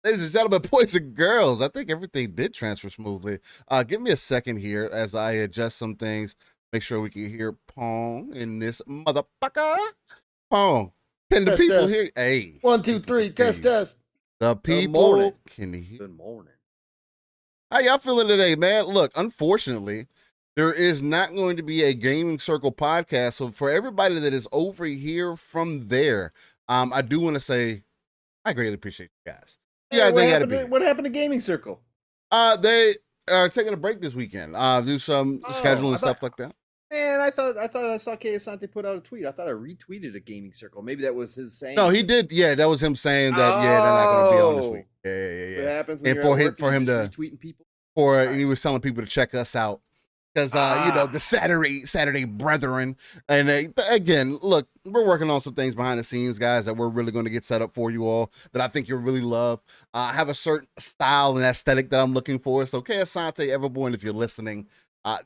Ladies and gentlemen, boys and girls, I think everything did transfer smoothly. Give me a second here as I adjust some things. Make sure we can hear Pong in this motherfucker. Pong, can the people hear? Hey, 1, 2, 3, test. The people can hear. Good morning. How y'all feeling today, man? Look, unfortunately, there is not going to be a Gaming Circle podcast. So for everybody that is over here from there, I do want to say I greatly appreciate you guys. You guys ain't got to be. What happened to Gaming Circle? They are taking a break this weekend. Do some scheduling and stuff like that. Man, I thought I saw K. Asante put out a tweet. I thought I retweeted a Gaming Circle. Maybe that was his saying. No, he did. Yeah, that was him saying that. Yeah, they're not going to be on this week. Yeah. What happens when and for him to retweeting people? And he was telling people to check us out because you know, the Saturday brethren. And again, look, we're working on some things behind the scenes, guys, that we're really going to get set up for you all that I think you'll really love. I have a certain style and aesthetic that I'm looking for. So K. Asante, Everborn, if you're listening,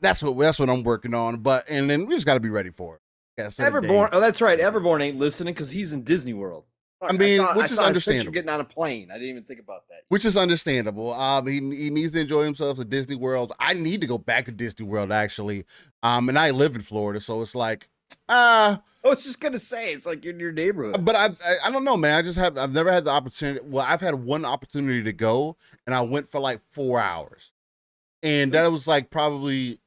that's what I'm working on. And then we just got to be ready for it. Yeah, Everborn. Oh, that's right. Everborn ain't listening because he's in Disney World. I mean, which is understandable. Getting on a plane. I didn't even think about that. Which is understandable. He needs to enjoy himself at Disney World. I need to go back to Disney World, actually. And I live in Florida, so it's like, I was just gonna say, it's like in your neighborhood. But I don't know, man. I've never had the opportunity. Well, I've had one opportunity to go, and I went for like 4 hours, and that was like probably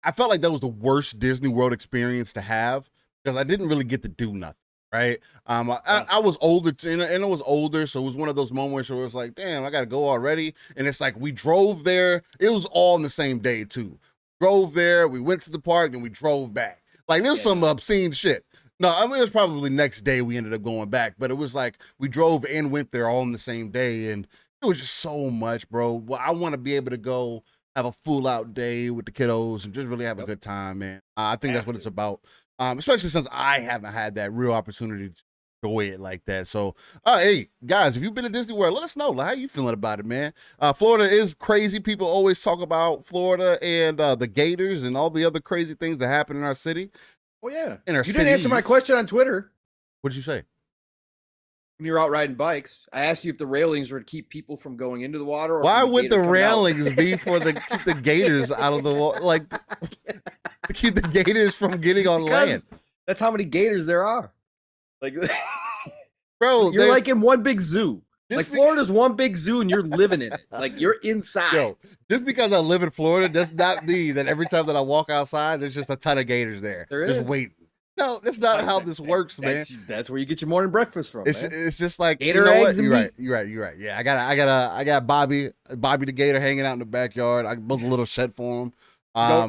I felt like that was the worst Disney World experience to have because I didn't really get to do nothing. Right. I was older and I was older. So it was one of those moments where it was like, damn, I got to go already. And it's like, we drove there. It was all in the same day too. Drove there. We went to the park and we drove back. Like there's some obscene shit. No, I mean, it was probably next day we ended up going back, but it was like we drove and went there all in the same day. And it was just so much, bro. Well, I want to be able to go have a full out day with the kiddos and just really have a good time, man. I think that's what it's about. Especially since I haven't had that real opportunity to enjoy it like that. So, hey, guys, if you've been to Disney World, let us know. Like, how you feeling about it, man? Florida is crazy. People always talk about Florida and the Gators and all the other crazy things that happen in our city. Oh, yeah. In our You didn't answer my question on Twitter. What did you say? When you're out riding bikes, I asked you if the railings were to keep people from going into the water. Or why would the railings be for keep the gators out of the water? Like, to keep the gators from getting on land. That's how many gators there are. Like, bro, you're like in one big zoo. Like Florida's one big zoo and you're living in it. Like you're inside. Yo, just because I live in Florida does not mean that every time that I walk outside, there's just a ton of gators there. Just waiting. No, that's not how this works, man. That's where you get your morning breakfast from. It's just like gator eggs. You're right. Yeah, I got Bobby the gator hanging out in the backyard. I built a little shed for him.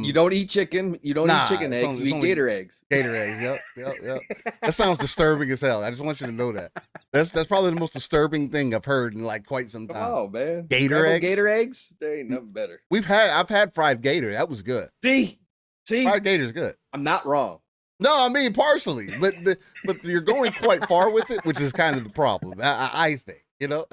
You don't eat chicken. You don't eat chicken eggs. You eat gator eggs. Gator eggs. Yep. That sounds disturbing as hell. I just want you to know that. That's probably the most disturbing thing I've heard in like quite some time. Oh man, gator eggs. Gator eggs. They ain't nothing better. I've had fried gator. That was good. See, fried gator's good. I'm not wrong. No, I mean partially, but you're going quite far with it, which is kind of the problem. I think, you know.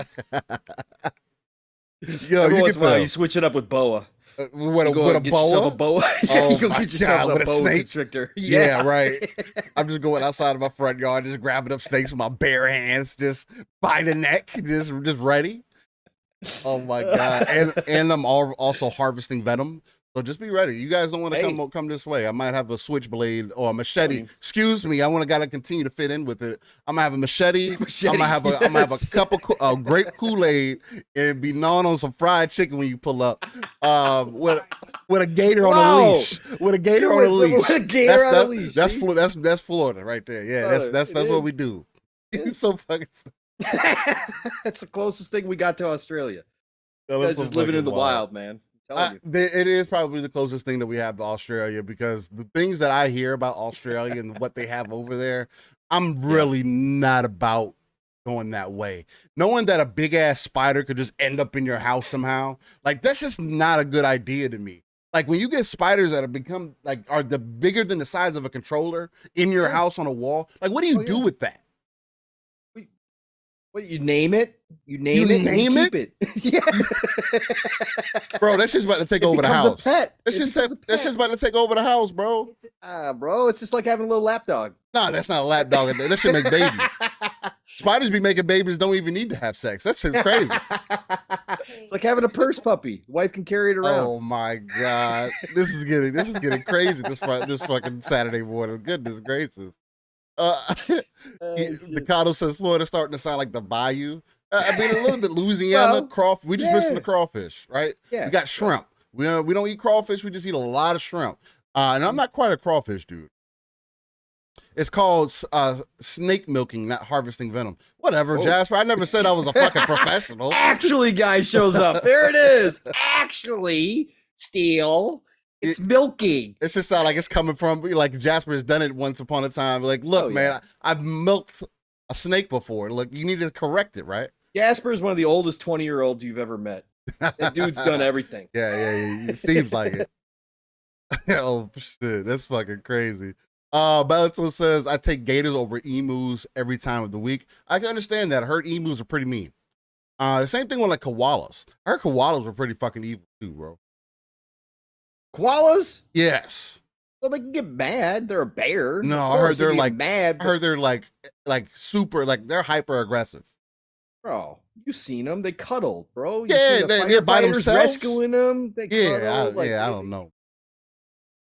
Every once in a while, you switch it up with boa. With a boa? A boa. Oh you go get yourself a boa snake constrictor. Yeah, right. I'm just going outside of my front yard, just grabbing up snakes with my bare hands, just by the neck, just ready. Oh my god! And I'm also harvesting venom. So just be ready. You guys don't want to come this way. I might have a switchblade or a machete. Excuse me. I gotta continue to fit in with it. I'm gonna have a machete. I'm gonna have a cup of grape Kool-Aid and be gnawing on some fried chicken when you pull up. With a gator on a leash. With a gator on a leash. With a gator on a leash. That's Florida right there. Yeah, that's what we do. It's so fucking. That's the closest thing we got to Australia. That's just living in the wild, man. It is probably the closest thing that we have to Australia because the things that I hear about Australia and what they have over there, I'm really not about going that way. Knowing that a big ass spider could just end up in your house somehow, like that's just not a good idea to me. Like when you get spiders that have are the bigger than the size of a controller in your house on a wall, like what do you do with that? What, you name it? You name it? Keep it. Yeah. Bro, that's just about to take over the house. That's just about to take over the house, bro. Bro, it's just like having a little lap dog. No, that's not a lap dog. That should make babies. Spiders be making babies, don't even need to have sex. That's just crazy. It's like having a purse puppy. Wife can carry it around. Oh my god. This is getting crazy this fucking Saturday morning. Goodness gracious. Mikado says Florida's starting to sound like the bayou. I mean, a little bit Louisiana crawfish. We just missing the crawfish, right? Yeah. We got shrimp. We don't eat crawfish. We just eat a lot of shrimp. And I'm not quite a crawfish dude. It's called snake milking, not harvesting venom. Whatever, Jasper. I never said I was a fucking professional. Actually, guy shows up. There it is. Actually, Steel. It's milking. It's just like it's coming from like Jasper has done it once upon a time. Like, look, man, I've milked a snake before. Look, you need to correct it, right? Jasper is one of the oldest 20-year-olds you've ever met. That dude's done everything. Yeah. It seems like it. Oh shit, that's fucking crazy. Bellator says I take gators over emus every time of the week. I can understand that. I heard emus are pretty mean. The same thing with like koalas. I heard koalas were pretty fucking evil too, bro. Koalas? Yes. Well, they can get mad. They're a bear. No, I heard they're like mad. I heard they're like super, like they're hyper aggressive. Bro, you've seen them. They cuddle, bro. They by themselves. Rescuing them. They cuddle. I don't know.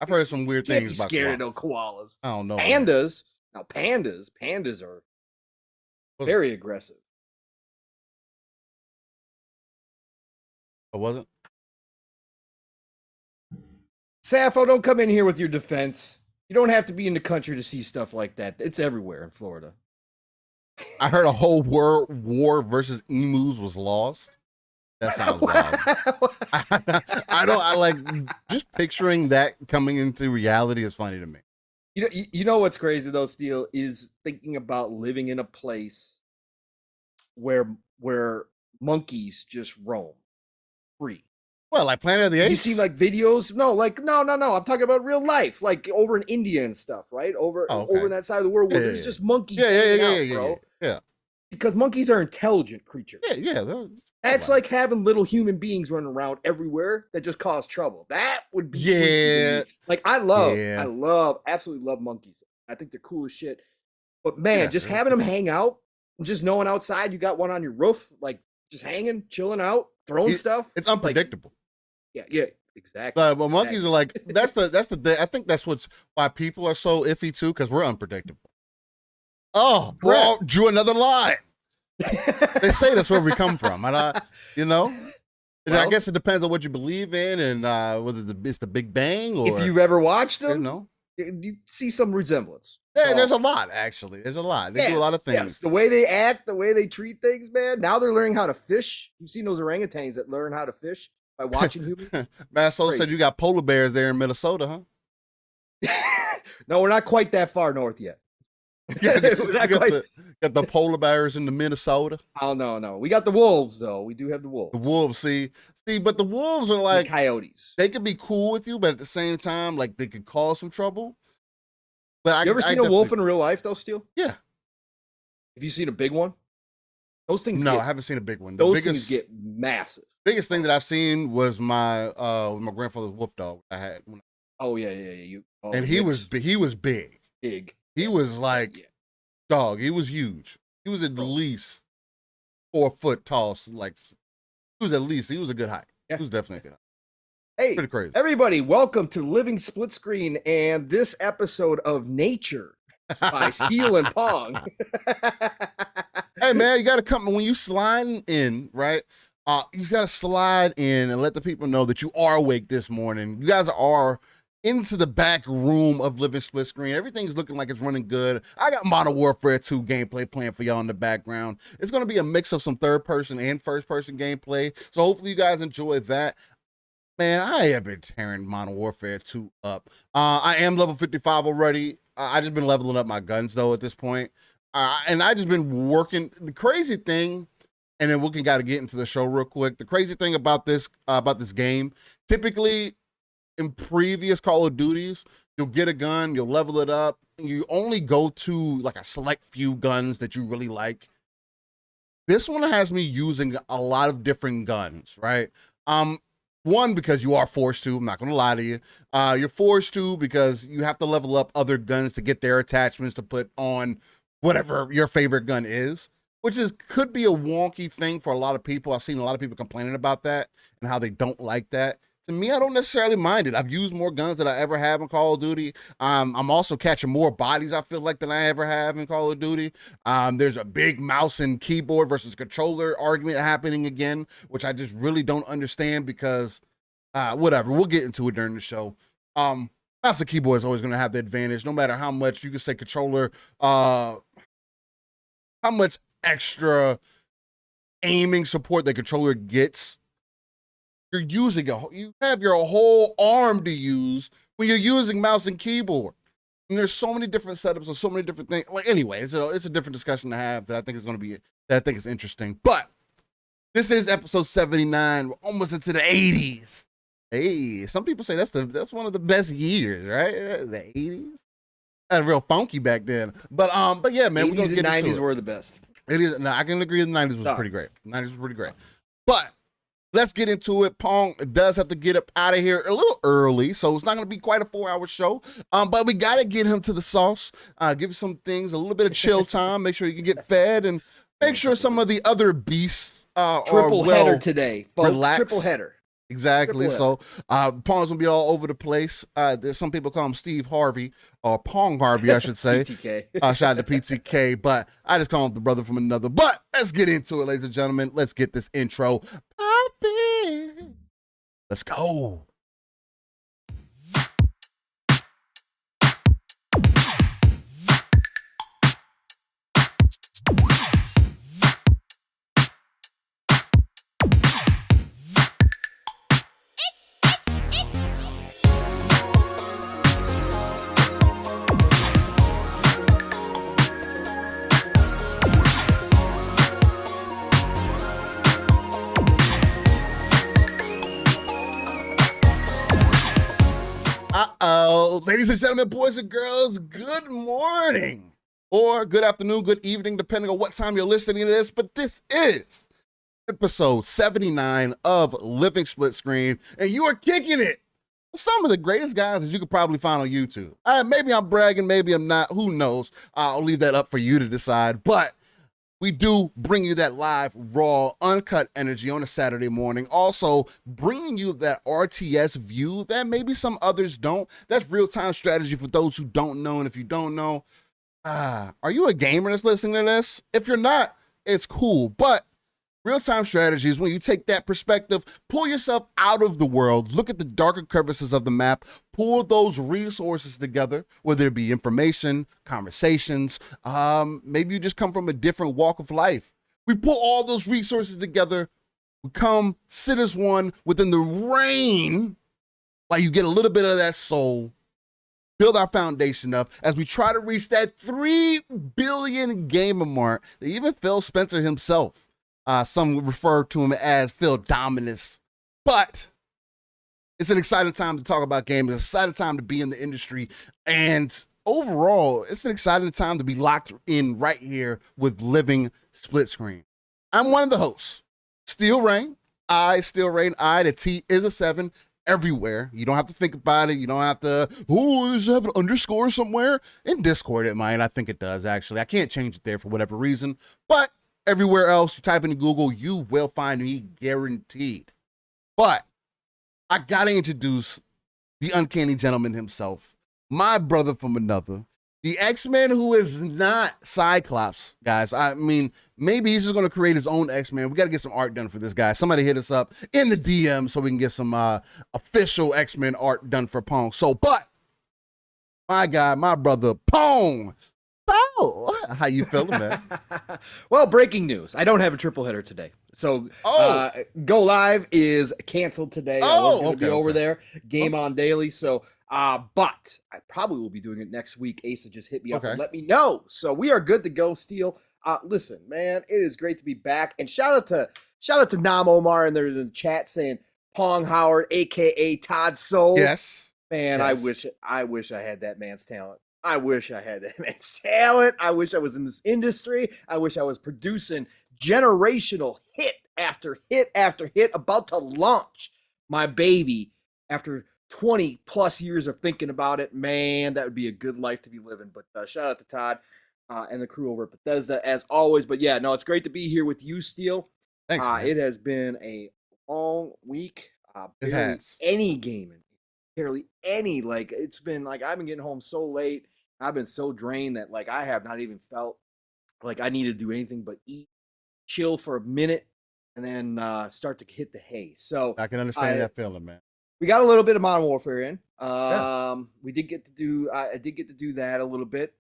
I've heard some weird things about scared of no koalas. I don't know. Pandas. Now, pandas are very aggressive. It wasn't? Sappho, don't come in here with your defense. You don't have to be in the country to see stuff like that. It's everywhere in Florida. I heard a whole war versus emus was lost. That sounds wild. I like just picturing that coming into reality is funny to me. You know what's crazy though, Steel, is thinking about living in a place where monkeys just roam free. Well, like Planet of the Apes. You see like videos? No. I'm talking about real life, like over in India and stuff, right? Over in that side of the world where there's just monkeys hanging out, bro. Yeah. Because monkeys are intelligent creatures. Yeah. That's like having little human beings running around everywhere that just cause trouble. That would be freaky to me. Like I absolutely love monkeys. I think they're cool as shit. But man, just having them hang out, just knowing outside you got one on your roof, like just hanging, chilling out, throwing stuff. It's unpredictable. Like, yeah, exactly. But monkeys are like that's the I think that's why people are so iffy too, because we're unpredictable. Oh, bro, drew another line. They say that's where we come from, and I guess it depends on what you believe in, and whether it's the Big Bang or if you've ever watched them, you see some resemblance. Yeah, there's a lot actually. There's a lot. They do a lot of things. Yes. The way they act, the way they treat things, man. Now they're learning how to fish. You've seen those orangutans that learn how to fish by watching humans. Matt Soul said you got polar bears there in Minnesota, huh? No, we're not quite that far north yet. Got the polar bears in the Minnesota. Oh no. We got the wolves though. We do have the wolves. The wolves, see, but the wolves are like the coyotes. They could be cool with you, but at the same time, like they could cause some trouble. But you ever seen a wolf in real life though, Steel? Yeah. Have you seen a big one? Those things. No, I haven't seen a big one. Those things get massive. Biggest thing that I've seen was my grandfather's wolf dog I had. And he was big. He was big. He was like, dog, he was huge. He was at least 4 foot tall. Like, he was a good height. Yeah. He was definitely a good height. Hey, pretty crazy. Everybody, welcome to Living Splitscreen and this episode of Nature by Steel and Pong. Hey, man, you got to come when you slide in, right? You got to slide in and let the people know that you are awake this morning. You guys are into the back room of Living Splitscreen. Everything's looking like it's running good. I got Modern Warfare 2 gameplay playing for y'all in the background. It's going to be a mix of some third-person and first-person gameplay, so hopefully you guys enjoy that. Man, I have been tearing Modern Warfare 2 up. I am level 55 already. I just been leveling up my guns, though, at this point. And I just been working. The crazy thing, and then we got to get into the show real quick. The crazy thing about this game, typically, in previous Call of Duties, you'll get a gun, you'll level it up, and you only go to like a select few guns that you really like. This one has me using a lot of different guns, right? One, because you are forced to, I'm not gonna lie to you. You're forced to because you have to level up other guns to get their attachments to put on whatever your favorite gun is, which could be a wonky thing for a lot of people. I've seen a lot of people complaining about that and how they don't like that. To me, I don't necessarily mind it. I've used more guns than I ever have in Call of Duty. I'm also catching more bodies, I feel like, than I ever have in Call of Duty. There's a big mouse and keyboard versus controller argument happening again, which I just really don't understand because, whatever, we'll get into it during the show. Mouse and keyboard is always going to have the advantage, no matter how much you can say controller, how much extra aiming support the controller gets. You're using you have your whole arm to use when you're using mouse and keyboard. And there's so many different setups and so many different things. Like, anyway, it's a different discussion to have that I think is interesting. But this is episode 79. We're almost into the 80s. Hey, some people say that's one of the best years, right? The 80s. That real funky back then. But yeah, man, 80s we're gonna get and 90s were the best. It is. No, I can agree. The 90s was pretty great. 90s was pretty great. But let's get into it. Pong does have to get up out of here a little early, so it's not going to be quite a 4-hour show. But we got to get him to the sauce, give some things a little bit of chill time, make sure you can get fed, and make sure some of the other beasts triple header today, folks. Relax. Triple header. Exactly. So Pong's gonna be all over the place. There's some people call him Steve Harvey or Pong Harvey, I should say. PTK. Shout out to PTK, but I just call him the brother from another. But let's get into it, ladies and gentlemen. Let's get this intro popping. Let's go. Ladies and gentlemen, boys and girls, good morning or good afternoon, good evening, depending on what time you're listening to this. But this is episode 79 of Living Splitscreen, and you are kicking it with some of the greatest guys that you could probably find on YouTube. Maybe I'm bragging, maybe I'm not. Who knows? I'll leave that up for you to decide. But we do bring you that live, raw, uncut energy on a Saturday morning. Also, bringing you that RTS view that maybe some others don't. That's real-time strategy for those who don't know. And if you don't know, are you a gamer that's listening to this? If you're not, it's cool. But real-time strategy is when you take that perspective, pull yourself out of the world, look at the darker crevices of the map, pull those resources together, whether it be information, conversations, maybe you just come from a different walk of life. We pull all those resources together, we come sit as one within the rain, like you get a little bit of that soul, build our foundation up as we try to reach that 3 billion gamer mark that even Phil Spencer himself, some refer to him as Phil Dominus. But it's an exciting time to talk about gaming. It's an exciting time to be in the industry. And overall, it's an exciting time to be locked in right here with Living Splitscreen. I'm one of the hosts, Steel Rain. The T is a 7 everywhere. You don't have to think about it. You don't have to, does it have an underscore somewhere? In Discord it might. I think it does, actually. I can't change it there for whatever reason. But everywhere else, you type into Google, you will find me guaranteed. But I gotta introduce the uncanny gentleman himself, my brother from another, the X-Men who is not Cyclops, guys. I mean, maybe he's just gonna create his own X-Men. We gotta get some art done for this guy. Somebody hit us up in the DM so we can get some official X-Men art done for Pong. So, but my guy, my brother, Pong. Oh, how you feeling, man? Well, breaking news. I don't have a triple header today. So Go Live is canceled today. I was going to be over there. Game on daily. So, but I probably will be doing it next week. Asa just hit me up and let me know. So we are good to go, Steel. Listen, man, it is great to be back. And shout out to Nam Omar in there in the chat saying Pong Howard, aka Todd Soul. Yes. Man, yes. I wish I had that man's talent. I wish I had that man's talent. I wish I was in this industry. I wish I was producing generational hit after hit after hit, about to launch my baby after 20 plus years of thinking about it. Man, that would be a good life to be living. But shout out to Todd and the crew over at Bethesda as always. But yeah, no, it's great to be here with you, Steel. Thanks, man. It has been a long week. It has. Any gaming. Barely any, like it's been like I've been getting home so late. I've been so drained that like I have not even felt like I need to do anything but eat, chill for a minute, and then start to hit the hay. So I can understand that feeling, man. We got a little bit of Modern Warfare in. We did get to do. I did get to do that a little bit.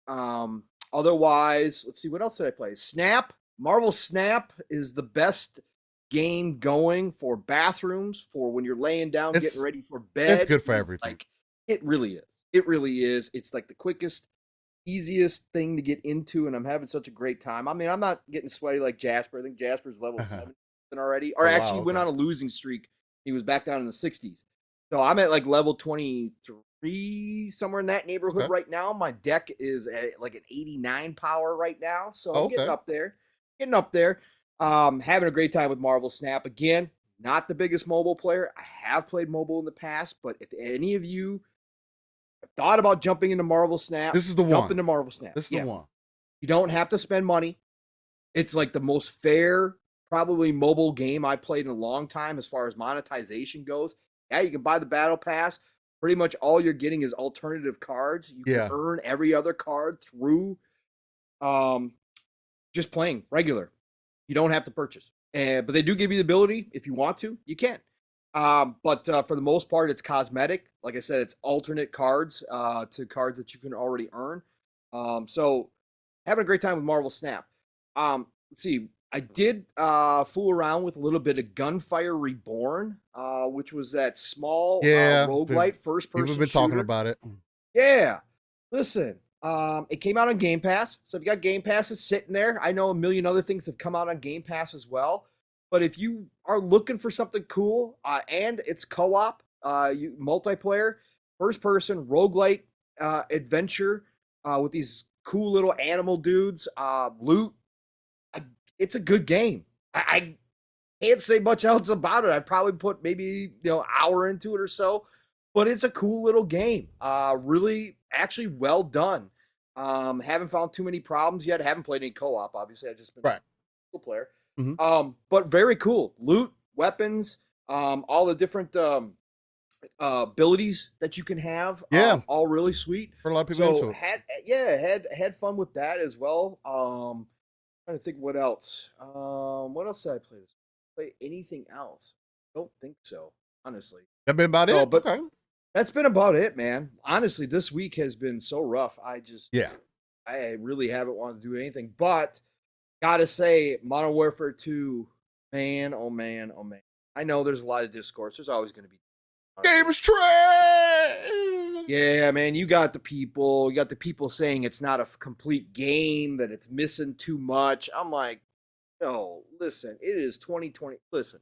Otherwise, let's see what else did I play. Snap, Marvel Snap is the best game going for bathrooms, for when you're laying down, getting ready for bed. It's good for everything. Like it really is. It really is. It's like the quickest, easiest thing to get into, and I'm having such a great time. I mean, I'm not getting sweaty like Jasper. I think Jasper's level 7 already, or actually went on a losing streak. He was back down in the 60s. So I'm at like level 23, somewhere in that neighborhood right now. My deck is at like an 89 power right now. So I'm getting up there. Having a great time with Marvel Snap. Again, not the biggest mobile player. I have played mobile in the past, but if any of you have thought about jumping into Marvel Snap, this is the one. Jump into Marvel Snap. This is the one. You don't have to spend money. It's like the most fair, probably mobile game I played in a long time as far as monetization goes. Yeah, you can buy the battle pass. Pretty much all you're getting is alternative cards. You can earn every other card through just playing regular. You don't have to purchase. But they do give you the ability, if you want to, you can. But for the most part, it's cosmetic. Like I said, it's alternate cards to cards that you can already earn. So having a great time with Marvel Snap. Let's see. I did fool around with a little bit of Gunfire Reborn, which was that small roguelite first-person People have been talking about it. Yeah. Listen, it came out on Game Pass. So if you got Game Pass, it's sitting there. I know a million other things have come out on Game Pass as well. But if you are looking for something cool, and it's co-op, multiplayer, first-person, roguelite, adventure with these cool little animal dudes. Loot. It's a good game. I can't say much else about it. I'd probably put maybe hour into it or so, but it's a cool little game. Really, actually well done. Haven't found too many problems yet. Haven't played any co-op. Obviously, I've just been a single player. But very cool. Loot, weapons, all the different abilities that you can have. All really sweet. For a lot of people so had fun with that as well. Trying to think what else. What else did I play this? Play anything else? Don't think so, honestly. That's been about it. But that's been about it, man. Honestly, this week has been so rough. I really haven't wanted to do anything. But gotta say, Modern Warfare 2, man, oh man, oh man. I know there's a lot of discourse. There's always going to be. Game is trash. Yeah, man, you got the people saying it's not a complete game, that it's missing too much. I'm like, no, listen, it is 2020. Listen,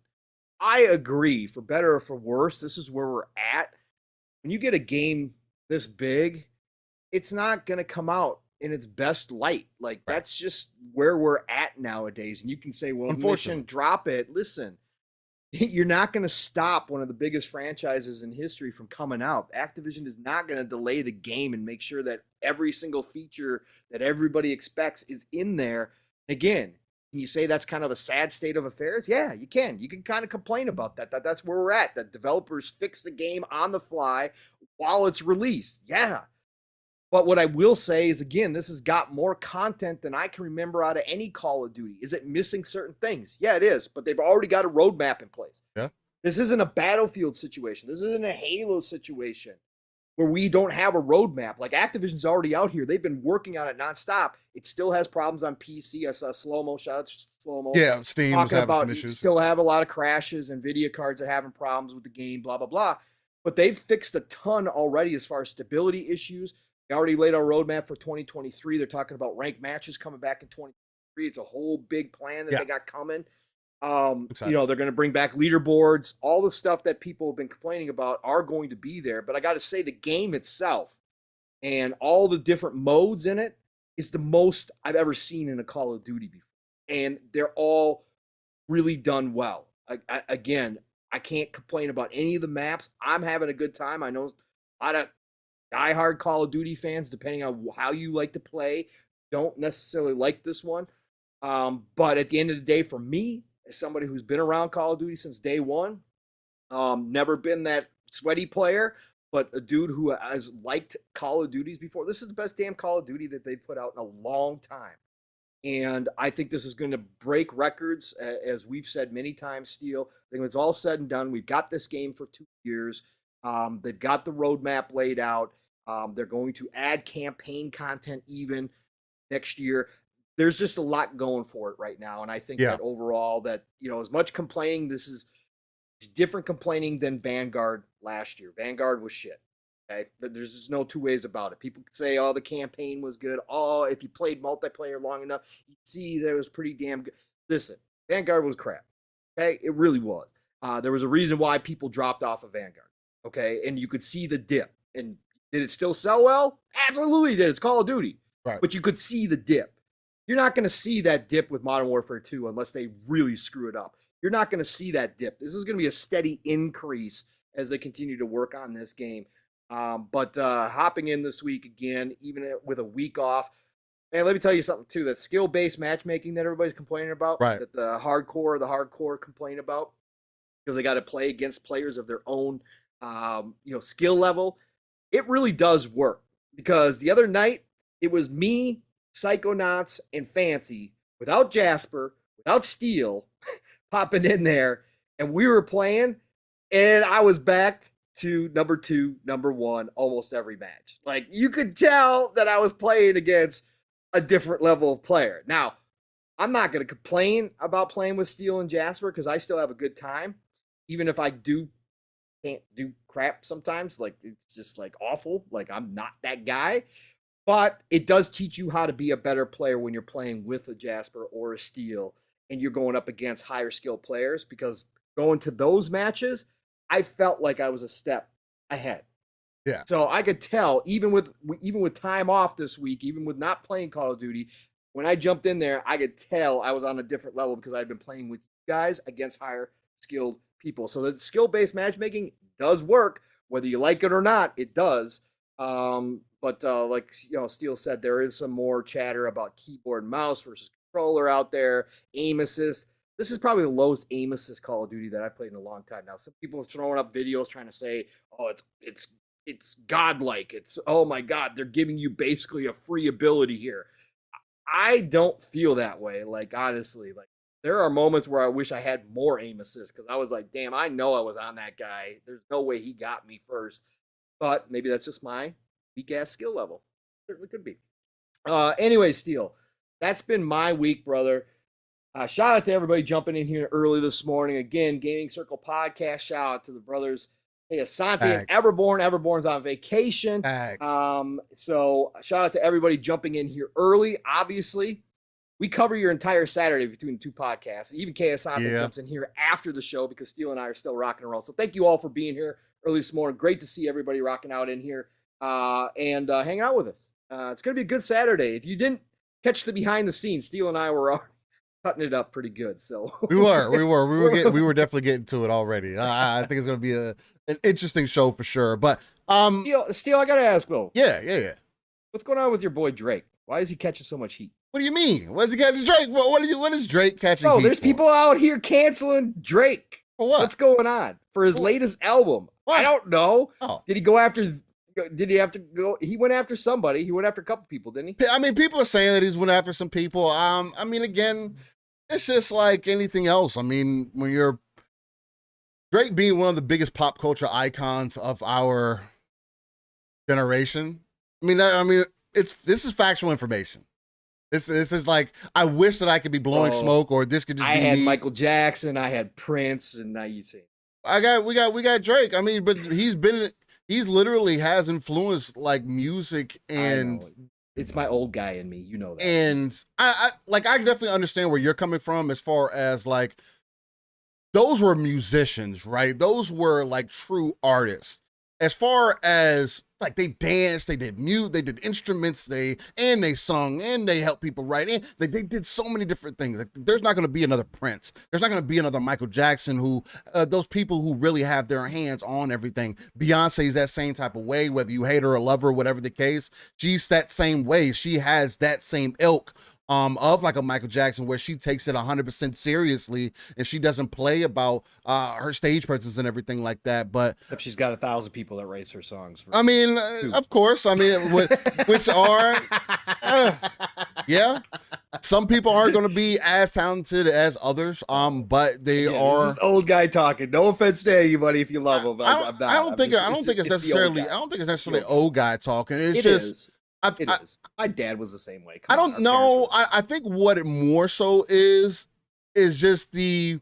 I agree, for better or for worse, this is where we're at. When you get a game this big, it's not going to come out in its best light. Like, that's just where we're at nowadays. And you can say, well, Mission, drop it. Listen, you're not going to stop one of the biggest franchises in history from coming out. Activision is not going to delay the game and make sure that every single feature that everybody expects is in there. Again, can you say that's kind of a sad state of affairs? Yeah, you can. You can kind of complain about that. That's where we're at. That developers fix the game on the fly while it's released. Yeah. But what I will say is, again, this has got more content than I can remember out of any Call of Duty. Is it missing certain things? Yeah, it is. But they've already got a roadmap in place. Yeah. This isn't a Battlefield situation. This isn't a Halo situation where we don't have a roadmap. Like, Activision's already out here. They've been working on it nonstop. It still has problems on PC. I saw Slow-Mo. Shout out to Slow-Mo. Yeah, Steam was having some issues. Still have a lot of crashes. NVIDIA cards are having problems with the game, blah, blah, blah. But they've fixed a ton already as far as stability issues. They already laid out a roadmap for 2023. They're talking about ranked matches coming back in 2023. It's a whole big plan that they got coming. They're going to bring back leaderboards. All the stuff that people have been complaining about are going to be there. But I got to say, the game itself and all the different modes in it is the most I've ever seen in a Call of Duty before. And they're all really done well. Again, I can't complain about any of the maps. I'm having a good time. I know a lot of diehard Call of Duty fans, depending on how you like to play, don't necessarily like this one. But at the end of the day, for me, as somebody who's been around Call of Duty since day one, never been that sweaty player, but a dude who has liked Call of Duties before, this is the best damn Call of Duty that they've put out in a long time. And I think this is going to break records, as we've said many times, Steel. I think when it's all said and done, we've got this game for 2 years. They've got the roadmap laid out. They're going to add campaign content even next year. There's just a lot going for it right now. And I think that overall that, as much complaining, it's different complaining than Vanguard last year. Vanguard was shit. Okay. But there's just no two ways about it. People could say, oh, the campaign was good. Oh, if you played multiplayer long enough, you'd see that it was pretty damn good. Listen, Vanguard was crap. Okay. It really was. There was a reason why people dropped off of Vanguard. Okay. And you could see the dip. And did it still sell well? Absolutely did. It's Call of Duty. Right. But you could see the dip. You're not going to see that dip with Modern Warfare 2 unless they really screw it up. You're not going to see that dip. This is going to be a steady increase as they continue to work on this game. But hopping in this week again, even with a week off, and let me tell you something too, that skill-based matchmaking that everybody's complaining about, that the hardcore complain about, because they got to play against players of their own, skill level. It really does work, because the other night it was me, Psychonauts, and Fancy without Jasper, without Steel, popping in there, and we were playing, and I was back to number 2, number 1, almost every match. Like, you could tell that I was playing against a different level of player. Now, I'm not going to complain about playing with Steel and Jasper, because I still have a good time, even if I can't do crap sometimes. Like, it's just like awful. Like, I'm not that guy. But it does teach you how to be a better player when you're playing with a Jasper or a Steel and you're going up against higher skill players, because going to those matches, I felt like I was a step ahead. Yeah. So I could tell, even with time off this week, even with not playing Call of Duty, when I jumped in there, I could tell I was on a different level because I'd been playing with you guys against higher skilled people. So the skill-based matchmaking does work, whether you like it or not. It does. But like Steel said, there is some more chatter about keyboard and mouse versus controller out there, aim assist. This is probably the lowest aim assist Call of Duty that I've played in a long time now. Some people are throwing up videos trying to say, oh, it's godlike. It's, oh my God, they're giving you basically a free ability here. I don't feel that way. Like, honestly, like there are moments where I wish I had more aim assist because I was like, damn, I know I was on that guy. There's no way he got me first. But maybe that's just my weak ass skill level. Certainly could be. Anyway, Steel, that's been my week, brother. Shout out to everybody jumping in here early this morning. Again, Gaming Circle Podcast. Shout out to the brothers Hey, Asante and Everborn. Everborn's on vacation. So shout out to everybody jumping in here early. Obviously, we cover your entire Saturday between the two podcasts. Even Asante jumps in here after the show because Steele and I are still rocking and roll. So thank you all for being here early this morning. Great to see everybody rocking out in here and hang out with us. It's going to be a good Saturday. If you didn't catch the behind the scenes, Steele and I were cutting it up pretty good. So we were definitely getting to it already. I think it's going to be an interesting show for sure. But Steel, I got to ask though. Yeah. What's going on with your boy Drake? Why is he catching so much heat? What do you mean? What's he catching Drake? What is Drake catching heat? There's people out here canceling Drake. For what? What's going on? For his latest album. What? I don't know. Oh. Did he have to go? He went after somebody. He went after a couple people, didn't he? I mean, people are saying that he's went after some people. I mean, again, it's just like anything else. I mean, when you're Drake being one of the biggest pop culture icons of our generation, I mean, this is factual information. This is like, I wish that I could be blowing smoke, or this could just be me. I had Michael Jackson, I had Prince, and now you see. We got Drake. I mean, but he's literally has influenced like music, and it's my old guy in me, you know that. And I definitely understand where you're coming from as far as like, those were musicians, right? Those were like true artists. As far as like, they danced, they did mute, they did instruments, they sung, and they helped people write, and they did so many different things. Like, there's not going to be another Prince. There's not going to be another Michael Jackson, who those people who really have their hands on everything. Beyonce's that same type of way, whether you hate her or love her, whatever the case. She's that same way. She has that same ilk of like a Michael Jackson, where she takes it 100% seriously, and she doesn't play about her stage presence and everything like that. But except she's got 1,000 people that write her songs. I mean, of course. I mean, which are, yeah. Some people aren't going to be as talented as others, but they are. This is old guy talking. No offense to anybody if you love him. I don't think it's necessarily old guy talking. It's just. It is. My dad was the same way. I don't know. I think what it more so is just it's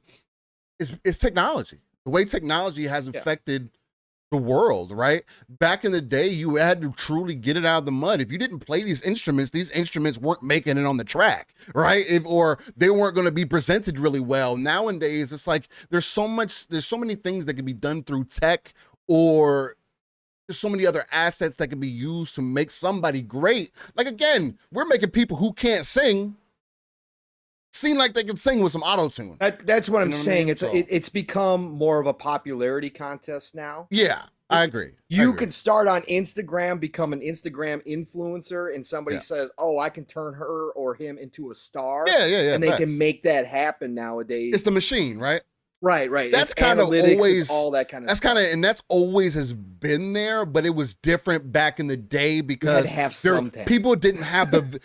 technology. The way technology has affected the world, right? Back in the day, you had to truly get it out of the mud. If you didn't play these instruments weren't making it on the track, right? Or they weren't going to be presented really well. Nowadays, it's like there's so many things that can be done through tech, or there's so many other assets that can be used to make somebody great. Like, again, we're making people who can't sing seem like they can sing with some auto-tune. That's what I'm saying. It's become more of a popularity contest now. Yeah, I agree. You could start on Instagram, become an Instagram influencer, and somebody says, oh, I can turn her or him into a star. Yeah. And they can make that happen nowadays. It's the machine, right? Right. That's kind of always all that kind of. That's kind of, and that's always has been there, but it was different back in the day because people didn't have the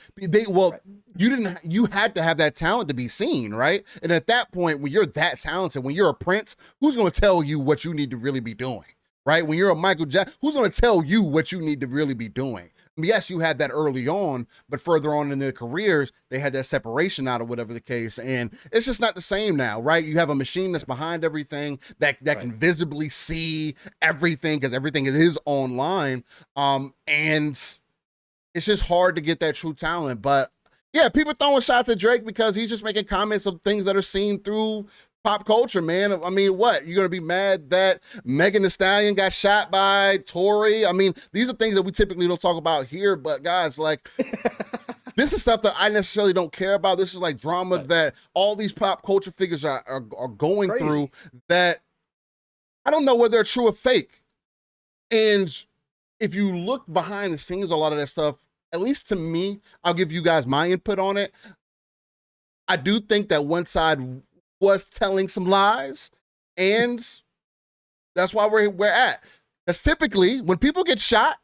you had to have that talent to be seen, right? And at that point, when you're that talented, when you're a Prince, who's going to tell you what you need to really be doing, right? When you're a Michael Jackson, who's going to tell you what you need to really be doing? Yes, you had that early on, but further on in their careers, they had that separation out, or whatever the case. And it's just not the same now, right? You have a machine that's behind everything that can visibly see everything, because everything is online. And it's just hard to get that true talent. But yeah, people throwing shots at Drake because he's just making comments of things that are seen through pop culture, man. I mean, what? You're going to be mad that Megan Thee Stallion got shot by Tory? I mean, these are things that we typically don't talk about here, but guys, like, this is stuff that I necessarily don't care about. This is like drama that all these pop culture figures are going through that I don't know whether they're true or fake. And if you look behind the scenes, a lot of that stuff, at least to me, I'll give you guys my input on it. I do think that one side was telling some lies, and that's why we're at. Because typically, when people get shot,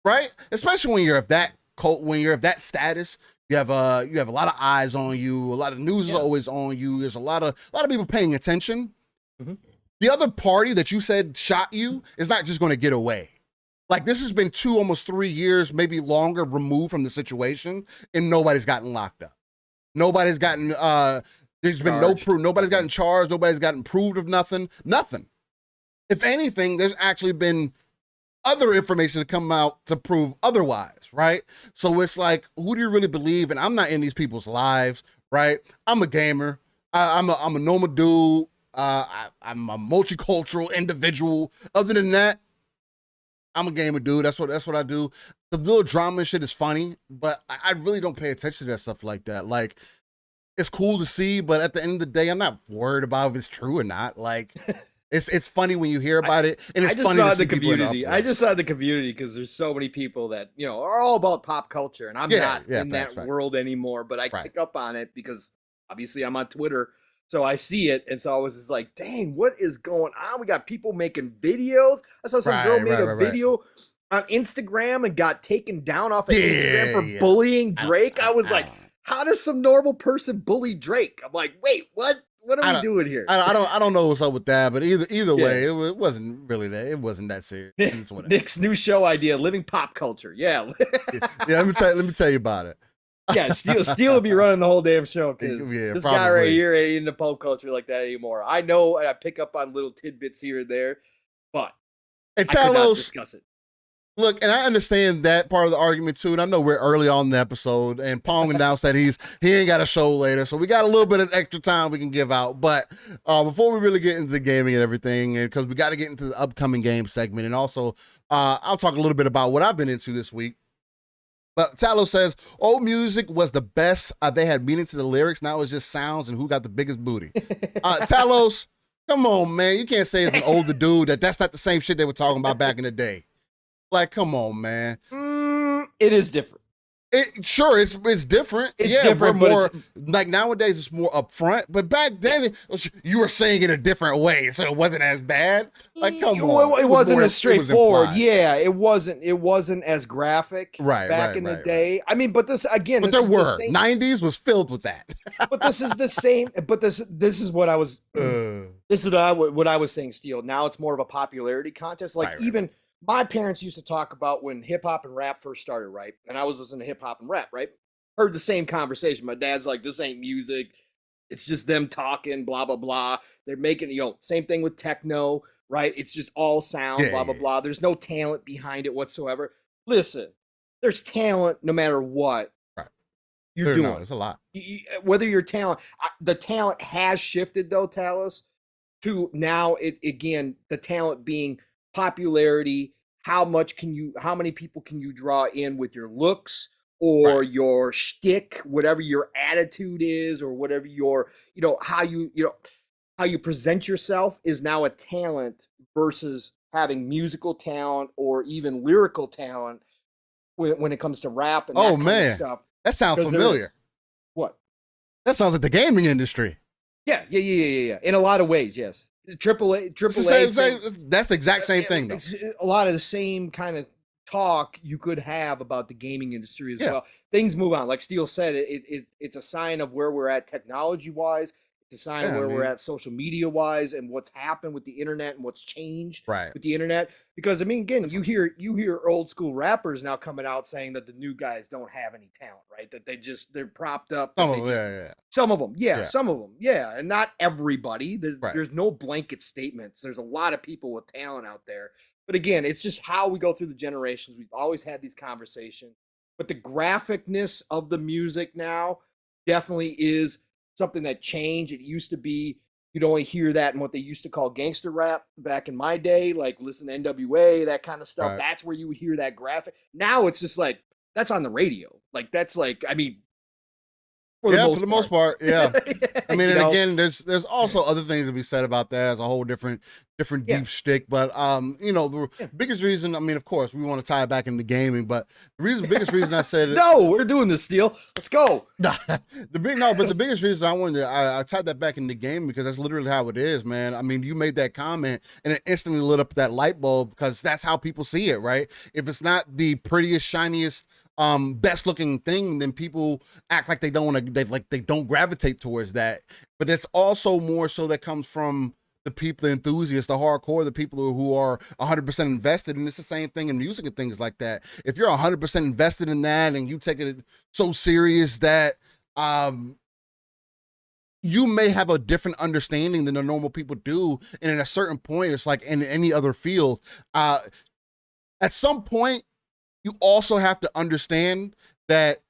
right, especially when you're of that status, you have a lot of eyes on you. A lot of news is always on you. There's a lot of people paying attention. Mm-hmm. The other party that you said shot you is not just going to get away. Like, this has been almost 3 years, maybe longer, removed from the situation, and nobody's gotten locked up. Nobody's gotten there's been no proof. Nobody's gotten charged. Nobody's gotten proved of nothing. Nothing. If anything, there's actually been other information to come out to prove otherwise, right? So it's like, who do you really believe? And I'm not in these people's lives, right? I'm a gamer. I'm a normal dude. I'm a multicultural individual. Other than that, I'm a gamer dude. That's what I do. The little drama and shit is funny, but I really don't pay attention to that stuff like that. Like, it's cool to see, but at the end of the day, I'm not worried about if it's true or not. Like, it's funny when you hear about it, and it's funny to see people in the uproar. I just saw the community because there's so many people that, you know, are all about pop culture, and I'm not in that world anymore, but I pick up on it because obviously I'm on Twitter, so I see it, and so I was just like, dang, what is going on? We got people making videos. I saw some girl made a video on Instagram and got taken down off of Instagram for bullying Drake. I was like, how does some normal person bully Drake? I'm like, wait, what? What are we doing here? I don't know what's up with that, but either way, it wasn't really that. It wasn't that serious. Nick's new show idea, Living Pop Culture. Yeah. Let me tell you about it. Yeah, Steel will be running the whole damn show because this guy right here ain't into pop culture like that anymore. I know, and I pick up on little tidbits here and there, but I could not discuss it. Look, and I understand that part of the argument too, and I know we're early on in the episode, and Pong announced that he ain't got a show later, so we got a little bit of extra time we can give out. But before we really get into gaming and everything, and because we got to get into the upcoming game segment, and also I'll talk a little bit about what I've been into this week. But Talos says, old music was the best. They had meaning to the lyrics. Now it's just sounds and who got the biggest booty. Talos, come on, man. You can't say as an older dude that's not the same shit they were talking about back in the day. Like, come on, man. It is different. Sure, it's different. It's different. More like nowadays it's more upfront. But back then you were saying it a different way, so it wasn't as bad. Like, come on, it wasn't as straightforward. It wasn't as graphic. Back in the day. I mean, but this again. But there were 90s was filled with that. But this is the same. But this is what I was. This is what I was saying. Steel. Now it's more of a popularity contest. Like even. My parents used to talk about when hip hop and rap first started, right? And I was listening to hip hop and rap, right? Heard the same conversation. My dad's like, this ain't music. It's just them talking, blah, blah, blah. They're making, same thing with techno, right? It's just all sound, blah, blah, blah. There's no talent behind it whatsoever. Listen, there's talent no matter what you're doing. It's a lot. Whether your talent, the talent has shifted though, Talos, to now the talent being popularity. How many people can you draw in with your looks or your shtick, whatever your attitude is, or whatever your, how you present yourself is now a talent versus having musical talent or even lyrical talent when it comes to rap and that kind of stuff. That sounds familiar. What? That sounds like the gaming industry. Yeah. In a lot of ways, yes. Triple A. That's the exact same thing, though. A lot of the same kind of talk you could have about the gaming industry as well. Things move on. Like Steele said, it's a sign of where we're at technology-wise. It's a sign of where we're at social media-wise and what's happened with the internet and what's changed with the internet. Because, I mean, again, you hear old school rappers now coming out saying that the new guys don't have any talent, right? That they're propped up. Some of them, some of them, and not everybody. There's no blanket statements. There's a lot of people with talent out there. But again, it's just how we go through the generations. We've always had these conversations. But the graphicness of the music now definitely is something that changed. It used to be You'd only hear that in what they used to call gangster rap back in my day, like listen to NWA, that kind of stuff. Right. That's where you would hear that graphic. Now it's just like, that's on the radio. Like, that's like, I mean, for the most part, yeah. I mean, and know? again, there's also other things to be said about that as a whole different deep shtick. But you know, the biggest reason, I mean, of course, we want to tie it back into gaming, but the biggest reason I said it, no, we're doing this, Steel. Let's go. But the biggest reason I tied that back into gaming because that's literally how it is, man. I mean, you made that comment and it instantly lit up that light bulb because that's how people see it, right? If it's not the prettiest, shiniest, best looking thing, then people act like they don't want to, they don't gravitate towards that. But it's also more so that comes from the people, the enthusiasts, the hardcore, the people who are 100% invested. And it's the same thing in music and things like that. If you're 100% invested in that and you take it so serious that you may have a different understanding than the normal people do. And at a certain point, it's like in any other field, at some point, you also have to understand that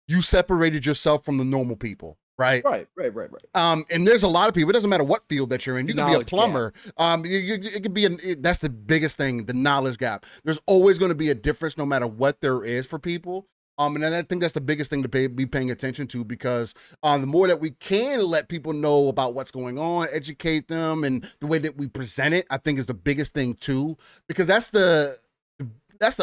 you separated yourself from the normal people, right? Right. And there's a lot of people, it doesn't matter what field that you're in. You can be a plumber. It could be, that's the biggest thing, the knowledge gap. There's always going to be a difference no matter what there is for people. And I think that's the biggest thing to be paying attention to because the more that we can let people know about what's going on, educate them, and the way that we present it, I think is the biggest thing too, because that's the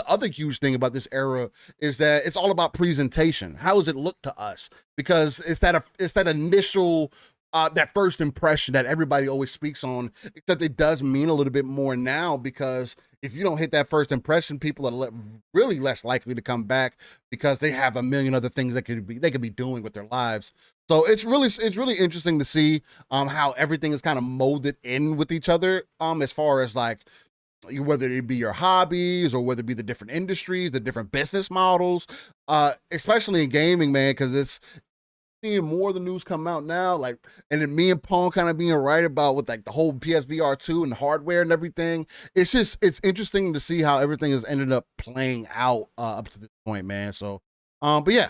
other huge thing about this era is that it's all about presentation. How does it look to us? Because it's that initial, that first impression that everybody always speaks on, except it does mean a little bit more now because if you don't hit that first impression, people are really less likely to come back because they have a million other things they could be doing with their lives. So it's really interesting to see how everything is kind of molded in with each other as far as like, whether it be your hobbies or whether it be the different industries, the different business models, especially in gaming, man, because it's seeing more of the news come out now, like, and then me and Pong kind of being right about with like the whole PSVR 2 and hardware and everything. It's interesting to see how everything has ended up playing out up to this point, man. So, but yeah.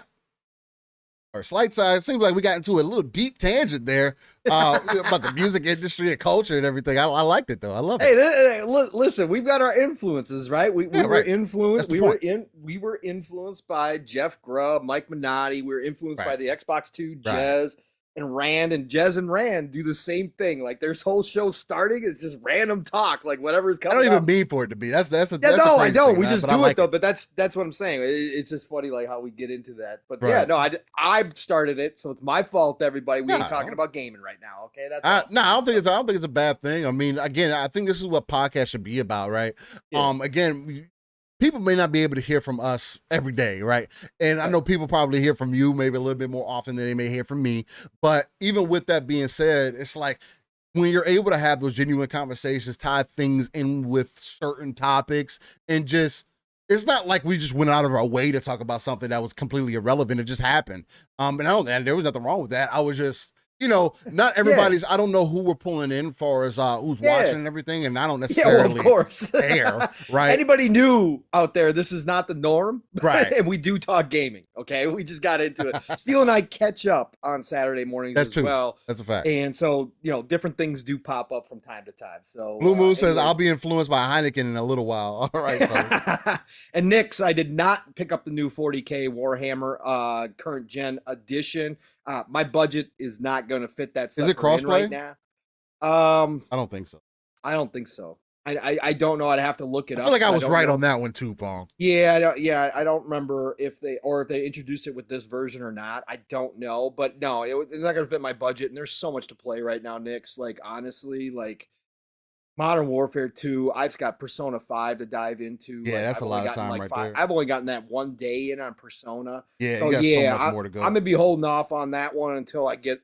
Our slight side, it seems like we got into a little deep tangent there about the music industry and culture and everything. I liked it though. I love it. Hey, listen, we've got our influences, right? We were influenced. We were influenced by Jeff Grubb, Mike Minotti. We were influenced by the Xbox 2, Jez and Rand, and Jez and Rand do the same thing. Like their whole show starting, it's just random talk, like whatever's coming. I don't even mean for it to be. That's the no, I don't. Thing, we just do it though. But that's what I'm saying. It's just funny, like how we get into that. But yeah, no, I started it, so it's my fault. Everybody, we ain't talking about gaming right now. Okay, that's no. I don't think it's a bad thing. I mean, again, I think this is what podcasts should be about, right? Yeah. Again. People may not be able to hear from us every day, right? And I know people probably hear from you maybe a little bit more often than they may hear from me. But even with that being said, it's like when you're able to have those genuine conversations, tie things in with certain topics, and just, it's not like we just went out of our way to talk about something that was completely irrelevant. It just happened. And there was nothing wrong with that. I was just, not everybody's, I don't know who we're pulling in for as who's watching and everything, and I don't necessarily of course. care, right? Anybody new out there, this is not the norm. Right. And we do talk gaming, okay? We just got into it. Steel and I catch up on Saturday mornings well. That's a fact. And so, different things do pop up from time to time. So Blue Moon says, I'll be influenced by Heineken in a little while. All right. And Nix, I did not pick up the new 40K Warhammer current gen edition. My budget is not going to fit that. Is it crossplay right now? I don't think so. I don't know. I'd have to look it up. I feel like I was right on that one too, Pong. Yeah. I don't remember if they introduced it with this version or not. I don't know, but no, it's not going to fit my budget. And there's so much to play right now, Nix. Like honestly, like Modern Warfare 2. I've got Persona 5 to dive into. Yeah, that's a lot of time there. I've only gotten that one day in on Persona. Yeah, so, so much more to go. I'm gonna be holding off on that one until I get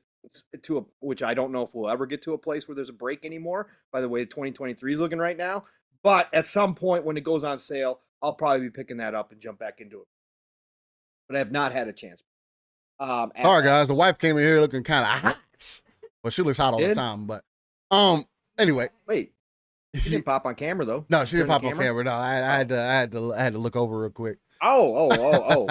to which I don't know if we'll ever get to a place where there's a break anymore. By the way, 2023 is looking right now. But at some point when it goes on sale, I'll probably be picking that up and jump back into it. But I have not had a chance. All right, guys. The wife came in here looking kind of hot. Well, she looks hot all the time. But anyway, wait. She didn't pop on camera though. No, she didn't pop on camera. No, I had to look over real quick. Oh.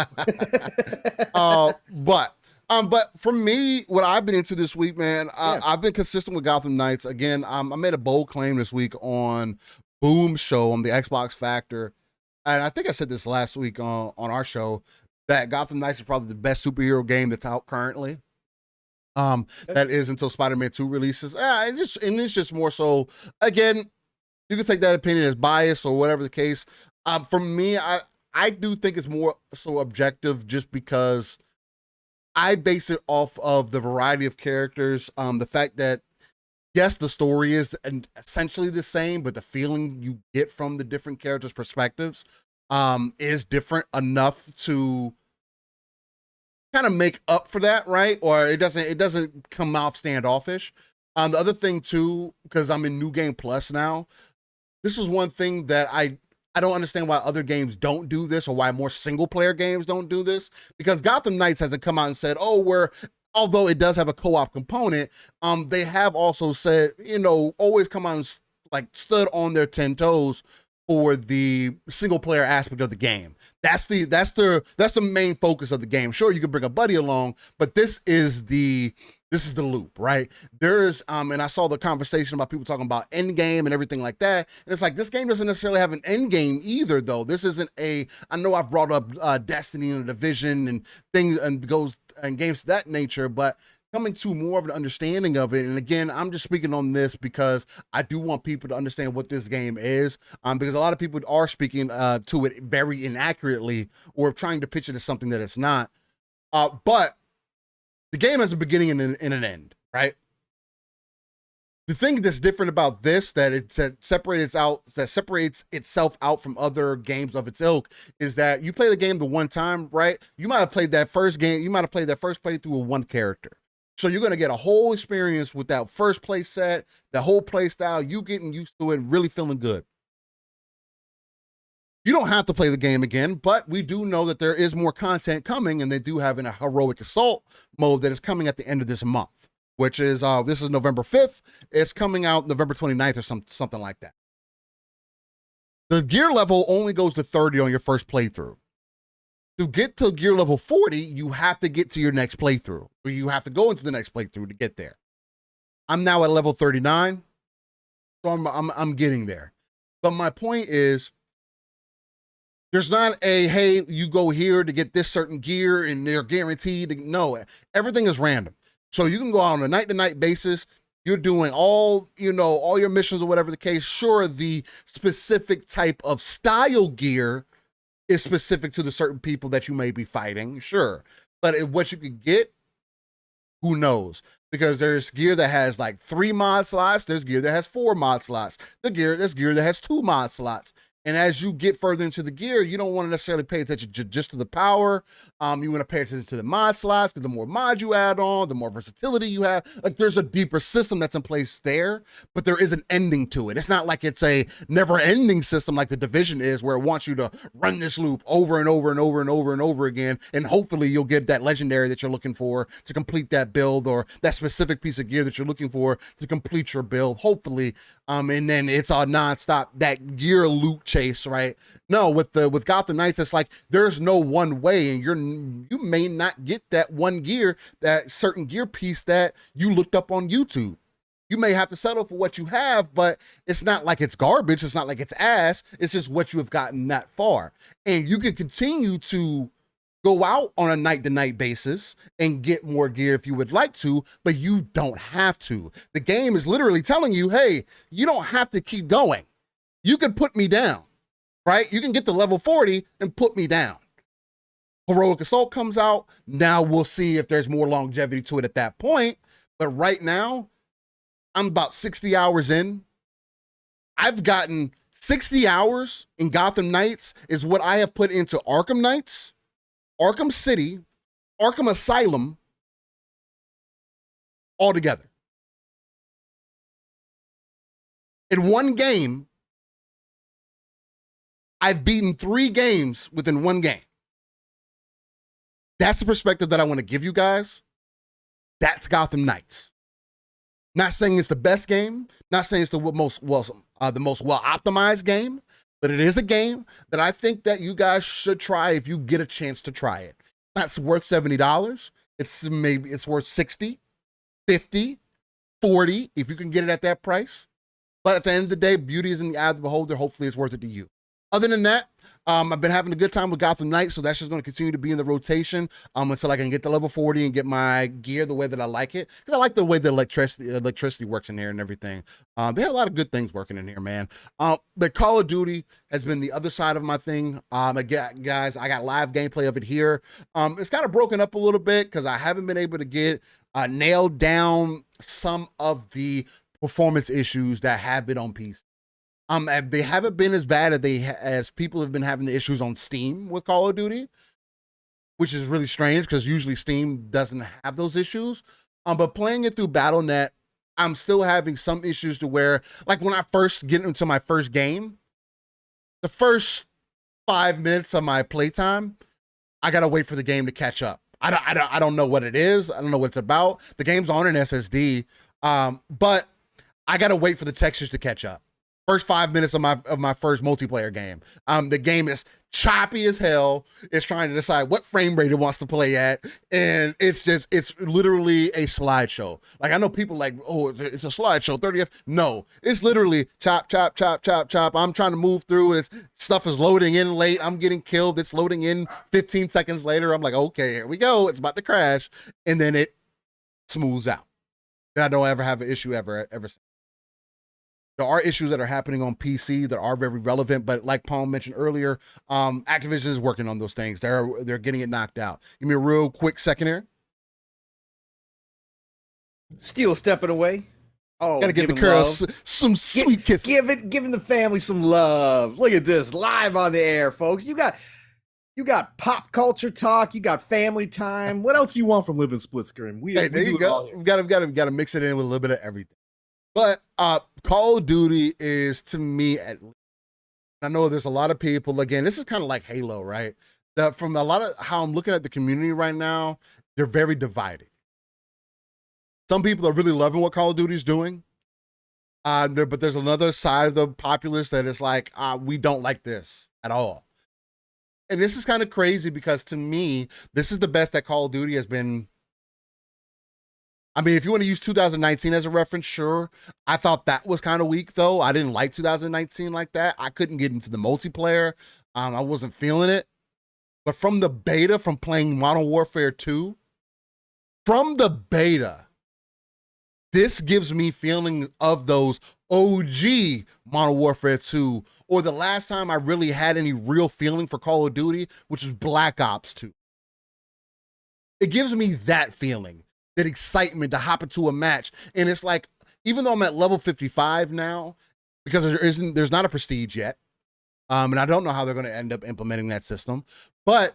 But But for me, what I've been into this week, man, I've been consistent with Gotham Knights. Again, I made a bold claim this week on Boom Show on the Xbox Factor. And I think I said this last week on our show that Gotham Knights is probably the best superhero game that's out currently. That is until Spider-Man 2 releases. And it's just more so, again, you can take that opinion as bias or whatever the case. For me, I do think it's more so objective just because I base it off of the variety of characters. The fact that, yes, the story is essentially the same, but the feeling you get from the different characters' perspectives is different enough to kind of make up for that, right? Or it doesn't come off standoffish. The other thing too, because I'm in New Game Plus now, this is one thing that I don't understand why other games don't do this, or why more single player games don't do this, because Gotham Knights hasn't come out and said, oh, although it does have a co-op component, they have also said, always come out and like stood on their 10 toes for the single player aspect of the game. That's the main focus of the game. Sure, you can bring a buddy along, but this is the loop, right? There's and I saw the conversation about people talking about end game and everything like that. And it's like, this game doesn't necessarily have an end game either, though. This isn't I know I've brought up Destiny and Division and things and games of that nature, but coming to more of an understanding of it. And again, I'm just speaking on this because I do want people to understand what this game is, because a lot of people are speaking to it very inaccurately or trying to pitch it as something that it's not. But the game has a beginning and an end, right? The thing that's different about this, that separates itself out from other games of its ilk, is that you play the game the one time, right? You might have played that first playthrough with one character. So you're going to get a whole experience with that first play set, the whole play style, you getting used to it, really feeling good. You don't have to play the game again, but we do know that there is more content coming, and they do have a heroic assault mode that is coming at the end of this month, which is, this is November 5th. It's coming out November 29th or something like that. The gear level only goes to 30 on your first playthrough. To get to gear level 40, you have to get to your next playthrough, or you have to go into the next playthrough to get there. I'm now at level 39, so I'm getting there. But my point is, there's not hey, you go here to get this certain gear and they're guaranteed. No, everything is random. So you can go out on a night-to-night basis. You're doing all your missions or whatever the case. Sure, the specific type of style gear is specific to the certain people that you may be fighting, sure. But what you can get, who knows? Because there's gear that has like 3 mod slots, there's gear that has 4 mod slots, there's gear that has 2 mod slots. And as you get further into the gear, you don't want to necessarily pay attention just to the power. You want to pay attention to the mod slots, because the more mods you add on, the more versatility you have. Like, there's a deeper system that's in place there, but there is an ending to it. It's not like it's a never-ending system like the Division is, where it wants you to run this loop over and over and over and over and over again, and hopefully you'll get that legendary that you're looking for to complete that build, or that specific piece of gear that you're looking for to complete your build, hopefully. And then it's a nonstop, that gear loop chase, right? No, with Gotham Knights, it's like there's no one way, and you may not get that one gear, that certain gear piece that you looked up on YouTube. You may have to settle for what you have, but it's not like it's garbage. It's not like it's ass. It's just what you have gotten that far. And you can continue to go out on a night-to-night basis and get more gear if you would like to, but you don't have to. The game is literally telling you, hey, you don't have to keep going. You can put me down, right? You can get to level 40 and put me down. Heroic Assault comes out. Now we'll see if there's more longevity to it at that point. But right now, I'm about 60 hours in. I've gotten 60 hours in Gotham Knights is what I have put into Arkham Knights, Arkham City, Arkham Asylum, all together. In one game, I've beaten 3 games within one game. That's the perspective that I want to give you guys. That's Gotham Knights. Not saying it's the best game, not saying it's the most well optimized game, but it is a game that I think that you guys should try if you get a chance to try it. That's worth $70. it's worth 60, 50, 40 if you can get it at that price. But at the end of the day, beauty is in the eye of the beholder. Hopefully it's worth it to you. Other than that, I've been having a good time with Gotham Knights, so that's just going to continue to be in the rotation until I can get to level 40 and get my gear the way that I like it. Because I like the way the electricity works in here and everything. They have a lot of good things working in here, man. But Call of Duty has been the other side of my thing. Guys, I got live gameplay of it here. It's kind of broken up a little bit because I haven't been able to get nailed down some of the performance issues that have been on PC. They haven't been as bad as people have been having the issues on Steam with Call of Duty, which is really strange because usually Steam doesn't have those issues. But playing it through Battle.net, I'm still having some issues to where, like when I first get into my first game, the first 5 minutes of my playtime, I gotta wait for the game to catch up. I don't know what it is. I don't know what it's about. The game's on an SSD, but I gotta wait for the textures to catch up. First 5 minutes of my first multiplayer game. The game is choppy as hell. It's trying to decide what frame rate it wants to play at. And it's literally a slideshow. Like I know people like, oh, it's a slideshow, 30F. No, it's literally chop, chop, chop, chop, chop. I'm trying to move through it. Stuff is loading in late. I'm getting killed. It's loading in 15 seconds later. I'm like, okay, here we go. It's about to crash. And then it smooths out. And I don't ever have an issue ever. There are issues that are happening on PC that are very relevant, but like Pong mentioned earlier, Activision is working on those things. They're getting it knocked out. Give me a real quick second here. Steel stepping away. Oh, gotta give the girls some sweet kisses. Giving the family some love. Look at this, live on the air, folks. You got pop culture talk. You got family time. What else you want from Living Splitscreen? Hey, there you go. We gotta mix it in with a little bit of everything. But Call of Duty is, to me at least, I know there's a lot of people, again, this is kind of like Halo, right? From a lot of how I'm looking at the community right now, they're very divided. Some people are really loving what Call of Duty is doing. But there's another side of the populace that is like, we don't like this at all. And this is kind of crazy because to me, this is the best that Call of Duty has been. I mean, if you want to use 2019 as a reference, sure. I thought that was kind of weak, though. I didn't like 2019 like that. I couldn't get into the multiplayer. I wasn't feeling it. But from the beta, from playing Modern Warfare 2, from the beta, this gives me feelings of those OG Modern Warfare 2, or the last time I really had any real feeling for Call of Duty, which was Black Ops 2. It gives me that feeling. That excitement to hop into a match. And it's like, even though I'm at level 55 now, because there's not a prestige yet, and I don't know how they're going to end up implementing that system, but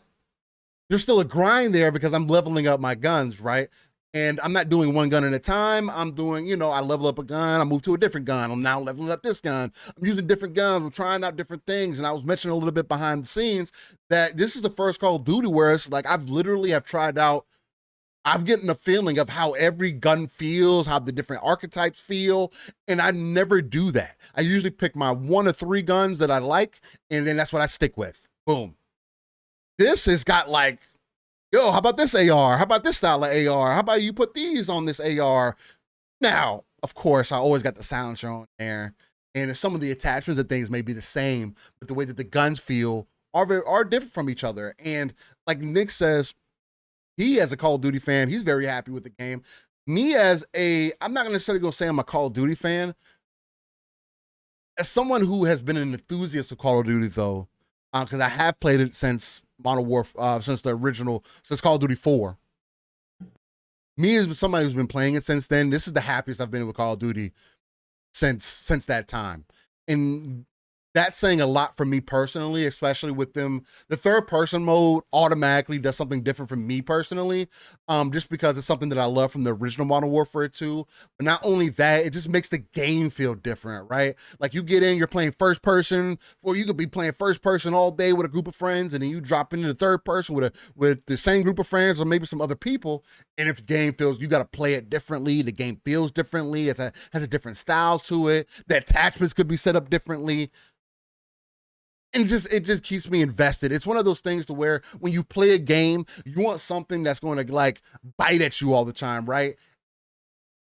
there's still a grind there because I'm leveling up my guns, right? And I'm not doing one gun at a time. I'm doing, I level up a gun, I move to a different gun. I'm now leveling up this gun. I'm using different guns. I'm trying out different things. And I was mentioning a little bit behind the scenes that this is the first Call of Duty where it's like, I've literally have tried out, I'm getting a feeling of how every gun feels, how the different archetypes feel, and I never do that. I usually pick my 1 or 3 guns that I like, and then that's what I stick with. Boom. This has got like, yo, how about this AR? How about this style of AR? How about you put these on this AR? Now, of course, I always got the silencer on there, and some of the attachments and things may be the same, but the way that the guns feel are different from each other. And like Nick says, he, as a Call of Duty fan, he's very happy with the game. Me, I'm not necessarily going to say I'm a Call of Duty fan. As someone who has been an enthusiast of Call of Duty, though, because I have played it since Modern Warfare, since Call of Duty 4. Me, as somebody who's been playing it since then, this is the happiest I've been with Call of Duty since that time. And that's saying a lot for me personally, especially with them. The third person mode automatically does something different for me personally, just because it's something that I love from the original Modern Warfare 2. But not only that, it just makes the game feel different, right? Like you get in, you're playing first person, or you could be playing first person all day with a group of friends, and then you drop into the third person with the same group of friends or maybe some other people. And if the game feels, you got to play it differently. The game feels differently. Has a different style to it. The attachments could be set up differently. And it just keeps me invested. It's one of those things to where when you play a game, you want something that's going to like bite at you all the time, right?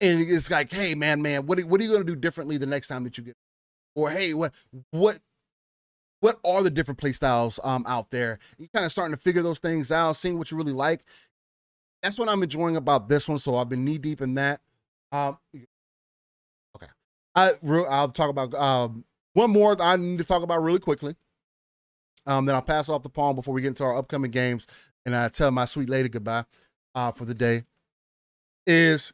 And it's like, hey, man, what are you going to do differently the next time that you get? Or hey, what are the different play styles out there? You're kind of starting to figure those things out, seeing what you really like. That's what I'm enjoying about this one. So I've been knee deep in that. Okay, I'll talk about one more I need to talk about really quickly. Then I'll pass it off to Pong before we get into our upcoming games, and I tell my sweet lady goodbye for the day. Because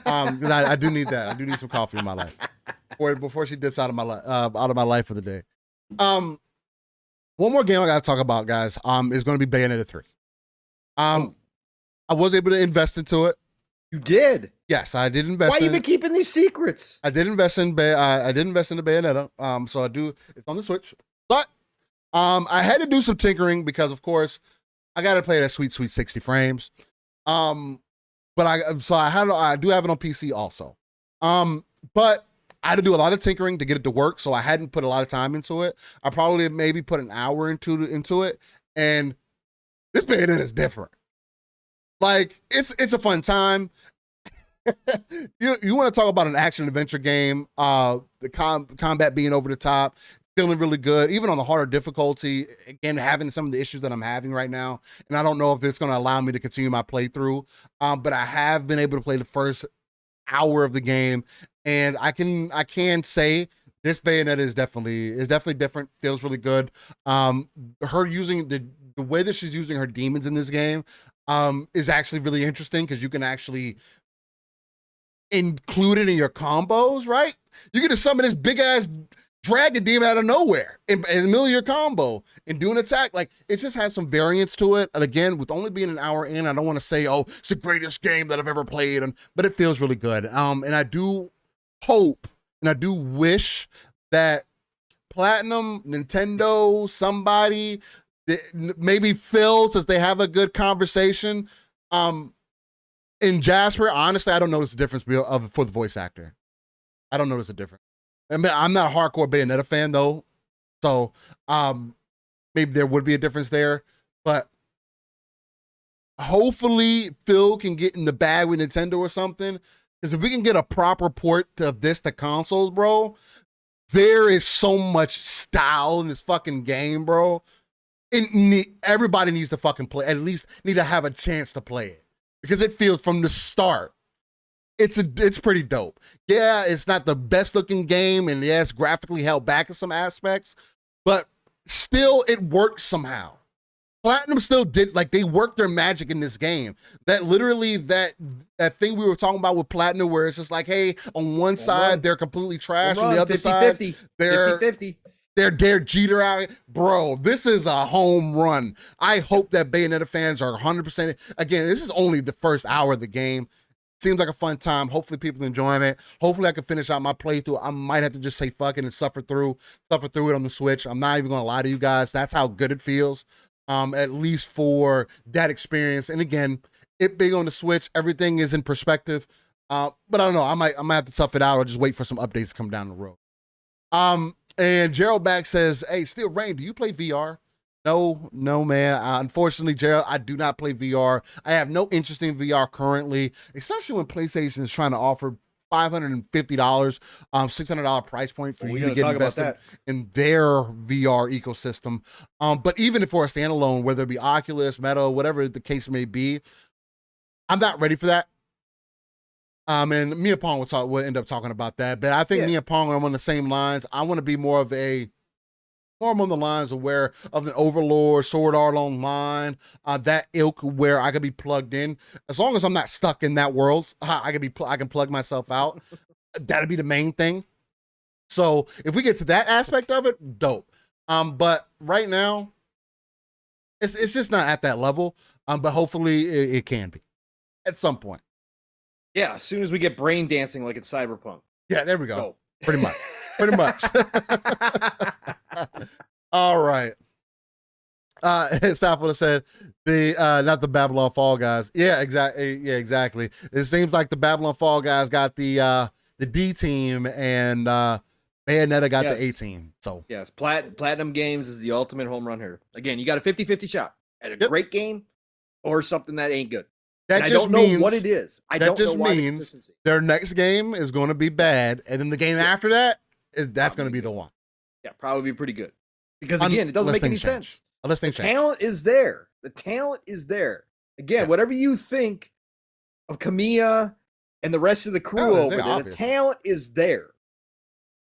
I do need that. I do need some coffee in my life before she dips out of my life for the day. One more game I got to talk about, guys. Is going to be Bayonetta 3. I was able to invest into it. You did? Yes, I did invest. Why you been keeping these secrets? I did invest in I did invest in the Bayonetta. So I do. It's on the Switch, but I had to do some tinkering because, of course, I got to play that sweet 60 frames. But I do have it on PC also. But I had to do a lot of tinkering to get it to work, so I hadn't put a lot of time into it. I probably maybe put an hour into it, and this Bayonetta is different. Like, it's a fun time. You want to talk about an action adventure game, the combat being over the top, feeling really good, even on the harder difficulty, again, having some of the issues that I'm having right now. And I don't know if it's going to allow me to continue my playthrough, but I have been able to play the first hour of the game, and I can say this Bayonetta is definitely different, feels really good. Her using the way that she's using her demons in this game is actually really interesting, because you can actually include it in your combos, right? You get to summon this big ass dragon demon out of nowhere in the middle of your combo and do an attack. Like, it just has some variance to it. And again, with only being an hour in, I don't want to say, oh, it's the greatest game that I've ever played, but it feels really good. And I do hope and I do wish that Platinum, Nintendo, somebody, maybe Phil, since they have a good conversation. In Jasper, honestly, I don't notice the difference for the voice actor. I don't notice a difference. I mean, I'm not a hardcore Bayonetta fan though, so maybe there would be a difference there. But hopefully Phil can get in the bag with Nintendo or something. Because if we can get a proper port of this to consoles, bro, there is so much style in this fucking game, bro. Everybody needs to fucking play. At least need to have a chance to play it, because it feels from the start, it's pretty dope. Yeah, it's not the best looking game, and yeah, it's graphically held back in some aspects, but still it works somehow. Platinum still did, like, they worked their magic in this game. That literally that thing we were talking about with Platinum, where it's just like, hey, on one side they're completely trash, on the other 50, side 50, they're 50. They're Jeter out. Bro, this is a home run. I hope that Bayonetta fans are 100%. Again, this is only the first hour of the game. Seems like a fun time. Hopefully people are enjoying it. Hopefully I can finish out my playthrough. I might have to just say fuck it and suffer through it on the Switch. I'm not even going to lie to you guys. That's how good it feels, at least for that experience. And again, it being on the Switch, everything is in perspective. But I don't know. I might have to tough it out or just wait for some updates to come down the road. And Gerald back says, hey, Steel Rain, do you play VR? No, man. Unfortunately, Gerald, I do not play VR. I have no interest in VR currently, especially when PlayStation is trying to offer $550, $600 price point for you to get invested in their VR ecosystem. But even for a standalone, whether it be Oculus, Meta, whatever the case may be, I'm not ready for that. And me and Pong will end up talking about that. But I think me and Pong are on the same lines. I want to be more on the lines of the Overlord, Sword Art Online, that ilk, where I could be plugged in. As long as I'm not stuck in that world, I can plug myself out. That'd be the main thing. So if we get to that aspect of it, dope. But right now, it's just not at that level. But hopefully it can be at some point. Yeah, as soon as we get brain dancing like it's Cyberpunk. Yeah, there we go. Dope. Pretty much. All right. Saffold said not the Babylon Fall guys. Yeah, exactly. It seems like the Babylon Fall guys got the D team, and Bayonetta got the 18. So yes, Platinum Games is the ultimate home run here. Again, you got a 50-50 shot at a great game or something that ain't good. That I just don't means know what it is. I don't know why the consistency. Their next game is going to be bad, and then the game after that that's going to be the one. Yeah, probably be pretty good. Because again, it doesn't make any sense. Unless the talent is there. The talent is there. Again, whatever you think of Kamiya and the rest of the crew over there, the talent is there.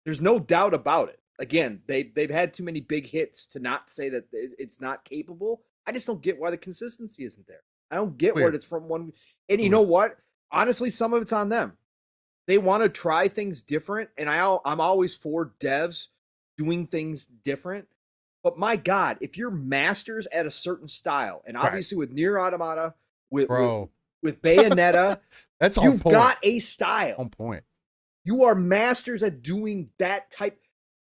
There's no doubt about it. Again, they've had too many big hits to not say that it's not capable. I just don't get why the consistency isn't there. I don't get where it's from one. And you know what? Honestly, some of it's on them. They want to try things different, and I'm always for devs doing things different. But my God, if you're masters at a certain style, and obviously with Nier Automata, with Bayonetta, you've got a style. On point. You are masters at doing that type.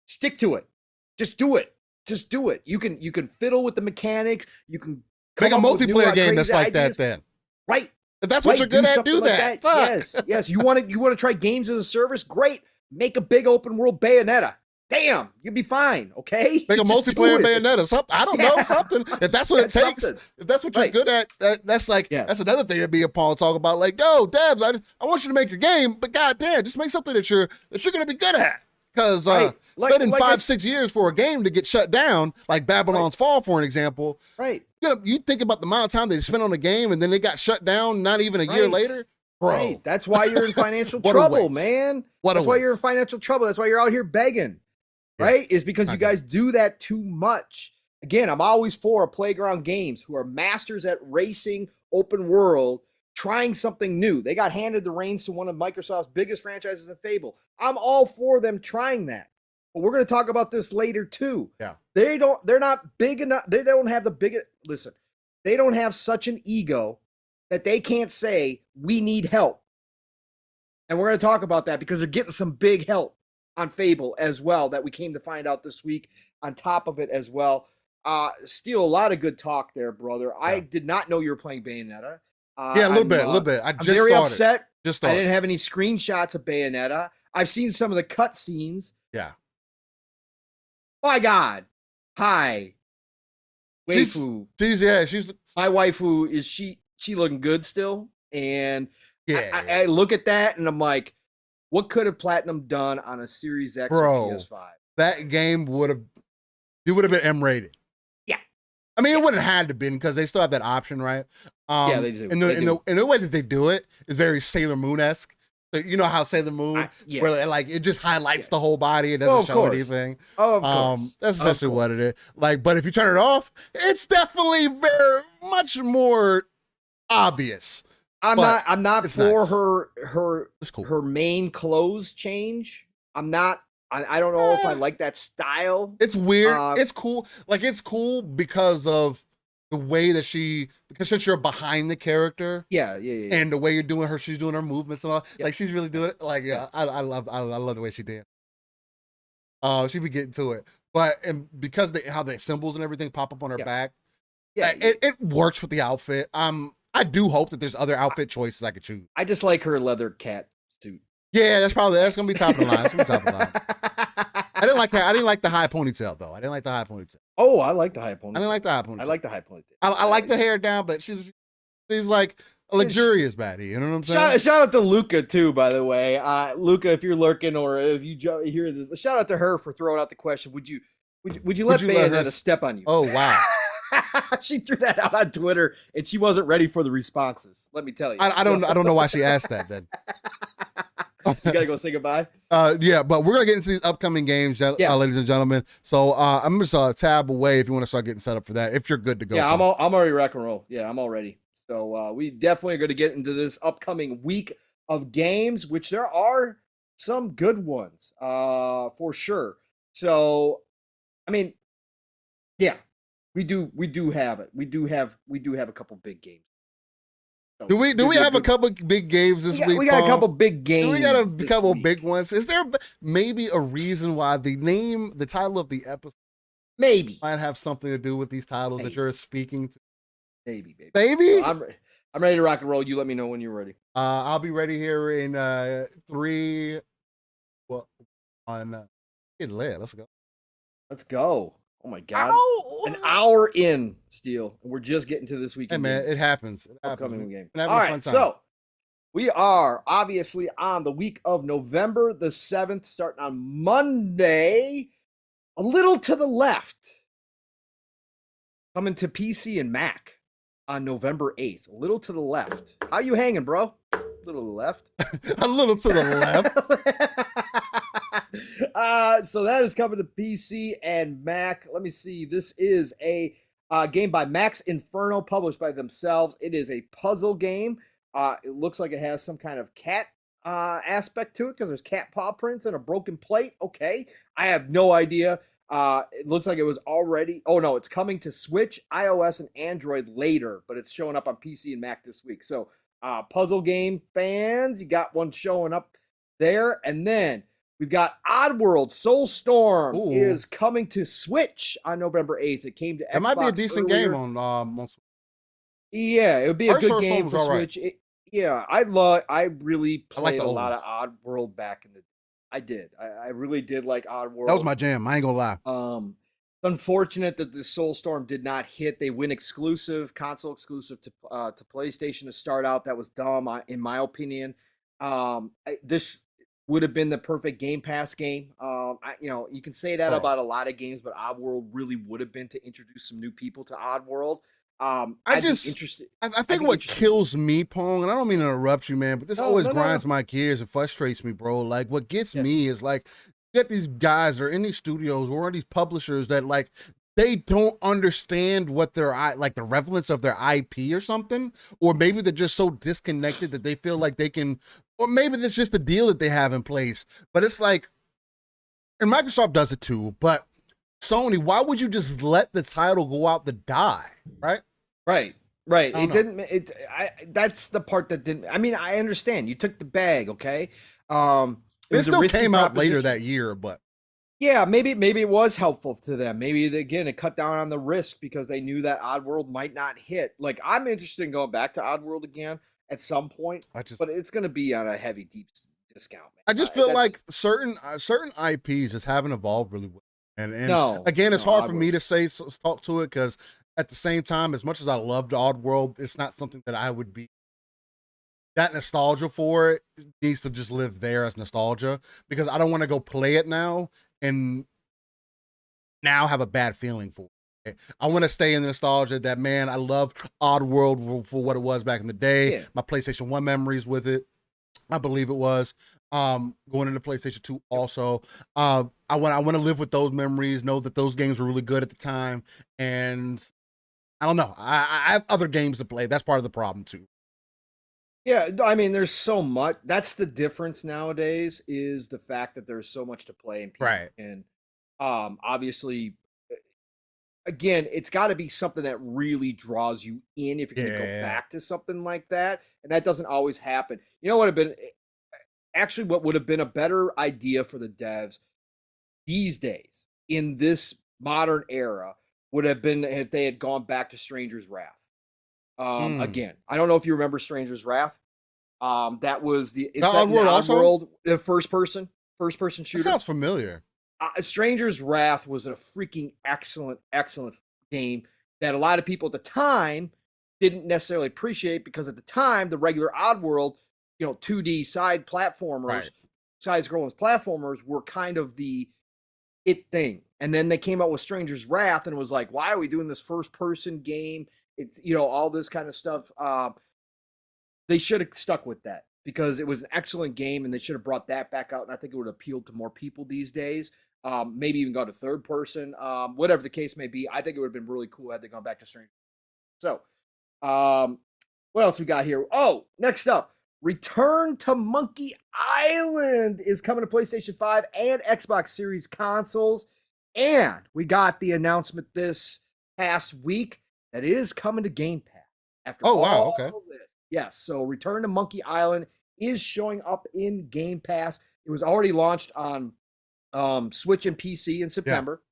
Stick to it. Just do it. Just do it. You can fiddle with the mechanics. You can make a multiplayer game that's like that then. Right. If that's what you're good at, do that. Yes. You want to try games as a service? Great. Make a big open world Bayonetta. Damn, you'd be fine, okay? Make a multiplayer Bayonetta. Something, I don't know, something. If that's what it takes, if that's what you're good at, that's like, that's another thing that me and Paul talk about. Like, yo, devs, I want you to make your game, but goddamn, just make something that you're going to be good at. Because spending 5-6 years for a game to get shut down, like Babylon's Fall, for an example. Right. You think about the amount of time they spent on the game, and then they got shut down not even a year later. Bro. Right. That's why you're in financial trouble, man. That's why you're in financial trouble. That's why you're out here begging. Right? Is because you guys do that too much. Again, I'm always for a Playground Games who are masters at racing, open world, trying something new. They got handed the reins to one of Microsoft's biggest franchises in Fable. I'm all for them trying that. But we're going to talk about this later too. Yeah. They're not big enough. They don't have the big, listen, they don't have such an ego that they can't say, we need help. And we're going to talk about that because they're getting some big help on Fable as well that we came to find out this week on top of it as well. Steel, a lot of good talk there, brother. Yeah. I did not know you were playing Bayonetta. A little bit. I'm just very upset. I didn't have any screenshots of Bayonetta. I've seen some of the cut scenes. Yeah. My God. Hi. Waifu. She's my waifu. Is she looking good still? And I look at that and I'm like, what could have Platinum done on a Series X or PS5? That game would have been M-rated. Yeah. I mean, it wouldn't have had to been because they still have that option, right? Yeah, they do. And the way that they do it is very Sailor Moon-esque. So you know how Sailor Moon, where like it just highlights the whole body, it doesn't show anything. Of course. That's essentially what it is. Like, but if you turn it off, it's definitely very much more obvious. I'm not for her main clothes change. I'm not. I don't know if I like that style. It's weird. It's cool. Like it's cool because of the way that because since you're behind the character, and the way you're doing she's doing her movements and all. Like she's really doing it. Like I love the way she did. She be getting to it, and because how the symbols and everything pop up on her back, it works with the outfit. I do hope that there's other outfit choices I could choose. I just like her leather cat suit. Yeah, that's gonna be top of the line. I didn't like her. I didn't like the high ponytail though. I didn't like the high ponytail. Oh, I like the high ponytail. I didn't like the high ponytail. I like the high ponytail. I like the hair down, but she's like a luxurious baddie. You know what I'm saying? Shout out to Luca too, by the way. Luca, if you're lurking or if you hear this, shout out to her for throwing out the question. Would you let Bayonetta step on you? Oh wow. She threw that out on Twitter and she wasn't ready for the responses. Let me tell you. I don't know why she asked that then. You gotta go say goodbye. Yeah, but we're gonna get into these upcoming games, ladies and gentlemen. So I'm just tab away if you want to start getting set up for that. If you're good to go. Yeah, I'm already rock and roll. Yeah, I'm all ready. So we definitely are gonna get into this upcoming week of games, which there are some good ones, for sure. So, I mean, yeah. We do have it. We do have a couple big games. So do we have a couple big games this week? We got a couple big games. We got a couple big ones. Is there maybe a reason why the title of the episode might have something to do with these titles that you're speaking to? Maybe. Well, I'm ready to rock and roll. You let me know when you're ready. I'll be ready here in 3. Well, on Get lit. Let's go. Let's go. Oh my god. Ow! An hour in, Steel. We're just getting to this weekend. Hey man, game. it happens. It happens. Upcoming game. We're having All a right, fun time. so we are obviously on the week of November the 7th, starting on Monday. A little to the left. Coming to PC and Mac on November 8th. A little to the left. How you hanging, bro? A little to the left. A little to the left. So that is coming to PC and Mac. Let me see. This is a game by Max Inferno, published by themselves. It is a puzzle game. It looks like it has some kind of cat aspect to it because there's cat paw prints and a broken plate. Okay. I have no idea. It looks like it was already. Oh no, it's coming to Switch, iOS, and Android later, but it's showing up on PC and Mac this week. So, puzzle game fans, you got one showing up there, and then we've got Oddworld Soulstorm is coming to Switch on November 8th. It came to Xbox. It might be a decent earlier. game on Switch. Yeah, it would be a good game for right. Switch. I really played a lot of Oddworld back in the. I did. I really did like Oddworld. That was my jam. I ain't gonna lie. It's unfortunate that the Soulstorm did not hit. They went console exclusive to PlayStation to start out. That was dumb, in my opinion. This would have been the perfect Game Pass game. You can say that about a lot of games, but Oddworld really would have been to introduce some new people to Oddworld. I think what kills me, Pong, and I don't mean to interrupt you, man, but this always grinds my gears and frustrates me, bro. Like, what gets me is like, you get these guys or in these studios or these publishers that like they don't understand what their like the relevance of their IP or something, or maybe they're just so disconnected that they feel like they can, or maybe it's just the deal that they have in place. But it's like, and Microsoft does it too, but Sony, why would you just let the title go out to die, right? Right. That's the part that didn't. I mean, I understand. You took the bag, okay? It still came out later that year, but yeah, maybe it was helpful to them. Maybe again, it cut down on the risk because they knew that Oddworld might not hit. Like, I'm interested in going back to Oddworld again at some point, but it's going to be on a heavy deep discount. Man. I just feel like certain IPs just haven't evolved really well. And again, it's hard for me to talk to it because at the same time, as much as I loved Oddworld, it's not something that I would be that nostalgia for. It needs to just live there as nostalgia because I don't want to go play it now and now have a bad feeling for it. I want to stay in the nostalgia that, man, I loved Oddworld for what it was back in the day. Yeah. My PlayStation 1 memories with it, I believe it was. Going into PlayStation 2 also. I want to live with those memories, know that those games were really good at the time, and I don't know. I have other games to play. That's part of the problem too. Yeah, I mean, there's so much. That's the difference nowadays is the fact that there's so much to play and right. And obviously, again, it's got to be something that really draws you in if you're going to go back to something like that, and that doesn't always happen. You know what what would have been a better idea for the devs these days in this modern era would have been if they had gone back to Stranger's Wrath. Again, I don't know if you remember Stranger's Wrath. That was the Oddworld, the first person shooter. That sounds familiar. Stranger's Wrath was a freaking excellent game that a lot of people at the time didn't necessarily appreciate because at the time the regular Oddworld, 2D side platformers, side-scrolling platformers were kind of the it thing. And then they came out with Stranger's Wrath and it was like, why are we doing this first-person game? It's, all this kind of stuff. They should have stuck with that because it was an excellent game and they should have brought that back out. And I think it would have appealed to more people these days. Maybe even gone to third person. Whatever the case may be, I think it would have been really cool had they gone back to Stranger. So, what else we got here? Oh, next up. Return to Monkey Island is coming to PlayStation 5 and Xbox Series consoles. And we got the announcement this past week that it is coming to Game Pass. After this. Yes, so Return to Monkey Island is showing up in Game Pass. It was already launched on Switch and PC in September.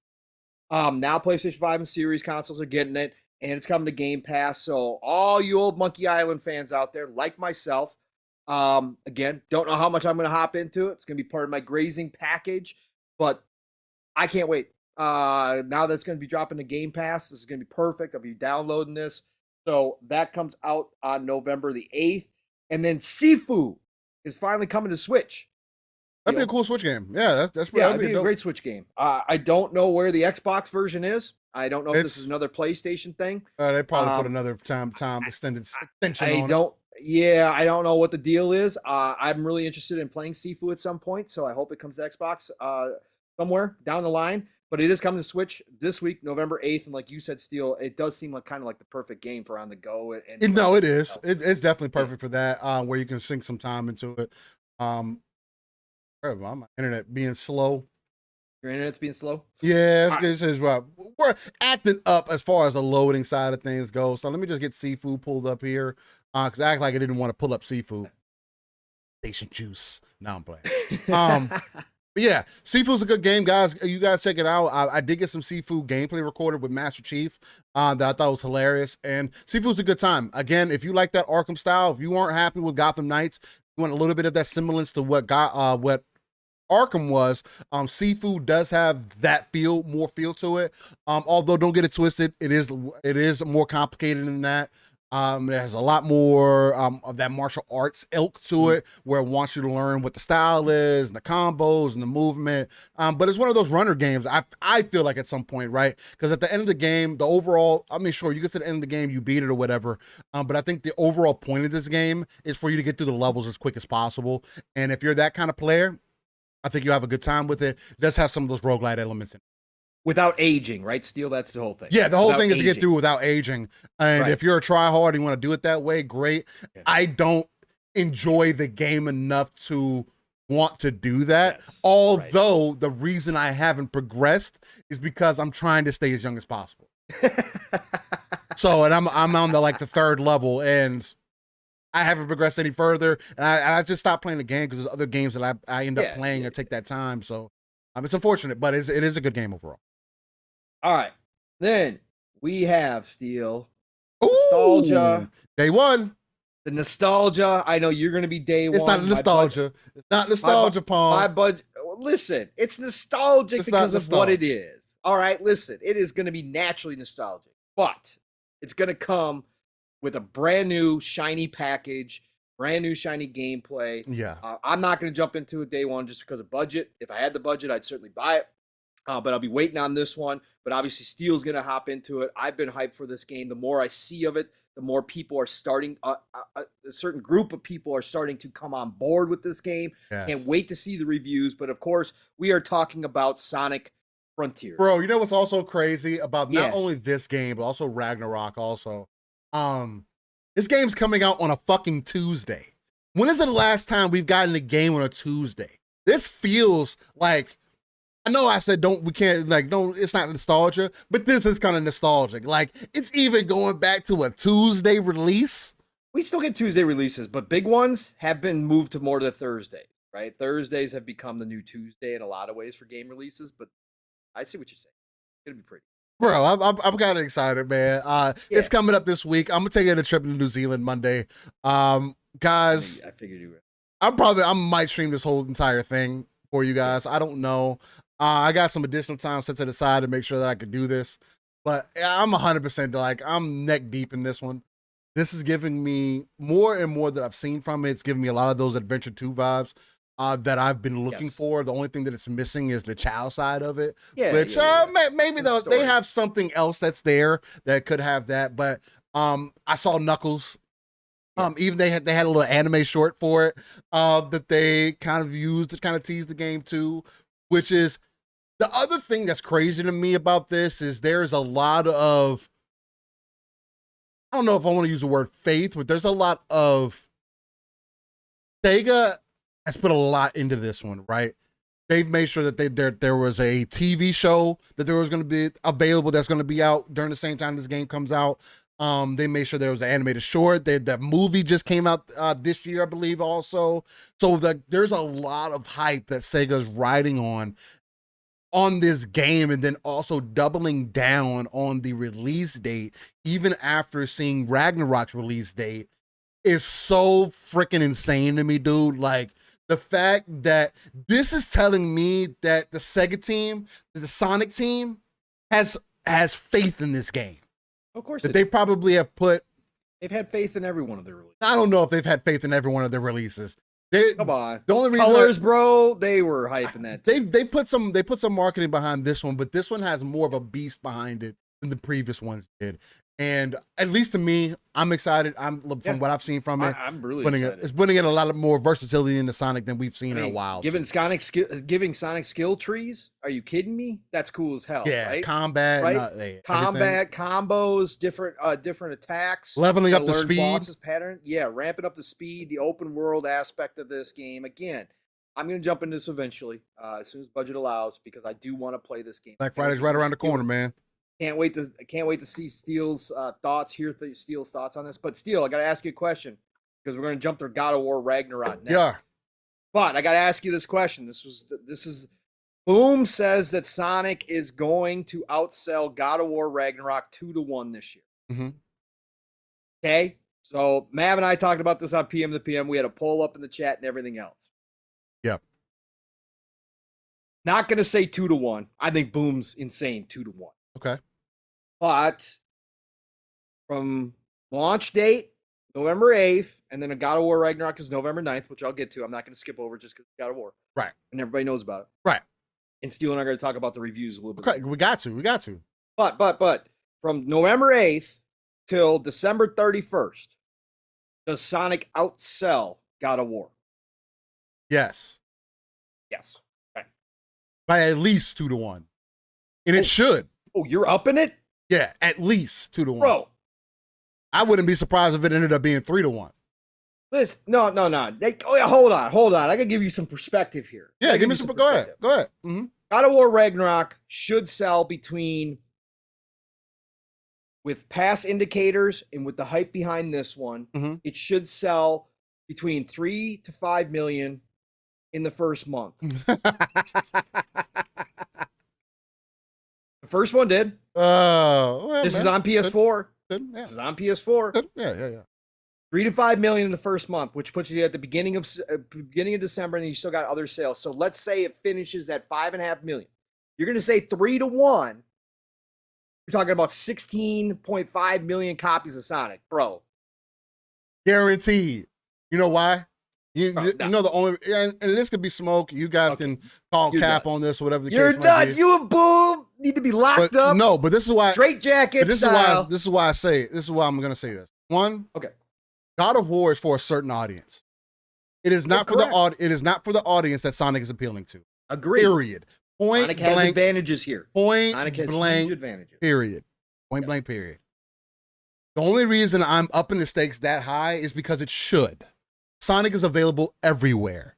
Now PlayStation 5 and Series consoles are getting it, and it's coming to Game Pass. So all you old Monkey Island fans out there, like myself, again, don't know how much I'm going to hop into it. It's going to be part of my grazing package, but I can't wait. Now that's going to be dropping the Game Pass. This is going to be perfect. I'll be downloading this. So that comes out on November the 8th. And then Sifu is finally coming to Switch. That'd be a cool Switch game. Yeah, that'd be a great Switch game. I don't know where the Xbox version is. I don't know if this is another PlayStation thing. They probably put another time extension on it. Yeah, I don't know what the deal is. I'm really interested in playing Sifu at some point, so I hope it comes to Xbox somewhere down the line. But it is coming to Switch this week, November 8th. And like you said, Steel, it does seem like kind of like the perfect game for on the go. No, it is. It's definitely perfect for that, where you can sink some time into it. My internet being slow. Your internet's being slow? Yeah, it's right. We're acting up as far as the loading side of things go. So let me just get Sifu pulled up here. Because I act like I didn't want to pull up Sifu. Station juice. Now I'm playing. But yeah, Sifu's a good game, guys. You guys check it out. I did get some Sifu gameplay recorded with Master Chief that I thought was hilarious. And Sifu's a good time. Again, if you like that Arkham style, if you weren't happy with Gotham Knights, you want a little bit of that semblance to what Arkham was, Sifu does have that more feel to it. Although don't get it twisted, it is more complicated than that. It has a lot more of that martial arts ilk to it, where it wants you to learn what the style is, and the combos, and the movement. But it's one of those runner games, I feel like, at some point, right? Because at the end of the game, the overall, I mean, sure, you get to the end of the game, you beat it or whatever. But I think the overall point of this game is for you to get through the levels as quick as possible. And if you're that kind of player, I think you have a good time with it. It does have some of those roguelite elements in it. Without aging, right, Steel? That's the whole thing. Yeah, the whole thing is to get through without aging. And if you're a tryhard and you want to do it that way, great. Yeah. I don't enjoy the game enough to want to do that. Yes. Although the reason I haven't progressed is because I'm trying to stay as young as possible. So, and I'm on the third level, and I haven't progressed any further. And I just stopped playing the game because there's other games that I end up playing and take that time. So it's unfortunate, but it is a good game overall. All right. Then we have Steel. Nostalgia. Day one. The nostalgia. I know you're going to be day one. It's not nostalgia. It's not nostalgia, Pong. My budget. Listen, it's nostalgic because of what it is. All right, listen. It is going to be naturally nostalgic, but it's going to come with a brand new shiny package, brand new shiny gameplay. Yeah. I'm not going to jump into it day one just because of budget. If I had the budget, I'd certainly buy it. But I'll be waiting on this one. But obviously, Steel's going to hop into it. I've been hyped for this game. The more I see of it, the more people are starting, a certain group of people are starting to come on board with this game. Yes. Can't wait to see the reviews. But of course, we are talking about Sonic Frontiers. Bro, you know what's also crazy about not only this game, but also Ragnarok also? This game's coming out on a fucking Tuesday. When is the last time we've gotten a game on a Tuesday? This feels like, I know I said it's not nostalgia, but this is kind of nostalgic. Like, it's even going back to a Tuesday release. We still get Tuesday releases, but big ones have been moved to more to Thursday, right? Thursdays have become the new Tuesday in a lot of ways for game releases, but I see what you're saying. It's going to be pretty. Bro, I'm kind of excited, man. It's coming up this week. I'm going to take a trip to New Zealand Monday. Guys, I figured you were. I might stream this whole entire thing for you guys. I don't know. I got some additional time set to the side to make sure that I could do this, but I'm 100% I'm neck deep in this one. This is giving me more and more that I've seen from it. It's giving me a lot of those Adventure 2 vibes that I've been looking for. The only thing that it's missing is the Chow side of it, which maybe they have something else that's there that could have that. But I saw Knuckles. Even they had a little anime short for it that they kind of used to kind of tease the game too. Which is the other thing that's crazy to me about this is there's a lot of, I don't know if I want to use the word faith, but there's a lot of, Sega has put a lot into this one, right? They've made sure that there was a TV show that there was going to be available that's going to be out during the same time this game comes out. They made sure there was an animated short. That movie just came out this year, I believe, also. So there's a lot of hype that Sega's riding on this game, and then also doubling down on the release date, even after seeing Ragnarok's release date, is so freaking insane to me, dude. Like, the fact that this is telling me that the Sega team, the Sonic team, has faith in this game. Of course, that they probably have put. They've had faith in every one of their releases. I don't know if they've had faith in every one of their releases. Come on, the only reason Colors, bro, they were hyping that. They put some marketing behind this one, but this one has more of a beast behind it than the previous ones did. And at least to me, I'm excited. From what I've seen from it. I'm really excited. It's putting in a lot of more versatility into Sonic than we've seen in a while. Giving Sonic skill trees? Are you kidding me? That's cool as hell. Yeah, right? combat, right? Combat combos, different attacks, leveling up the speed, bosses pattern. Yeah, ramping up the speed, the open world aspect of this game. Again, I'm gonna jump into this eventually, as soon as budget allows, because I do want to play this game. Black Friday's right around the corner, man. Can't wait to see Steele's thoughts, hear Steele's thoughts on this. But Steele, I got to ask you a question because we're going to jump to God of War Ragnarok next. Yeah. But I got to ask you this question. This is Boom says that Sonic is going to outsell God of War Ragnarok 2-1 this year. Mm-hmm. Okay. So Mav and I talked about this on PM to PM. We had a poll up in the chat and everything else. Yep. Not going to say 2-1. I think Boom's insane 2-1. Okay. But from launch date, November 8th, and then a God of War Ragnarok is November 9th, which I'll get to. I'm not going to skip over just because God of War. Right. And everybody knows about it. Right. And Steele and I are going to talk about the reviews a little bit. Okay, we got to. But from November 8th till December 31st, does Sonic outsell God of War? Yes. Yes. Okay. By at least 2-1. And it should. Oh, you're upping it? Yeah, at least 2-1. Bro. I wouldn't be surprised if it ended up being 3-1. Listen, no. Oh yeah, hold on. I gotta give you some perspective here. Yeah, give me some. Go ahead. Mm-hmm. God of War Ragnarok should sell with past indicators and with the hype behind this one, it should sell between 3 to 5 million in the first month. The first one did. Oh, well, this is on PS4. Yeah. This is on PS4. Yeah. 3 to 5 million in the first month, which puts you at the beginning of December, and you still got other sales. So let's say it finishes at 5.5 million. You're going to say 3-1. You're talking about 16.5 million copies of Sonic, bro. Guaranteed. You know why? You know the only, and this could be smoke. You guys can call cap on this, whatever the case might be. You're not. You and Boom need to be locked up. No, but this is why. Straight jacket style. This is why I say. This is why I'm going to say this. One. Okay. God of War is for a certain audience. It is not for It is not for the audience that Sonic is appealing to. Agreed. Period. Point Sonic blank. has advantages here. Sonic has huge advantages. Period. Point blank. Period. The only reason I'm upping the stakes that high is because it should. Sonic is available everywhere.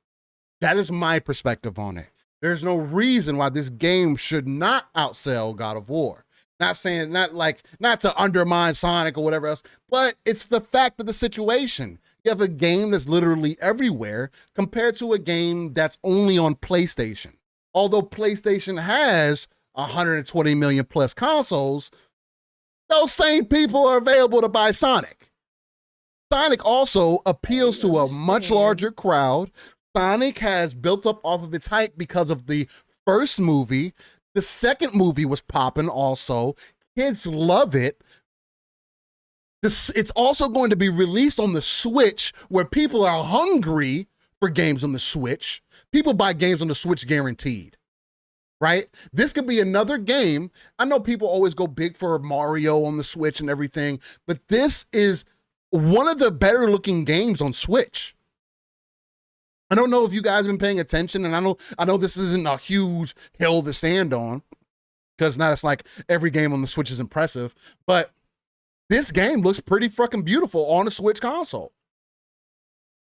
That is my perspective on it. There's no reason why this game should not outsell God of War. Not to undermine Sonic or whatever else, but it's the fact of the situation. You have a game that's literally everywhere compared to a game that's only on PlayStation. Although PlayStation has 120 million plus consoles, those same people are available to buy Sonic. Sonic also appeals to a much larger crowd. Sonic has built up off of its hype because of the first movie. The second movie was popping also. Kids love it. It's also going to be released on the Switch, where people are hungry for games on the Switch. People buy games on the Switch guaranteed, right? This could be another game. I know people always go big for Mario on the Switch and everything, but this is one of the better looking games on Switch. I don't know if you guys have been paying attention, and I know this isn't a huge hill to stand on, because now it's like every game on the Switch is impressive, but this game looks pretty fucking beautiful on a Switch console.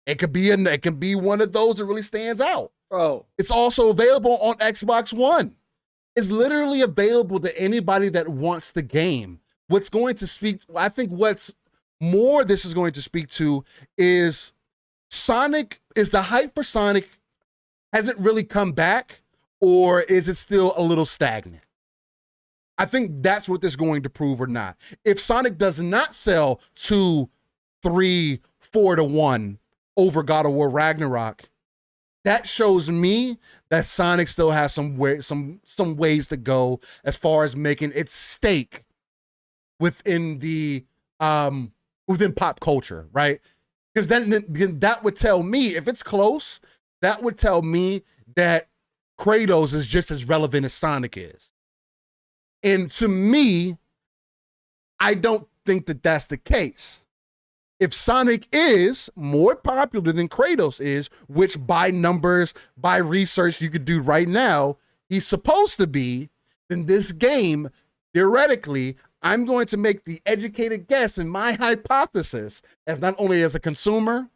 It can be one of those that really stands out. Bro. It's also available on Xbox One. It's literally available to anybody that wants the game. I think what's more this is going to speak to is the hype for Sonic, has it really come back, or is it still a little stagnant? I think that's what this is going to prove or not. If Sonic does not sell 2, 3, 4-1 over God of War Ragnarok, that shows me that Sonic still has some ways to go as far as making its stake within the within pop culture, right? Because then that would tell me, if it's close, that would tell me that Kratos is just as relevant as Sonic is. And to me, I don't think that that's the case. If Sonic is more popular than Kratos is, which by numbers, by research you could do right now, he's supposed to be, then this game, theoretically, I'm going to make the educated guess in my hypothesis as not only as a consumer,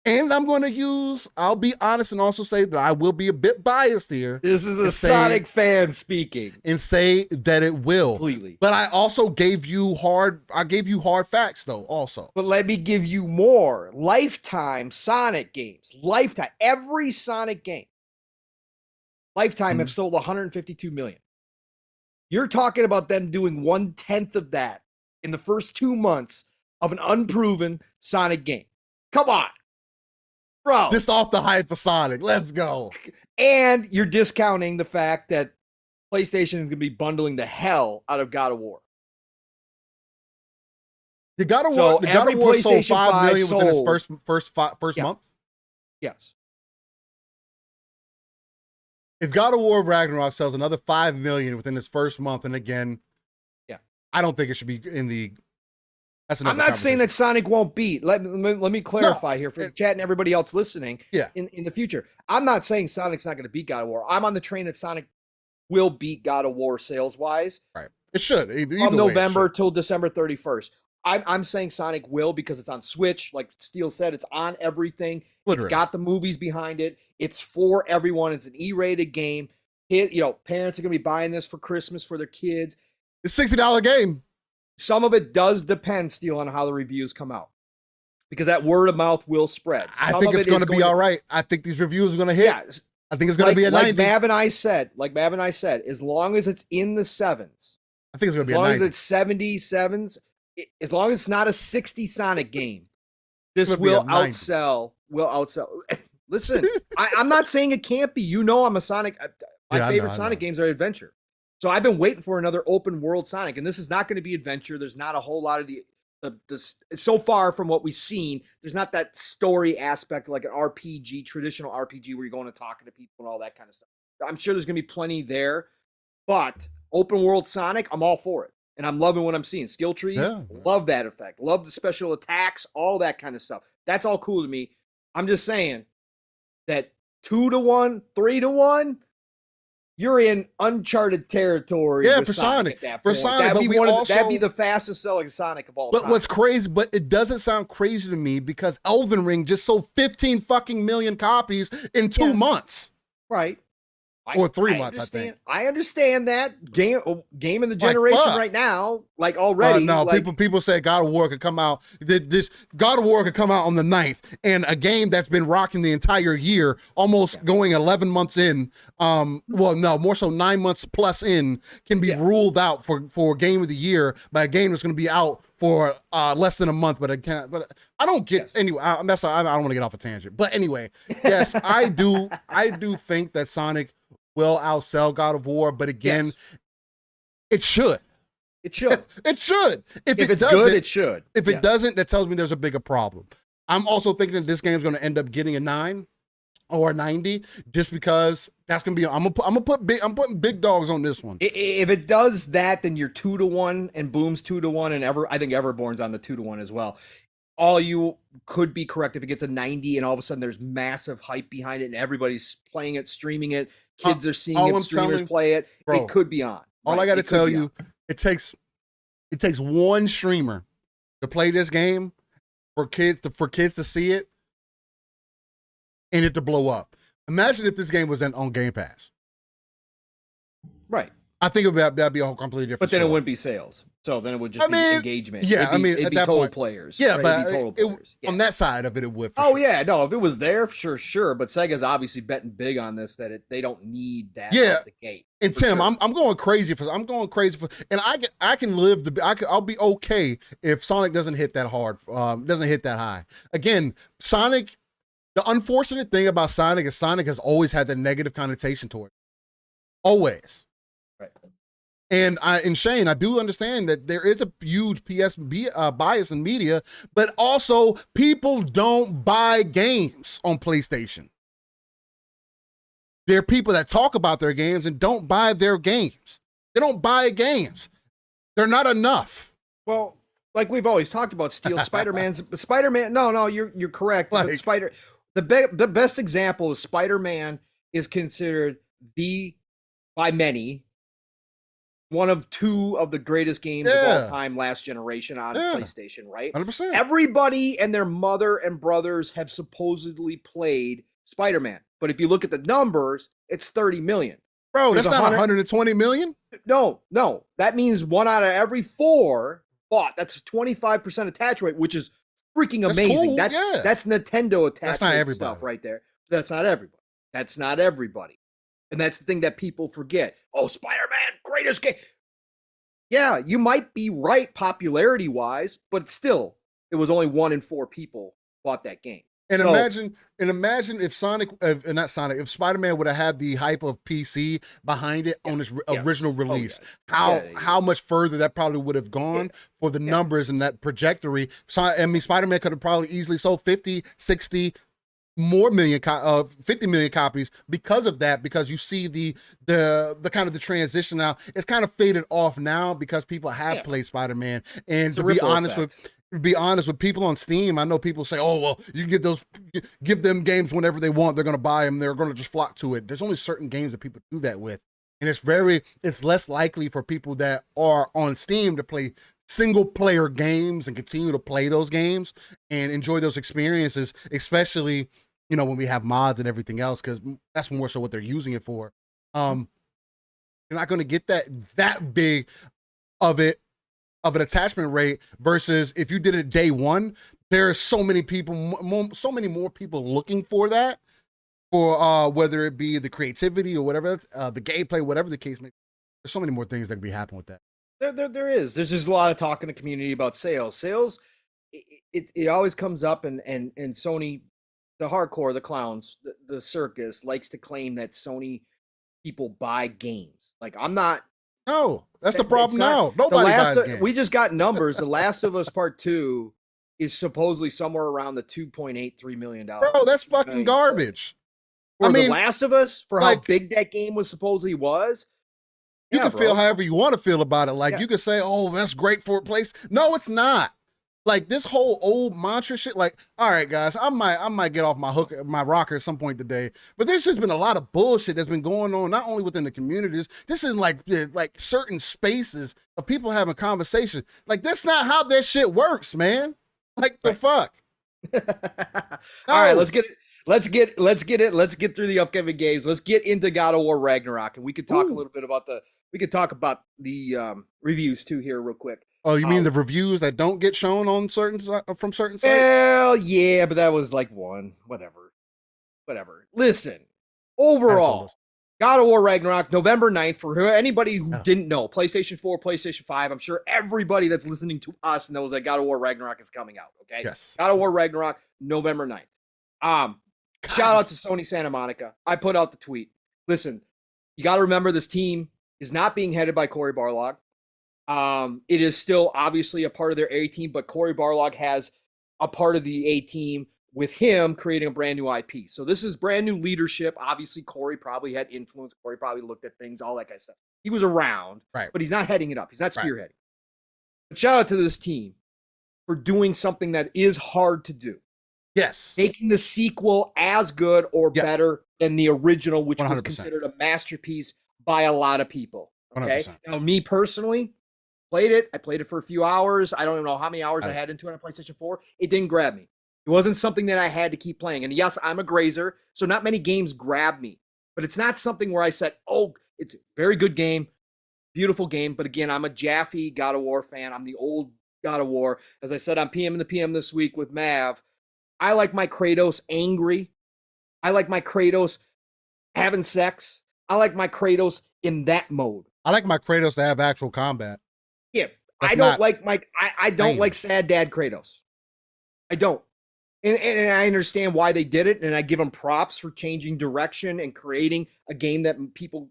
and I'm going to use, I'll be honest and also say that I will be a bit biased here. This is a Sonic fan speaking. And say that it will. Completely. But I also gave you hard facts though also. But let me give you more. Lifetime Sonic games. Lifetime. Every Sonic game. Lifetime have sold 152 million. You're talking about them doing 1/10 of that in the first 2 months of an unproven Sonic game. Come on. Bro. Just off the hype of Sonic. Let's go. And you're discounting the fact that PlayStation is going to be bundling the hell out of God of War. The God of War sold 5 million within its first month? Yes. If God of War Ragnarok sells another 5 million within its first month, and again, I don't think it should be in the. I'm not saying that Sonic won't beat. Let me clarify here for the chat and everybody else listening. Yeah. In the future, I'm not saying Sonic's not going to beat God of War. I'm on the train that Sonic will beat God of War sales wise. Right. It should. From November till December 31st. I'm saying Sonic will because it's on Switch. Like Steel said, it's on everything. Literally. It's got the movies behind it. It's for everyone. It's an E-rated game. Parents are going to be buying this for Christmas for their kids. It's a $60 game. Some of it does depend, Steel, on how the reviews come out. Because that word of mouth will spread. I think it's going to be all right. I think these reviews are going to hit. Yeah, I think it's going to be a 90. Like Mav and I said, as long as it's in the sevens. I think it's going to be a 90. As long as it's 77s, as long as it's not a 60 Sonic game, this will outsell. Listen, I'm not saying it can't be. I'm a Sonic. My favorite Sonic games are adventure. So I've been waiting for another open world Sonic, and this is not going to be adventure. There's not a whole lot of the so far from what we've seen. There's not that story aspect like an RPG, traditional RPG where you're going and talking to people and all that kind of stuff. I'm sure there's going to be plenty there, but open world Sonic, I'm all for it, and I'm loving what I'm seeing. Skill trees, love that effect, love the special attacks, all that kind of stuff. That's all cool to me. I'm just saying that 2-1, 3-1. You're in uncharted territory. Yeah, for Sonic. For Sonic, that'd be the fastest selling Sonic of all time. But what's crazy, but it doesn't sound crazy to me because Elden Ring just sold 15 fucking million copies in 2 months. Right. Or 3 months, I think. I understand that game in the generation right now, like already. No, people say God of War could come out. This God of War could come out on the 9th, and a game that's been rocking the entire year, almost going 11 months in. Well, no, more so 9 months plus in, can be ruled out for game of the year by a game that's going to be out for less than a month. But I don't get anyway. I don't want to get off a tangent. But anyway, yes, I do think that Sonic will outsell God of War, but again, it should. It should. It should. If it's good, it should. If it doesn't, that tells me there's a bigger problem. I'm also thinking that this game's going to end up getting a 9 or a 90, just because that's going to be. I'm putting big dogs on this one. If it does that, then you're 2-1, and Boom's 2-1, and I think Everborn's on the 2-1 as well. All you could be correct if it gets a 90 and all of a sudden there's massive hype behind it and everybody's playing it, streaming it. Kids are seeing it, streamers play it. Bro, it could be on. All I got to tell you, it takes one streamer to play this game for kids to see it and it to blow up. Imagine if this game was on Game Pass. Right. I think that'd be a whole completely different. But then it wouldn't be sales. So then it would just be engagement. Yeah, it'd be at total point, players. Yeah, right? but on that side of it, it would. Sure. Yeah, no. If it was there, sure. But Sega's obviously betting big on this that they don't need that out the gate. And Tim, sure. I'm going crazy for, and I can live I'll be okay if Sonic doesn't hit that hard, doesn't hit that high. Again, Sonic The unfortunate thing about Sonic is Sonic has always had the negative connotation toward it. Always. Right. And Shane, I do understand that there is a huge bias in media, but also people don't buy games on PlayStation. There are people that talk about their games and don't buy their games. They don't buy games. They're not enough. Well, like we've always talked about, Steel, Spider-Man. No, you're correct. Like, the best example is Spider-Man is considered by many, one of two of the greatest games of all time, last generation on PlayStation, right? 100%. Everybody and their mother and brothers have supposedly played Spider-Man. But if you look at the numbers, it's 30 million. Bro, that's not 120 million? No. That means 1 out of every 4 bought. That's a 25% attach rate, which is freaking amazing. Cool. That's Nintendo attach rate everybody. Stuff right there. That's not everybody. And that's the thing that people forget. Oh, Spider-Man, greatest game. Yeah, you might be right popularity-wise, but still, it was only 1 in 4 people bought that game. And imagine if if Spider-Man would have had the hype of PC behind it on its original release, how much further that probably would have gone for the numbers and that trajectory. Spider-Man could have probably easily sold 50, 60 more 50 million copies because of that, because you see the kind of the transition now. It's kind of faded off now because people have played Spider-Man. And to be honest with people on Steam, I know people say, oh, well, you can give them games whenever they want. They're going to buy them. They're going to just flock to it. There's only certain games that people do that with. And it's less likely for people that are on Steam to play single player games and continue to play those games and enjoy those experiences, especially, when we have mods and everything else, because that's more so what they're using it for. You're not going to get that big of an attachment rate versus if you did it day one. There are so many more people looking for that, for whether it be the creativity or whatever, the gameplay, whatever the case may be. There's so many more things that could be happening with that. There is. There's just a lot of talk in the community about sales. Sales, it always comes up, and Sony, the hardcore, the clowns, the circus likes to claim that Sony people buy games. Like, I'm not. No, that's the problem now. Nobody buys games. We just got numbers. The Last of Us Part 2 is supposedly somewhere around the $2.83 million. Bro, that's fucking garbage. The Last of Us, for how big that game supposedly was. You can feel however you want to feel about it. Like, you could say, oh, that's great for a place. No, it's not. Like, this whole old mantra shit, like, all right, guys, I might get off my rocker at some point today, but there's just been a lot of bullshit that's been going on, not only within the communities, this is like certain spaces of people having conversation. Like, that's not how that shit works, man. Like, the fuck. All right, let's get through the upcoming games. Let's get into God of War Ragnarok, and we could talk a little bit about the reviews too here real quick. Oh, you mean the reviews that don't get shown on from certain sites? Well, yeah, but that was like one. Whatever. Listen, overall, God of War Ragnarok, November 9th, for anybody who didn't know, PlayStation 4, PlayStation 5, I'm sure everybody that's listening to us knows that God of War Ragnarok is coming out, okay? Yes. God of War Ragnarok, November 9th. Shout out to Sony Santa Monica. I put out the tweet. Listen, you got to remember this team is not being headed by Cory Barlog. It is still obviously a part of their A team, but Cory Barlog has a part of the A team with him creating a brand new IP. So this is brand new leadership. Obviously, Cory probably had influence. Cory probably looked at things, all that kind of stuff. He was around, but he's not heading it up. He's not spearheading. But shout out to this team for doing something that is hard to do. Yes. Making the sequel as good or better than the original, which 100%. was considered a masterpiece by a lot of people. Okay. 100%. Now, me personally, played it. I played it for a few hours. I don't even know how many hours I had into it on PlayStation 4. It didn't grab me. It wasn't something that I had to keep playing. And yes, I'm a grazer, so not many games grab me. But it's not something where I said, oh, it's a very good game, beautiful game. But again, I'm a Jaffe God of War fan. I'm the old God of War. As I said on PM in the PM this week with Mav, I like my Kratos angry. I like my Kratos having sex. I like my Kratos in that mode. I like my Kratos to have actual combat. Yeah, That's I don't like sad dad Kratos. I don't. And I understand why they did it, and I give them props for changing direction and creating a game that people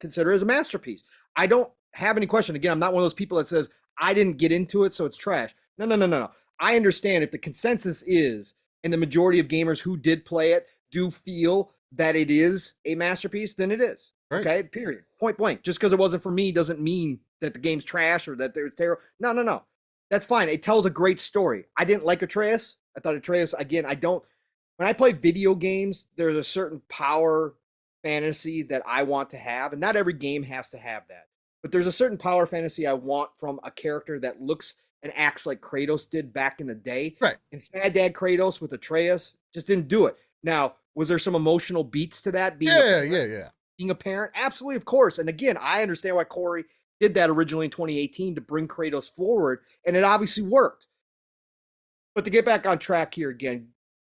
consider as a masterpiece. I don't have any question. Again, I'm not one of those people that says I didn't get into it, so it's trash. No. I understand if the consensus is, and the majority of gamers who did play it do feel that it is a masterpiece, then it is. Right. Okay, period. Point blank. Just because it wasn't for me doesn't mean that the game's trash or that they're terrible. No. That's fine. It tells a great story. I didn't like Atreus. I thought Atreus, again, when I play video games, there's a certain power fantasy that I want to have, and not every game has to have that. But there's a certain power fantasy I want from a character that looks and acts like Kratos did back in the day. Right. And Sad Dad Kratos with Atreus just didn't do it. Now, was there some emotional beats to that? Being a parent? Absolutely, of course. And again, I understand why Corey did that originally in 2018 to bring Kratos forward, and it obviously worked. But to get back on track here again,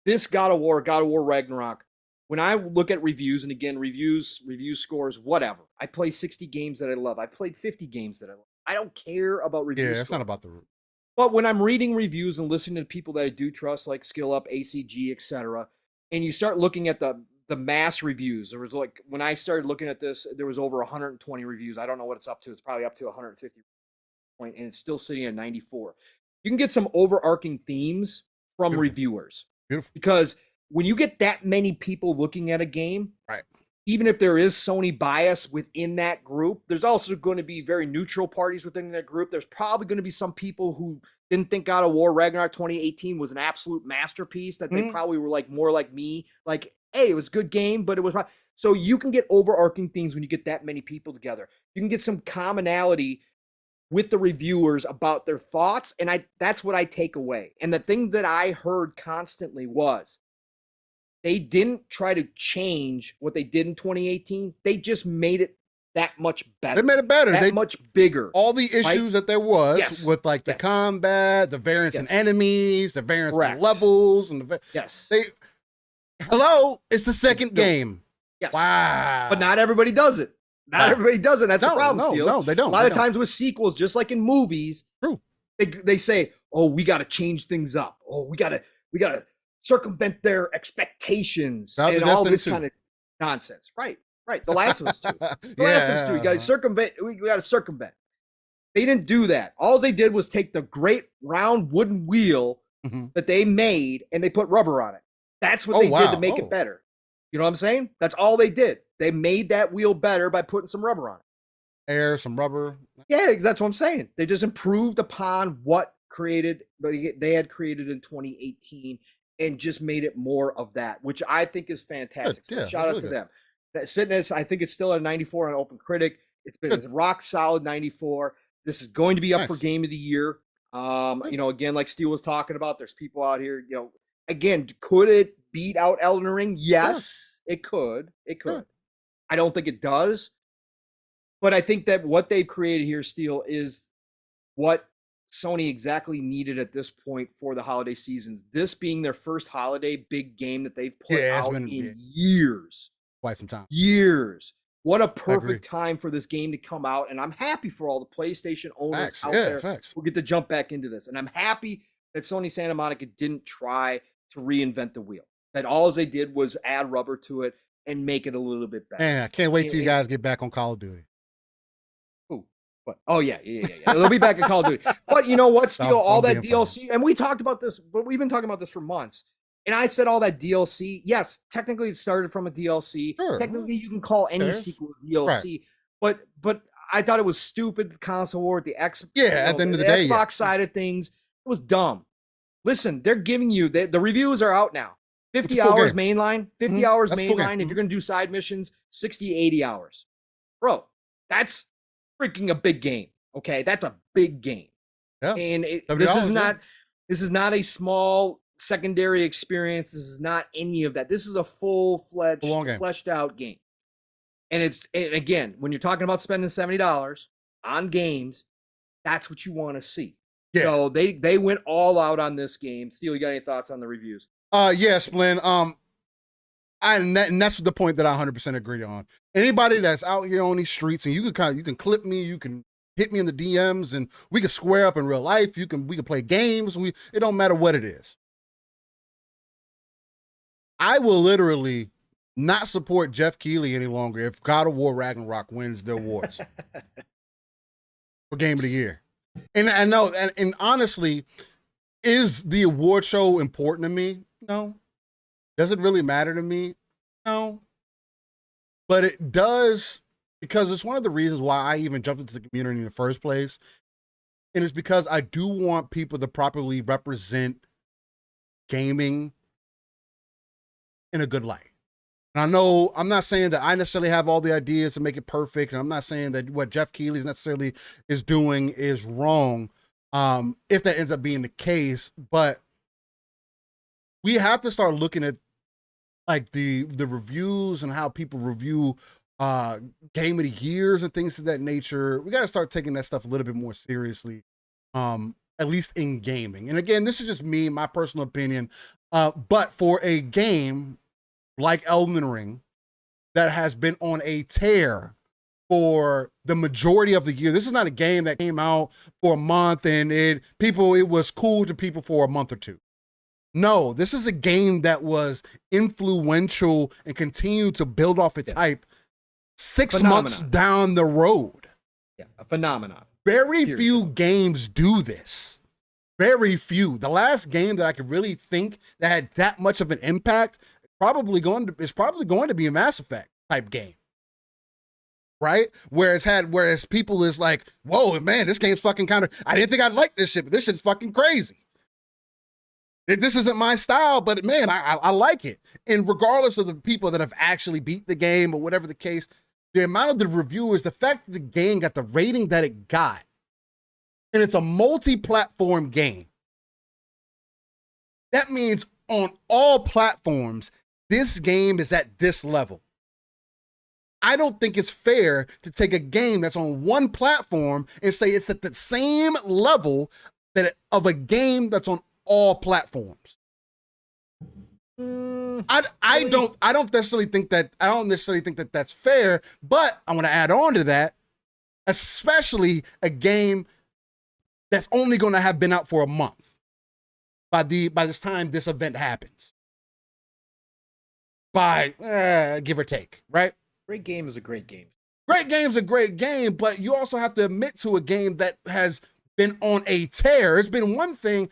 this God of War Ragnarok, when I look at reviews, and again, review scores, whatever. I play 60 games that I love. I played 50 games that I love. I don't care about reviews. Yeah, it's not about the. But when I'm reading reviews and listening to people that I do trust, like SkillUp, ACG, etc., and you start looking at the mass reviews, there was like, when I started looking at this, there was over 120 reviews. I don't know what it's up to. It's probably up to 150 point, and it's still sitting at 94. You can get some overarching themes from reviewers. Beautiful. Because when you get that many people looking at a game, right, even if there is Sony bias within that group, there's also going to be very neutral parties within that group. There's probably going to be some people who didn't think God of War Ragnarok 2018 was an absolute masterpiece, that they probably were like more like me, like, hey, it was a good game, but it was not. So you can get overarching themes when you get that many people together. You can get some commonality with the reviewers about their thoughts, and that's what I take away. And the thing that I heard constantly was they didn't try to change what they did in 2018. They just made it that much better. They made it better. That much bigger. All the issues that there was with like the combat, the variance in enemies, the variance in levels, and hello, it's the second game. Yes. Wow. But not everybody does it. Not everybody does it. That's the problem, Steel. No, they don't. A lot of times with sequels, just like in movies, they say, "Oh, we got to change things up. Oh, we got to circumvent their expectations and all this kind of nonsense." Right. The Last of Us 2. Last of Us 2. You got to circumvent. We got to circumvent. They didn't do that. All they did was take the great round wooden wheel that they made and they put rubber on it. That's what they did to make it better. You know what I'm saying? That's all they did. They made that wheel better by putting some rubber on it. Some rubber. Yeah, that's what I'm saying. They just improved upon what they had created in 2018 and just made it more of that, which I think is fantastic. So shout out to them. I think it's still at 94 on Open Critic. It's a rock solid 94. This is going to be up for Game of the Year. Again, like Steel was talking about, there's people out here, again, could it beat out Elden Ring? Yes, it could. It could. I don't think it does. But I think that what they've created here, Steel, is what Sony exactly needed at this point for the holiday seasons. This being their first holiday big game that they've put out in years. Quite some time. Years. What a perfect time for this game to come out. And I'm happy for all the PlayStation owners out there who get to jump back into this. And I'm happy that Sony Santa Monica didn't try to reinvent the wheel. That all they did was add rubber to it and make it a little bit better. Man, I can't wait till you guys get back on Call of Duty. What? Oh, yeah. They'll be back in Call of Duty. But you know what, Steel? All that DLC, and we talked about this, but we've been talking about this for months. And I said all that DLC, yes, technically it started from a DLC. Sure. Technically, you can call any sequel a DLC. Right. But I thought it was stupid, the console war, the at the end of the day, Xbox side of things. It was dumb. Listen, they're giving you, the reviews are out now. 50 hours mainline, 50 hours mainline. If you're going to do side missions, 60, 80 hours. Bro, that's freaking a big game. Okay, that's a big game. Yeah. And this is not a small secondary experience. This is not any of that. This is a full-fledged, fleshed out game. And again, when you're talking about spending $70 on games, that's what you want to see. Yeah. So they went all out on this game. Steel, you got any thoughts on the reviews? Yes, Blinn. And that's the point that I 100% agree on. Anybody that's out here on these streets, and you can clip me, you can hit me in the DMs, and we can square up in real life. We can play games. It don't matter what it is. I will literally not support Jeff Keighley any longer if God of War Ragnarok wins the awards for Game of the Year. And I know, and honestly, is the award show important to me? No. Does it really matter to me? No. But it does, because it's one of the reasons why I even jumped into the community in the first place. And it's because I do want people to properly represent gaming in a good light. And I know I'm not saying that I necessarily have all the ideas to make it perfect. And I'm not saying that what Jeff Keighley necessarily is doing is wrong, if that ends up being the case. But we have to start looking at like the reviews and how people review Game of the Years and things of that nature. We got to start taking that stuff a little bit more seriously, at least in gaming. And again, this is just me, my personal opinion. But for a game like Elden Ring that has been on a tear for the majority of the year, this is not a game that came out for a month and it was cool to people for a month or two. No, this is a game that was influential and continued to build off its hype 6 months down the road. Yeah, a phenomenon. Very few games do this. Very few. The last game that I could really think that had that much of an impact is probably going to be a Mass Effect type game. Right? Whereas people is like, whoa, man, this game's fucking I didn't think I'd like this shit, but this shit's fucking crazy. This isn't my style, but man, I like it. And regardless of the people that have actually beat the game or whatever the case, the amount of the reviewers, the fact that the game got the rating that it got, and it's a multi-platform game. That means on all platforms, this game is at this level. I don't think it's fair to take a game that's on one platform and say it's at the same level of a game that's on all platforms. I don't necessarily think that that's fair, but I want to add on to that, especially a game that's only going to have been out for a month by this time this event happens. By give or take, right? Great game is a great game. Great game's a great game, but you also have to admit to a game that has been on a tear. It's been one thing.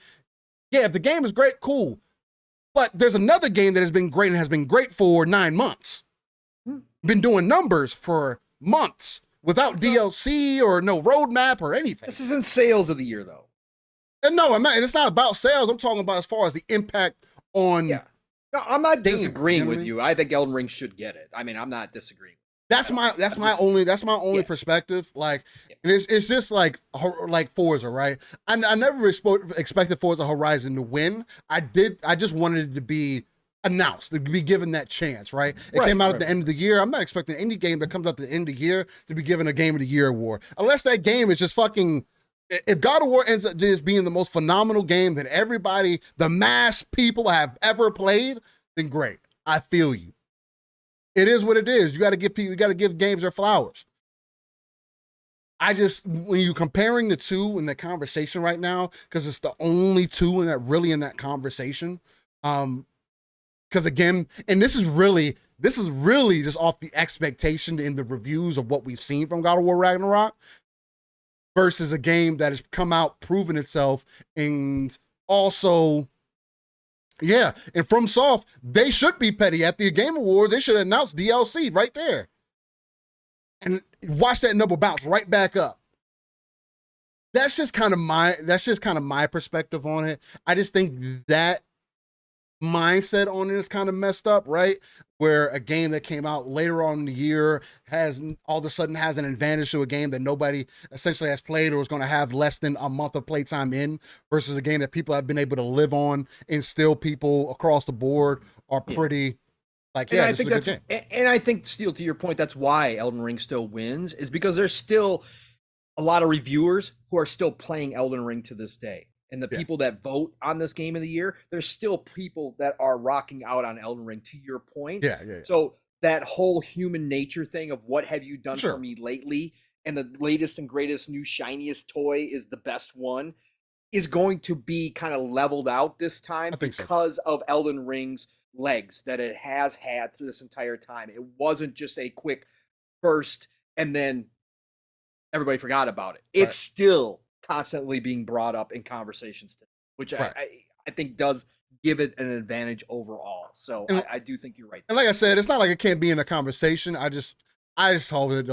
Yeah, if the game is great, cool. But there's another game that has been great and has been great for 9 months. Been doing numbers for months without DLC or no roadmap or anything. This isn't sales of the year, though. And no, I'm not. It's not about sales. I'm talking about as far as the impact on. Yeah. No, I'm not disagreeing with you. I think Elden Ring should get it. I mean, I'm not disagreeing. That's my only perspective. Like, and it's just like Forza, right? I never expected Forza Horizon to win. I just wanted it to be announced, to be given that chance, right? It came out at the end of the year. I'm not expecting any game that comes out at the end of the year to be given a Game of the Year award, unless that game is just fucking. If God of War ends up just being the most phenomenal game that everybody, the mass people, have ever played, then great. I feel you. It is what it is. You got to give games their flowers. When you comparing the two in the conversation right now, because it's the only two in that conversation. Because again, and this is really just off the expectation in the reviews of what we've seen from God of War Ragnarok versus a game that has come out, proven itself, and also. Yeah, and FromSoft, they should be petty at the Game Awards. They should announce DLC right there. And watch that number bounce right back up. That's just kind of my perspective on it. I just think that mindset on it is kind of messed up, right? Where a game that came out later on in the year has all of a sudden has an advantage to a game that nobody essentially has played or is going to have less than a month of playtime in, versus a game that people have been able to live on, and still people across the board are pretty like, yeah, this is a good game. And I think, Steel, to your point, that's why Elden Ring still wins, is because there's still a lot of reviewers who are still playing Elden Ring to this day. And the people that vote on this Game of the Year, there's still people that are rocking out on Elden Ring, to your point. Yeah. So that whole human nature thing of what have you done for me lately, and the latest and greatest new shiniest toy is the best one, is going to be kind of leveled out this time because of Elden Ring's legs that it has had through this entire time. It wasn't just a quick burst and then everybody forgot about it. It's still constantly being brought up in conversations today, which I think does give it an advantage overall. So I do think you're right. And like I said, it's not like it can't be in the conversation. I just hope it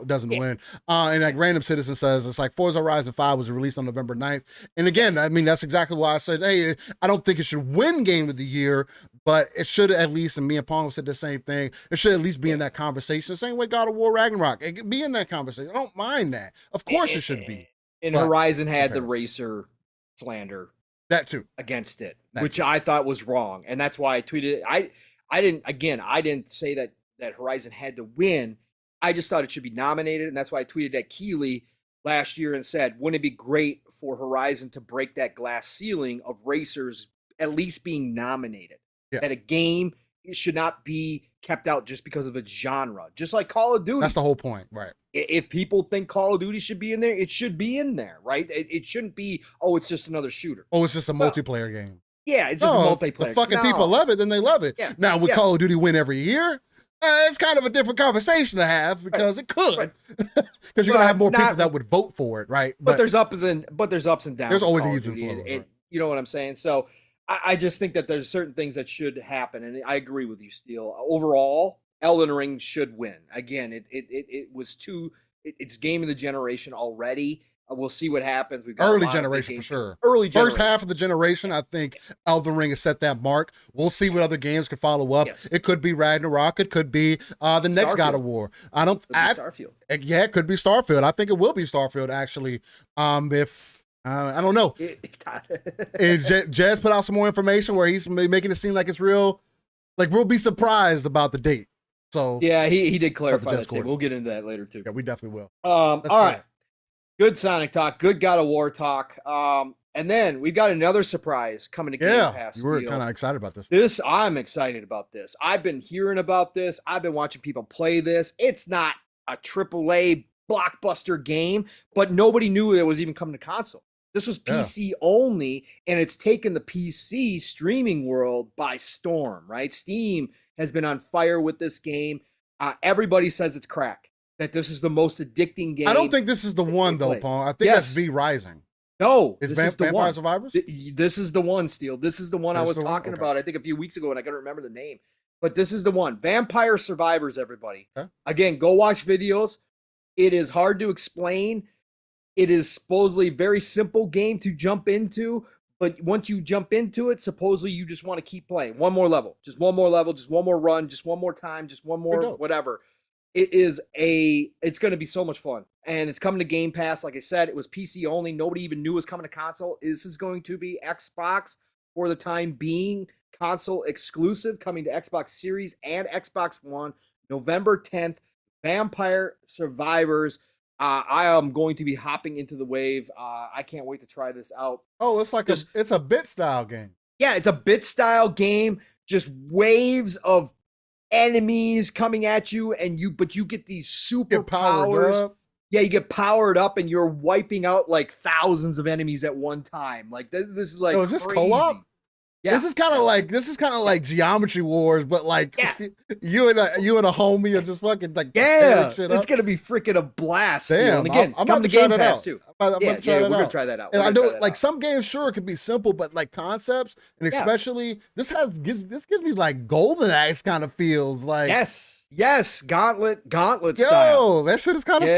doesn't win. And like Random Citizen says, it's like Forza Horizon 5 was released on November 9th. And again, I mean, that's exactly why I said, hey, I don't think it should win Game of the Year, but it should at least, and me and Pong said the same thing, it should at least be in that conversation. The same way God of War Ragnarok. It could be in that conversation. I don't mind that. Of course it should be. And Horizon had the racer slander. That too. Against it, which I thought was wrong. And that's why I tweeted it. I didn't say that Horizon had to win. I just thought it should be nominated. And that's why I tweeted at Keeley last year and said, wouldn't it be great for Horizon to break that glass ceiling of racers at least being nominated? Yeah. That a game should not be kept out just because of its genre. Just like Call of Duty. That's the whole point, right? If people think Call of Duty should be in there, it should be in there, right? It shouldn't be, oh, it's just another shooter. Oh, it's just a multiplayer game. Yeah, it's just a multiplayer. If the fucking people love it, then they love it. Yeah. Now, would Call of Duty win every year? It's kind of a different conversation to have because it could. Because you're gonna have more people that would vote for it, right? But there's ups and downs. There's always an even flow. Right? You know what I'm saying? So I just think that there's certain things that should happen, and I agree with you, Steele. Overall, Elden Ring should win. Again, it was it's game of the generation already. We'll see what happens. We've got early generation for sure. Early generation. First half of the generation, I think Elden Ring has set that mark. We'll see what other games can follow up. Yes. It could be Ragnarok. It could be the next God of War. Starfield. Yeah, it could be Starfield. I think it will be Starfield actually. If I don't know. Jez put out some more information where he's making it seem like it's real. Like we'll be surprised about the date. So yeah, he did clarify that. We'll get into that later too. Yeah, we definitely will. All right. Good Sonic talk, good God of War talk. And then we've got another surprise coming to Game Pass. You were kind of excited about this. I'm excited about this. I've been hearing about this. I've been watching people play this. It's not a AAA blockbuster game, but nobody knew it was even coming to console. This was PC only, and it's taken the PC streaming world by storm, right? Steam has been on fire with this game. Everybody says it's crack. That this is the most addicting game. I don't think this is the one though, Paul. I think that's V Rising. No, this is the Vampire Survivors. This is the one, Steele. This is the one I was talking about. I think a few weeks ago, and I gotta remember the name. But this is the one, Vampire Survivors. Everybody, again, go watch videos. It is hard to explain. It is supposedly a very simple game to jump into, but once you jump into it, supposedly you just want to keep playing. One more level, just one more level, just one more run, just one more time, just one more whatever. It's going to be so much fun, and it's coming to Game Pass. Like I said, it was PC only. Nobody even knew it was coming to console. This is going to be Xbox for the time being, console exclusive, coming to Xbox Series and Xbox One, November 10th. Vampire Survivors. I am going to be hopping into the wave. I can't wait to try this out. Oh, it's like it's a bit style game. Yeah, it's a bit style game. Just waves of enemies coming at you, but you get these superpowers. Yeah, you get powered up, and you're wiping out like thousands of enemies at one time. Like this is like is this co-op? Yeah. This is kind of like Geometry Wars, but like you and a homie are just fucking like it's gonna be freaking a blast. Damn, and again, I'm about to Game Pass too. We're gonna try that out. And I know like some games sure it could be simple, but like concepts and especially this gives me like Golden Axe kind of feels like yes, gauntlet style. Yo, that shit is kind of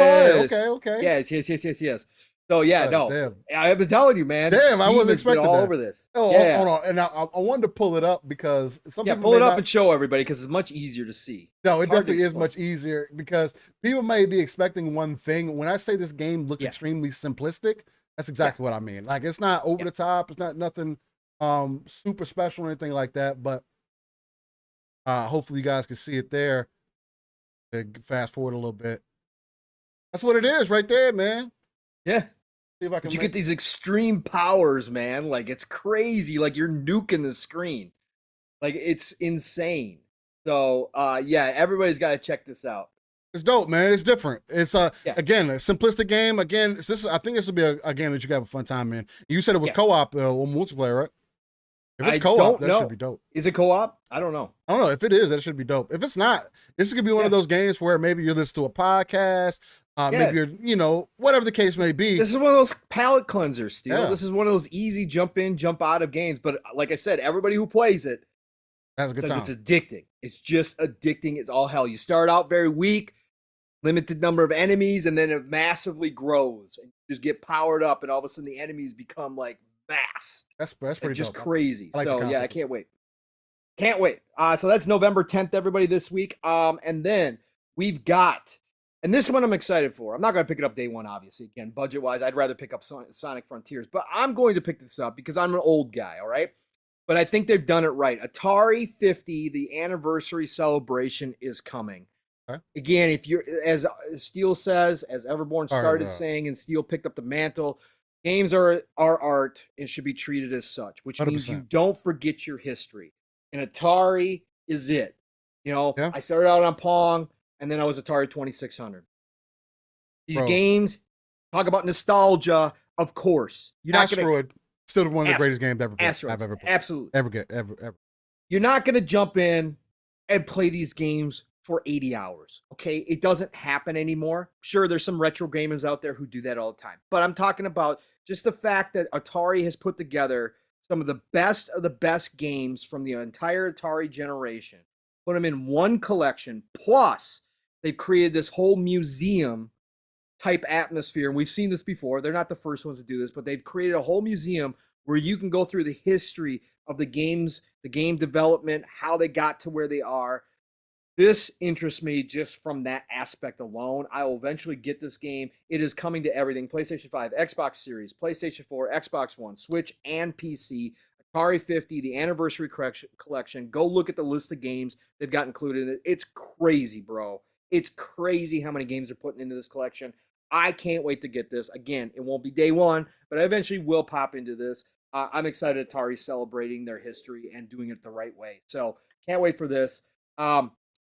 fun. Okay. Yes. So damn. I've been telling you, man. Damn, I wasn't expecting all over this. Oh, hold on, and I wanted to pull it up because pull it up and show everybody because it's much easier to see. No, it definitely is much easier because people may be expecting one thing. When I say this game looks extremely simplistic, that's exactly what I mean. Like it's not over the top. It's not nothing super special or anything like that. But hopefully you guys can see it there. Fast forward a little bit. That's what it is right there, man. Yeah. See if I can you get these extreme powers, man. Like it's crazy. Like you're nuking the screen. Like it's insane. So everybody's got to check this out. It's dope, man. It's different. It's again, a simplistic game. Again, I think this will be a game that you can have a fun time in. You said it was co-op multiplayer, right? If it's co-op, that should be dope. Is it co-op? I don't know. If it is, that should be dope. If it's not, this is gonna be one of those games where maybe you're listening to a podcast, maybe you're, whatever the case may be. This is one of those palate cleansers, Steel. Yeah. This is one of those easy jump in, jump out of games. But like I said, everybody who plays it has a good time. It's addicting. It's just addicting. It's all hell. You start out very weak, limited number of enemies, and then it massively grows and you just get powered up, and all of a sudden the enemies become like mass. That's pretty just dope. Crazy. Like so yeah, I can't wait. Can't wait. So that's November 10th, everybody, this week. And then we've got, and this one I'm excited for. I'm not going to pick it up day one, obviously. Again, budget-wise, I'd rather pick up Sonic Frontiers. But I'm going to pick this up because I'm an old guy, all right? But I think they've done it right. Atari 50, the anniversary celebration is coming. Okay. Again, if you're, as Steel says, as Everborn started saying, and Steel picked up the mantle, games are art and should be treated as such, which 100%. Means you don't forget your history. And Atari is it. I started out on Pong, and then I was Atari 2600. These games talk about nostalgia, of course. You're not Asteroid, still one of the greatest games I've ever played. Absolutely. Ever. You're not going to jump in and play these games for 80 hours, okay? It doesn't happen anymore. Sure, there's some retro gamers out there who do that all the time. But I'm talking about just the fact that Atari has put together some of the best games from the entire Atari generation, put them in one collection, plus they've created this whole museum type atmosphere. And we've seen this before. They're not the first ones to do this, but they've created a whole museum where you can go through the history of the games, the game development, how they got to where they are. This interests me just from that aspect alone. I will eventually get this game. It is coming to everything. PlayStation 5, Xbox Series, PlayStation 4, Xbox One, Switch, and PC. Atari 50, the Anniversary Collection. Go look at the list of games they've got included in it. It's crazy, bro. It's crazy how many games they're putting into this collection. I can't wait to get this. Again, it won't be day one, but I eventually will pop into this. I'm excited Atari celebrating their history and doing it the right way. So can't wait for this.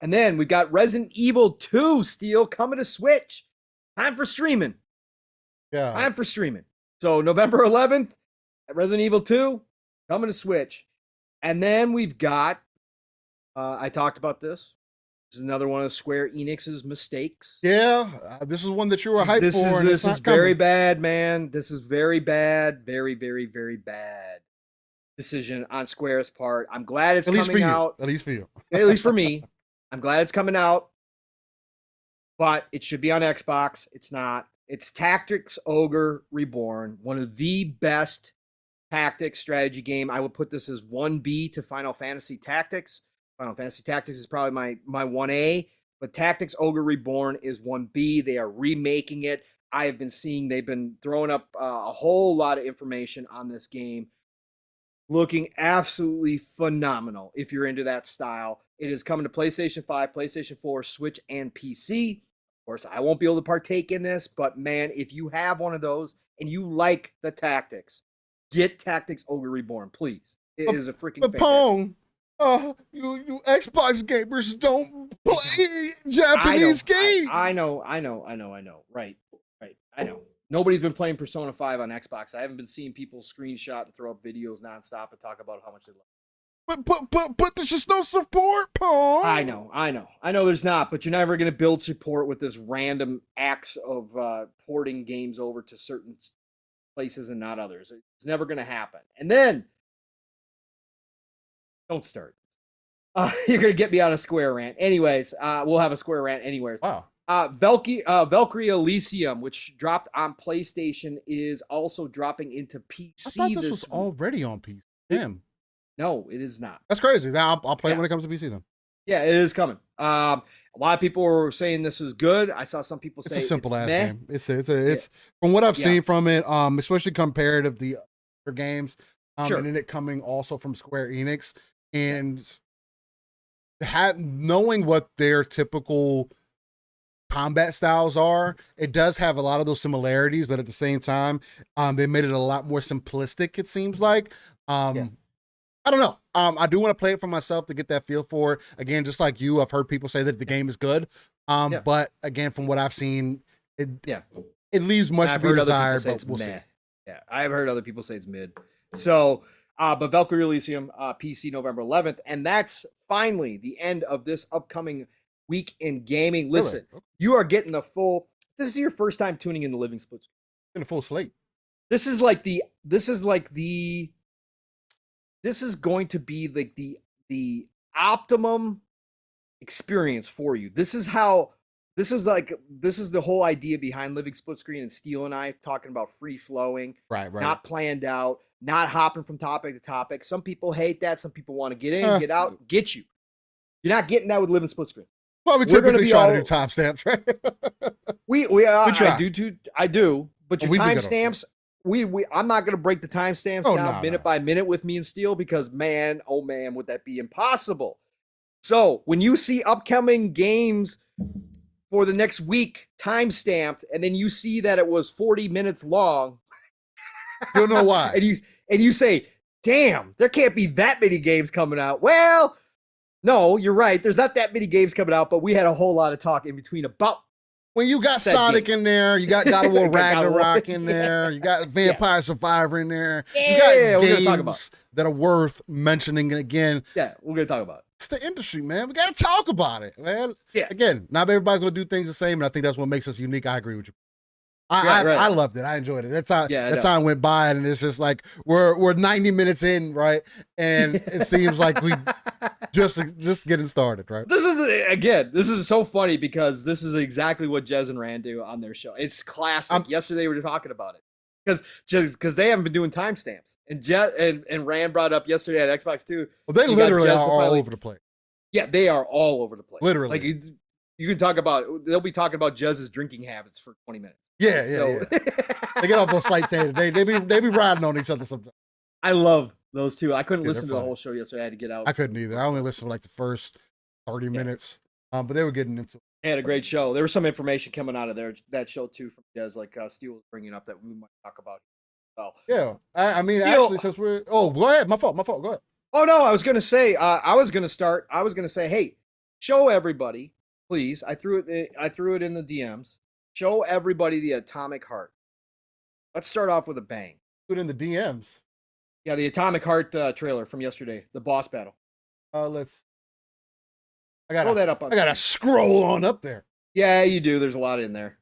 And then we've got Resident Evil 2, Steel, coming to Switch. Time for streaming. Yeah. Time for streaming. So November 11th, Resident Evil 2, coming to Switch. And then we've got, I talked about this. This is another one of Square Enix's mistakes. Yeah, this is one that you were hyped for. This is very bad, man. This is very bad. Very, very, very bad decision on Square's part. I'm glad it's coming out. At least for you. At least for me. I'm glad it's coming out, but it should be on Xbox. It's not. It's Tactics Ogre Reborn, one of the best tactics strategy game. I would put this as 1B to Final Fantasy Tactics. Final Fantasy Tactics is probably my 1A, but Tactics Ogre Reborn is 1B. They are remaking it. I have been seeing they've been throwing up a whole lot of information on this game. Looking absolutely phenomenal if you're into that style. It is coming to PlayStation 5, PlayStation 4, Switch, and PC. Of course, I won't be able to partake in this, but man, if you have one of those and you like the tactics, get Tactics Ogre Reborn, please. It is a freaking fantastic. Pong, you Xbox gamers don't play Japanese games. I know. Right. I know. Nobody's been playing Persona 5 on Xbox. I haven't been seeing people screenshot and throw up videos nonstop and talk about how much they love it. But there's just no support, Pong. I know there's not, but you're never going to build support with this random acts of porting games over to certain places and not others. It's never going to happen. And then, don't start. You're going to get me on a Square rant. Anyways, we'll have a Square rant anyways. Wow. Valkyrie Elysium, which dropped on PlayStation, is also dropping into PC. I thought this was already on PC. Damn. No, it is not. That's crazy. Now I'll play it when it comes to PC then. Yeah, it is coming. A lot of people were saying this is good. I saw some people say it's a simple ass game. It's from what I've seen from it, especially compared to the other games, and then it coming also from Square Enix, and knowing what their typical combat styles are, it does have a lot of those similarities, but at the same time, they made it a lot more simplistic, it seems like. I don't know. I do want to play it for myself to get that feel for it. Again, just like you, I've heard people say that the game is good. But again, from what I've seen, it leaves much to be desired, but we'll see. Yeah, I've heard other people say it's mid. So But Valkyrie Elysium, PC November 11th. And that's finally the end of this upcoming week in gaming. Listen, Really? you are getting the full. This is your first time tuning into Living Splitscreen. In a full slate. This is going to be like the optimum experience for you. This is the whole idea behind Living Splitscreen, and Steel and I talking about free flowing, right, not planned out, not hopping from topic to topic. Some people hate that. Some people want to get in, get out, get you. You're not getting that with Living Splitscreen. Well, we typically try to do timestamps, right? we try. I do, but your timestamps. I'm not going to break the timestamps down minute by minute with me and Steel, because man, oh man, would that be impossible. So when you see upcoming games for the next week timestamped, and then you see that it was 40 minutes long, you'll know why. and you say, damn, there can't be that many games coming out. Well, no, you're right. There's not that many games coming out, but we had a whole lot of talk in between about. When you got Sonic in there, you got God of War Ragnarok in there, you got Vampire Survivor in there, you got games that are worth mentioning again. Yeah, we're going to talk about it. It's the industry, man. We got to talk about it, man. Yeah. Again, not everybody's going to do things the same, and I think that's what makes us unique. I agree with you. I loved it. I enjoyed it. That's how it went by, and it's just like we're 90 minutes in, right? And it seems like we just getting started, right? This is so funny, because this is exactly what Jez and Rand do on their show. It's classic. Yesterday we were talking about it because they haven't been doing timestamps, and Jez and Rand brought up yesterday at Xbox 2. Well, they literally are all over the place. Yeah, they are all over the place. Literally, like you can talk about. They'll be talking about Jez's drinking habits for 20 minutes. Yeah. They get off on slight tangent. They be riding on each other sometimes. I love those two. I couldn't listen to the whole show yesterday. I had to get out. I couldn't either. I only listened to like the first 30 minutes. But they were getting into it. They had a great show. There was some information coming out of that show too from Jez, like Steel was bringing up, that we might talk about. Well, yeah. I mean, actually, since we're go ahead. My fault. Go ahead. Oh no, I was gonna say. I was gonna say, hey, show everybody, please. I threw it in the DMs. Show everybody the Atomic Heart. Let's start off with a bang. Put in the DMs. Yeah, the Atomic Heart trailer from yesterday, the boss battle. I throw that up on. I gotta scroll on up there. Yeah, you do. There's a lot in there.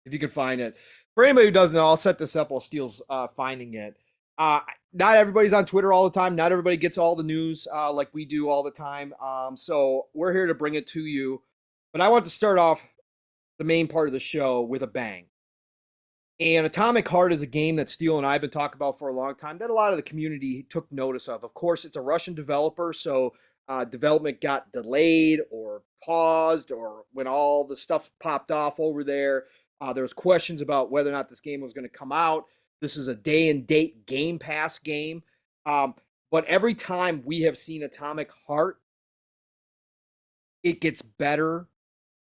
If you can find it. For anybody who doesn't know, I'll set this up while Steele's finding it. Not everybody's on Twitter all the time. Not everybody gets all the news like we do all the time. So we're here to bring it to you. But I want to start off the main part of the show with a bang. And Atomic Heart is a game that Steel and I have been talking about for a long time, that a lot of the community took notice of. Of course, it's a Russian developer, so development got delayed or paused, or when all the stuff popped off over there, there was questions about whether or not this game was going to come out. This is a day and date Game Pass game. But every time we have seen Atomic Heart, it gets better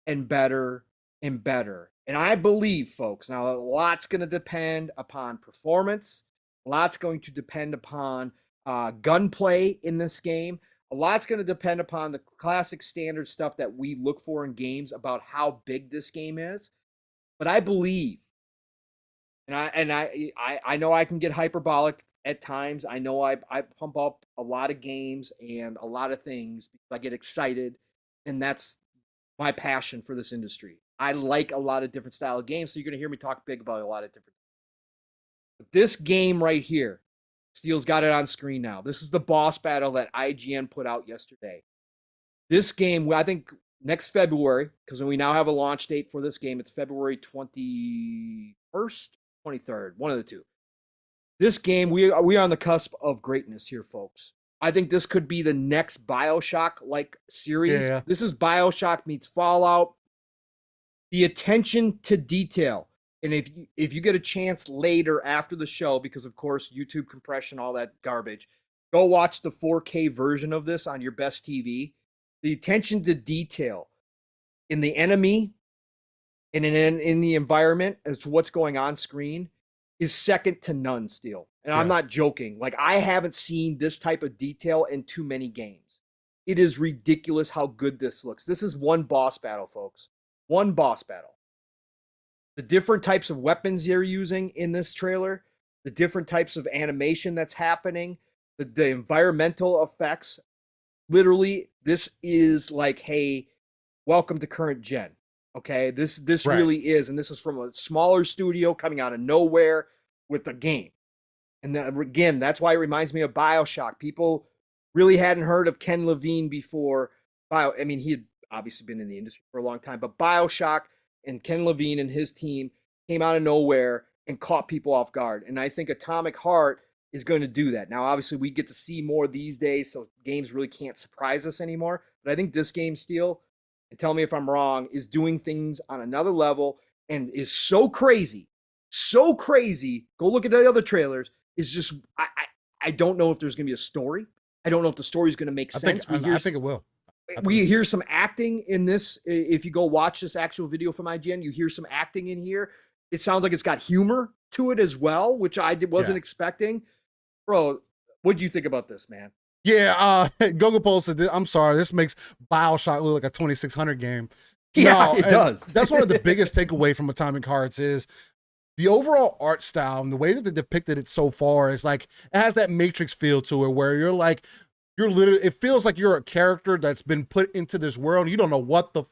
and better and better. And I believe, folks, now a lot's going to depend upon performance. A lot's going to depend upon gunplay in this game. A lot's going to depend upon the classic standard stuff that we look for in games about how big this game is. But I believe, and I know I can get hyperbolic at times. I know I pump up a lot of games and a lot of things because I get excited, and that's my passion for this industry. I like a lot of different style of games, so you're going to hear me talk big about a lot of different. But this game right here, Steel's got it on screen now. This is the boss battle that IGN put out yesterday. This game, I think next February, because we now have a launch date for this game. It's February 21st, 23rd, one of the two. This game, we are on the cusp of greatness here, folks. I think this could be the next BioShock-like series. Yeah. This is BioShock meets Fallout. The attention to detail. And if you get a chance later after the show, because of course YouTube compression, all that garbage, go watch the 4K version of this on your best TV. The attention to detail in the enemy and in the environment as to what's going on screen is second to none, Steel. And I'm not joking. Like, I haven't seen this type of detail in too many games. It is ridiculous how good this looks. This is one boss battle, folks. One boss battle. The different types of weapons they're using in this trailer the different types of animation that's happening, the environmental effects. Literally, this is like, hey, welcome to current gen. Okay, this really is, and this is from a smaller studio coming out of nowhere with a game. And then, again, that's why it reminds me of BioShock. People really hadn't heard of Ken Levine before. I mean, he had obviously been in the industry for a long time, but BioShock and Ken Levine and his team came out of nowhere and caught people off guard. And I think Atomic Heart is going to do that. Now, obviously, we get to see more these days, so games really can't surprise us anymore. But I think this game, Steel, and tell me if I'm wrong, is doing things on another level and is so crazy. Go look at the other trailers. Is just I don't know if there's going to be a story. I don't know if the story is going to make sense. I think it will. We hear some acting in this. If you go watch this actual video from IGN, you hear some acting in here. It sounds like it's got humor to it as well, which I wasn't expecting. Bro, what do you think about this, man? Yeah, Gogo Pole said, I'm sorry, this makes BioShock look like a 2600 game. Yeah, it does. That's one of the biggest takeaway from Atomic Hearts is the overall art style and the way that they depicted it so far is like, it has that Matrix feel to it where you're literally, it feels like you're a character that's been put into this world. And you don't know what the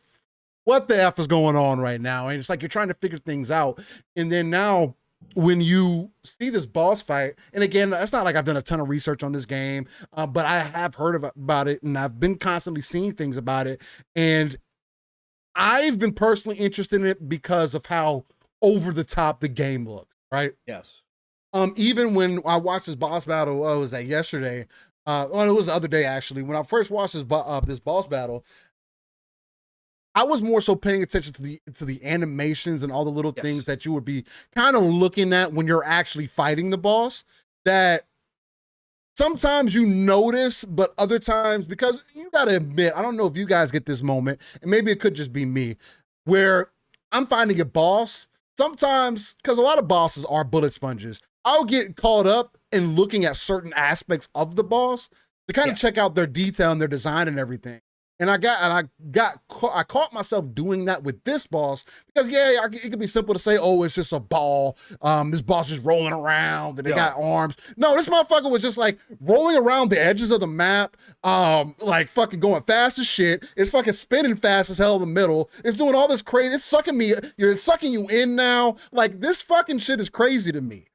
F is going on right now. And it's like, you're trying to figure things out. And then now when you see this boss fight, and again, it's not like I've done a ton of research on this game, but I have heard about it and I've been constantly seeing things about it. And I've been personally interested in it because of how over the top the game looks, right? Yes. Even when I watched this boss battle, what was that, yesterday? Well, it was the other day, actually. When I first watched this boss battle, I was more so paying attention to the animations and all the little things that you would be kind of looking at when you're actually fighting the boss that sometimes you notice, but other times, because you got to admit, I don't know if you guys get this moment, and maybe it could just be me, where I'm finding a boss, sometimes, because a lot of bosses are bullet sponges, I'll get caught up in looking at certain aspects of the boss to kind of check out their detail and their design and everything. And I caught myself doing that with this boss because it could be simple to say, oh, it's just a ball. This boss is rolling around and they got arms. No, this motherfucker was just like rolling around the edges of the map, like fucking going fast as shit. It's fucking spinning fast as hell in the middle. It's doing all this crazy. It's sucking you in now. Like, this fucking shit is crazy to me.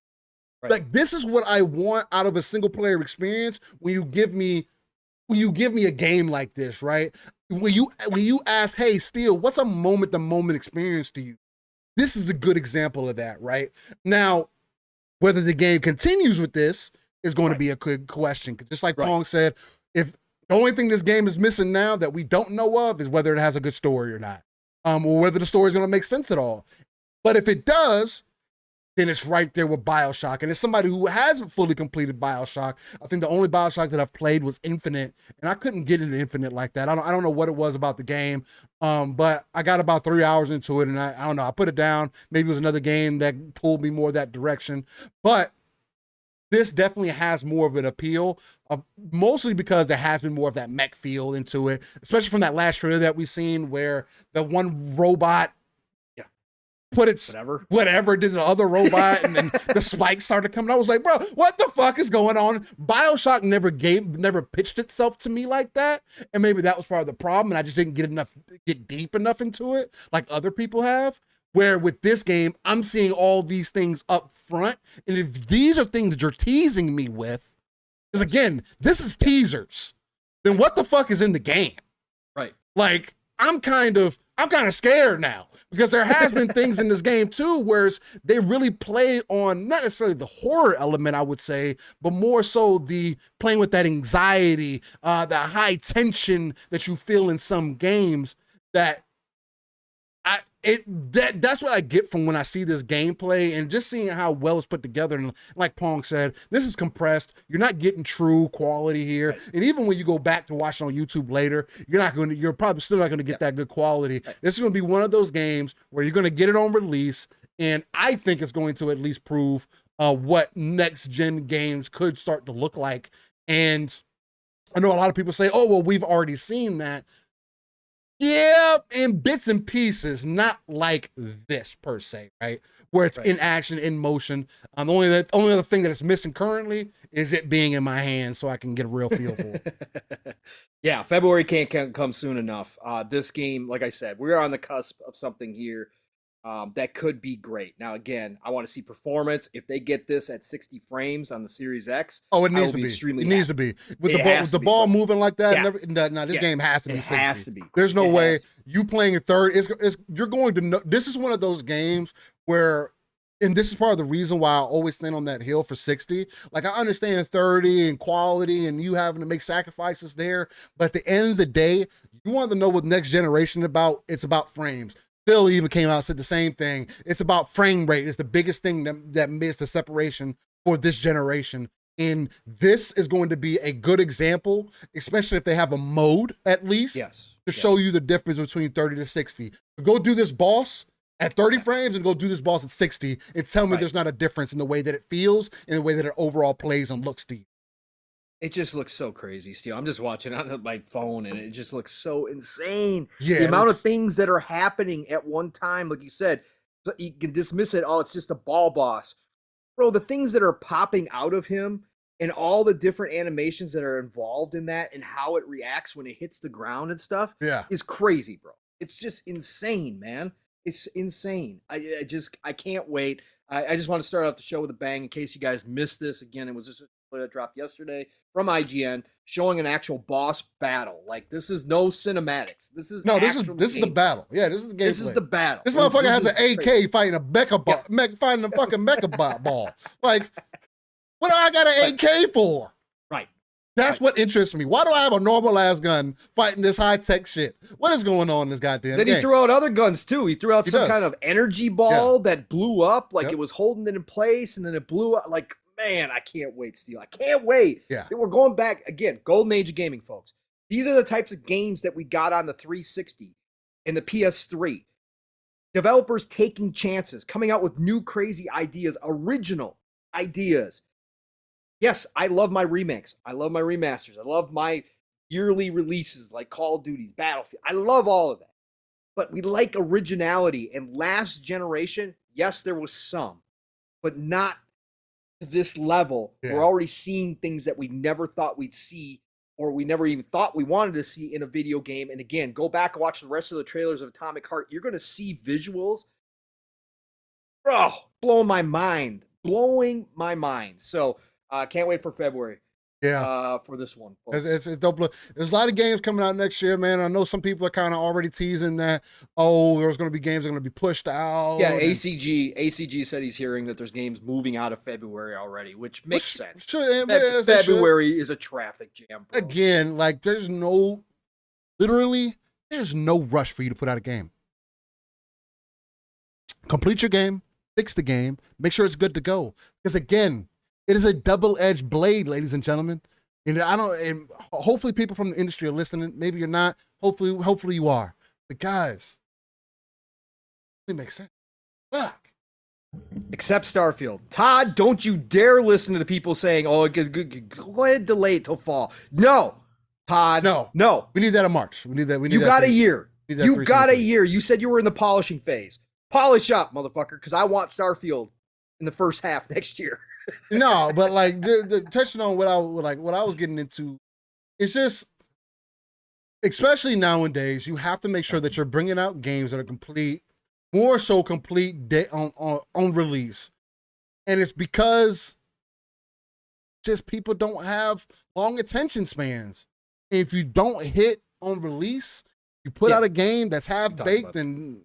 Right. Like, this is what I want out of a single player experience when you give me a game like this, right? When you ask, hey, Steel, what's a moment-to-moment experience to you? This is a good example of that, right? Now, whether the game continues with this is going to be a good question. Just like Pong said, if the only thing this game is missing now that we don't know of is whether it has a good story or not, or whether the story is going to make sense at all. But if it does, then it's right there with BioShock. And as somebody who hasn't fully completed BioShock, I think the only BioShock that I've played was Infinite, and I couldn't get into Infinite like that. I don't know what it was about the game, but I got about 3 hours into it, and I don't know, I put it down. Maybe it was another game that pulled me more that direction. But this definitely has more of an appeal, mostly because there has been more of that mech feel into it, especially from that last trailer that we've seen where the one robot put its whatever did the other robot and then the spikes started coming. I was like, bro, what the fuck is going on? BioShock never pitched itself to me like that. And maybe that was part of the problem. And I just didn't get deep enough into it like other people have. Where with this game, I'm seeing all these things up front. And if these are things that you're teasing me with, because again, this is teasers, then what the fuck is in the game? Right. Like, I'm kind of scared now because there has been things in this game too, where they really play on not necessarily the horror element, I would say, but more so the playing with that anxiety, the high tension that you feel in some games that's what I get from when I see this gameplay and just seeing how well it's put together. And like Pong said, this is compressed. You're not getting true quality here. Right. And even when you go back to watch it on YouTube later, you're probably still not going to get that good quality. Right. This is going to be one of those games where you're going to get it on release. And I think it's going to at least prove what next gen games could start to look like. And I know a lot of people say, oh, well, we've already seen that. Yeah, in bits and pieces, not like this per se, right? Where it's in action, in motion. The only other thing that it's missing currently is it being in my hands, so I can get a real feel for it. Yeah, February can't come soon enough. This game, like I said, we're on the cusp of something here that could be great. Now, again, I want to see performance. If they get this at 60 frames on the Series X, it needs to be. It needs to be with the ball moving like that. Yeah. No, this game has to be 60. It has to be. There's no way you playing a third. You're going to know. This is one of those games where, and this is part of the reason why I always stand on that hill for 60. Like, I understand 30 and quality and you having to make sacrifices there, but at the end of the day, you want to know what next generation about. It's about frames. Phil even came out and said the same thing. It's about frame rate. It's the biggest thing that missed the separation for this generation. And this is going to be a good example, especially if they have a mode at least to show you the difference between 30 to 60. Go do this boss at 30 frames and go do this boss at 60 and tell me there's not a difference in the way that it feels and the way that it overall plays and looks to you. It just looks so crazy, Steel. I'm just watching on my phone, and it just looks so insane. Yeah, the amount of things that are happening at one time, like you said, so you can dismiss it. Oh, it's just a ball boss. Bro, the things that are popping out of him and all the different animations that are involved in that and how it reacts when it hits the ground and stuff is crazy, bro. It's just insane, man. It's insane. I can't wait. I just want to start out the show with a bang in case you guys missed this. Again, it was just that dropped yesterday from IGN showing an actual boss battle. Like, this is no cinematics. This is the battle. Yeah, this is the game. This is the battle. This motherfucker has an AK fighting a mecha ball, fighting a fucking mecha ball. Like, what do I got an AK for? Right. That's what interests me. Why do I have a normal ass gun fighting this high tech shit? What is going on in this goddamn game? Then he threw out other guns too. He threw out some kind of energy ball that blew up, like it was holding it in place, and then it blew up. Like, man, I can't wait, Steel. I can't wait. Yeah. We're going back again. Golden age of gaming, folks. These are the types of games that we got on the 360 and the PS3. Developers taking chances, coming out with new crazy ideas, original ideas. Yes, I love my remakes. I love my remasters. I love my yearly releases like Call of Duty's, Battlefield. I love all of that. But we like originality. And last generation, yes, there was some, but not to this level. Yeah. We're already seeing things that we never thought we'd see, or we never even thought we wanted to see in a video game. And again, go back and watch the rest of the trailers of Atomic Heart. You're going to see visuals. Bro, blowing my mind. So, can't wait for February. Yeah. For this one. It's dope. There's a lot of games coming out next year, man. I know some people are kind of already teasing that, there's going to be games that are going to be pushed out. Yeah, ACG said he's hearing that there's games moving out of February already, which makes sense. Sure, February is a traffic jam, bro. Again, like, there's no rush for you to put out a game. Complete your game, fix the game, make sure it's good to go. Because again, it is a double-edged blade, ladies and gentlemen. And hopefully people from the industry are listening. Maybe you're not. Hopefully you are. But guys, it makes sense. Fuck. Except Starfield. Todd, don't you dare listen to the people saying, go ahead and delay it till fall. No, Todd. No. We need that in March. We need that. You got a year. You got a year. You said you were in the polishing phase. Polish up, motherfucker, because I want Starfield in the first half next year. No, but like the touching on what I was getting into, it's just, especially nowadays, you have to make sure that you're bringing out games that are complete, more so complete on release, and it's because just people don't have long attention spans. And if you don't hit on release, you put out a game that's half baked and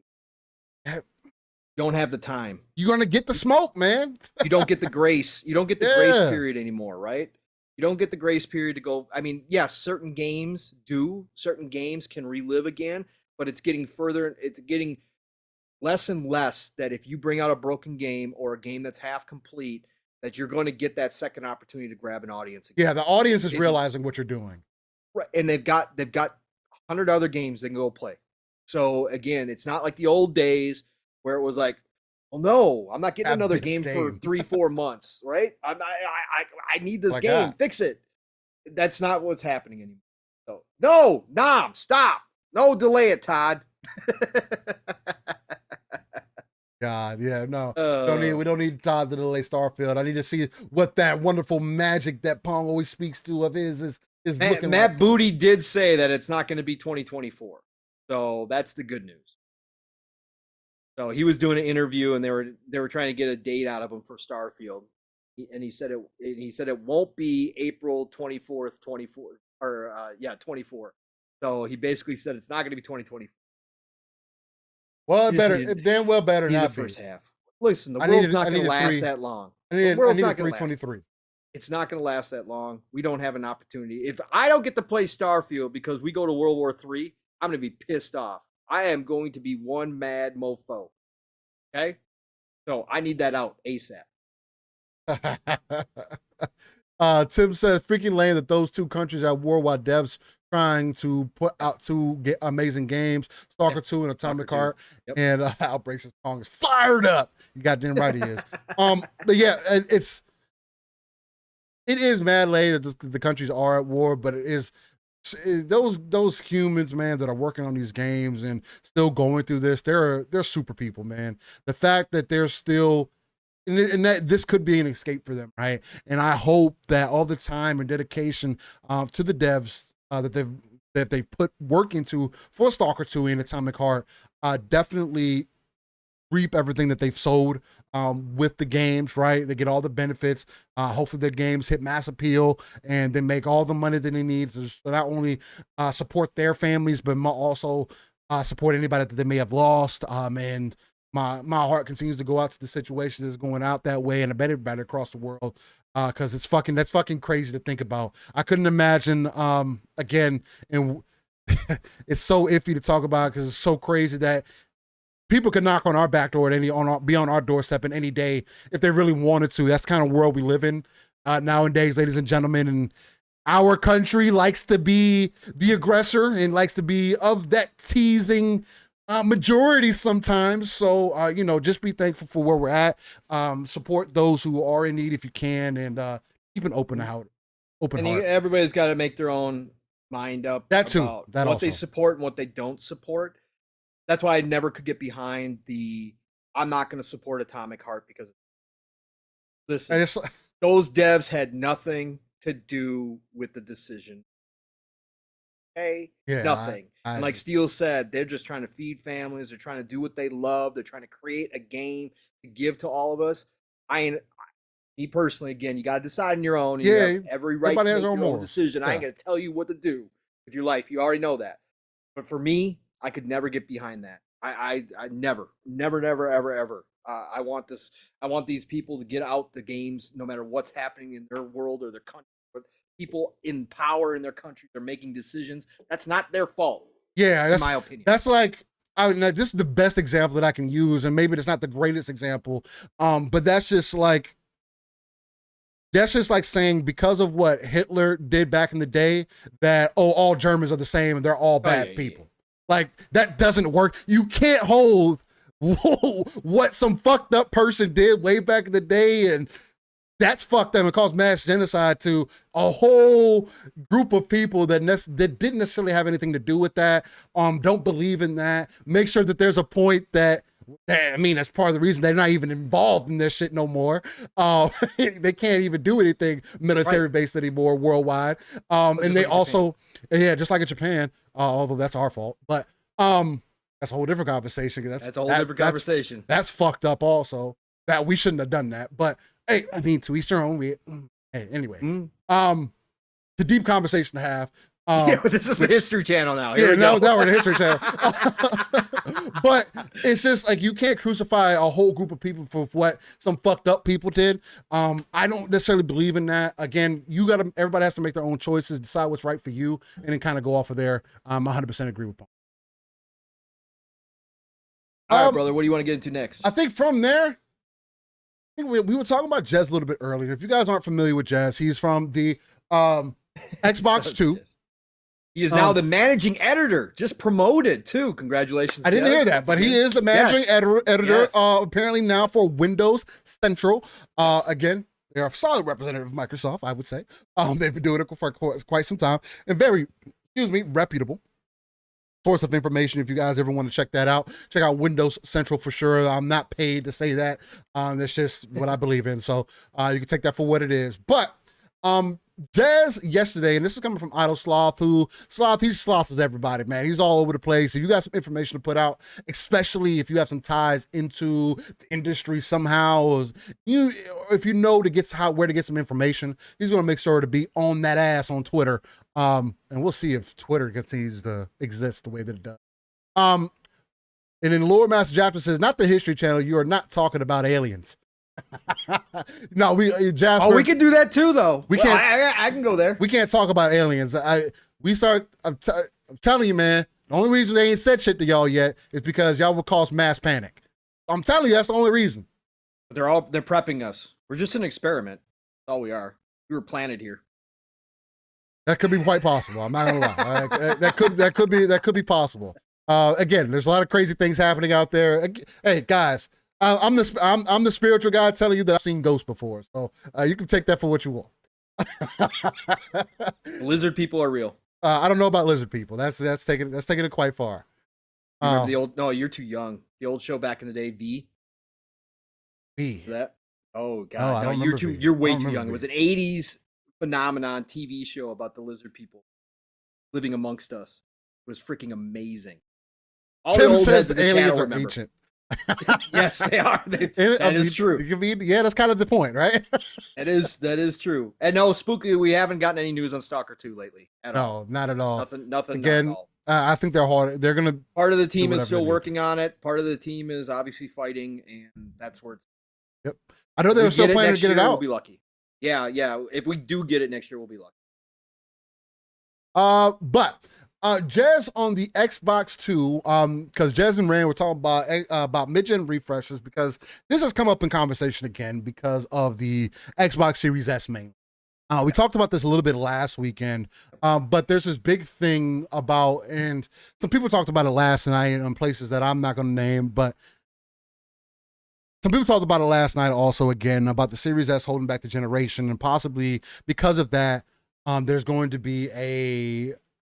don't have the time. You're gonna get the smoke, man. You don't get the grace. You don't get the grace period anymore, right? You don't get the grace period to go. I mean, yes, certain games do. Certain games can relive again, but it's getting further. It's getting less and less that if you bring out a broken game or a game that's half complete, that you're going to get that second opportunity to grab an audience again. Yeah, the audience is realizing what you're doing. Right, and they've got 100 other games they can go play. So again, it's not like the old days where it was like, well, no, I'm not getting another game for 3-4 months, right? I need this game. Fix it. That's not what's happening anymore. So no, stop. No, delay it, Todd. God, yeah, no. We don't need Todd to delay Starfield. I need to see what that wonderful magic that Pong always speaks to of is looking Matt like. Booty did say that it's not going to be 2024. So that's the good news. So he was doing an interview and they were trying to get a date out of him for Starfield. And he said it won't be April 24th, 24 or 24. So he basically said it's not going to be 2024. Well, it damn well better not the first half. Listen, the world's not going to last that long. I need a 323. It's not going to last that long. We don't have an opportunity. If I don't get to play Starfield because we go to World War III, I'm going to be pissed off. I am going to be one mad mofo. Okay? So I need that out ASAP. Tim says, freaking lame that those two countries at war while devs trying to put out two amazing games, Stalker 2 and Atomic Heart, and Outbreaks Pong is fired up. You goddamn right he is. But yeah, it is mad lame that the countries are at war, but it is those humans, man, that are working on these games and still going through this. They're super people, man. The fact that they're still and that this could be an escape for them, right? And I hope that all the time and dedication to the devs that they've put work into for Stalker 2 and Atomic Heart definitely reap everything that they've sowed with the games, right? They get all the benefits. Hopefully their games hit mass appeal and they make all the money that they need to not only support their families, but also support anybody that they may have lost. And my heart continues to go out to the situation that's going out that way, and I bet everybody across the world, because that's fucking crazy to think about. I couldn't imagine again, and it's so iffy to talk about because it's so crazy that people could knock on our back door at be on our doorstep in any day if they really wanted to. That's the kind of world we live in nowadays, ladies and gentlemen. And our country likes to be the aggressor and likes to be of that teasing majority sometimes. So, just be thankful for where we're at. Support those who are in need if you can, and keep an open heart. Everybody's got to make their own mind up about what they support and what they don't support. That's why I never could get behind I'm not going to support Atomic Heart because listen, those devs had nothing to do with the decision. Okay? Yeah, nothing. And like Steel said, they're just trying to feed families. They're trying to do what they love. They're trying to create a game to give to all of us. Me personally, again, you got to decide on your own. You have every right to make your own decision. Yeah. I ain't going to tell you what to do with your life. You already know that. But for me, I could never get behind that. I never, ever. I want these people to get out the games no matter what's happening in their world or their country. But people in power in their country are making decisions. That's not their fault. Yeah, that's my opinion. That's like, this is the best example that I can use, and maybe it's not the greatest example, but that's just like saying because of what Hitler did back in the day that all Germans are the same and they're all bad people. Yeah. Like, that doesn't work. You can't hold what some fucked up person did way back in the day, and that's fucked up and caused mass genocide to a whole group of people that didn't necessarily have anything to do with that. Don't believe in that. Make sure that there's a point that, that's part of the reason they're not even involved in this shit no more. They can't even do anything military-based anymore worldwide. And they also, just like in Japan, although that's our fault, but that's a whole different conversation. That's a whole different conversation. That's fucked up also, that we shouldn't have done that. But hey, to each their own. Anyway, it's a deep conversation to have. This is the History Channel now. Now we're the History Channel. But it's just like, you can't crucify a whole group of people for what some fucked up people did. I don't necessarily believe in that. Again, everybody has to make their own choices, decide what's right for you, and then kind of go off of there. 100% agree with Paul. All right, brother, what do you want to get into next? I think from there, we were talking about Jez a little bit earlier. If you guys aren't familiar with Jez, he's from the Xbox 2. He is now the managing editor, just promoted too. Congratulations. I didn't hear that, but he is the managing editor apparently now for Windows Central. Again, they're a solid representative of Microsoft, I would say. They've been doing it for quite some time and very, reputable. source of information if you guys ever want to check that out. Check out Windows Central for sure. I'm not paid to say that. That's just what I believe in. So you can take that for what it is. But Jez yesterday, and this is coming from Eidos Sloth, he sloths everybody, man. He's all over the place. If you got some information to put out, especially if you have some ties into the industry somehow, or if you know where to get some information, he's going to make sure to be on that ass on Twitter. And we'll see if Twitter continues to exist the way that it does. And then Lord Master Jasper says, not the History Channel, you are not talking about aliens. No, Jasper. Oh, we can do that too, though. We can't. I can go there. We can't talk about aliens. I'm telling you, man. The only reason they ain't said shit to y'all yet is because y'all will cause mass panic. I'm telling you, that's the only reason. They're prepping us. We're just an experiment. That's all we are. We were planted here. That could be quite possible. I'm not gonna lie. That could be possible. Again, there's a lot of crazy things happening out there. Hey, guys. I'm the spiritual guy telling you that I've seen ghosts before, so you can take that for what you want. Lizard people are real. I don't know about lizard people. That's taking it quite far. Remember the old? No, you're too young. The old show back in the day, V. That? Oh God, no, you're way too young. V. It was an '80s phenomenon TV show about the lizard people living amongst us. It was freaking amazing. Tim says the aliens are ancient. Yes, they are. That is true. Yeah, that's kind of the point, right? That is true. And no, spooky. We haven't gotten any news on Stalker 2 lately. No, not at all. Nothing. Again, not at all. I think they're hard. They're gonna. Part of the team is still working on it. Part of the team is obviously fighting, and that's where it's. Yep. I know they were still planning to get it out. We'll be lucky. Yeah. If we do get it next year, we'll be lucky. But. Jez on the Xbox 2, because Jez and Rand were talking about mid-gen refreshes, because this has come up in conversation again because of the Xbox Series S mainly. We talked about this a little bit last weekend, but there's this big thing about, and some people talked about it last night in places that I'm not going to name, but some people talked about it last night also again about the Series S holding back the generation, and possibly because of that,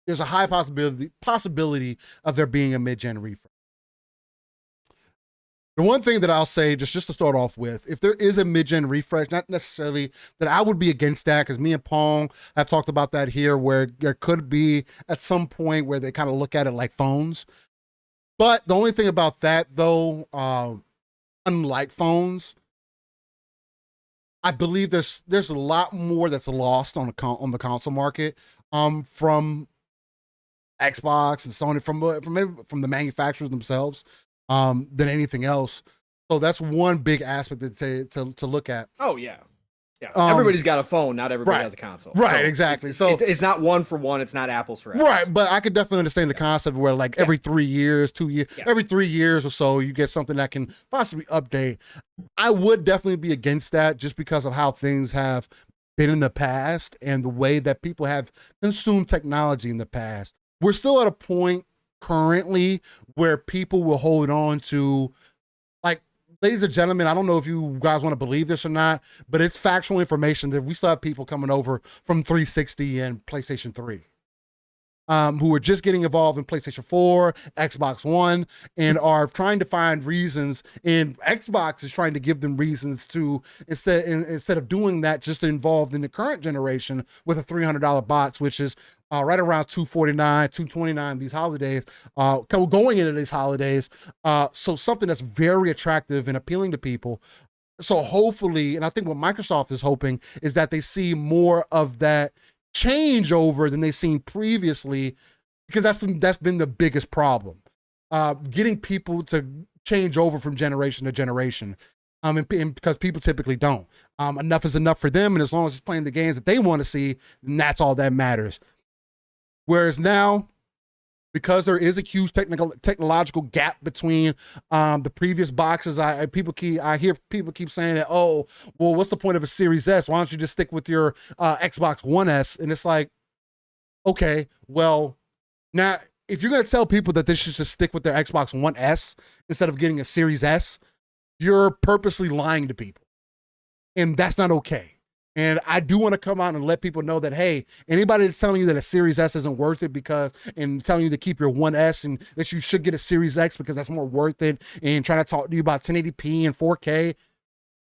there's a high possibility of there being a mid-gen refresh. The one thing that I'll say, just to start off with, if there is a mid-gen refresh, not necessarily that I would be against that, because me and Pong have talked about that here, where there could be at some point where they kind of look at it like phones. But the only thing about that, though, unlike phones, I believe there's a lot more that's lost on the console market from Xbox and Sony, from the manufacturers themselves, than anything else. So that's one big aspect to look at. Oh yeah. Everybody's got a phone. Not everybody has a console. Right. So exactly. So it's not one for one. It's not apples for apples. Right. But I could definitely understand the concept where every 3 years, 2 years, every 3 years or so, you get something that can possibly update. I would definitely be against that just because of how things have been in the past and the way that people have consumed technology in the past. We're still at a point currently where people will hold on to, ladies and gentlemen, I don't know if you guys want to believe this or not, but it's factual information that we still have people coming over from 360 and PlayStation 3. Who are just getting involved in PlayStation 4, Xbox One, and are trying to find reasons, and Xbox is trying to give them reasons to, instead of doing that, just involved in the current generation with a $300 box, which is right around $249, $229 these holidays, going into these holidays. So something that's very attractive and appealing to people. So hopefully, and I think what Microsoft is hoping is that they see more of that changeover than they've seen previously, because that's been the biggest problem, getting people to change over from generation to generation, and because people typically don't. Enough is enough for them, and as long as it's playing the games that they want to see, then that's all that matters. Whereas now, because there is a huge technological gap between the previous boxes, I hear people keep saying that, oh, well, what's the point of a Series S? Why don't you just stick with your Xbox One S? And it's like, okay, well, now if you're gonna tell people that they should just stick with their Xbox One S instead of getting a Series S, you're purposely lying to people, and that's not okay. And I do want to come out and let people know that, hey, anybody that's telling you that a Series S isn't worth it and telling you to keep your 1S and that you should get a Series X because that's more worth it, and trying to talk to you about 1080p and 4K,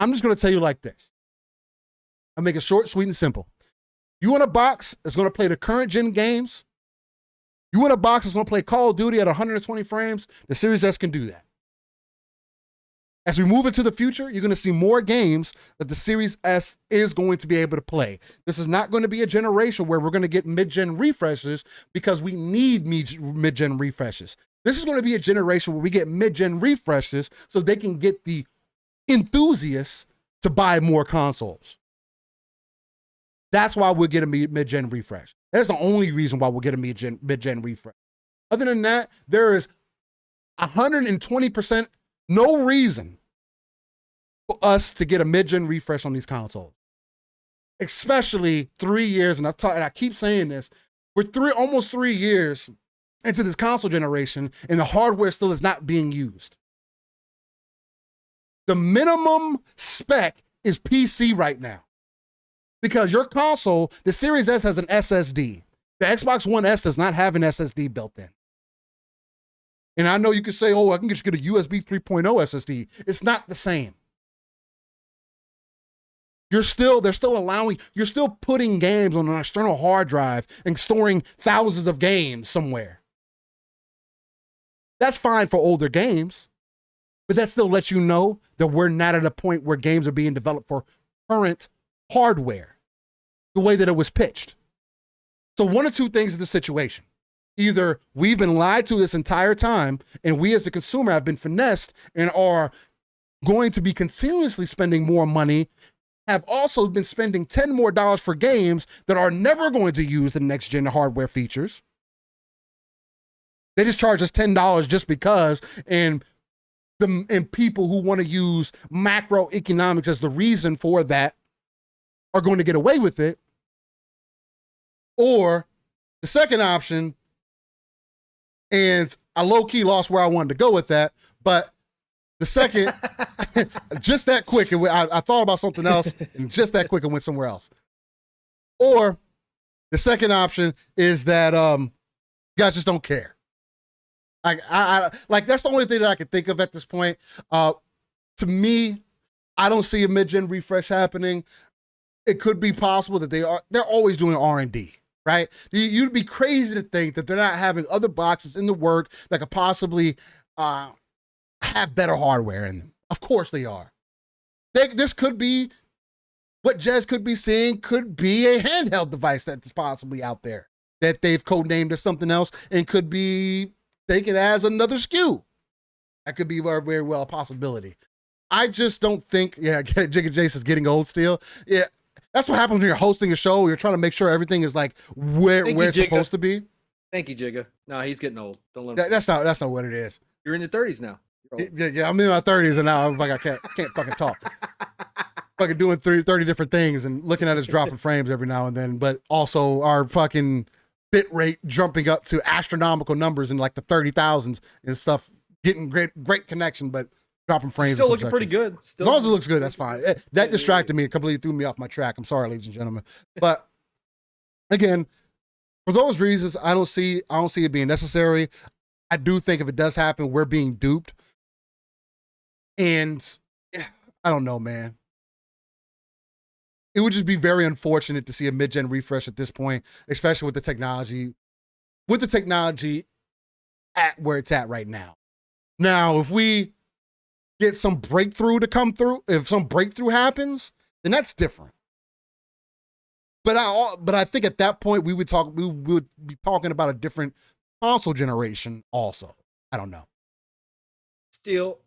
I'm just going to tell you like this. I'll make it short, sweet, and simple. You want a box that's going to play the current gen games? You want a box that's going to play Call of Duty at 120 frames? The Series S can do that. As we move into the future, you're going to see more games that the Series S is going to be able to play. This is not going to be a generation where we're going to get mid-gen refreshes because we need mid-gen refreshes. This is going to be a generation where we get mid-gen refreshes so they can get the enthusiasts to buy more consoles. That's why we'll get a mid-gen refresh. That's the only reason why we'll get a mid-gen refresh. Other than that, there is 120% no reason for us to get a mid-gen refresh on these consoles. Especially 3 years, and I keep saying this, we're almost 3 years into this console generation, and the hardware still is not being used. The minimum spec is PC right now. Because your console, the Series S has an SSD. The Xbox One S does not have an SSD built in. And I know you could say, oh, I can just get a USB 3.0 SSD. It's not the same. They're still putting games on an external hard drive and storing thousands of games somewhere. That's fine for older games, but that still lets you know that we're not at a point where games are being developed for current hardware the way that it was pitched. So one of two things is the situation. Either we've been lied to this entire time and we as the consumer have been finessed and are going to be continuously spending more money, have also been spending $10 more for games that are never going to use the next gen hardware features. They just charge us $10 just because, and people who want to use macroeconomics as the reason for that are going to get away with it. Or the second option, and I low-key lost where I wanted to go with that, but the second, just that quick, I thought about something else, and just that quick, I went somewhere else. Or the second option is that you guys just don't care. Like that's the only thing that I can think of at this point. To me, I don't see a mid-gen refresh happening. It could be possible that they're always doing R&D. Right? You'd be crazy to think that they're not having other boxes in the work that could possibly have better hardware in them. Of course they are. This could be what Jez could be seeing, could be a handheld device that's possibly out there that they've codenamed as something else and could be taken as another SKU. That could be very, very well a possibility. I just don't think, Jigga Jace is getting old still. Yeah. That's what happens when you're hosting a show. You're trying to make sure everything is like where it's supposed to be. Thank you, Jigga. No, he's getting old. Don't let him. That's not what it is. You're in your 30s now. Yeah, I'm in my 30s and now I'm like I can't fucking talk. Fucking doing 30 different things and looking at us dropping frames every now and then, but also our fucking bit rate jumping up to astronomical numbers in like the 30,000s and stuff, getting great connection, but dropping frames. Still looking pretty good. As long as it looks good, that's fine. That distracted me and completely threw me off my track. I'm sorry, ladies and gentlemen. But again, for those reasons, I don't see it being necessary. I do think if it does happen, we're being duped. And I don't know, man. It would just be very unfortunate to see a mid-gen refresh at this point, especially with the technology at where it's at right now. Now, if we get some breakthrough to come through, if some breakthrough happens, then that's different. But I think at that point we would be talking about a different console generation also. I don't know. Still.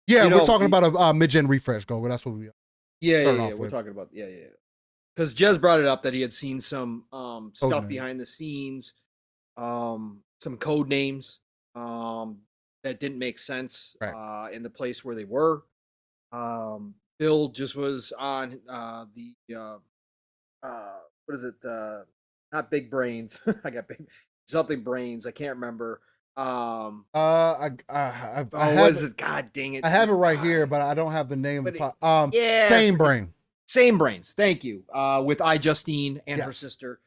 Yeah, we're talking about a mid-gen refresh, Gogo. That's what we Yeah. We're talking about because Jez brought it up that he had seen some stuff behind the scenes, some code names that didn't make sense in the place where they were. Bill just was on what is it? Not Big Brains. I got something Brains. I can't remember. What is it? God dang it! I have it right here, but I don't have the name. Same Brain. Same Brains. Thank you. With Justine and her sister.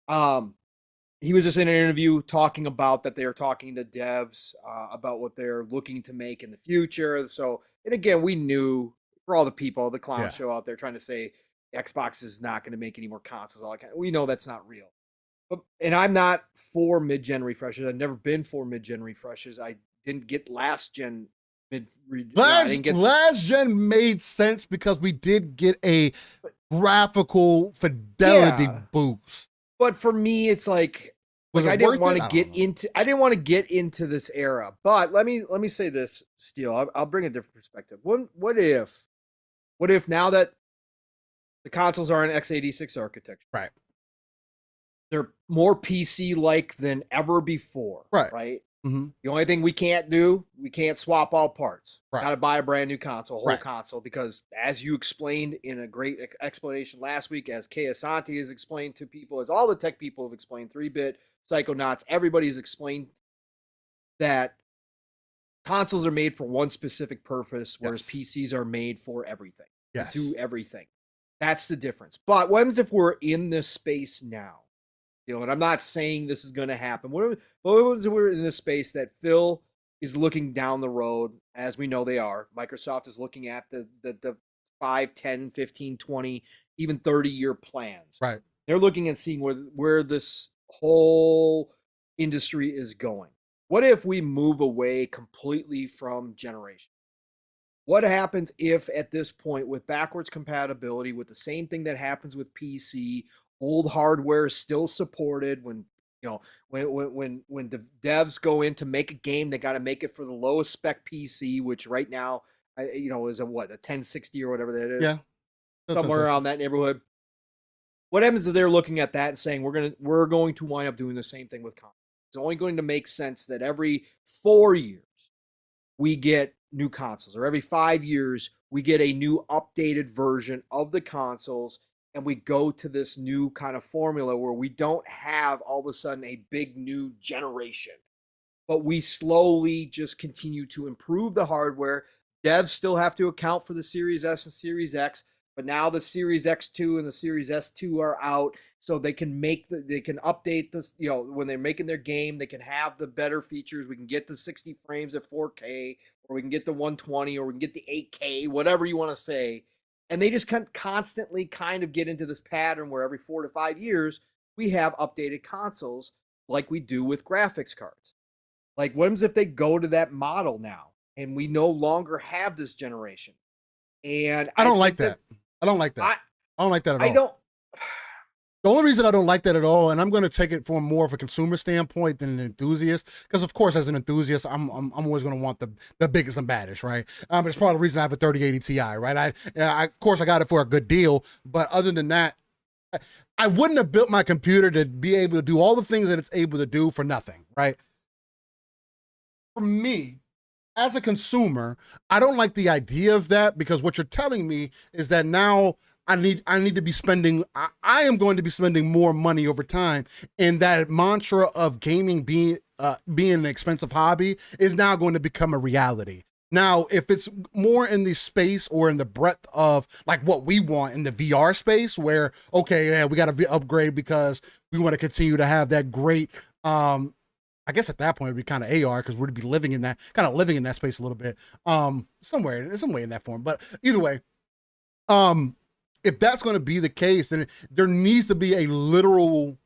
He was just in an interview talking about that they're talking to devs about what they're looking to make in the future. So, and again, we knew for all the people, the clown show out there trying to say Xbox is not going to make any more consoles. All that kind of, we know that's not real. But, and I'm not for mid-gen refreshes. I've never been for mid-gen refreshes. I didn't get last gen last gen made sense because we did get a graphical fidelity boost. But for me, it's like I didn't want to get into this era. But let me say this, Steel. I'll bring a different perspective. What if now that the consoles are in x86 architecture, right? They're more PC-like than ever before, right? Mm-hmm. The only thing we can't do, we can't swap all parts. Right. Got to buy a brand new console, whole console, because as you explained in a great explanation last week, as Kay Asante has explained to people, as all the tech people have explained, 3-Bit, Psychonauts, everybody's explained that consoles are made for one specific purpose, whereas PCs are made for everything. Yes. To everything. That's the difference. But what happens if we're in this space now? And I'm not saying this is going to happen. What if we're in this space that Phil is looking down the road, as we know they are. Microsoft is looking at the 5, 10, 15, 20, even 30-year plans. Right. They're looking and seeing where this whole industry is going. What if we move away completely from generation? What happens if at this point, with backwards compatibility, with the same thing that happens with PC, old hardware is still supported? When the devs go in to make a game, they got to make it for the lowest spec PC, which right now, is a 1060 or whatever that is. Yeah, somewhere around that neighborhood. What happens if they're looking at that and saying we're going to wind up doing the same thing with consoles? It's only going to make sense that every 4 years we get new consoles, or every 5 years we get a new updated version of the consoles, and we go to this new kind of formula where we don't have all of a sudden a big new generation, but we slowly just continue to improve the hardware. Devs still have to account for the Series S and Series X, but now the Series X2 and the Series S2 are out, so they can update this. When they're making their game, they can have the better features. We can get the 60 frames at 4K, or we can get the 120, or we can get the 8K, whatever you want to say. And they just constantly kind of get into this pattern where every 4 to 5 years we have updated consoles, like we do with graphics cards. Like, what happens if they go to that model now and we no longer have this generation? And I don't like that. I don't like that. I don't like that at all. The only reason I don't like that at all, and I'm going to take it from more of a consumer standpoint than an enthusiast, because of course, as an enthusiast, I'm always going to want the biggest and baddest, right? It's part of the reason I have a 3080 Ti, right? Of course, I got it for a good deal, but other than that, I wouldn't have built my computer to be able to do all the things that it's able to do for nothing, right? For me, as a consumer, I don't like the idea of that, because what you're telling me is that now I need to be spending, I am going to be spending more money over time, and that mantra of gaming being an expensive hobby is now going to become a reality. Now, if it's more in the space or in the breadth of like what we want in the VR space, where, okay, yeah, we got to upgrade because we want to continue to have that great, I guess at that point it'd be kind of AR, because we'd be living in that space a little bit, somewhere in that form. But either way, if that's going to be the case, then there needs to be a literal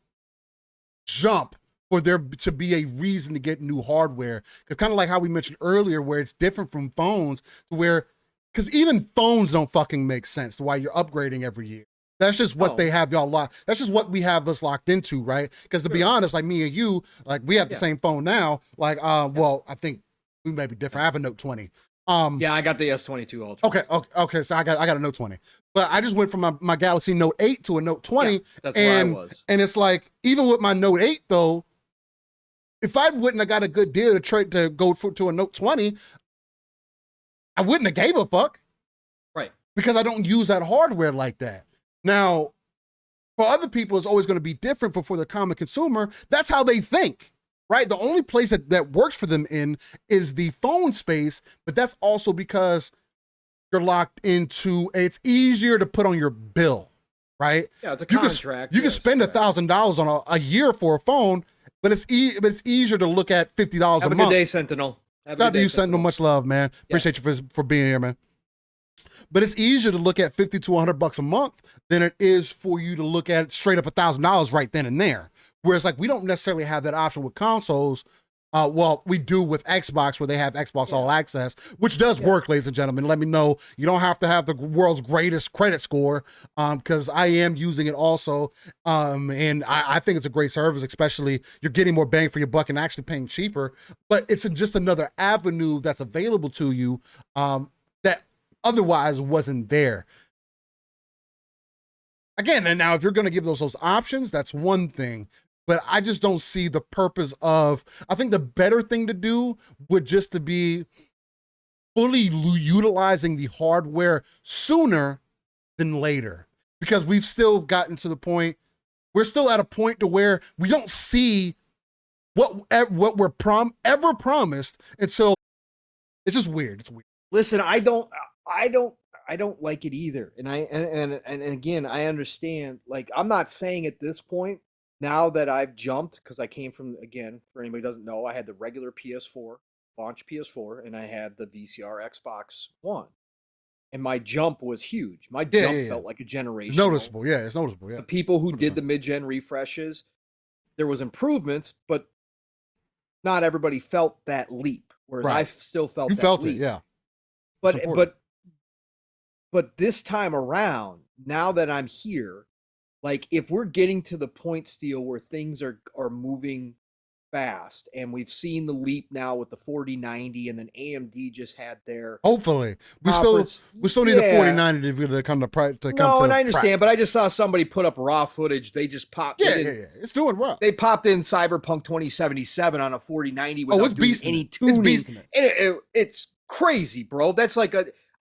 jump for there to be a reason to get new hardware. Because kind of like how we mentioned earlier, where it's different from phones, because even phones don't fucking make sense to why you're upgrading every year. That's just what they have y'all locked. That's just what we have us locked into, right? Because to be honest, like me and you, like we have the same phone now. Like, well, I think we may be different. I have a Note 20. I got the S22 Ultra. Okay. So I got a Note 20, but I just went from my Galaxy Note 8 to a Note 20. Yeah, that's where I was. And it's like, even with my Note 8 though, if I wouldn't have got a good deal to go to a Note 20, I wouldn't have gave a fuck. Right. Because I don't use that hardware like that. Now, for other people, it's always going to be different, but for the common consumer, that's how they think. right? The only place that works for them in is the phone space, but that's also because you're locked into, it's easier to put on your bill, right? Yeah, it's a contract. You can spend $1,000 on a year for a phone, but it's easier to look at $50 a month. Have a good day, Sentinel. Got to you, Sentinel. Much love, man. Appreciate you for being here, man. But it's easier to look at $50 to $100 a month than it is for you to look at straight up $1,000 right then and there. Whereas like we don't necessarily have that option with consoles. Well, we do with Xbox, where they have Xbox All Access, which does work, ladies and gentlemen. Let me know. You don't have to have the world's greatest credit score, because I am using it also. And I think it's a great service, especially you're getting more bang for your buck and actually paying cheaper. But it's just another avenue that's available to you that otherwise wasn't there. Again, and now if you're going to give those options, that's one thing. But I just don't see the purpose of, I think the better thing to do would just to be fully utilizing the hardware sooner than later. Because we've still gotten to the point, we're still at a point to where we don't see what we're ever promised. And so it's just weird. It's weird. Listen, I don't like it either. And again, I understand, like, I'm not saying at this point, now that I've jumped, because I came from, again, for anybody who doesn't know, I had the regular PS4, launch PS4, and I had the VCR Xbox One. And my jump was huge. My jump felt like a generation. It's noticeable, it's noticeable, The people who 100%. Did the mid-gen refreshes, there was improvements, but not everybody felt that leap. Whereas I still felt that felt leap. It, yeah. But this time around, now that I'm here, like, if we're getting to the point, Steel, where things are moving fast, and we've seen the leap now with the 4090, and then AMD just had their hopefully we still need the 4090 to come to price to come. No, and I understand, but I just saw somebody put up raw footage. They just popped. It's doing raw. They popped in Cyberpunk 2077 on a 4090 without doing any tuning. It's crazy, bro. That's like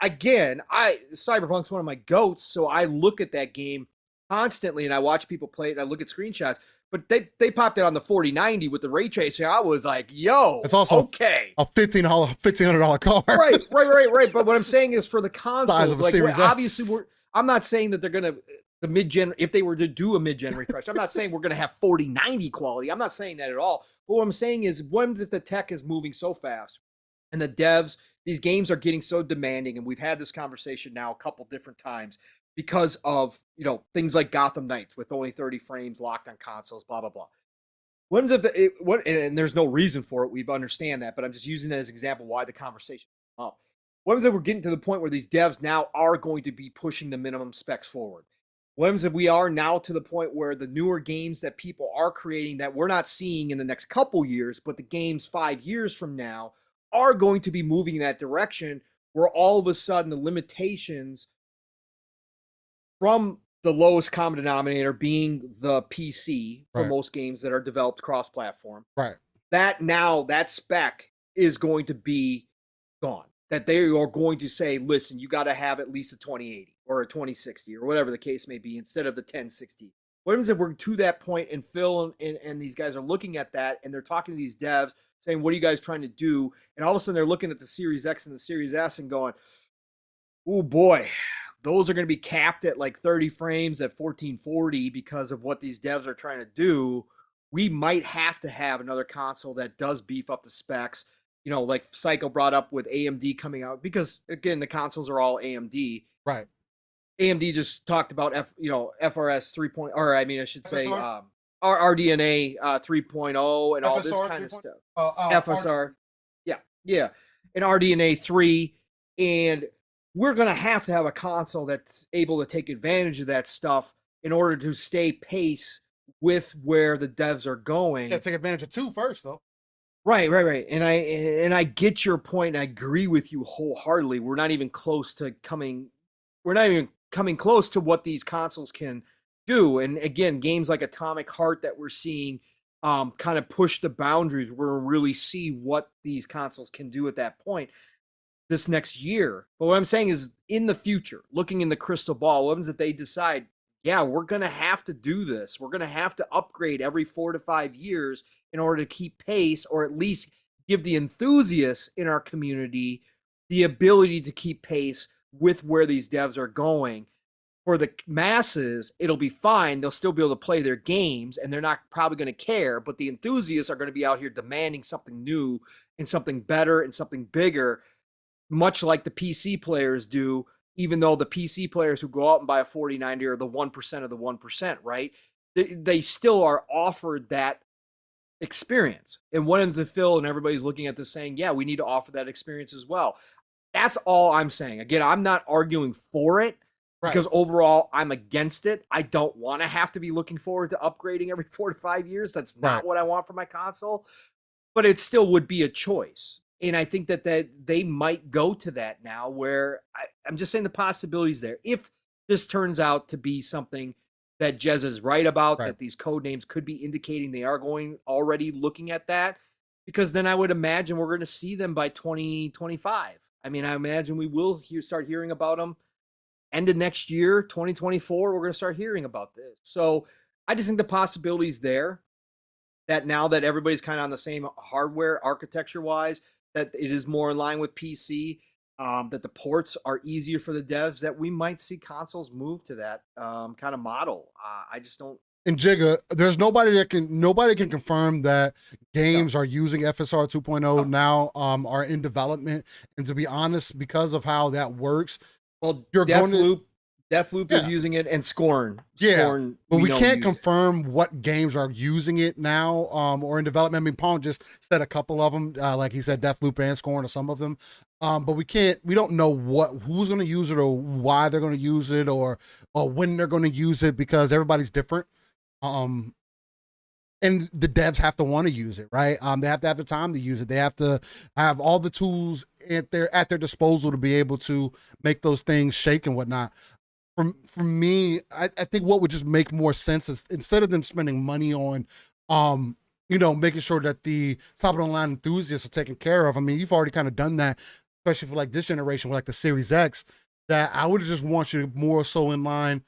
Cyberpunk's one of my goats, so I look at that game constantly, and I watch people play it, and I look at screenshots. But they popped it on the 4090 with the ray tracing. I was like, "Yo, it's also okay, a $1,500 car." Right. But what I'm saying is for the consoles, like, obviously, I'm not saying that they're gonna the mid-gen. If they were to do a mid-gen refresh, I'm not saying we're gonna have 4090 quality. I'm not saying that at all. But what I'm saying is, what if the tech is moving so fast, and the devs, these games are getting so demanding, and we've had this conversation now a couple different times, because of, things like Gotham Knights with only 30 frames locked on consoles, blah, blah, blah. And there's no reason for it. We understand that, but I'm just using that as an example why the conversation came up. What if we're getting to the point where these devs now are going to be pushing the minimum specs forward? What if we are now to the point where the newer games that people are creating that we're not seeing in the next couple years, but the games 5 years from now are going to be moving in that direction, where all of a sudden the limitations from the lowest common denominator being the PC for most games that are developed cross-platform, that spec is going to be gone. That they are going to say, listen, you got to have at least a 2080 or a 2060 or whatever the case may be instead of the 1060. What happens if we're to that point, and Phil and these guys are looking at that, and they're talking to these devs saying, what are you guys trying to do? And all of a sudden they're looking at the Series X and the Series S and going, oh boy, those are going to be capped at like 30 frames at 1440 because of what these devs are trying to do. We might have to have another console that does beef up the specs, like Psycho brought up with AMD coming out, because again, the consoles are all AMD. Right. AMD just talked about FRS 3.0, or I mean, I should say FSR? RDNA 3.0 and all FSR this kind of stuff. FSR. Yeah. And RDNA 3. And we're going to have a console that's able to take advantage of that stuff in order to stay pace with where the devs are going. You got to take advantage of 2 first, though. Right. And I get your point, and I agree with you wholeheartedly. We're not even coming close to what these consoles can do. And again, games like Atomic Heart that we're seeing kind of push the boundaries. We're going to really see what these consoles can do at that point this next year. But what I'm saying is, in the future, looking in the crystal ball, what happens if they decide, yeah, we're going to have to do this. We're going to have to upgrade every 4 to 5 years in order to keep pace, or at least give the enthusiasts in our community the ability to keep pace with where these devs are going. For the masses, it'll be fine. They'll still be able to play their games and they're not probably going to care. But the enthusiasts are going to be out here demanding something new and something better and something bigger, much like the PC players do, even though the PC players who go out and buy a 4090 are the 1% of the 1%, right? They still are offered that experience. And Williams and Phil and everybody's looking at this saying, yeah, we need to offer that experience as well. That's all I'm saying. Again, I'm not arguing for it because overall I'm against it. I don't want to have to be looking forward to upgrading every 4 to 5 years. That's not what I want for my console, but it still would be a choice. And I think that they might go to that now, where I'm just saying the possibilities there. If this turns out to be something that Jez is right about, that these code names could be indicating they are already looking at that, because then I would imagine we're going to see them by 2025. I mean, I imagine we will start hearing about them end of next year, 2024. We're going to start hearing about this. So I just think the possibilities there, that now that everybody's kind of on the same hardware architecture wise, that it is more in line with PC, that the ports are easier for the devs, that we might see consoles move to that kind of model. I just don't. And Jigga, there's nobody can confirm that games are using FSR 2.0 now, are in development. And to be honest, because of how that works, well, Deathloop is using it, and Scorn. Scorn, but we can't confirm what games are using it now, or in development. I mean, Pong just said a couple of them, like he said, Deathloop and Scorn, or some of them. But we don't know who's going to use it, or why they're going to use it, or when they're going to use it, because everybody's different. And the devs have to want to use it, right? They have to have the time to use it. They have to have all the tools at their disposal to be able to make those things shake and whatnot. For me, I think what would just make more sense is, instead of them spending money on, making sure that the top of the line enthusiasts are taken care of. I mean, you've already kind of done that, especially for like this generation with like the Series X. That I would just want you to more so in line,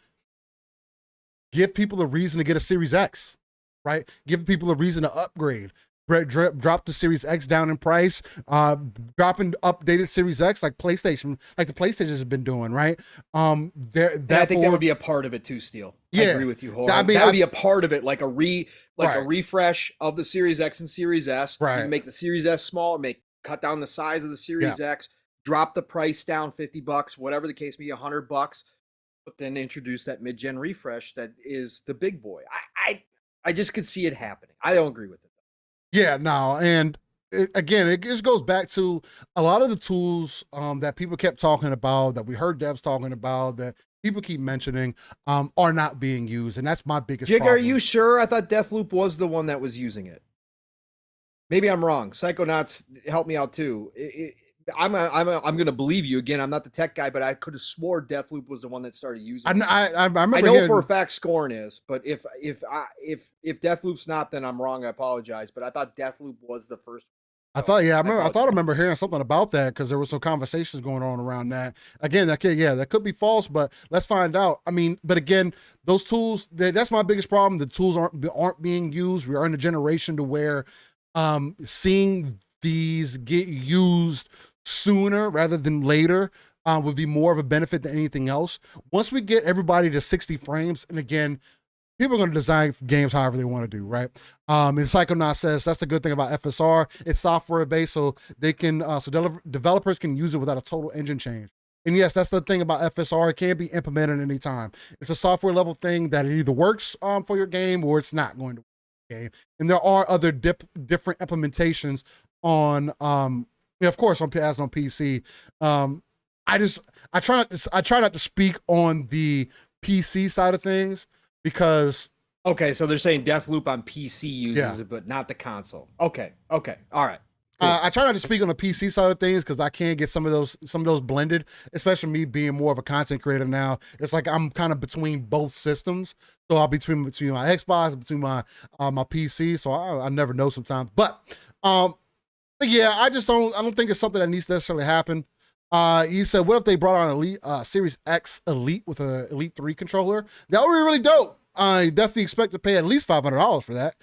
give people a reason to get a Series X, right? Give people a reason to upgrade. Drop the Series X down in price, dropping updated Series X like the PlayStation has been doing, right? I think that would be a part of it too, Steel. I agree with you. I mean, that would be a part of it, like a refresh of the Series X and Series S. Right. You make the Series S small, cut down the size of the Series X, drop the price down $50, whatever the case may be, $100, but then introduce that mid-gen refresh that is the big boy. I just could see it happening. I don't agree with it. Yeah, no, and it just goes back to a lot of the tools that people kept talking about, that we heard devs talking about, that people keep mentioning, are not being used, and that's my biggest problem. Are you sure? I thought Deathloop was the one that was using it. Maybe I'm wrong. Psychonauts, help me out too. I'm gonna believe you again. I'm not the tech guy, but I could have swore Deathloop was the one that started using it. I remember. I know for a fact Scorn is, but if Deathloop's not, then I'm wrong. I apologize. But I thought Deathloop was the first. I remember hearing something about that, because there was some conversations going on around that. Again, that could be false, but let's find out. I mean, but again, those tools, that's my biggest problem. The tools aren't being used. We are in a generation to where seeing these get used sooner rather than later would be more of a benefit than anything else. Once we get everybody to 60 frames, and again, people are going to design games however they want to do, right? And Psychonaut says that's the good thing about FSR. It's software based, so they can developers can use it without a total engine change. And yes, that's the thing about FSR. It can't be implemented at any time. It's a software level thing that it either works for your game or it's not going to work for your game. And there are other different implementations on of course on PC. I try not to speak on the PC side of things, because so they're saying Deathloop on PC uses it, but not the console. Okay, all right. Cool. I try not to speak on the PC side of things, because I can get some of those blended, especially me being more of a content creator now. It's like I'm kind of between both systems, so I'll be between my Xbox, between my PC, so I never know sometimes. But yeah, I don't think it's something that needs to necessarily happen. He said, what if they brought on Elite Series X Elite with a Elite 3 controller? That would be really dope. I definitely expect to pay at least $500 for that.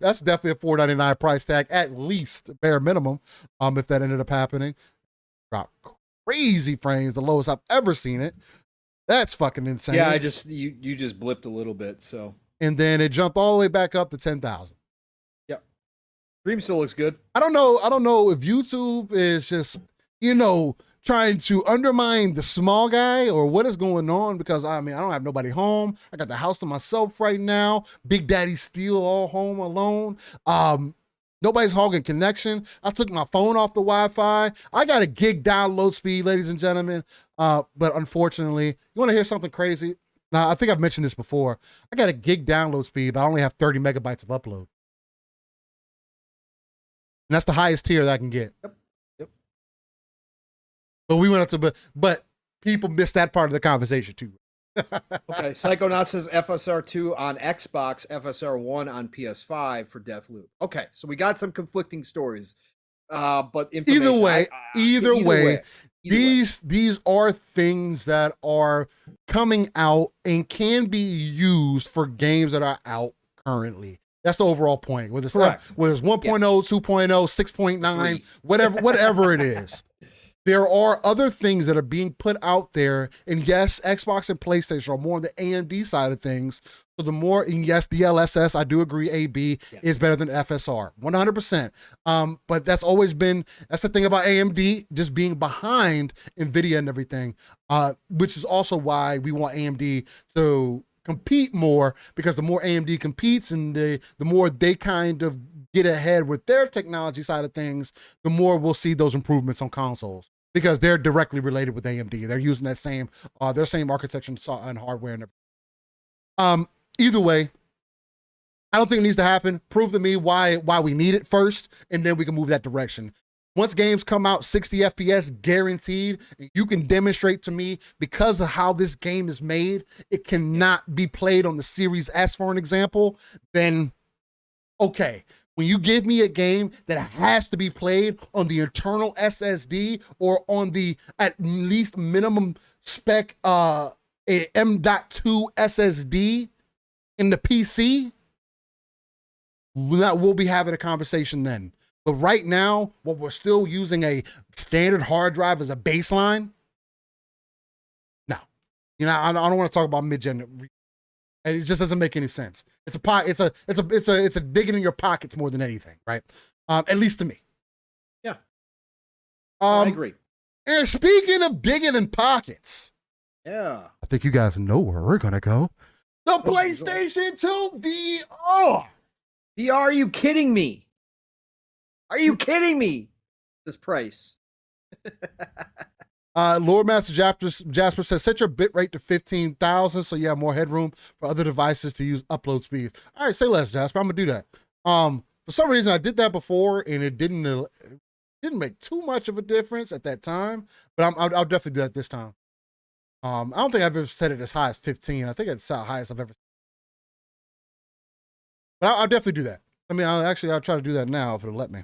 That's definitely a $499 price tag, at least bare minimum. If that ended up happening, drop crazy frames, the lowest I've ever seen it. That's fucking insane. Yeah, you just blipped a little bit, so. And then it jumped all the way back up to 10,000. Yep. Stream still looks good. I don't know if YouTube is just, trying to undermine the small guy or what is going on, because I don't have nobody home. I got the house to myself right now. Big Daddy Steel all home alone. Nobody's hogging connection. I took my phone off the Wi-Fi. I got a gig download speed, ladies and gentlemen. But unfortunately, you want to hear something crazy? Now, I think I've mentioned this before. I got a gig download speed, but I only have 30 megabytes of upload. And that's the highest tier that I can get. Yep. But we went up to, but people missed that part of the conversation too. Okay, Psychonaut says FSR 2 on Xbox, FSR 1 on PS5 for Deathloop. Okay, so we got some conflicting stories. But either way, these are things that are coming out and can be used for games that are out currently. That's the overall point. Whether it's 1.0, 2.0, 6.9, whatever it is. There are other things that are being put out there, and yes, Xbox and PlayStation are more on the AMD side of things. So the more, and yes, the LSS, I do agree, AB is better than FSR, 100%. But that's the thing about AMD, just being behind NVIDIA and everything, which is also why we want AMD to compete more, because the more AMD competes and the more they kind of get ahead with their technology side of things, the more we'll see those improvements on consoles, because they're directly related with AMD. They're using that same their same architecture and hardware and everything. Either way, I don't think it needs to happen. Prove to me why we need it first, and then we can move that direction. Once games come out 60 FPS guaranteed, you can demonstrate to me, because of how this game is made, it cannot be played on the Series S, for an example, then okay. When you give me a game that has to be played on the internal SSD or on the at least minimum spec a M.2 SSD in the PC, we'll be having a conversation then. But right now, what we're still using a standard hard drive as a baseline. No, I don't want to talk about mid-gen. And it just doesn't make any sense. It's a digging in your pockets more than anything, right? At least to me. Yeah. I agree. And speaking of digging in pockets, I think you guys know where we're gonna go. The PlayStation 2 VR. VR, are you kidding me? Are you kidding me? This price. Lord Master Jasper says, set your bitrate to 15,000 so you have more headroom for other devices to use upload speed. All right, say less, Jasper. I'm gonna do that. For some reason, I did that before and it didn't make too much of a difference at that time, but I'll definitely do that this time. I don't think I've ever set it as high as 15. I think it's the highest I've ever. But I'll definitely do that. I'll try to do that now if it'll let me.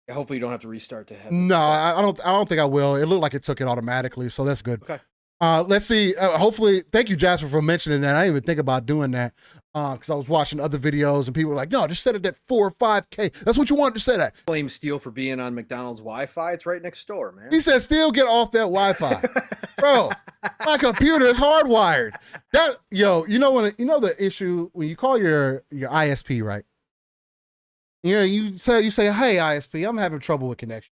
Hopefully you don't have to restart to have. No, I don't think I will. It looked like it took it automatically, so that's good. Okay. Let's see. Hopefully, thank you, Jasper, for mentioning that. I didn't even think about doing that because I was watching other videos and people were like, "No, just set it at 4 or 5K. That's what you wanted to set at." Blame Steel for being on McDonald's Wi-Fi. It's right next door, man. He said, "Steel, get off that Wi-Fi, bro. My computer is hardwired." You know the issue when you call your ISP, right? You say, "Hey, ISP, I'm having trouble with connection,"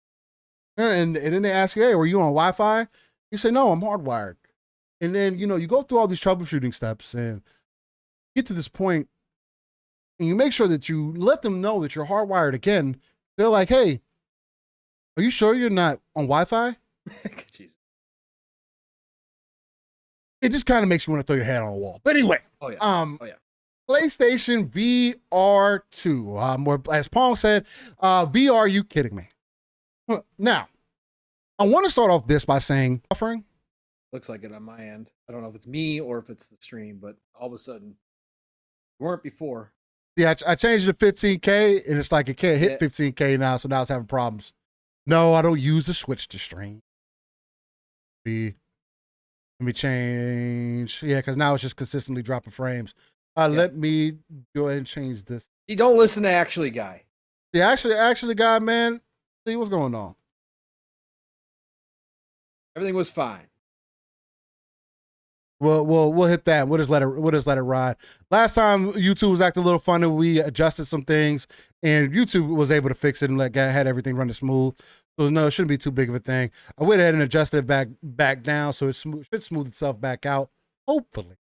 and then they ask you, "Hey, were you on Wi-Fi?" You say, "No, I'm hardwired." And then you go through all these troubleshooting steps and get to this point, and you make sure that you let them know that you're hardwired again. They're like, "Hey, are you sure you're not on Wi-Fi?" Jeez. It just kind of makes you want to throw your head on a wall. But anyway, PlayStation VR 2. Or as Pong said, VR, are you kidding me? Now, I want to start off this by saying, offering. Looks like it on my end. I don't know if it's me or if it's the stream, but all of a sudden, weren't before. Yeah, I changed it to 15K, and it's like it can't hit 15K now, so now it's having problems. No, I don't use the switch to stream. Let me change. Yeah, because now it's just consistently dropping frames. Let me go ahead and change this. You don't listen to Actually Guy. Yeah, actually, guy, man. See what's going on. Everything was fine. We'll hit that. We'll just let it ride. Last time YouTube was acting a little funny. We adjusted some things, and YouTube was able to fix it and had everything running smooth. So no, it shouldn't be too big of a thing. I went ahead and adjusted it back down, so it should smooth itself back out. Hopefully.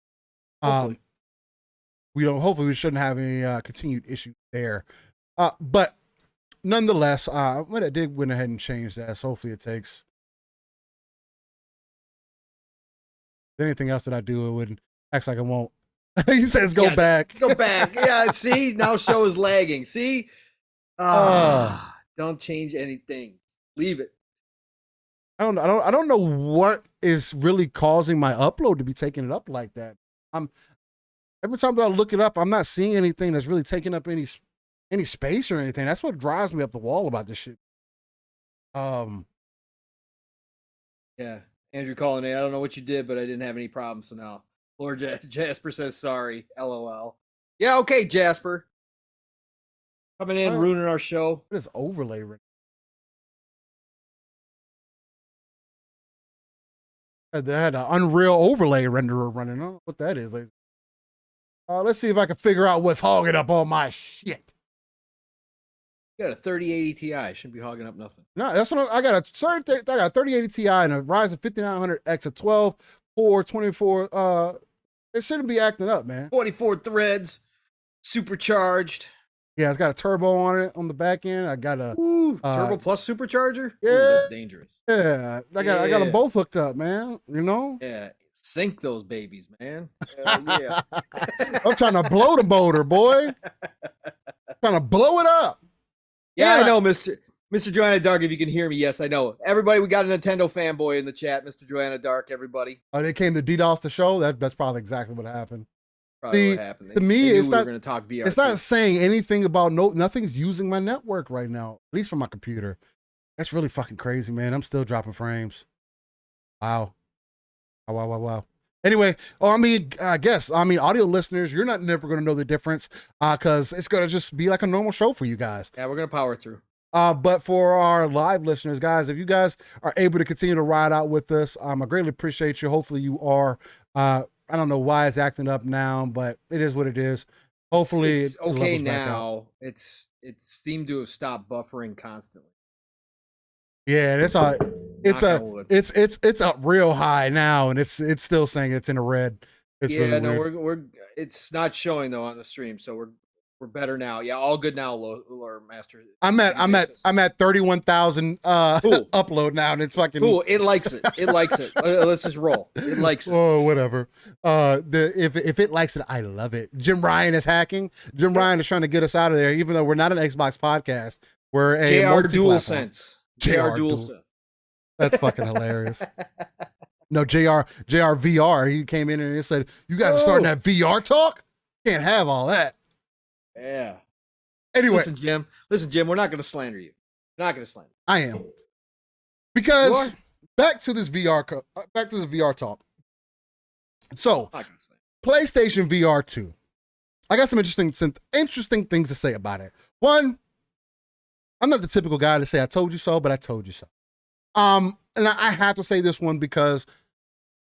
Hopefully we shouldn't have any continued issues there. But nonetheless, I did went ahead and change that. So hopefully it takes. Anything else that I do, it wouldn't act like it won't. He says go back. Go back. Yeah, see, now show is lagging. See? Don't change anything. Leave it. I don't know what is really causing my upload to be taking it up like that. Every time that I look it up, I'm not seeing anything that's really taking up any space or anything. That's what drives me up the wall about this shit. Yeah. Andrew calling in. I don't know what you did, but I didn't have any problems. So now Lord Jasper says sorry. LOL. Yeah, okay, Jasper. Coming in, ruining our show. What is overlay? They had an Unreal overlay renderer running. I don't know what that is. Let's see if I can figure out what's hogging up all my shit. You got a 3080 Ti. Shouldn't be hogging up nothing. No, that's what I got. I got a 3080 Ti and a Ryzen 5900X, a 12 core 24. It shouldn't be acting up, man. 24 threads, supercharged. Yeah, it's got a turbo on it on the back end. I got a turbo plus supercharger. Yeah, that's dangerous. Yeah, I got them both hooked up, man. You know. Yeah, sink those babies, man. Yeah. I'm trying to blow the motor, boy. Trying to blow it up. Yeah, I know, Mr. Joanna Dark, if you can hear me. Yes, I know. Everybody, we got a Nintendo fanboy in the chat, Mr. Joanna Dark, everybody. Oh, they came to DDoS the show? That's probably exactly what happened. Probably what happened. To me, it's not going to talk VR. It's not saying anything about nothing's using my network right now, at least for my computer. That's really fucking crazy, man. I'm still dropping frames. Wow. Anyway, audio listeners, you're not never going to know the difference because it's going to just be like a normal show for you guys. Yeah, we're going to power through. But for our live listeners, guys, if you guys are able to continue to ride out with us, I greatly appreciate you. Hopefully you are. I don't know why it's acting up now, but it is what it is. Hopefully it's okay now. It seemed to have stopped buffering constantly. Yeah, it's up real high now, and it's still saying it's in the red. It's really weird. It's not showing though on the stream, so we're better now. Yeah, all good now, Lore Master. I'm at 31,000 upload now, and it's fucking cool. It likes it. It likes it. Let's just roll. It likes it. Oh, whatever. If it likes it, I love it. Jim Ryan is hacking. Jim Ryan is trying to get us out of there, even though we're not an Xbox podcast. We're a JR DualSense. JR DualSense. That's fucking hilarious. No, JR VR. He came in and he said, "You guys are starting that VR talk? Can't have all that." Yeah. Anyway, listen, Jim. We're not going to slander you. We're not going to slander you. I am, because back to this VR talk. So, PlayStation VR 2. I got some interesting things to say about it. One, I'm not the typical guy to say I told you so, but I told you so. And I have to say this one because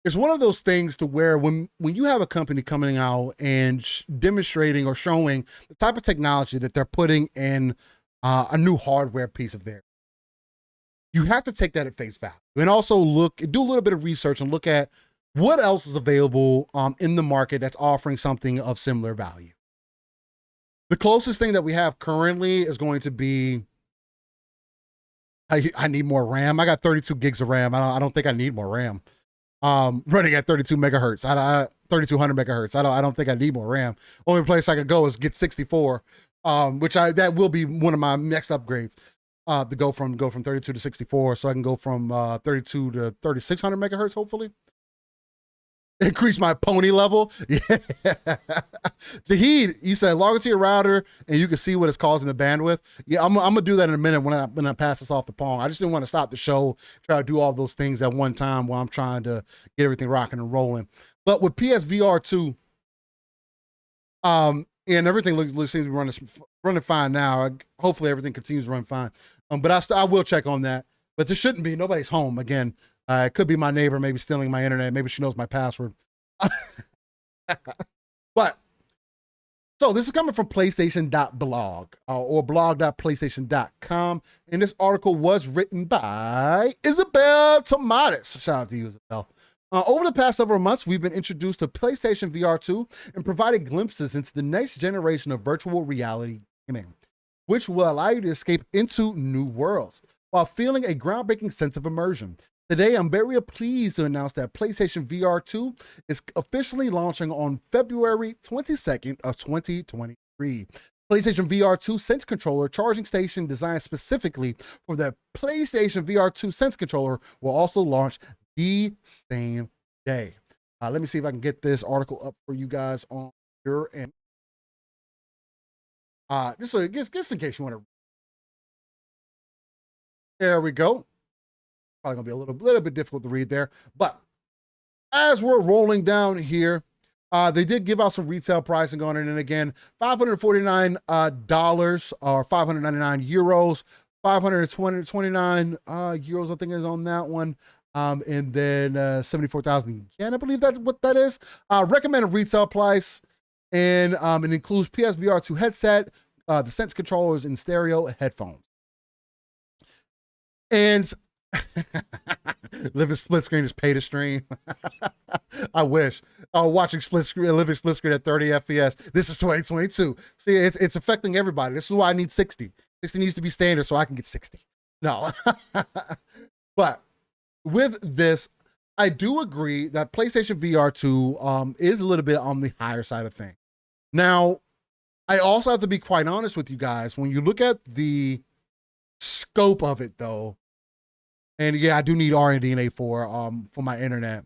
it's one of those things to where when you have a company coming out and demonstrating or showing the type of technology that they're putting in a new hardware piece of theirs, you have to take that at face value and also do a little bit of research and look at what else is available in the market that's offering something of similar value. The closest thing that we have currently is going to be I need more RAM. I got 32 gigs of RAM. I don't think I need more RAM. Running at 32 megahertz. 3200 megahertz. I don't think I need more RAM. Only place I could go is get 64. That will be one of my next upgrades. To go from 32 to 64, so I can go from 32 to 3600 megahertz, hopefully. Increase my pony level. Yeah. Jahid, you said log into your router and you can see what it's causing the bandwidth. Yeah, I'm gonna do that in a minute when I pass this off to Pong. I just didn't want to stop the show, try to do all those things at one time while I'm trying to get everything rocking and rolling. But with PSVR 2, and everything seems to be running fine now. Hopefully everything continues to run fine. But I will check on that. But there shouldn't be. Nobody's home again. It could be my neighbor, maybe stealing my internet. Maybe she knows my password. But so this is coming from PlayStation.blog or blog.playstation.com. And this article was written by Isabel Tomatis. Shout out to you, Isabel. Over the past several months, we've been introduced to PlayStation VR 2 and provided glimpses into the next generation of virtual reality gaming, which will allow you to escape into new worlds while feeling a groundbreaking sense of immersion. Today, I'm very pleased to announce that PlayStation VR 2 is officially launching on February 22nd of 2023. PlayStation VR 2 Sense Controller charging station designed specifically for the PlayStation VR 2 Sense Controller will also launch the same day. Let me see if I can get this article up for you guys on your end. Just in case you want to. There we go. Probably gonna be a little bit difficult to read there, but as we're rolling down here, they did give out some retail pricing on it, and again, $549 or 599 euros, 529 euros, I think is on that one, and then 74,000 yen, I believe that's what that is. Recommended retail price, and it includes PSVR 2 headset, the Sense controllers, and stereo headphones, and Living Splitscreen is pay to stream. I wish. Watching Living Splitscreen at 30 FPS. This is 2022. See, it's affecting everybody. This is why I need 60. 60 needs to be standard so I can get 60. No. But with this, I do agree that PlayStation VR 2 is a little bit on the higher side of things. Now, I also have to be quite honest with you guys. When you look at the scope of it, though, and yeah, I do need RDNA for my internet.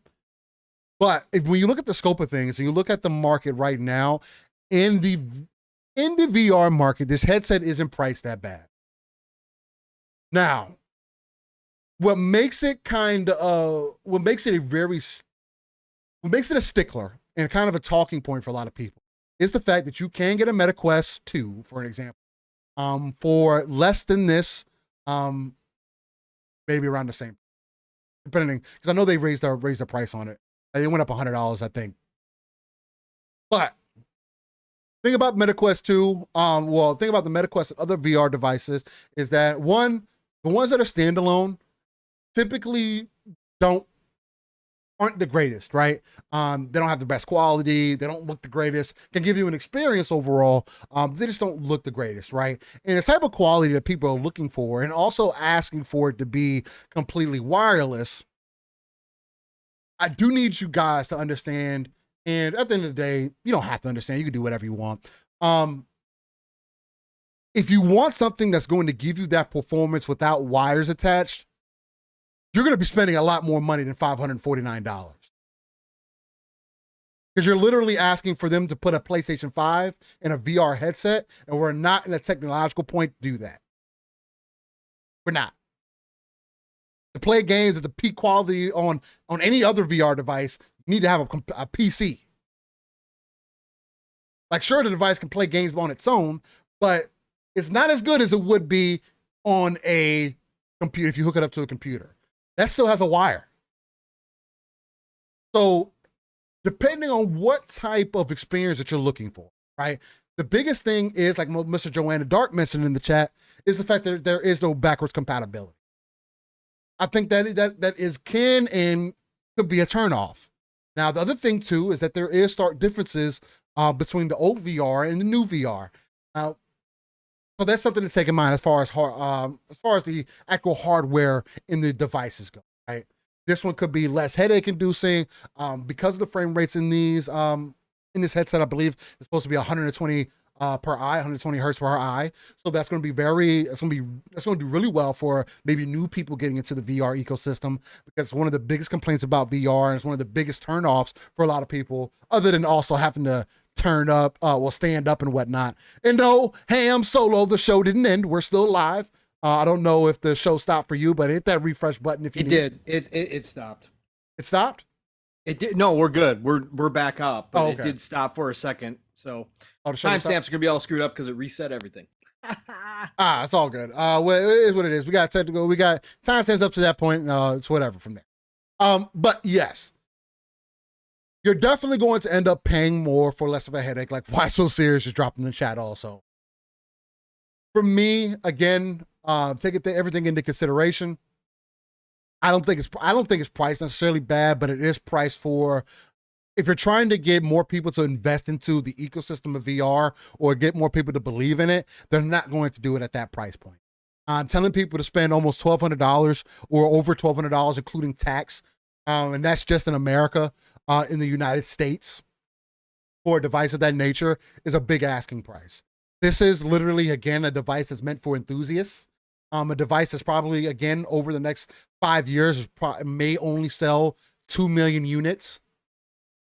But when you look at the scope of things and you look at the market right now, in the VR market, this headset isn't priced that bad. Now, what makes it a stickler and kind of a talking point for a lot of people is the fact that you can get a MetaQuest 2, for an example, for less than this, maybe around the same, depending, because I know they raised their price on it. They went up $100, I think. But thing about MetaQuest 2, thing about the MetaQuest and other VR devices is that the ones that are standalone typically aren't the greatest, right? They don't have the best quality. They don't look the greatest. Can give you an experience overall. They just don't look the greatest, right? And the type of quality that people are looking for and also asking for it to be completely wireless, I do need you guys to understand. And at the end of the day, you don't have to understand. You can do whatever you want. If you want something that's going to give you that performance without wires attached, you're going to be spending a lot more money than $549. Because you're literally asking for them to put a PlayStation 5 in a VR headset, and we're not in a technological point to do that. We're not. To play games at the peak quality on any other VR device, you need to have a PC. Like, sure, the device can play games on its own, but it's not as good as it would be on a computer if you hook it up to a computer. That still has a wire. So depending on what type of experience that you're looking for, right? The biggest thing is, like Mr. Joanna Dark mentioned in the chat, is the fact that there is no backwards compatibility. I think that can and could be a turnoff. Now, the other thing too is that there is stark differences between the old VR and the new VR. So that's something to take in mind as far as the actual hardware in the devices go, right? This one could be less headache inducing because of the frame rates in these in this headset. I believe it's supposed to be 120 per eye, 120 hertz per eye. So that's going to be that's going to do really well for maybe new people getting into the VR ecosystem, because one of the biggest complaints about VR, and it's one of the biggest turnoffs for a lot of people, other than also having to turn up, stand up and whatnot. And no, Ham Solo, the show didn't end. We're still live. I don't know if the show stopped for you, but hit that refresh button if you need. Did. It stopped. It stopped? It did. No, we're good. We're back up, but okay. It did stop for a second. So the timestamps are gonna be all screwed up because it reset everything. It's all good. Well, it is what it is. We got technical. We got timestamps up to that point. It's whatever from there. But yes, you're definitely going to end up paying more for less of a headache. Like, why so serious? Just dropped in the chat also. For me, again, take everything into consideration. I don't think it's priced necessarily bad, but it is priced for, if you're trying to get more people to invest into the ecosystem of VR or get more people to believe in it, they're not going to do it at that price point. I'm telling people to spend almost $1,200 or over $1,200, including tax. And that's just in America, in the United States, for a device of that nature is a big asking price. This is literally, again, a device that's meant for enthusiasts. A device that's probably, again, over the next 5 years, may only sell 2 million units.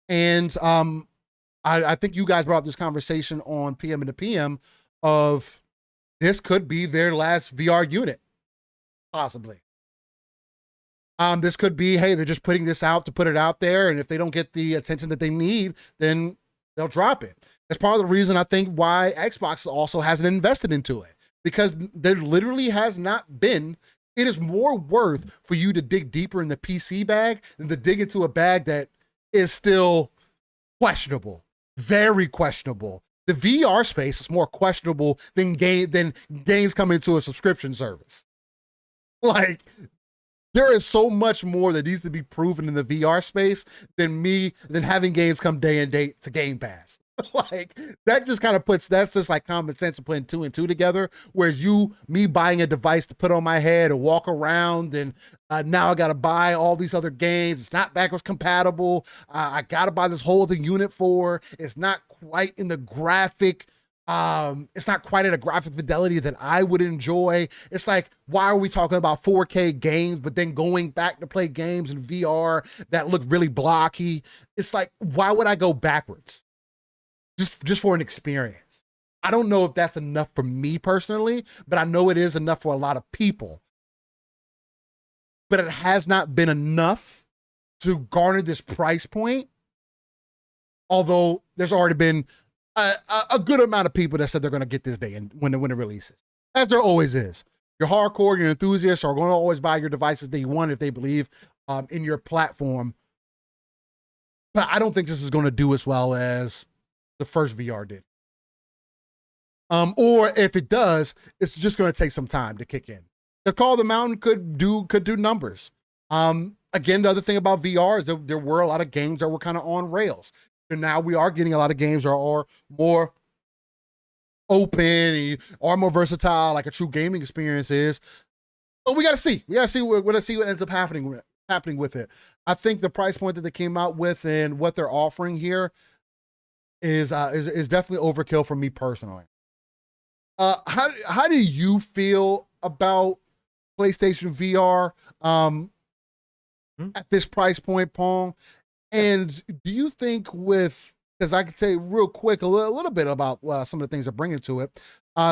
And I think you guys brought up this conversation on PM and the PM of this could be their last VR unit, possibly. This could be, hey, they're just putting this out to put it out there, and if they don't get the attention that they need, then they'll drop it. That's part of the reason I think why Xbox also hasn't invested into it. Because there literally has not been, it is more worth for you to dig deeper in the PC bag than to dig into a bag that is still questionable, very questionable. The VR space is more questionable than games coming to a subscription service. Like, there is so much more that needs to be proven in the VR space than having games come day and date to Game Pass. Like, that just kind of that's just like common sense of putting 2 and 2 together. Whereas me buying a device to put on my head and walk around, and now I got to buy all these other games. It's not backwards compatible. I got to buy this whole other unit for. It's not quite in the graphic. It's not quite at a graphic fidelity that I would enjoy. It's like, why are we talking about 4K games, but then going back to play games in VR that look really blocky? It's like, why would I go backwards? Just for an experience. I don't know if that's enough for me personally, but I know it is enough for a lot of people. But it has not been enough to garner this price point. Although there's already been a good amount of people that said they're going to get this day and when it releases, as there always is. Your hardcore, your enthusiasts are going to always buy your devices day one if they believe in your platform. But I don't think this is going to do as well as the first VR did. Or if it does, it's just going to take some time to kick in. The Call of the Mountain could do numbers. Again, the other thing about VR is there were a lot of games that were kind of on rails. And now we are getting a lot of games that are more open or more versatile, like a true gaming experience is. But we got to see. We got to see what ends up happening with it. I think the price point that they came out with and what they're offering here is definitely overkill for me personally. How do you feel about PlayStation VR at this price point, Pong? And do you think because I could say real quick a little bit about some of the things they're bringing to it.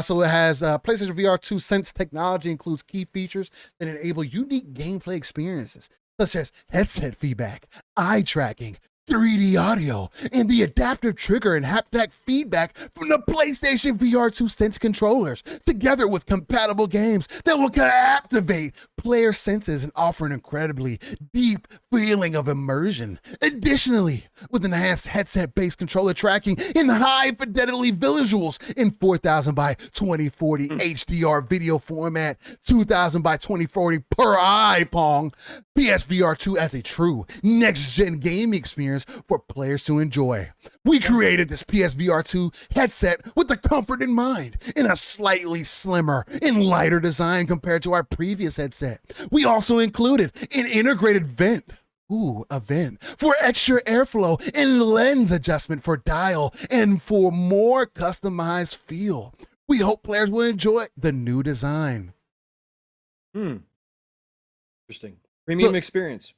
So it has PlayStation VR 2 Sense technology, includes key features that enable unique gameplay experiences, such as headset feedback, eye tracking, 3D audio, and the adaptive trigger and haptic feedback from the PlayStation VR 2 Sense controllers, together with compatible games that will captivate player senses and offer an incredibly deep feeling of immersion. Additionally, with enhanced headset-based controller tracking and high-fidelity visuals in 4000 by 2040 HDR video format, 2000 by 2040 per eye, Pong, PSVR 2 as a true next-gen gaming experience for players to enjoy. We created this PSVR 2 headset with the comfort in mind, in a slightly slimmer and lighter design compared to our previous headset. We also included an integrated vent Ooh, a vent for extra airflow and lens adjustment for dial and for more customized feel. We hope players will enjoy the new design. Interesting. Premium experience.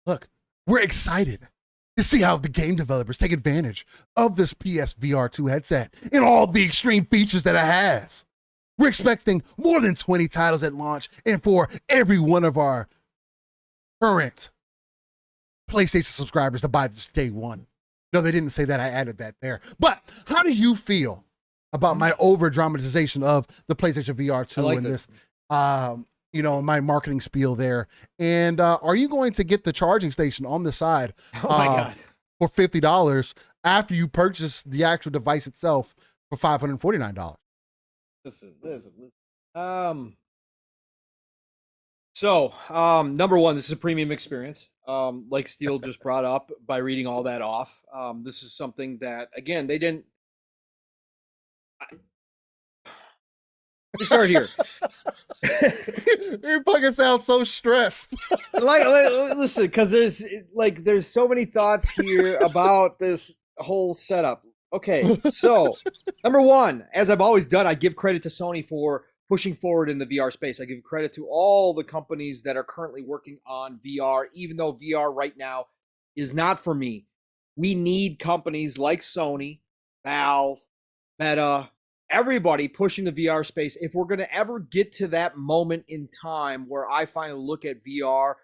Look, we're excited to see how the game developers take advantage of this PSVR 2 headset and all the extreme features that it has. We're expecting more than 20 titles at launch and for every one of our current PlayStation subscribers to buy this day one. No, they didn't say that. I added that there. But how do you feel about my over dramatization of the PlayStation VR 2 and this, my marketing spiel there? And are you going to get the charging station on the side for $50 after you purchase the actual device itself for $549? Listen. So, number one, this is a premium experience. Like Steel just brought up by reading all that off. This is something that, again, they didn't. Let me start here. You fucking sound so stressed. Listen, because there's so many thoughts here about this whole setup. Okay, so number one, as I've always done, I give credit to Sony for pushing forward in the VR space. I give credit to all the companies that are currently working on VR, even though VR right now is not for me. We need companies like Sony, Valve, Meta, everybody pushing the VR space. If we're going to ever get to that moment in time where I finally look at VR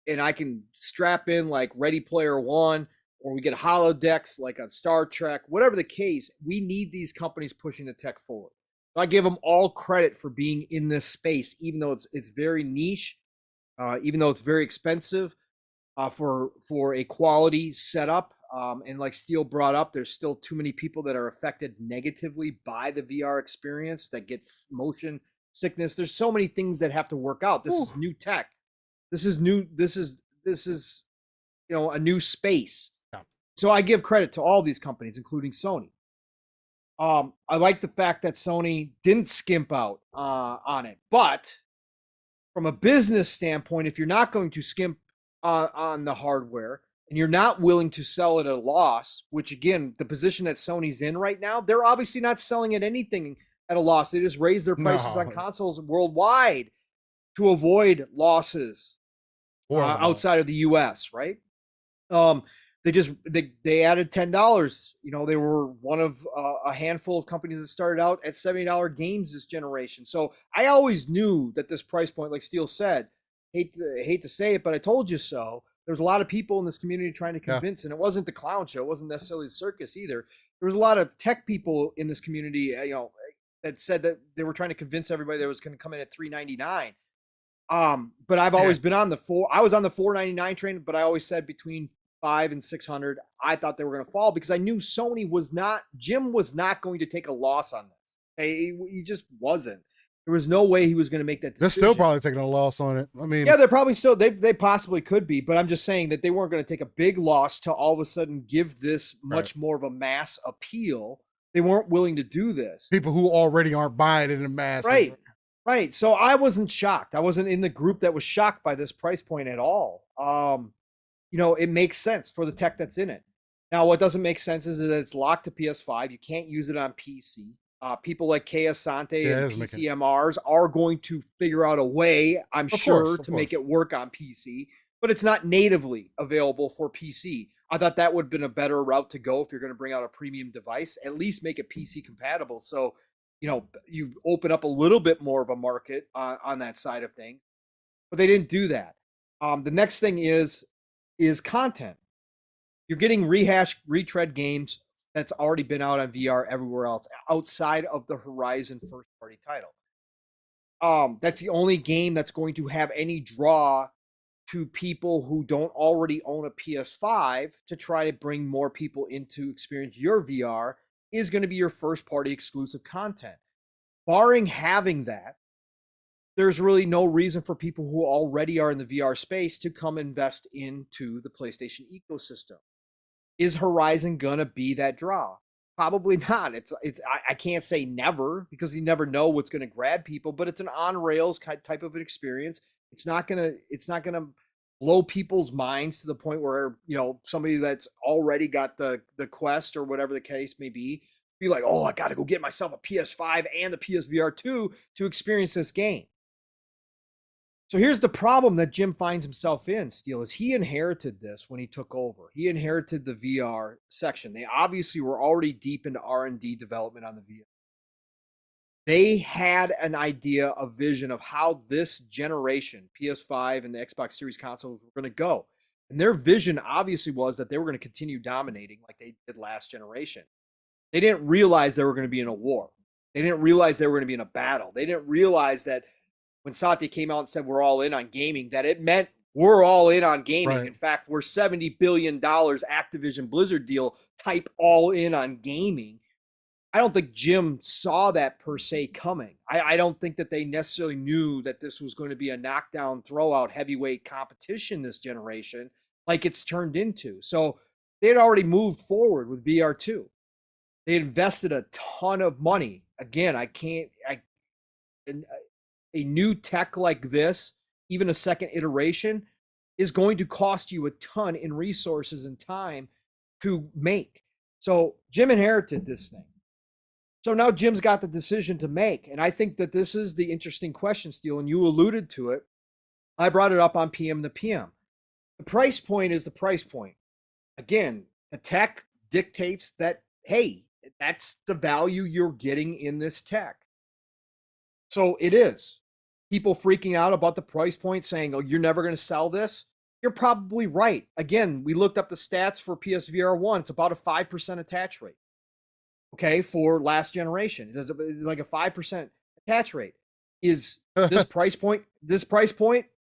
and I can strap in like Ready Player One, or we get holodecks like on Star Trek, whatever the case, we need these companies pushing the tech forward. I give them all credit for being in this space, even though it's very niche, even though it's very expensive for a quality setup. And like Steele brought up, there's still too many people that are affected negatively by the VR experience that gets motion sickness. There's so many things that have to work out. This is new tech. This is new. This is a new space. Yeah. So I give credit to all these companies, including Sony. I like the fact that Sony didn't skimp out on it, but from a business standpoint, if you're not going to skimp on the hardware and you're not willing to sell it at a loss, which again, the position that Sony's in right now, they're obviously not selling at anything at a loss. They just raised their prices on consoles worldwide to avoid losses outside of the US, right? They added $10. They were one of a handful of companies that started out at $70 games this generation. So I always knew that this price point, like Steele said, hate to say it, but I told you so. There's a lot of people in this community trying to convince, and it wasn't the clown show. It wasn't necessarily the circus either. There was a lot of tech people in this community, that said that they were trying to convince everybody that it was going to come in at $399. But I've always been on I was on the $499 train, but I always said between $500 and $600, I thought they were going to fall because I knew Jim was not going to take a loss on this. He just wasn't. There was no way he was going to make that decision. They're still probably taking a loss on it. I mean, yeah, they're probably still, they possibly could be, but I'm just saying that they weren't going to take a big loss to all of a sudden give this much more of a mass appeal. They weren't willing to do this. People who already aren't buying it in a mass. Right. So I wasn't shocked. I wasn't in the group that was shocked by this price point at all. It makes sense for the tech that's in it. Now, what doesn't make sense is that it's locked to PS5. You can't use it on PC. People like Kay Asante and PCMRs are going to figure out a way, I'm sure, to make it work on PC, but it's not natively available for PC. I thought that would have been a better route to go if you're going to bring out a premium device. At least make it PC compatible. So, you open up a little bit more of a market on that side of things. But they didn't do that. The next thing is content. You're getting retread games that's already been out on VR everywhere else outside of the Horizon first party title. That's the only game that's going to have any draw to people who don't already own a PS5 to try to bring more people into experience your VR is going to be your first party exclusive content. Barring having that, there's really no reason for people who already are in the VR space to come invest into the PlayStation ecosystem. Is Horizon gonna be that draw? Probably not. I can't say never because you never know what's gonna grab people, but it's an on rails type of an experience. It's not gonna blow people's minds to the point where, you know, somebody that's already got the Quest or whatever the case may be like, oh, I got to go get myself a PS5 and the PSVR 2 to experience this game. So here's the problem that Jim finds himself in, Steel, is he inherited this when he took over. He inherited the VR section. They obviously were already deep into R&D development on the VR. They had an idea, a vision of how this generation, PS5 and the Xbox Series consoles, were going to go. And their vision obviously was that they were going to continue dominating like they did last generation. They didn't realize they were going to be in a war. They didn't realize they were going to be in a battle. They didn't realize that when Satya came out and said we're all in on gaming, that it meant we're all in on gaming. Right. In fact, we're $70 billion Activision Blizzard deal type all in on gaming. I don't think Jim saw that per se coming. I don't think that they necessarily knew that this was going to be a knockdown, throw-out heavyweight competition this generation like it's turned into. So they had already moved forward with VR2. They invested a ton of money. Again, a new tech like this, even a second iteration, is going to cost you a ton in resources and time to make. So Jim inherited this thing. So now Jim's got the decision to make. And I think that this is the interesting question, Steel, and you alluded to it. I brought it up on PM to PM. The price point is the price point. Again, the tech dictates that, hey, that's the value you're getting in this tech. So it is. People freaking out about the price point saying, oh, you're never going to sell this. You're probably right. Again, we looked up the stats for PSVR 1. It's about a 5% attach rate. Okay, for last generation. It's like a 5% attach rate. Is this price point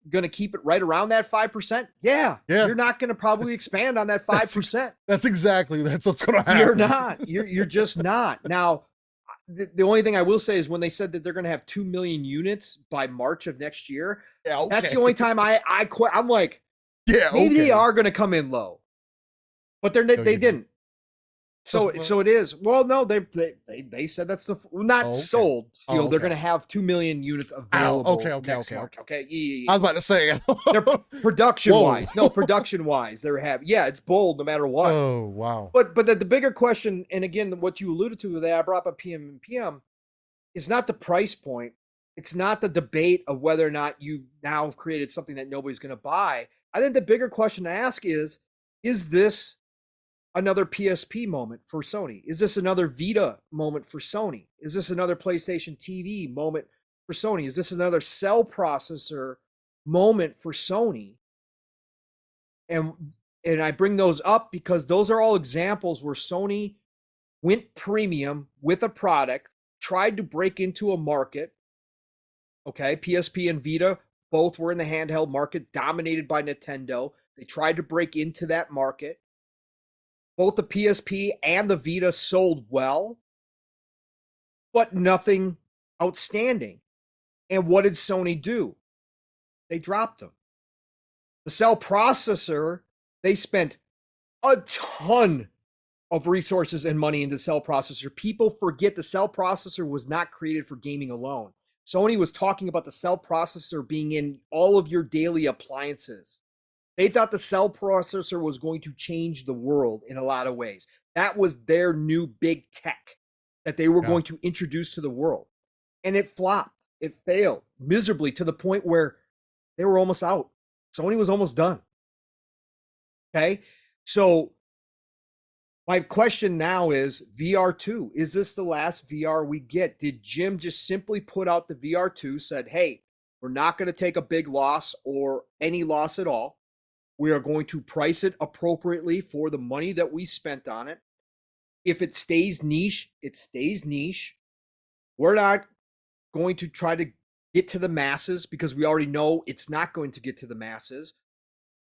going to keep it right around that 5%? Yeah. You're not going to probably expand on that 5%. That's what's going to happen. You're not. You're just not. Now, the only thing I will say is when they said that they're going to have 2 million units by March of next year, that's the only time I'm like, maybe they are going to come in low. But they didn't. So it is. Well, no, they said that's sold. Steel. They're going to have 2 million units available. Next March. Okay. Yeah. I was about to say. They're production wise, they have. Yeah, it's bold no matter what. Oh wow. But the bigger question, and again, what you alluded to that I brought up PM, is not the price point. It's not the debate of whether or not you now have created something that nobody's going to buy. I think the bigger question to ask is this another PSP moment for Sony? Is this another Vita moment for Sony? Is this another PlayStation TV moment for Sony? Is this another cell processor moment for Sony? And I bring those up because those are all examples where Sony went premium with a product, tried to break into a market. Okay, PSP and Vita both were in the handheld market, dominated by Nintendo. They tried to break into that market. Both the PSP and the Vita sold well, but nothing outstanding. And what did Sony do? They dropped them. The cell processor, they spent a ton of resources and money into the cell processor. People forget the cell processor was not created for gaming alone. Sony was talking about the cell processor being in all of your daily appliances. They thought the cell processor was going to change the world in a lot of ways. That was their new big tech that they were going to introduce to the world. And it flopped. It failed miserably to the point where they were almost out. Sony was almost done. Okay? So my question now is VR2. Is this the last VR we get? Did Jim just simply put out the VR2, said, hey, we're not going to take a big loss or any loss at all. We are going to price it appropriately for the money that we spent on it. If it stays niche, it stays niche. We're not going to try to get to the masses because we already know it's not going to get to the masses.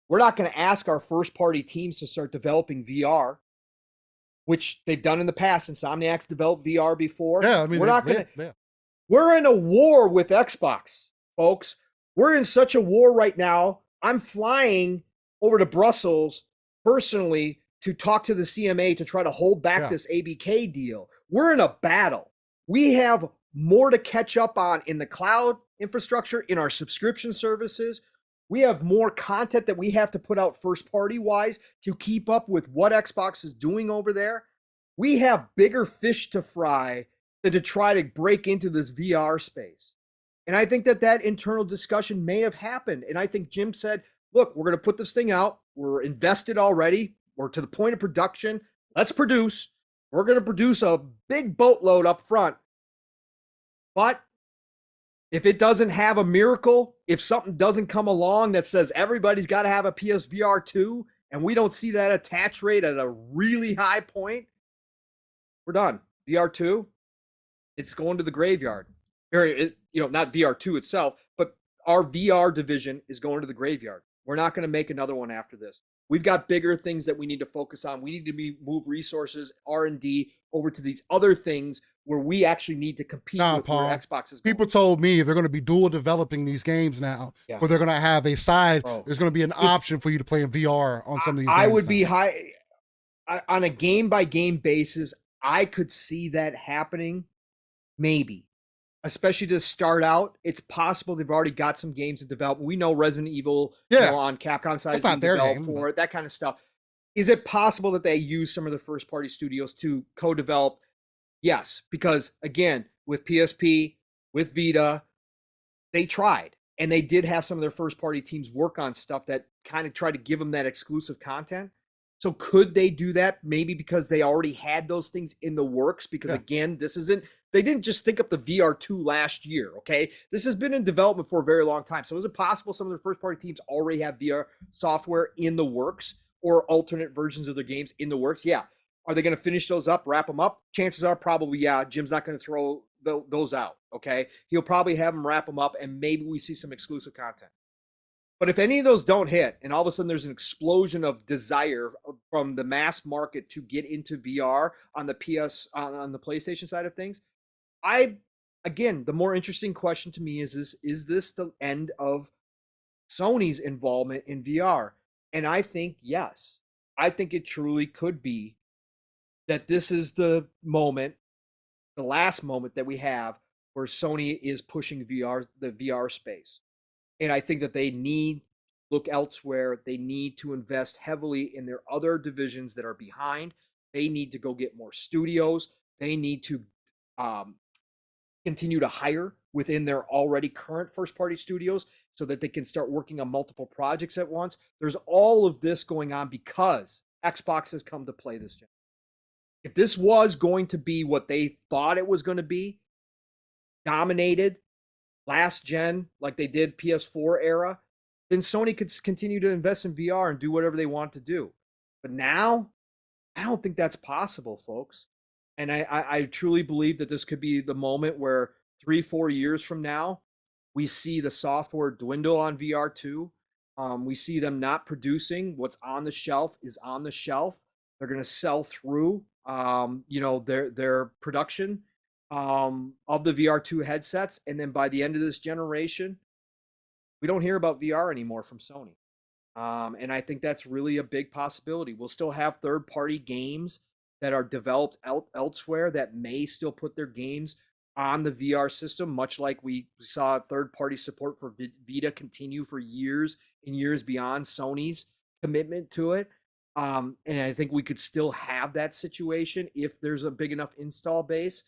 We're not going to ask our first-party teams to start developing VR, which they've done in the past. Insomniac's developed VR before. Yeah, I mean, we're not going to. We're in a war with Xbox, folks. We're in such a war right now. I'm flying over to Brussels personally to talk to the CMA to try to hold back this ABK deal. We're in a battle. We have more to catch up on in the cloud infrastructure, in our subscription services. We have more content that we have to put out first party wise to keep up with what Xbox is doing over there. We have bigger fish to fry than to try to break into this VR space. And I think that that internal discussion may have happened. And I think Jim said, look, we're going to put this thing out. We're invested already. We're to the point of production. Let's produce. We're going to produce a big boatload up front. But if it doesn't have a miracle, if something doesn't come along that says everybody's got to have a PSVR 2, and we don't see that attach rate at a really high point, we're done. VR 2, it's going to the graveyard. Or, not VR 2 itself, but our VR division is going to the graveyard. We're not going to make another one after this. We've got bigger things that we need to focus on. We need to move resources, R&D, over to these other things where we actually need to compete with Paul, where Xbox is going. People told me they're going to be dual developing these games now, where they're going to have a side. There's going to be an option for you to play in VR on some of these games. I would be on a game-by-game basis. I could see that happening, maybe. Especially to start out, it's possible they've already got some games in development. We know Resident Evil on Capcom side is not their game for it, that kind of stuff. Is it possible that they use some of the first-party studios to co-develop? Yes, because again, with PSP, with Vita, they tried, and they did have some of their first-party teams work on stuff that kind of tried to give them that exclusive content. So could they do that? Maybe because they already had those things in the works. Because again, they didn't just think up the VR 2 last year. Okay, this has been in development for a very long time. So is it possible some of their first-party teams already have VR software in the works or alternate versions of their games in the works? Yeah. Are they going to finish those up, wrap them up? Chances are probably, Jim's not going to throw those out, okay? He'll probably have them wrap them up, and maybe we see some exclusive content. But if any of those don't hit, and all of a sudden there's an explosion of desire from the mass market to get into VR on the on the PlayStation side of things, again, the more interesting question to me is this the end of Sony's involvement in VR? And I think yes. I think it truly could be that this is the moment, the last moment that we have where Sony is pushing the VR space. And I think that they need to look elsewhere. They need to invest heavily in their other divisions that are behind. They need to go get more studios. They need to continue to hire within their already current first-party studios so that they can start working on multiple projects at once. There's all of this going on because Xbox has come to play this gen. If this was going to be what they thought it was going to be, dominated last gen like they did PS4 era, then Sony could continue to invest in VR and do whatever they want to do. But now, I don't think that's possible, folks. And I truly believe that this could be the moment where 3-4 years from now, we see the software dwindle on VR2. We see them not producing. What's on the shelf is on the shelf. They're going to sell through their production of the VR2 headsets, and then by the end of this generation, we don't hear about VR anymore from Sony. And I think that's really a big possibility. We'll still have third-party games that are developed elsewhere that may still put their games on the VR system, much like we saw third-party support for Vita continue for years and years beyond Sony's commitment to it. And I think we could still have that situation if there's a big enough install base.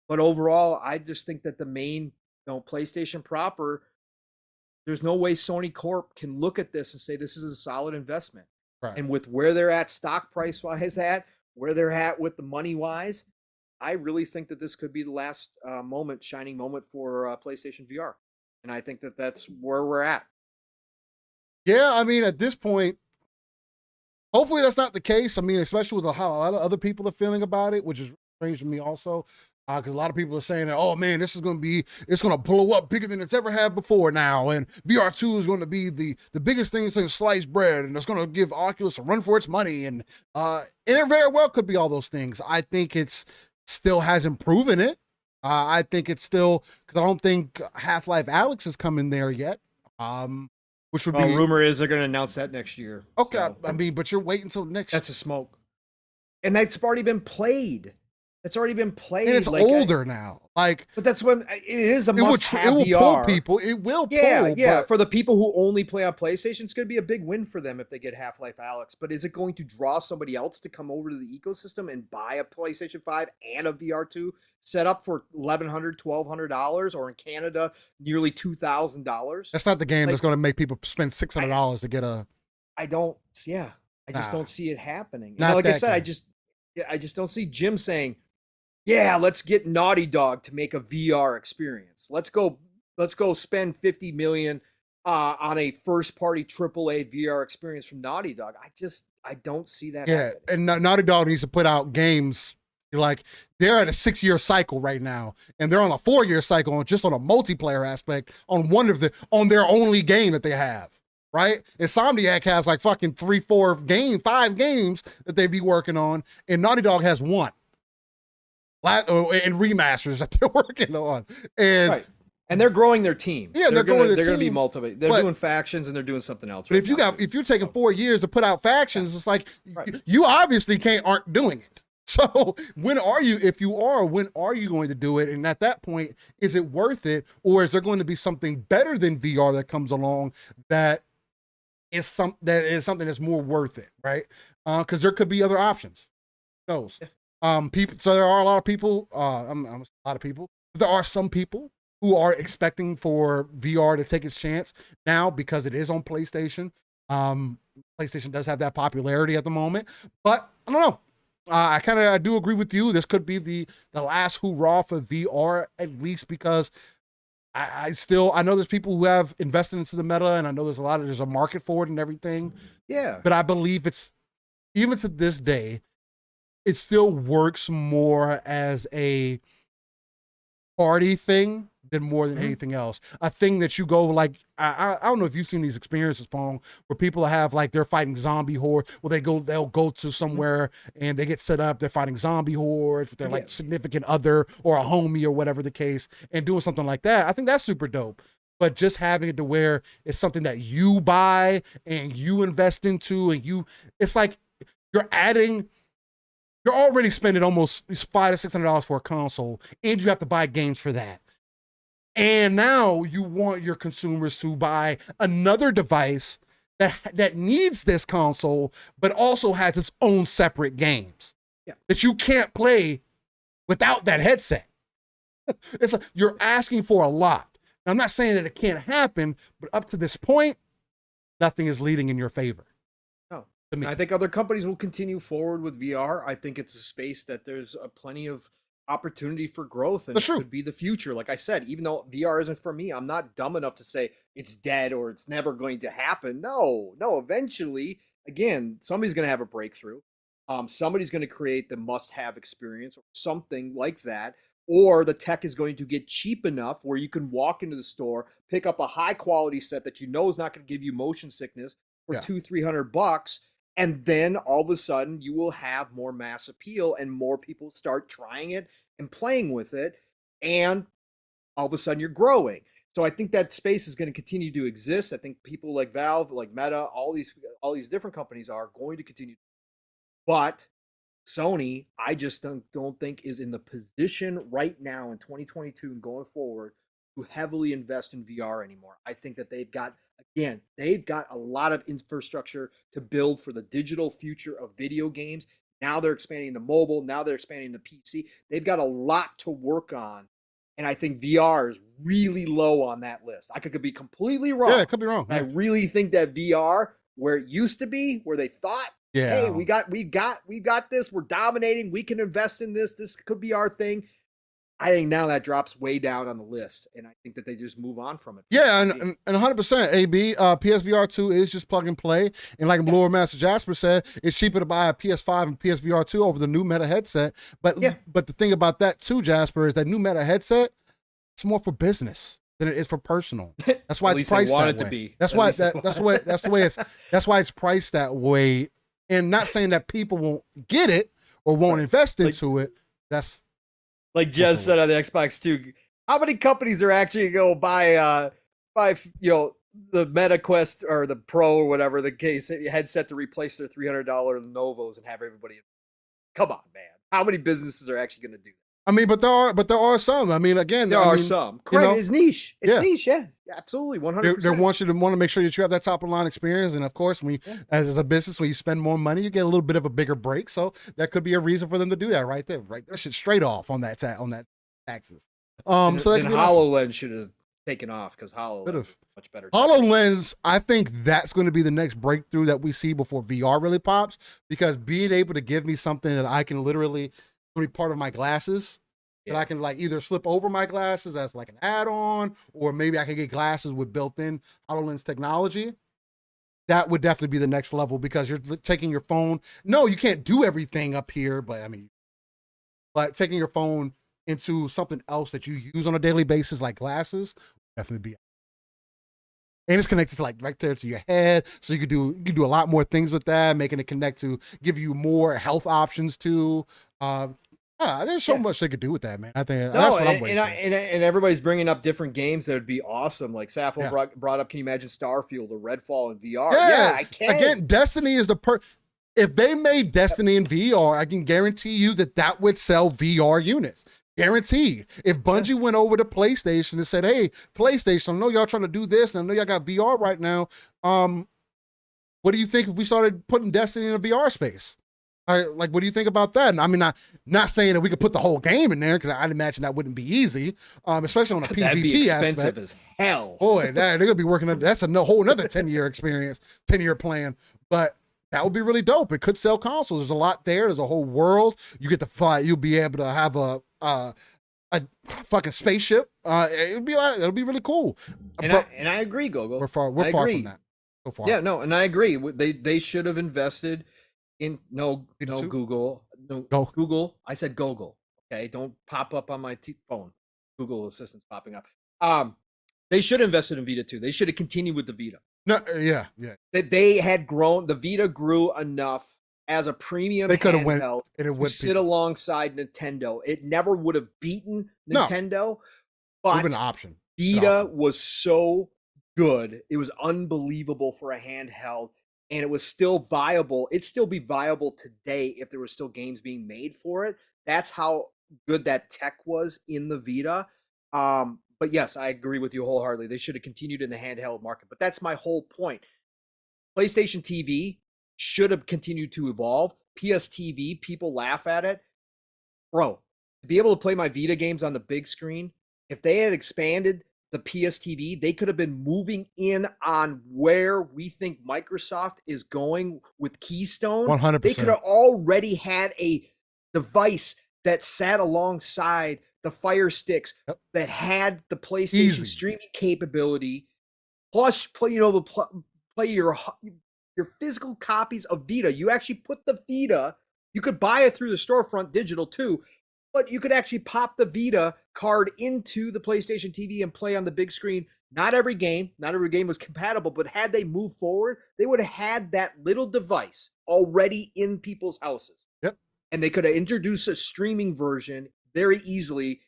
But overall, I just think that the main, PlayStation proper, there's no way Sony Corp can look at this and say this is a solid investment. Right. And with where they're at stock price wise where they're at with the money wise, I really think that this could be the last shining moment for PlayStation VR. And I think that that's where we're at. Yeah, I mean, at this point, hopefully that's not the case. I mean, especially with how a lot of other people are feeling about it, which is strange to me also. Because a lot of people are saying that, oh man, it's going to blow up bigger than it's ever had before now. And VR2 is going to be the biggest thing since sliced bread. And it's going to give Oculus a run for its money. And it very well could be all those things. I think it's still hasn't proven it. I think it's still, because I don't think Half-Life Alyx has come in there yet. Which would be. Rumor is they're going to announce that next year. Okay. So. I mean, but you're waiting until next. That's a smoke. And that's already been played. It's already been played. And it's older now. Like, but that's when it is a must-have it will VR. pull people. It will pull. Yeah. For the people who only play on PlayStation, it's going to be a big win for them if they get Half-Life Alyx. But is it going to draw somebody else to come over to the ecosystem and buy a PlayStation 5 and a VR2 set up for $1,100, $1,200, or in Canada, nearly $2,000? That's not the game that's going to make people spend $600 to get a. I just don't see it happening. Not like I that said, game. I just don't see Jim saying, yeah, let's get Naughty Dog to make a VR experience. Let's go spend 50 million on a first party AAA VR experience from Naughty Dog. I don't see that happening. And Naughty Dog needs to put out games. You're like, they're at a 6-year cycle right now, and they're on a 4-year cycle just on a multiplayer aspect on on their only game that they have. Right? Insomniac has like fucking 5 games that they be working on, and Naughty Dog has 1. And remasters that they're working on. And and they're growing their team. Yeah, they're growing their team. They're going to be multiple. They're doing factions and they're doing something else. But if you're taking 4 years to put out factions, it's like you obviously aren't doing it. So when are you going to do it? And at that point, is it worth it, or is there going to be something better than VR that comes along that is something that's more worth it, right? Because there could be other options. Those. So there are a lot of people. There are some people who are expecting for VR to take its chance now because it is on PlayStation. PlayStation does have that popularity at the moment, but I don't know. I do agree with you. This could be the last hurrah for VR, at least because I know there's people who have invested into the meta, and I know there's a market for it and everything. Yeah. But I believe even to this day, it still works more as a party thing than more than anything else. A thing that you go like, I don't know if you've seen these experiences, Pong, where people have like, they're fighting zombie hordes. Well, they'll go to somewhere and they get set up. They're fighting zombie hordes with their like significant other or a homie or whatever the case, and doing something like that. I think that's super dope. But just having it to where it's something that you buy and you invest into, and it's like you're already spending almost $500 to $600 for a console, and you have to buy games for that. And now you want your consumers to buy another device that needs this console, but also has its own separate games that you can't play without that headset. You're asking for a lot. And I'm not saying that it can't happen, but up to this point, nothing is leading in your favor. I think other companies will continue forward with VR. I think it's a space that there's plenty of opportunity for growth, and it could be the future. Like I said, even though VR isn't for me, I'm not dumb enough to say it's dead or it's never going to happen. No, eventually, again, somebody's going to have a breakthrough. Somebody's going to create the must-have experience or something like that, or the tech is going to get cheap enough where you can walk into the store, pick up a high-quality set that you know is not going to give you motion sickness for $200-300, and then all of a sudden you will have more mass appeal and more people start trying it and playing with it. And all of a sudden you're growing. So I think that space is going to continue to exist. I think people like Valve, like Meta, all these different companies are going to continue. But Sony, I just don't think is in the position right now in 2022 and going forward to heavily invest in VR anymore. I think that they've got a lot of infrastructure to build for the digital future of video games. Now they're expanding to mobile. Now they're expanding to PC. They've got a lot to work on. And I think VR is really low on that list. I could be completely wrong. Yeah, it could be wrong. I really think that VR, where it used to be, where they thought, hey, we got this, we're dominating, we can invest in this could be our thing. I think now that drops way down on the list, and I think that they just move on from it. Yeah, and 100%, AB, PSVR 2 is just plug and play. And like Lord Master Jasper said, it's cheaper to buy a PS5 and PSVR 2 over the new Meta headset. But the thing about that too, Jasper, is that new Meta headset, it's more for business than it is for personal. That's why it's priced that way. That's why it's priced that way. And not saying that people won't get it or won't invest into it. That's like Jez said on the Xbox 2, how many companies are actually going to buy the Meta Quest or the Pro or whatever the case headset to replace their $300 Lenovo's and have everybody? Come on, man. How many businesses are actually going to do that? I mean, but there are some. I mean, again, there are some. Correct. It's niche. It's niche. Yeah, absolutely. 100%. They want to make sure that you have that top of the line experience. And of course, when you, as a business, when you spend more money, you get a little bit of a bigger break. So that could be a reason for them to do that right there. Right. That shit straight off on that taxes. So that HoloLens should have taken off because HoloLens is much better. HoloLens, I think that's going to be the next breakthrough that we see before VR really pops, because being able to give me something that I can literally be part of my glasses, that I can like either slip over my glasses as like an add-on, or maybe I can get glasses with built-in HoloLens technology. That would definitely be the next level, because you're taking your phone. No, you can't do everything up here, but I mean, but taking your phone into something else that you use on a daily basis, like glasses, definitely be. And it's connected to like right there to your head, so you could do a lot more things with that, making it connect to give you more health options too. There's so much they could do with that, man. I think that's what I'm waiting for. And everybody's bringing up different games that would be awesome. Like Sappho brought up, can you imagine Starfield or Redfall in VR? Yeah, I can. Again, Destiny is if they made Destiny in VR, I can guarantee you that would sell VR units. Guaranteed. If Bungie went over to PlayStation and said, hey, PlayStation, I know y'all trying to do this, and I know y'all got VR right now. What do you think if we started putting Destiny in a VR space? Like, what do you think about that? And I mean, not saying that we could put the whole game in there, because I'd imagine that wouldn't be easy, especially on a PvP That'd be expensive aspect. As hell. Boy, they're gonna be working on that's a whole another 10-year experience, 10-year plan. But that would be really dope. It could sell consoles. There's a lot there. There's a whole world. You get to fly. You'll be able to have a fucking spaceship. It'll be really cool. And I agree, Gogo. We're far from that. So far. Yeah, no, and I agree. They should have invested in Google. Google. I said Google. Okay, don't pop up on my phone. Google Assistant's popping up. They should have invested in Vita too. They should have continued with the Vita. No, yeah. That they had grown. The Vita grew enough as a premium. They could have went and it would sit alongside Nintendo. It never would have beaten Nintendo, but an option. Vita was so good. It was unbelievable for a handheld, and it was still viable. It'd still be viable today if there were still games being made for it. That's how good that tech was in the Vita. But yes, I agree with you wholeheartedly. They should have continued in the handheld market. But that's my whole point. PlayStation TV should have continued to evolve. PS TV, people laugh at it. Bro, to be able to play my Vita games on the big screen, if they had expanded the PS TV, they could have been moving in on where we think Microsoft is going with Keystone. 100%. They could have already had a device that sat alongside the Fire Sticks that had the PlayStation streaming capability, plus play your physical copies of Vita. You actually put the Vita, you could buy it through the storefront digital too, but you could actually pop the Vita card into the PlayStation TV and play on the big screen. Not every game was compatible, but had they moved forward, they would have had that little device already in people's houses. Yep. And they could have introduced a streaming version very easily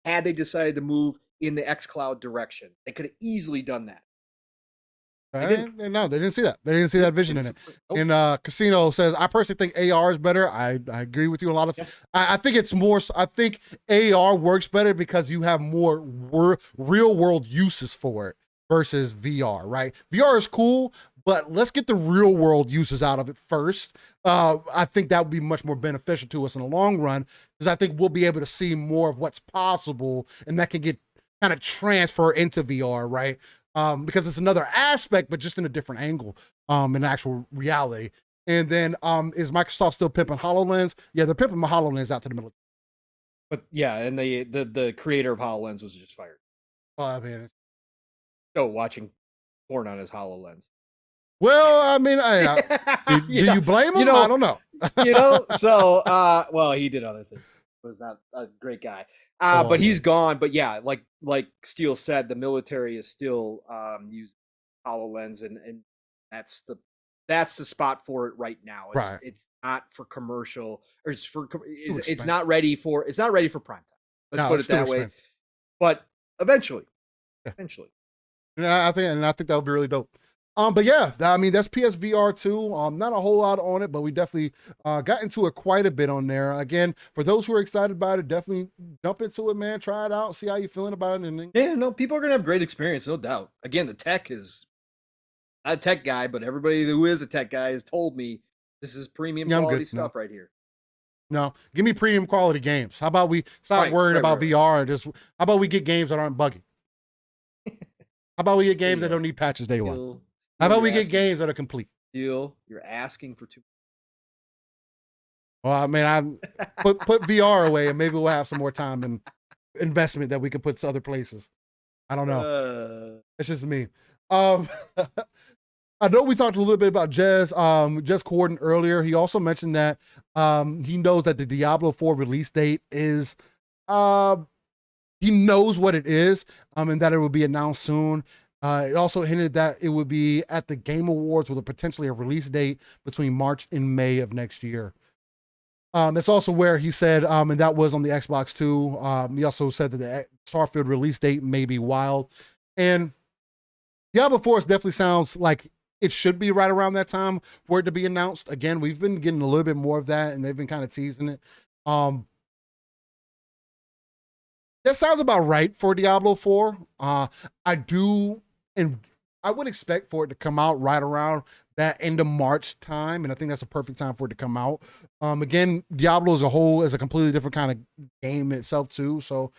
had they decided to move in the xCloud direction. They could have easily done that. No, they didn't see that. They didn't see that vision in it. And Casino says, I personally think AR is better. I agree with you a lot of. I think it's more. I think AR works better because you have more real world uses for it versus VR. Right? VR is cool, but let's get the real world uses out of it first. I think that would be much more beneficial to us in the long run, because I think we'll be able to see more of what's possible, and that can get kind of transfer into VR, right? Because it's another aspect, but just in a different angle, in actual reality. And then, is Microsoft still pimping HoloLens? Yeah, they're pimping my HoloLens out to the middle. But yeah, and the creator of HoloLens was just fired. I mean, so watching porn on his HoloLens. Well, I mean, do you blame him? I don't know. So well, he did other things. Was not a great guy, but he's gone. But yeah, like Steele said, the military is still using HoloLens, and that's the spot for it right now. It's not for commercial, or it's not ready for prime time. Let's put it that way. But eventually. And I think that would be really dope. But yeah, I mean, that's PSVR 2. Not a whole lot on it, but we definitely got into it quite a bit on there. Again, for those who are excited about it, definitely jump into it, man. Try it out, see how you're feeling about it. And yeah, no, people are gonna have great experience, no doubt. Again, the tech is not a tech guy, but everybody who is a tech guy has told me this is premium quality stuff right here. No, give me premium quality games. How about we stop worrying about VR and just how about we get games that aren't buggy? How about we get games that don't need patches day one? How about we get games that are complete? You're asking for too. Well, I mean, I put VR away, and maybe we'll have some more time and investment that we can put to other places. I don't know. It's just me. I know we talked a little bit about Jez Corden earlier. He also mentioned that he knows that the Diablo 4 release date is he knows what it is, and that it will be announced soon. It also hinted that it would be at the Game Awards with potentially a release date between March and May of next year. That's also where he said, and that was on the Xbox too. He also said that the Starfield release date may be wild. And Diablo 4 definitely sounds like it should be right around that time for it to be announced. Again, we've been getting a little bit more of that, and they've been kind of teasing it. That sounds about right for Diablo 4. I would expect for it to come out right around that end of March time, and I think that's a perfect time for it to come out. Again, Diablo as a whole is a completely different kind of game itself too. So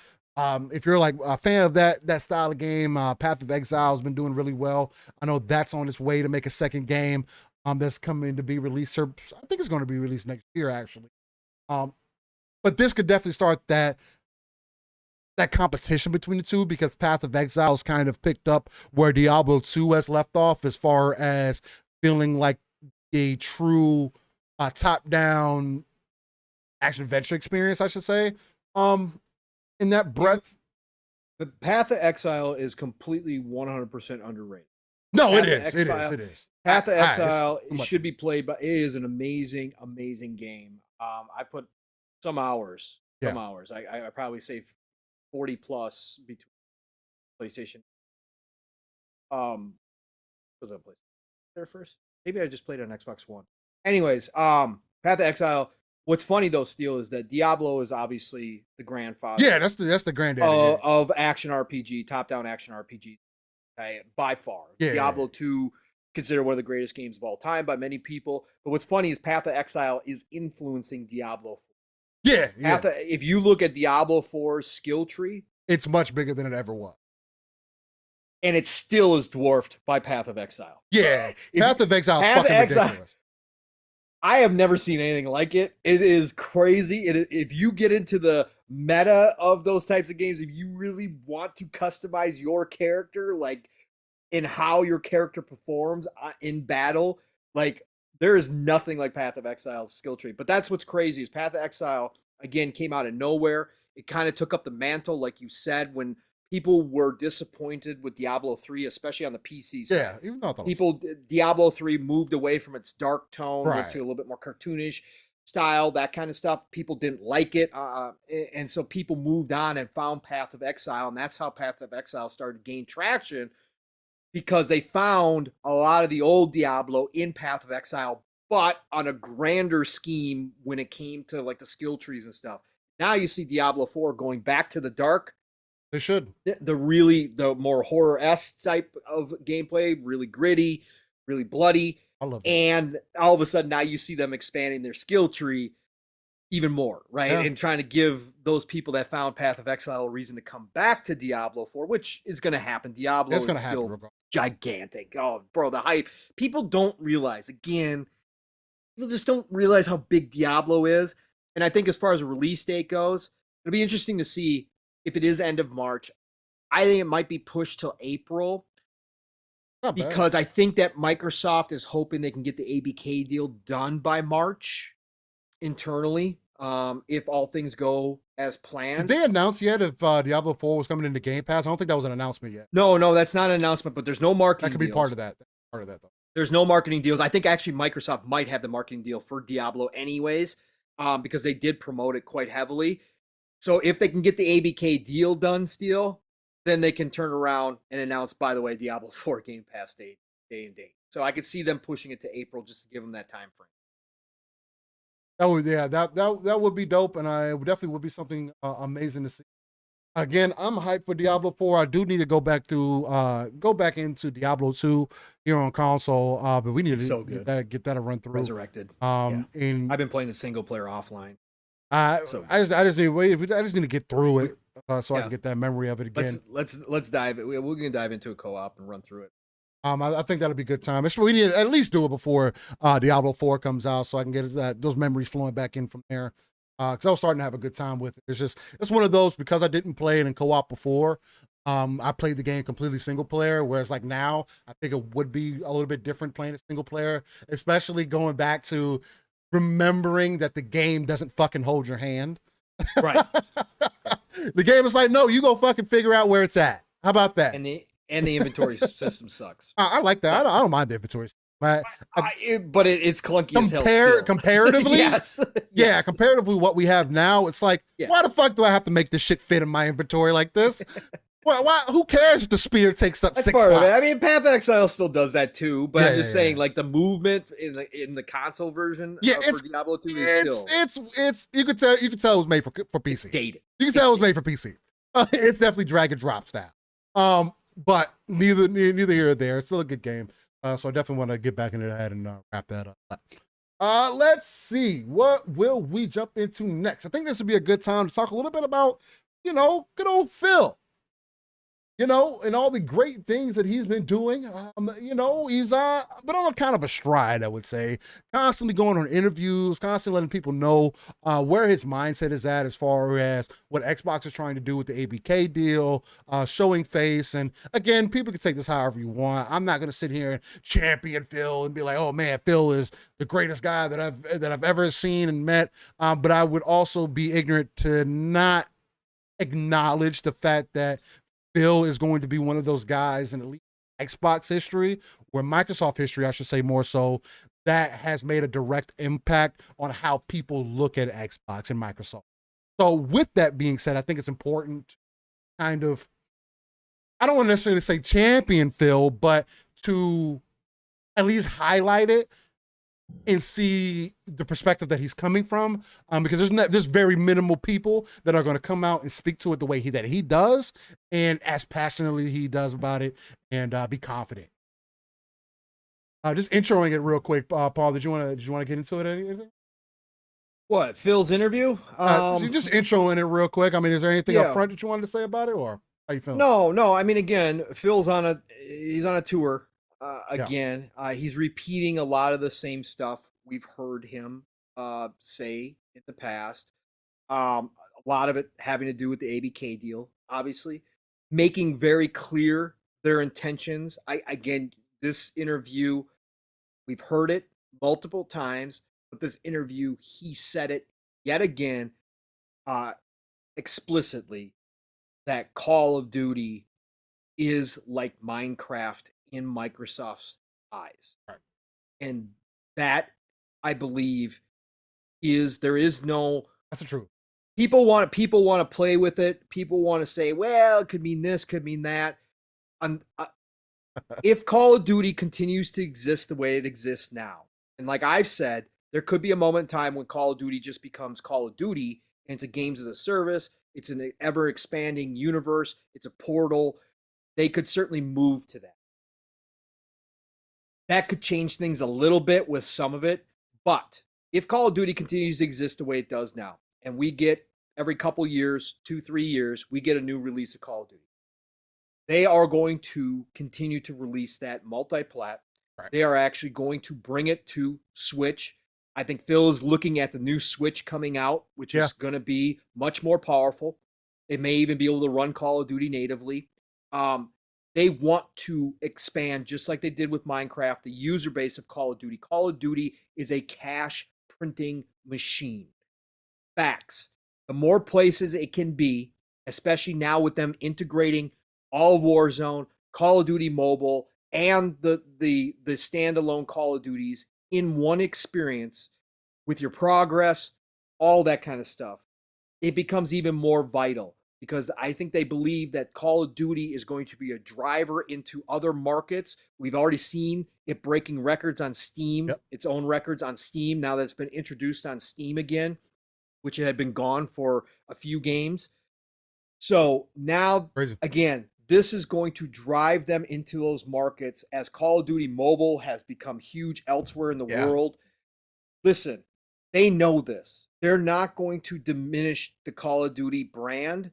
if you're like a fan of that style of game, Path of Exile has been doing really well. I know that's on its way to make a second game that's coming to be released. I think it's going to be released next year, actually. But this could definitely start that competition between the two, because Path of Exile is kind of picked up where Diablo 2 has left off as far as feeling like a true top-down action-adventure experience, I should say. In that breadth. The Path of Exile is completely 100% underrated. No, it is. It is. Path of Exile should be played, but it is an amazing, amazing game. I put some hours. I probably say 40 plus between PlayStation. Was it PlayStation there first? Maybe I just played it on Xbox One. Anyways, Path of Exile. What's funny though, Steel, is that Diablo is obviously the grandfather. Yeah, that's the granddaddy of action RPG, top-down action RPG, by far. Yeah, Diablo 2 considered one of the greatest games of all time by many people. But what's funny is Path of Exile is influencing Diablo 4. Yeah, if you look at Diablo 4's skill tree, it's much bigger than it ever was. And it still is dwarfed by Path of Exile. Yeah, Path of Exile is fucking ridiculous. I have never seen anything like it. It is crazy. If you get into the meta of those types of games, if you really want to customize your character, like in how your character performs in battle, like there is nothing like Path of Exile's skill tree. But that's what's crazy is Path of Exile, again, came out of nowhere. It kind of took up the mantle, like you said, when people were disappointed with Diablo 3, especially on the PC side. Yeah, even though Diablo 3 moved away from its dark tone to a little bit more cartoonish style, that kind of stuff. People didn't like it. And so people moved on and found Path of Exile. And that's how Path of Exile started to gain traction, because they found a lot of the old Diablo in Path of Exile, but on a grander scheme when it came to like the skill trees and stuff. Now you see Diablo 4 going back to the dark. They should. The more horror-esque type of gameplay, really gritty, really bloody. I love that. And all of a sudden now you see them expanding their skill tree even more, right? Yeah. And trying to give those people that found Path of Exile a reason to come back to Diablo 4, which is going to happen. Diablo is still gigantic. Oh, bro, the hype. People don't realize, again, people just don't realize how big Diablo is. And I think as far as a release date goes, it'll be interesting to see if it is end of March. I think it might be pushed till April, because I think that Microsoft is hoping they can get the ABK deal done by March internally, if all things go as planned. Did they announce yet if Diablo 4 was coming into Game Pass? I don't think that was an announcement yet. No, that's not an announcement, but there's no marketing. That could be deals. part of that. Though. There's no marketing deals. I think actually Microsoft might have the marketing deal for Diablo anyways, because they did promote it quite heavily. So if they can get the ABK deal done, Steel, then they can turn around and announce, by the way, Diablo 4 Game Pass date day and date. So I could see them pushing it to April just to give them that time frame. That would be dope, and I definitely would be something amazing to see. Again, I'm hyped for Diablo 4. I do need to go back into Diablo 2 here on console, but we need to get that a run through. Resurrected. And I've been playing the single player offline. I just need to get through it so I can get that memory of it again. Let's dive. We're gonna dive into a co-op and run through it. I think that'll be a good time. We need to at least do it before Diablo 4 comes out, so I can get those memories flowing back in from there. Because I was starting to have a good time with it. It's one of those, because I didn't play it in co-op before. I played the game completely single player, whereas like now I think it would be a little bit different playing a single player, especially going back to remembering that the game doesn't fucking hold your hand. Right. The game is like, no, you go fucking figure out where it's at. How about that? And the inventory system sucks. I like that. I don't mind the inventory. But it's clunky as hell still. Comparatively, yes. Yeah, comparatively what we have now, it's like, why the fuck do I have to make this shit fit in my inventory like this? Well, why? Who cares if the spear takes up 6 slots? I mean, Path of Exile still does that too, but I'm just saying, like the movement in the console version, for Diablo 2 is still. It's you could tell it was made for PC. It's dated. You can tell it was mag for PC. It's definitely drag and drop style. But neither here or there. It's still a good game. So I definitely want to get back into that and wrap that up. Let's see. What will we jump into next? I think this would be a good time to talk a little bit about, good old Phil. And all the great things that he's been doing. He's been on kind of a stride, I would say. Constantly going on interviews, constantly letting people know where his mindset is at as far as what Xbox is trying to do with the ABK deal, showing face. And again, people can take this however you want. I'm not going to sit here and champion Phil and be like, oh man, Phil is the greatest guy that I've ever seen and met. But I would also be ignorant to not acknowledge the fact that Phil is going to be one of those guys in at least Xbox history, or Microsoft history, I should say more so, that has made a direct impact on how people look at Xbox and Microsoft. So with that being said, I think it's important to kind of, I don't want to necessarily say champion Phil, but to at least highlight it and see the perspective that he's coming from, because there's very minimal people that are going to come out and speak to it the way that he does, and as passionately he does about it, and be confident. Just introing it real quick, Paul. Did you want to get into it? Anything? What, Phil's interview? Just introing it real quick. I mean, is there anything up front that you wanted to say about it, or how you feeling? No. I mean, again, Phil's on a tour. Again, he's repeating a lot of the same stuff we've heard him say in the past. A lot of it having to do with the ABK deal, obviously, making very clear their intentions. Again, this interview, we've heard it multiple times, but this interview, he said it yet again, explicitly, that Call of Duty is like Minecraft in Microsoft's eyes. Right. And that, I believe, there is no. That's the truth. People want to play with it. People want to say, well, it could mean this, could mean that. If Call of Duty continues to exist the way it exists now, and like I've said, there could be a moment in time when Call of Duty just becomes Call of Duty, and it's a games as a service. It's an ever expanding universe. It's a portal. They could certainly move to that. That could change things a little bit with some of it. But if Call of Duty continues to exist the way it does now, and we get every couple years, 2-3 years, we get a new release of Call of Duty, they are going to continue to release that multi-plat. Right. They are actually going to bring it to Switch. I think Phil is looking at the new Switch coming out, which is going to be much more powerful. They may even be able to run Call of Duty natively. They want to expand, just like they did with Minecraft, the user base of Call of Duty. Call of Duty is a cash printing machine. Facts. The more places it can be, especially now with them integrating all of Warzone, Call of Duty Mobile, and the standalone Call of Duties in one experience with your progress, all that kind of stuff, it becomes even more vital. because I think they believe that Call of Duty is going to be a driver into other markets. We've already seen it breaking records on Steam, its own records on Steam, now that it's been introduced on Steam again, which it had been gone for a few games. So now, again, this is going to drive them into those markets as Call of Duty Mobile has become huge elsewhere in the world. Listen, they know this. They're not going to diminish the Call of Duty brand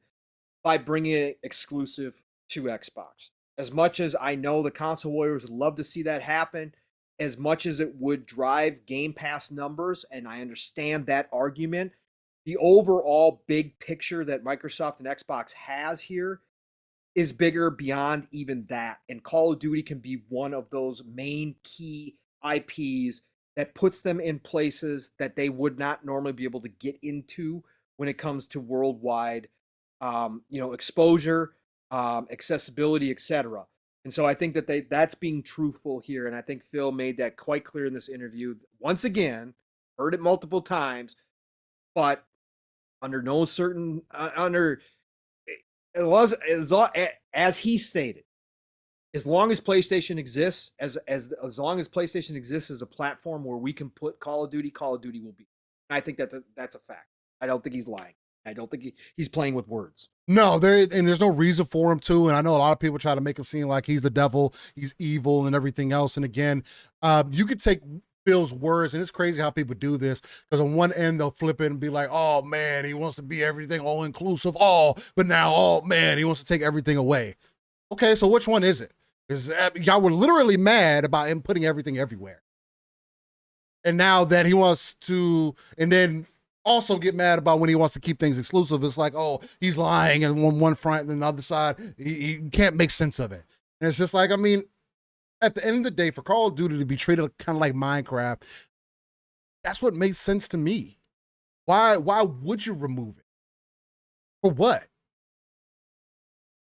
by bringing it exclusive to Xbox. As much as I know the console warriors would love to see that happen, as much as it would drive Game Pass numbers, and I understand that argument, the overall big picture that Microsoft and Xbox has here is bigger beyond even that. And Call of Duty can be one of those main key IPs that puts them in places that they would not normally be able to get into when it comes to worldwide, exposure, accessibility, etc. And so I think that that's being truthful here. And I think Phil made that quite clear in this interview. Once again, heard it multiple times, but under no certain, as he stated, as long as PlayStation exists, as long as PlayStation exists as a platform where we can put Call of Duty will be. And I think that's a fact. I don't think he's lying. I don't think he's playing with words. No, there's no reason for him to. And I know a lot of people try to make him seem like he's the devil, he's evil, and everything else. And again, you could take Phil's words, and it's crazy how people do this, because on one end they'll flip it and be like, oh man, he wants to be everything all inclusive, but now, oh man, he wants to take everything away. Okay, so which one is it? Because y'all were literally mad about him putting everything everywhere. And now that he wants to, and then also get mad about when he wants to keep things exclusive, it's like, oh, he's lying, and on one front and then the other side, he can't make sense of it. And it's just like, I mean, at the end of the day, for Call of Duty to be treated kind of like Minecraft, that's what makes sense to me. Why would you remove it? For what?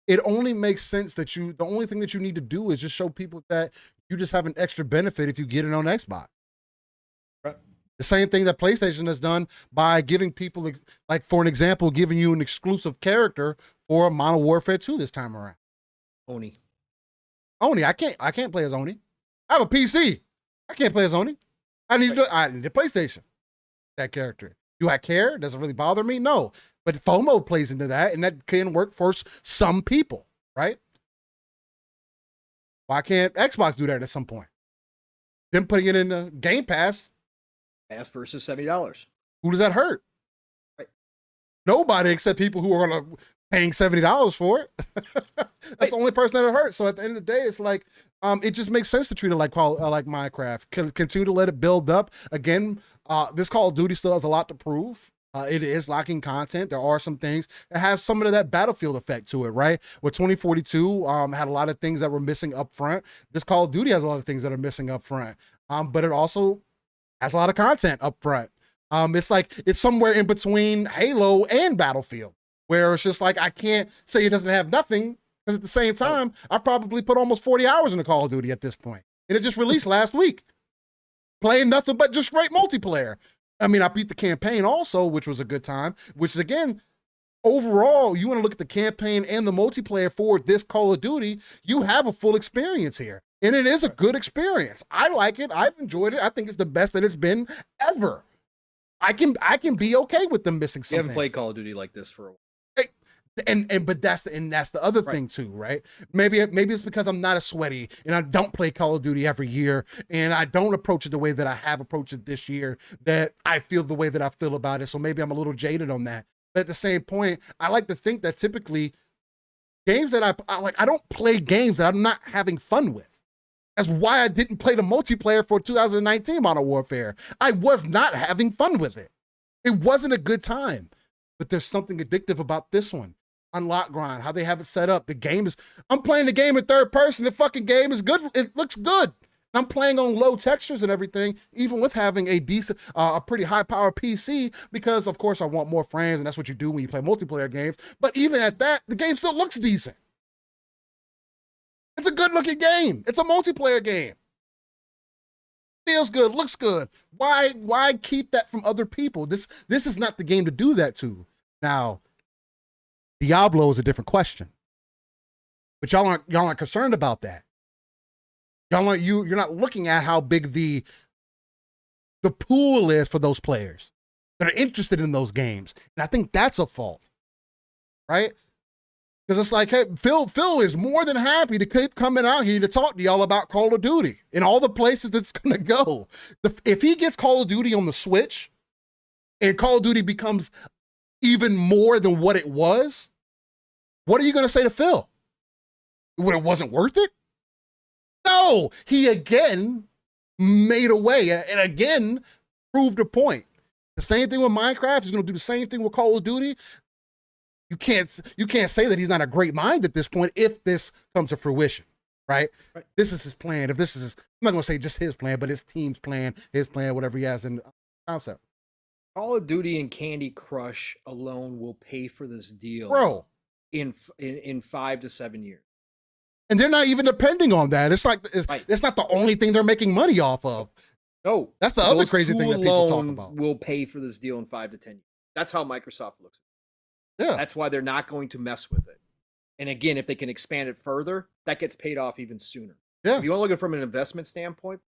It only makes sense that the only thing that you need to do is just show people that you just have an extra benefit if you get it on Xbox. Right. The same thing that PlayStation has done by giving people, like for an example, giving you an exclusive character for Modern Warfare 2 this time around. Oni, I can't play as Oni. I have a PC. I can't play as Oni. I need a PlayStation. That character. Do I care? Does it really bother me? No. But FOMO plays into that, and that can work for some people, right? Why can't Xbox do that at some point? Them putting it in the Game Pass. Pass versus $70. Who does that hurt? Right. Nobody except people who are paying $70 for it. That's the only person that it hurts. So at the end of the day, it's like, it just makes sense to treat it like Minecraft. Continue to let it build up. Again, this Call of Duty still has a lot to prove. It is lacking content. There are some things that has some of that Battlefield effect to it, right? Where 2042 had a lot of things that were missing up front. This Call of Duty has a lot of things that are missing up front. But it also has a lot of content up front. It's like it's somewhere in between Halo and Battlefield, where it's just like, I can't say it doesn't have nothing, because at the same time, I've probably put almost 40 hours into Call of Duty at this point. And it just released last week. Playing nothing but just straight multiplayer. I mean, I beat the campaign also, which was a good time, which is, again, overall, you want to look at the campaign and the multiplayer for this Call of Duty, you have a full experience here. And it is a good experience. I like it. I've enjoyed it. I think it's the best that it's been ever. I can be okay with them missing something. You haven't played Call of Duty like this for a while. But that's the other thing too, right? Maybe it's because I'm not a sweaty and I don't play Call of Duty every year, and I don't approach it the way that I have approached it this year, that I feel the way that I feel about it. So maybe I'm a little jaded on that. But at the same point, I like to think that typically games that I like, I don't play games that I'm not having fun with. That's why I didn't play the multiplayer for 2019 Modern Warfare. I was not having fun with it. It wasn't a good time. But there's something addictive about this one. Unlock grind, how they have it set up. The game is, I'm playing the game in third person. The fucking game is good. It looks good. I'm playing on low textures and everything, even with having a decent, a pretty high power PC, because of course I want more frames, and that's what you do when you play multiplayer games. But even at that, the game still looks decent. It's a good looking game. It's a multiplayer game. Feels good, looks good. Why keep that from other people? This is not the game to do that to. Now, Diablo is a different question. But y'all aren't concerned about that. You're not looking at how big the pool is for those players that are interested in those games. And I think that's a fault. Right? Because it's like, hey, Phil is more than happy to keep coming out here to talk to y'all about Call of Duty and all the places that's going to go. If he gets Call of Duty on the Switch and Call of Duty becomes even more than what it was, what are you going to say to Phil? When it wasn't worth it? No, he again made a way and again proved a point. The same thing with Minecraft. He's going to do the same thing with Call of Duty. You can't say that he's not a great mind at this point if this comes to fruition, right? This is his plan. If this is I'm not going to say just his plan, but his team's plan, his plan, whatever he has in concept. Call of Duty and Candy Crush alone will pay for this deal, bro, in 5 to 7 years. And they're not even depending on that. It's like it's not the only thing they're making money off of. No, that's the other crazy thing that people talk about. Will pay for this deal in 5 to 10 years. That's how Microsoft looks at it. Yeah. That's why they're not going to mess with it. And again, if they can expand it further, that gets paid off even sooner. Yeah. If you want to look at it from an investment standpoint,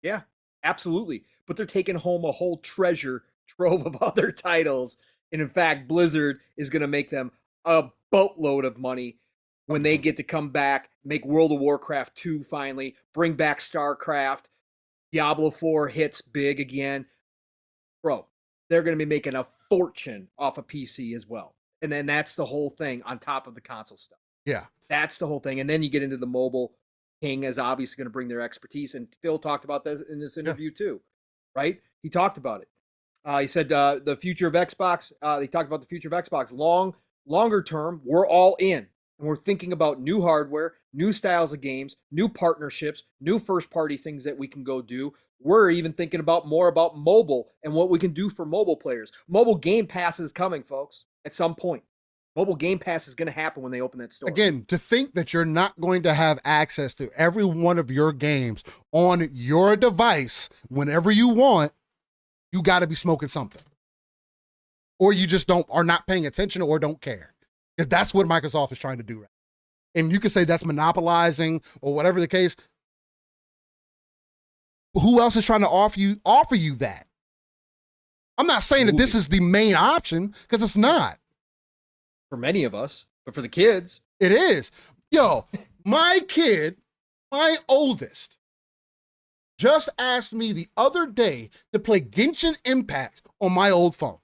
yeah, absolutely. But they're taking home a whole treasure trove of other titles. And in fact, Blizzard is going to make them a boatload of money when they get to come back, make World of Warcraft 2 finally, bring back StarCraft, Diablo 4 hits big again. Bro, they're going to be making a fortune off of PC as well. And then that's the whole thing on top of the console stuff. Yeah. That's the whole thing. And then you get into the mobile. King is obviously going to bring their expertise. And Phil talked about this in this interview too, right? He talked about it. He said the future of Xbox, they talked about the future of Xbox. Longer term, we're all in. And we're thinking about new hardware, new styles of games, new partnerships, new first-party things that we can go do. We're even thinking more about mobile and what we can do for mobile players. Mobile Game Pass is coming, folks, at some point. Mobile Game Pass is going to happen when they open that store. Again, to think that you're not going to have access to every one of your games on your device whenever you want, you got to be smoking something. Or you just are not paying attention or don't care. Because that's what Microsoft is trying to do right now. And you can say that's monopolizing or whatever the case. Who else is trying to offer you that? I'm not saying that this is the main option, because it's not. For many of us, but for the kids. It is. Yo, my kid, my oldest, just asked me the other day to play Genshin Impact on my old phone.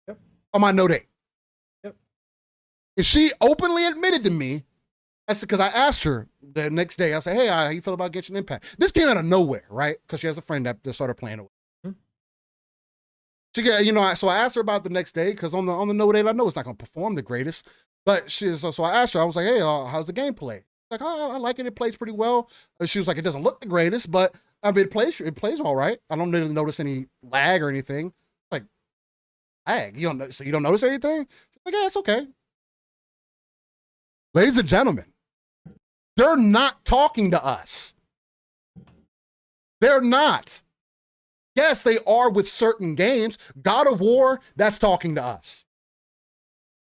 Yep. On my Note 8. Yep. And she openly admitted to me, because I asked her the next day, I said, hey, how you feel about Genshin Impact? This came out of nowhere, right? Because she has a friend that started playing it. So I asked her about it the next day, because on the Note 8, I know it's not going to perform the greatest. But so I asked her, I was like, hey, how's the gameplay? She's like, oh, I like it. It plays pretty well. She was like, it doesn't look the greatest, but I mean, it plays all right. I don't really notice any lag or anything. Like, lag? You don't notice anything? She's like, yeah, it's okay. Ladies and gentlemen, they're not talking to us. They're not. Yes, they are with certain games. God of War, that's talking to us.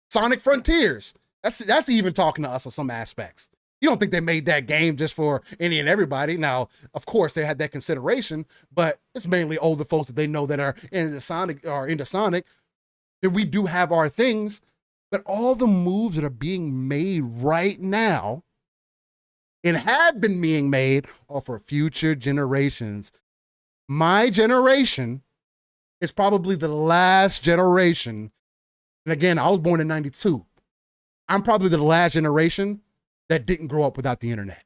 Sonic Frontiers, that's even talking to us on some aspects. You don't think they made that game just for any and everybody. Now, of course, they had that consideration, but it's mainly older folks that they know that are into Sonic. That we do have our things, but all the moves that are being made right now and have been being made are for future generations. My generation is probably the last generation. And again, I was born in 92. I'm probably the last generation that didn't grow up without the internet.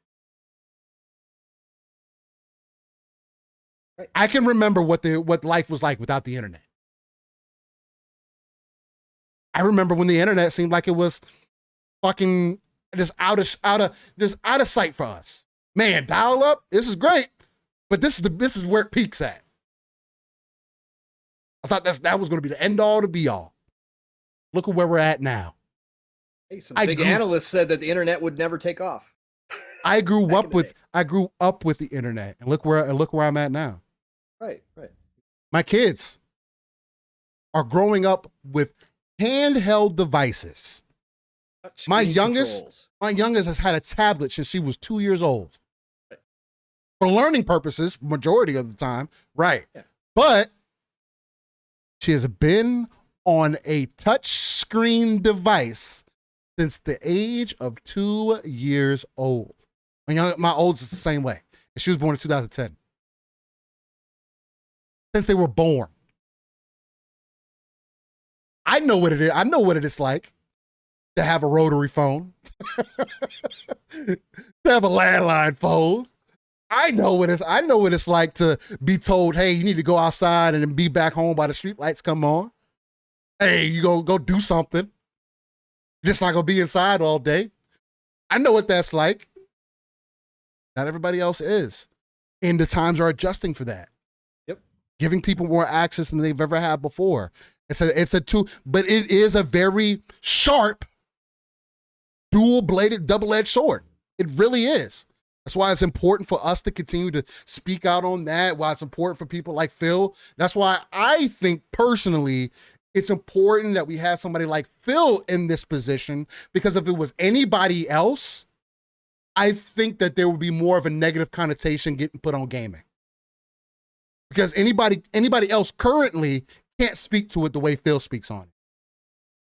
Right. I can remember what life was like without the internet. I remember when the internet seemed like it was fucking just out of sight for us. Man, dial up, this is great. But this is where it peaks at. I thought that was going to be the end all to be all. Look at where we're at now. Hey, some big analysts said that the internet would never take off. I grew up with the internet, and look where I'm at now. Right. My kids are growing up with handheld devices. My youngest has had a tablet since she was 2 years old. For learning purposes, majority of the time, right? Yeah. But she has been on a touch screen device since the age of 2 years old. My oldest is the same way. She was born in 2010. Since they were born. I know what it is. I know what it is like to have a rotary phone, to have a landline phone. I know what it's like to be told, hey, you need to go outside and then be back home by the street lights come on. Hey, you go do something. Just not gonna be inside all day. I know what that's like. Not everybody else is. And the times are adjusting for that. Yep. Giving people more access than they've ever had before. But it is a very sharp, dual-bladed, double-edged sword. It really is. That's why it's important for us to continue to speak out on that, why it's important for people like Phil. That's why I think personally it's important that we have somebody like Phil in this position, because if it was anybody else, I think that there would be more of a negative connotation getting put on gaming. Because anybody else currently can't speak to it the way Phil speaks on it.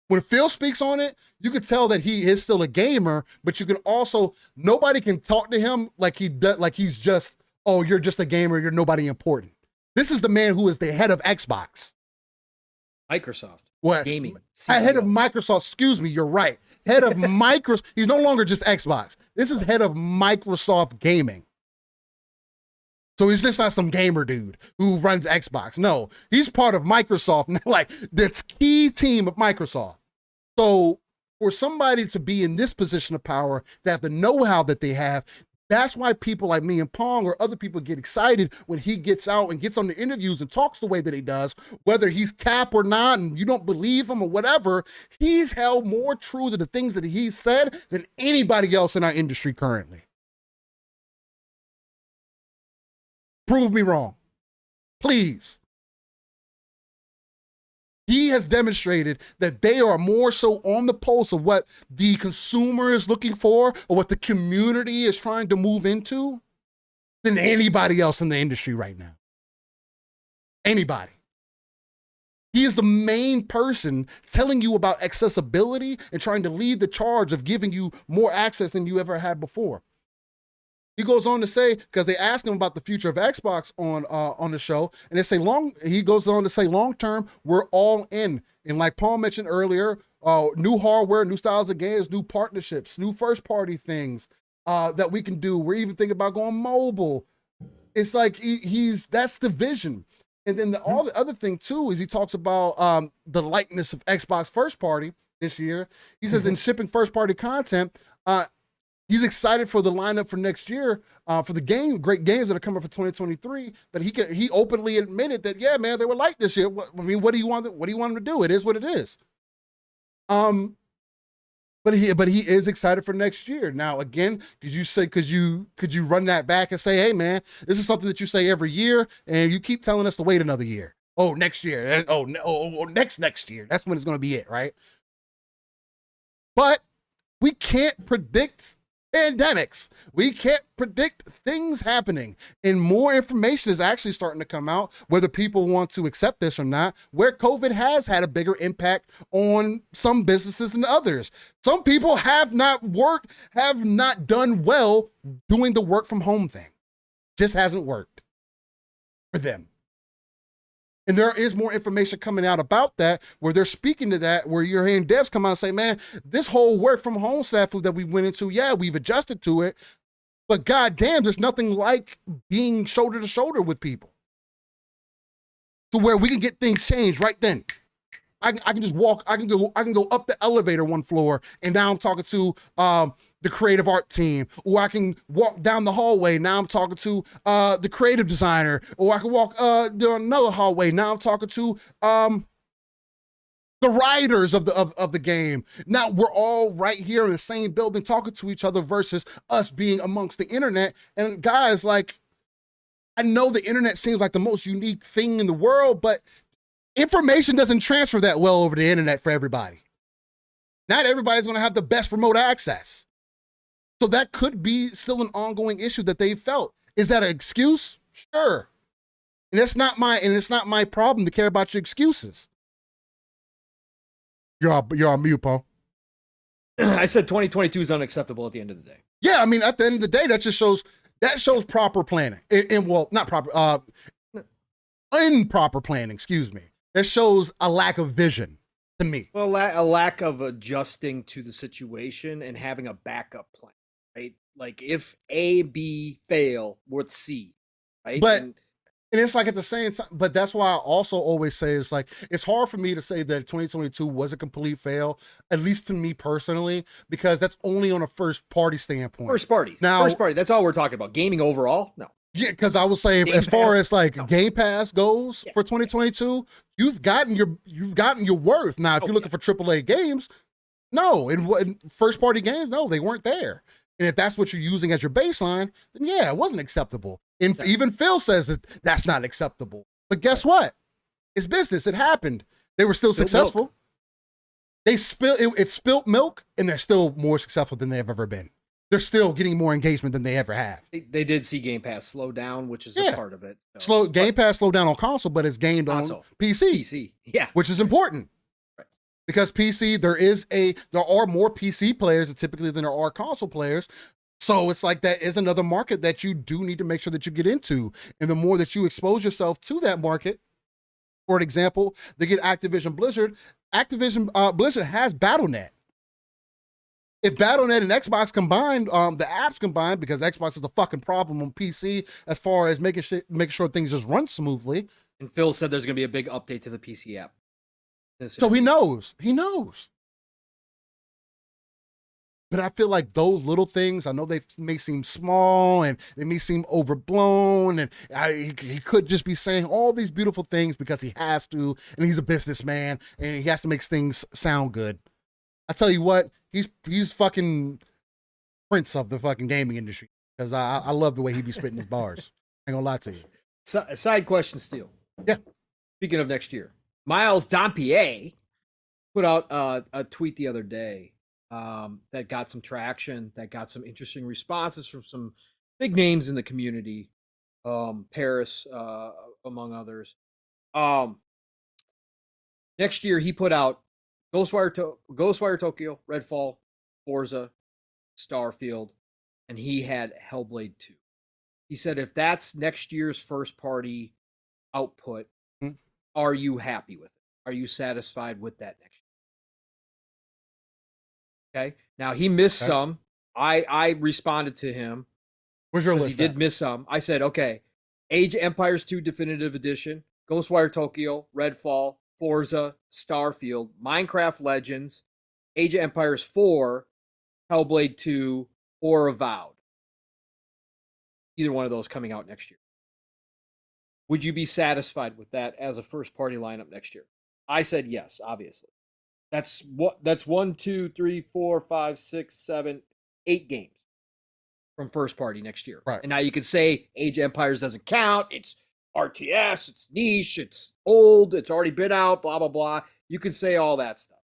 When Phil speaks on it, you can tell that he is still a gamer, but you can also, nobody can talk to him like he's just, oh, you're just a gamer, you're nobody important. This is the man who is the head of Xbox. Microsoft. What? Gaming. Head of Microsoft, excuse me, you're right. Head of Microsoft, he's no longer just Xbox. This is head of Microsoft Gaming. So he's just not some gamer dude who runs Xbox. No, he's part of Microsoft, like that's key team of Microsoft. So for somebody to be in this position of power, to have the know-how that they have, that's why people like me and Pong or other people get excited when he gets out and gets on the interviews and talks the way that he does, whether he's cap or not, and you don't believe him or whatever. He's held more true to the things that he's said than anybody else in our industry currently. Prove me wrong, please. He has demonstrated that they are more so on the pulse of what the consumer is looking for or what the community is trying to move into than anybody else in the industry right now. Anybody. He is the main person telling you about accessibility and trying to lead the charge of giving you more access than you ever had before. He goes on to say, because they asked him about the future of Xbox on the show, and they say he goes on to say long term, we're all in. And like Paul mentioned earlier, new hardware, new styles of games, new partnerships, new first party things that we can do. We're even thinking about going mobile. It's like that's the vision. And then all the other thing too is he talks about the likeness of Xbox first party this year. He says in shipping first party content, he's excited for the lineup for next year, for the great games that are coming for 2023. But he openly admitted that, yeah, man, they were light this year. What do you want them to do? It is what it is. But he is excited for next year. Now, again, could you run that back and say, hey, man, this is something that you say every year, and you keep telling us to wait another year. Oh, next year. Oh, next year. That's when it's going to be it, right? But we can't predict pandemics. We can't predict things happening. And more information is actually starting to come out, whether people want to accept this or not, where COVID has had a bigger impact on some businesses than others. Some people have not done well doing the work from home thing. Just hasn't worked for them. And there is more information coming out about that, where they're speaking to that, where you're hearing devs come out and say, man, this whole work from home snafu that we went into, yeah, we've adjusted to it, but goddamn, there's nothing like being shoulder to shoulder with people to where we can get things changed right then. I can just walk, I can go up the elevator one floor, and now I'm talking to the creative art team, or I can walk down the hallway. Now I'm talking to the creative designer, or I can walk down another hallway. Now I'm talking to the writers of the game. Now we're all right here in the same building talking to each other versus us being amongst the internet. And guys, like, I know the internet seems like the most unique thing in the world, but information doesn't transfer that well over the internet for everybody. Not everybody's going to have the best remote access. So that could be still an ongoing issue that they felt. Is that an excuse? Sure. And it's not my problem to care about your excuses. You're on mute, Paul. I said 2022 is unacceptable at the end of the day. Yeah, I mean, at the end of the day, that shows proper planning. And well, not proper, improper planning, excuse me. That shows a lack of vision to me. Well, a lack of adjusting to the situation and having a backup plan, right? Like if A, B fail, what's C, right? And it's like at the same time, but that's why I also always say it's hard for me to say that 2022 was a complete fail, at least to me personally, because that's only on a first party standpoint. First party. That's all we're talking about. Gaming overall? No. Yeah, because I was saying as far as Game Pass goes for 2022, you've gotten your worth. Now, if you're looking for AAA games, no, in first party games, no, they weren't there. And if that's what you're using as your baseline, then yeah, it wasn't acceptable. And even Phil says that that's not acceptable. But guess what? It's business. It happened. They were still successful. Milk. They it spilt milk, and they're still more successful than they've ever been. They're still getting more engagement than they ever have. They did see Game Pass slow down, which is a part of it. So. Game Pass slowed down on console, but it's gained on PC. Yeah, which is important. Because PC, there are more PC players typically than there are console players. So it's like that is another market that you do need to make sure that you get into. And the more that you expose yourself to that market, for example, they get Activision Blizzard. Blizzard has Battle.net. If Battle.net and Xbox combined, the apps combined, because Xbox is the fucking problem on PC as far as making sure things just run smoothly. And Phil said there's going to be a big update to the PC app. So he knows. But I feel like those little things, I know they may seem small and they may seem overblown, and he could just be saying all these beautiful things because he has to, and he's a businessman and he has to make things sound good. I tell you what, he's fucking prince of the fucking gaming industry, because I love the way he be spitting his bars. I ain't gonna lie to you. Side question, Steel. Yeah. Speaking of next year, Miles Dampier put out a tweet the other day that got some traction, that got some interesting responses from some big names in the community, Paris, among others. Next year, he put out Ghostwire Tokyo, Redfall, Forza, Starfield, and he had Hellblade 2. He said, if that's next year's first party output, are you happy with it? Are you satisfied with that next year? Okay. Now he missed some. I responded to him. Where's your list? He did miss some. I said, okay, Age of Empires 2 Definitive Edition, Ghostwire Tokyo, Redfall, Forza, Starfield, Minecraft Legends, Age of Empires 4, Hellblade 2, or Avowed. Either one of those coming out next year. Would you be satisfied with that as a first party lineup next year? I said yes, obviously. That's 1, 2, 3, 4, 5, 6, 7, 8 games from first party next year. Right. And now you could say Age of Empires doesn't count. It's RTS, it's niche, it's old, it's already been out, blah, blah, blah. You could say all that stuff.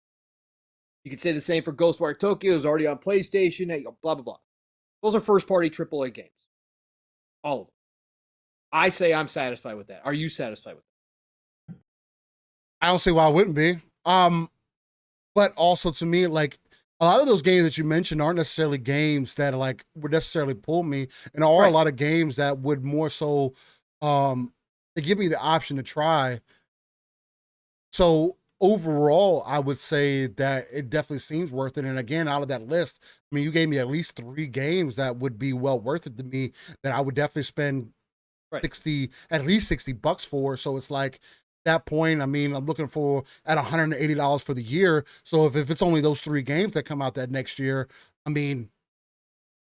You could say the same for Ghostwire Tokyo, it's already on PlayStation, blah, blah, blah. Those are first party AAA games. All of them. I say I'm satisfied with that. Are you satisfied with that? I don't see why I wouldn't be. But also to me, like, a lot of those games that you mentioned aren't necessarily games that would necessarily pull me. And there are a lot of games that would more so they give me the option to try. So overall, I would say that it definitely seems worth it. And again, out of that list, I mean, you gave me at least 3 games that would be well worth it to me, that I would definitely spend at least $60 for. So it's like, that point, I mean, I'm looking for at $180 for the year. So if it's only those 3 games that come out that next year, I mean,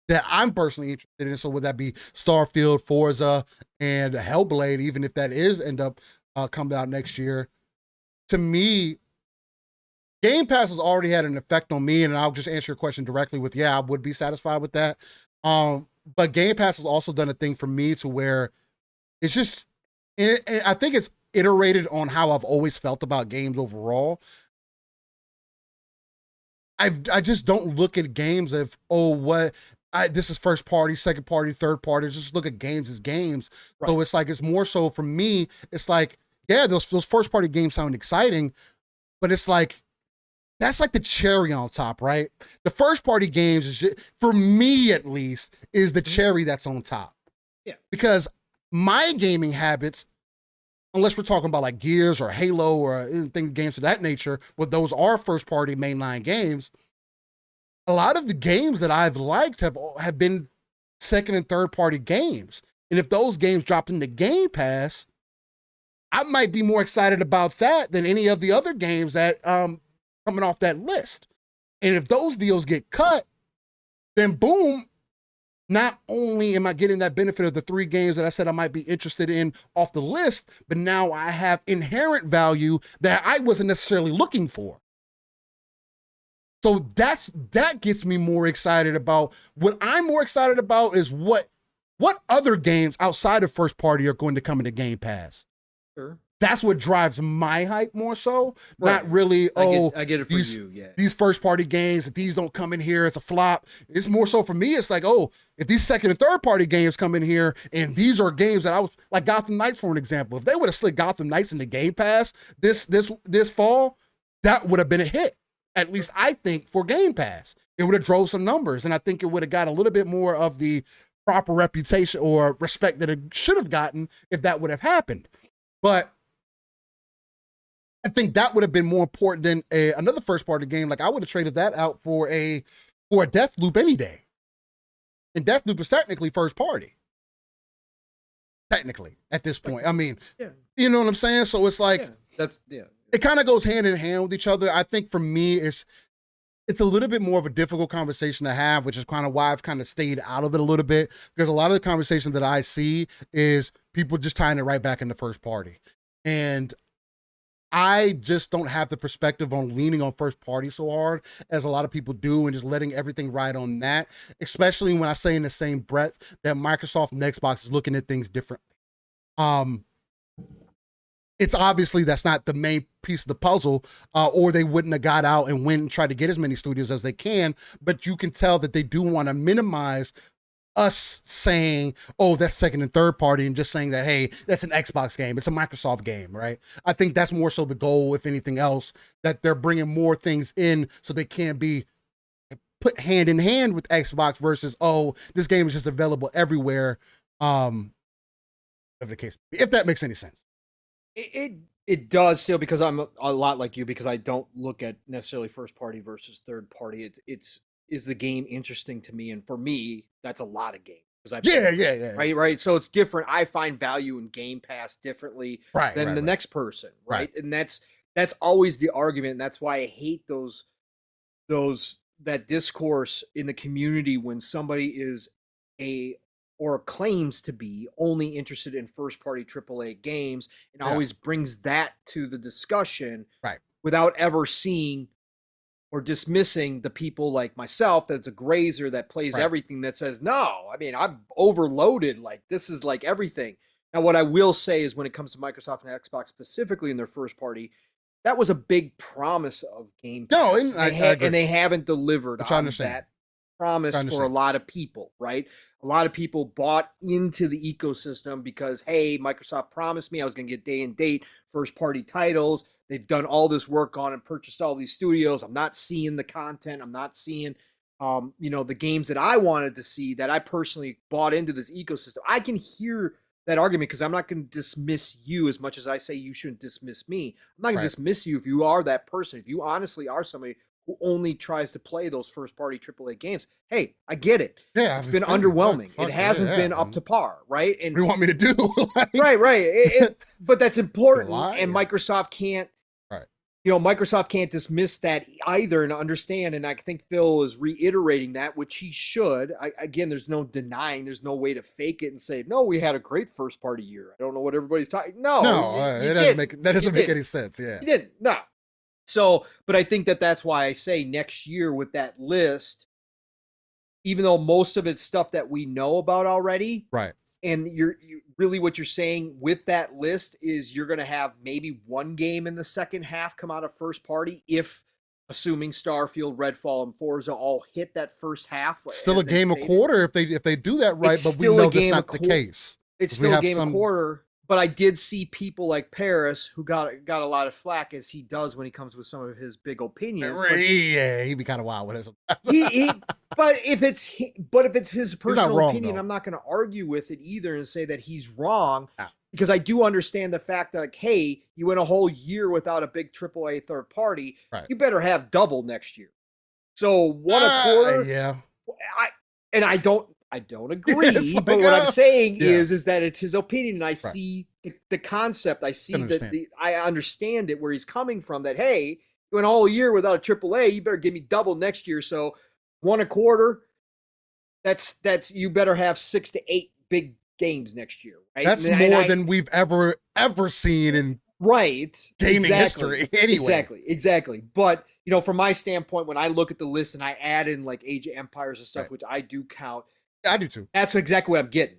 that I'm personally interested in. So would that be Starfield, Forza, and Hellblade, even if that is end up coming out next year? To me, Game Pass has already had an effect on me, and I'll just answer your question directly with, I would be satisfied with that. But Game Pass has also done a thing for me to where it's just, and I think it's iterated on how I've always felt about games overall. I just don't look at games of, this is first party, second party, third party. Just look at games as games. Right. So it's like, it's more so for me, it's like, yeah, those first party games sound exciting, but it's like, that's like the cherry on top, right? The first party games, is just, for me at least, is the cherry that's on top. Yeah. Because my gaming habits, unless we're talking about like Gears or Halo or anything, games of that nature, where those are first party mainline games, a lot of the games that I've liked have been second and third party games. And if those games dropped into Game Pass, I might be more excited about that than any of the other games that coming off that list. And if those deals get cut, then boom, not only am I getting that benefit of the 3 games that I said I might be interested in off the list, but now I have inherent value that I wasn't necessarily looking for. So that gets me more excited about. What I'm more excited about is what other games outside of first party are going to come into Game Pass. Sure. That's what drives my hype more so. Right. Not really, I get it for you, yeah. These first party games, if these don't come in here, it's a flop. It's more so for me, it's like, if these second and third party games come in here, and these are games that I was, like Gotham Knights for an example, if they would have slid Gotham Knights into Game Pass this fall, that would have been a hit. At least I think for Game Pass. It would have drove some numbers, and I think it would have got a little bit more of the proper reputation or respect that it should have gotten if that would have happened. But I think that would have been more important than another first party game. Like, I would have traded that out for a Deathloop any day. And Deathloop is technically first party. Technically, at this point. I mean, you know what I'm saying? So it's like, it kind of goes hand in hand with each other. I think for me, it's a little bit more of a difficult conversation to have, which is kind of why I've kind of stayed out of it a little bit, because a lot of the conversations that I see is people just tying it right back into first party. And I just don't have the perspective on leaning on first party so hard as a lot of people do and just letting everything ride on that, especially when I say in the same breath that Microsoft and Xbox is looking at things differently. It's obviously that's not the main piece of the puzzle, or they wouldn't have got out and went and tried to get as many studios as they can, but you can tell that they do want to minimize us saying, that's second and third party, and just saying that, hey, that's an Xbox game, it's a Microsoft game, right? I think that's more so the goal, if anything else, that they're bringing more things in so they can't be put hand in hand with Xbox versus, this game is just available everywhere. Whatever the case, if that makes any sense. It does still, because I'm a lot like you, because I don't look at necessarily first party versus third party. Is the game interesting to me? And for me, that's a lot of games. Right. So it's different. I find value in Game Pass differently than the next person. Right. And that's always the argument. And that's why I hate that discourse in the community when somebody is or claims to be only interested in first party AAA games, and always brings that to the discussion without ever seeing or dismissing the people like myself that's a grazer that plays everything, that says, no, I mean, I'm overloaded. Like, this is like everything. Now, what I will say is when it comes to Microsoft and Xbox specifically in their first party, that was a big promise of Game Pass. No, and they haven't delivered on that promise for a lot of people, right? A lot of people bought into the ecosystem because, hey, Microsoft promised me I was going to get day and date first party titles. They've done all this work on and purchased all these studios. I'm not seeing the content. I'm not seeing, the games that I wanted to see, that I personally bought into this ecosystem. I can hear that argument, because I'm not going to dismiss you as much as I say you shouldn't dismiss me. I'm not going to dismiss you if you are that person. If you honestly are somebody who only tries to play those first party AAA games, hey, I get it. Yeah, it's been underwhelming. It hasn't been up to par, right? And what do you want me to do? Right. But that's important, and Microsoft can't. Microsoft can't dismiss that either and understand. And I think Phil is reiterating that, which he should. Again, there's no denying. There's no way to fake it and say, no, we had a great first party year. I don't know what everybody's talking. No, that doesn't make any sense. Yeah, you didn't. No. So, but I think that's why I say next year with that list, even though most of it's stuff that we know about already, right? And you really what you're saying with that list is you're going to have maybe one game in the second half come out of first party if assuming Starfield, Redfall, and Forza all hit that first half. Still a game a quarter if they do that right, but we know that's not the case. It's still a game a quarter. But I did see people like Paris who got a lot of flack, as he does when he comes with some of his big opinions. Yeah, he'd be kind of wild with it. But if it's his personal opinion, though. I'm not going to argue with it either and say that he's wrong, because I do understand the fact that, like, hey, you went a whole year without a big AAA third party. Right. You better have double next year. So one a quarter. Yeah. I don't agree, like, but what I'm saying is that it's his opinion, and I see the concept. I see I understand it where he's coming from. That, hey, you went a whole year without a AAA, you better give me double next year. So one a quarter. That's you better have 6 to 8 big games next year. Right? That's more than we've ever seen in gaming history. Anyway, exactly. But from my standpoint, when I look at the list and I add in like Age of Empires and stuff, which I do count. I do too. That's exactly what I'm getting.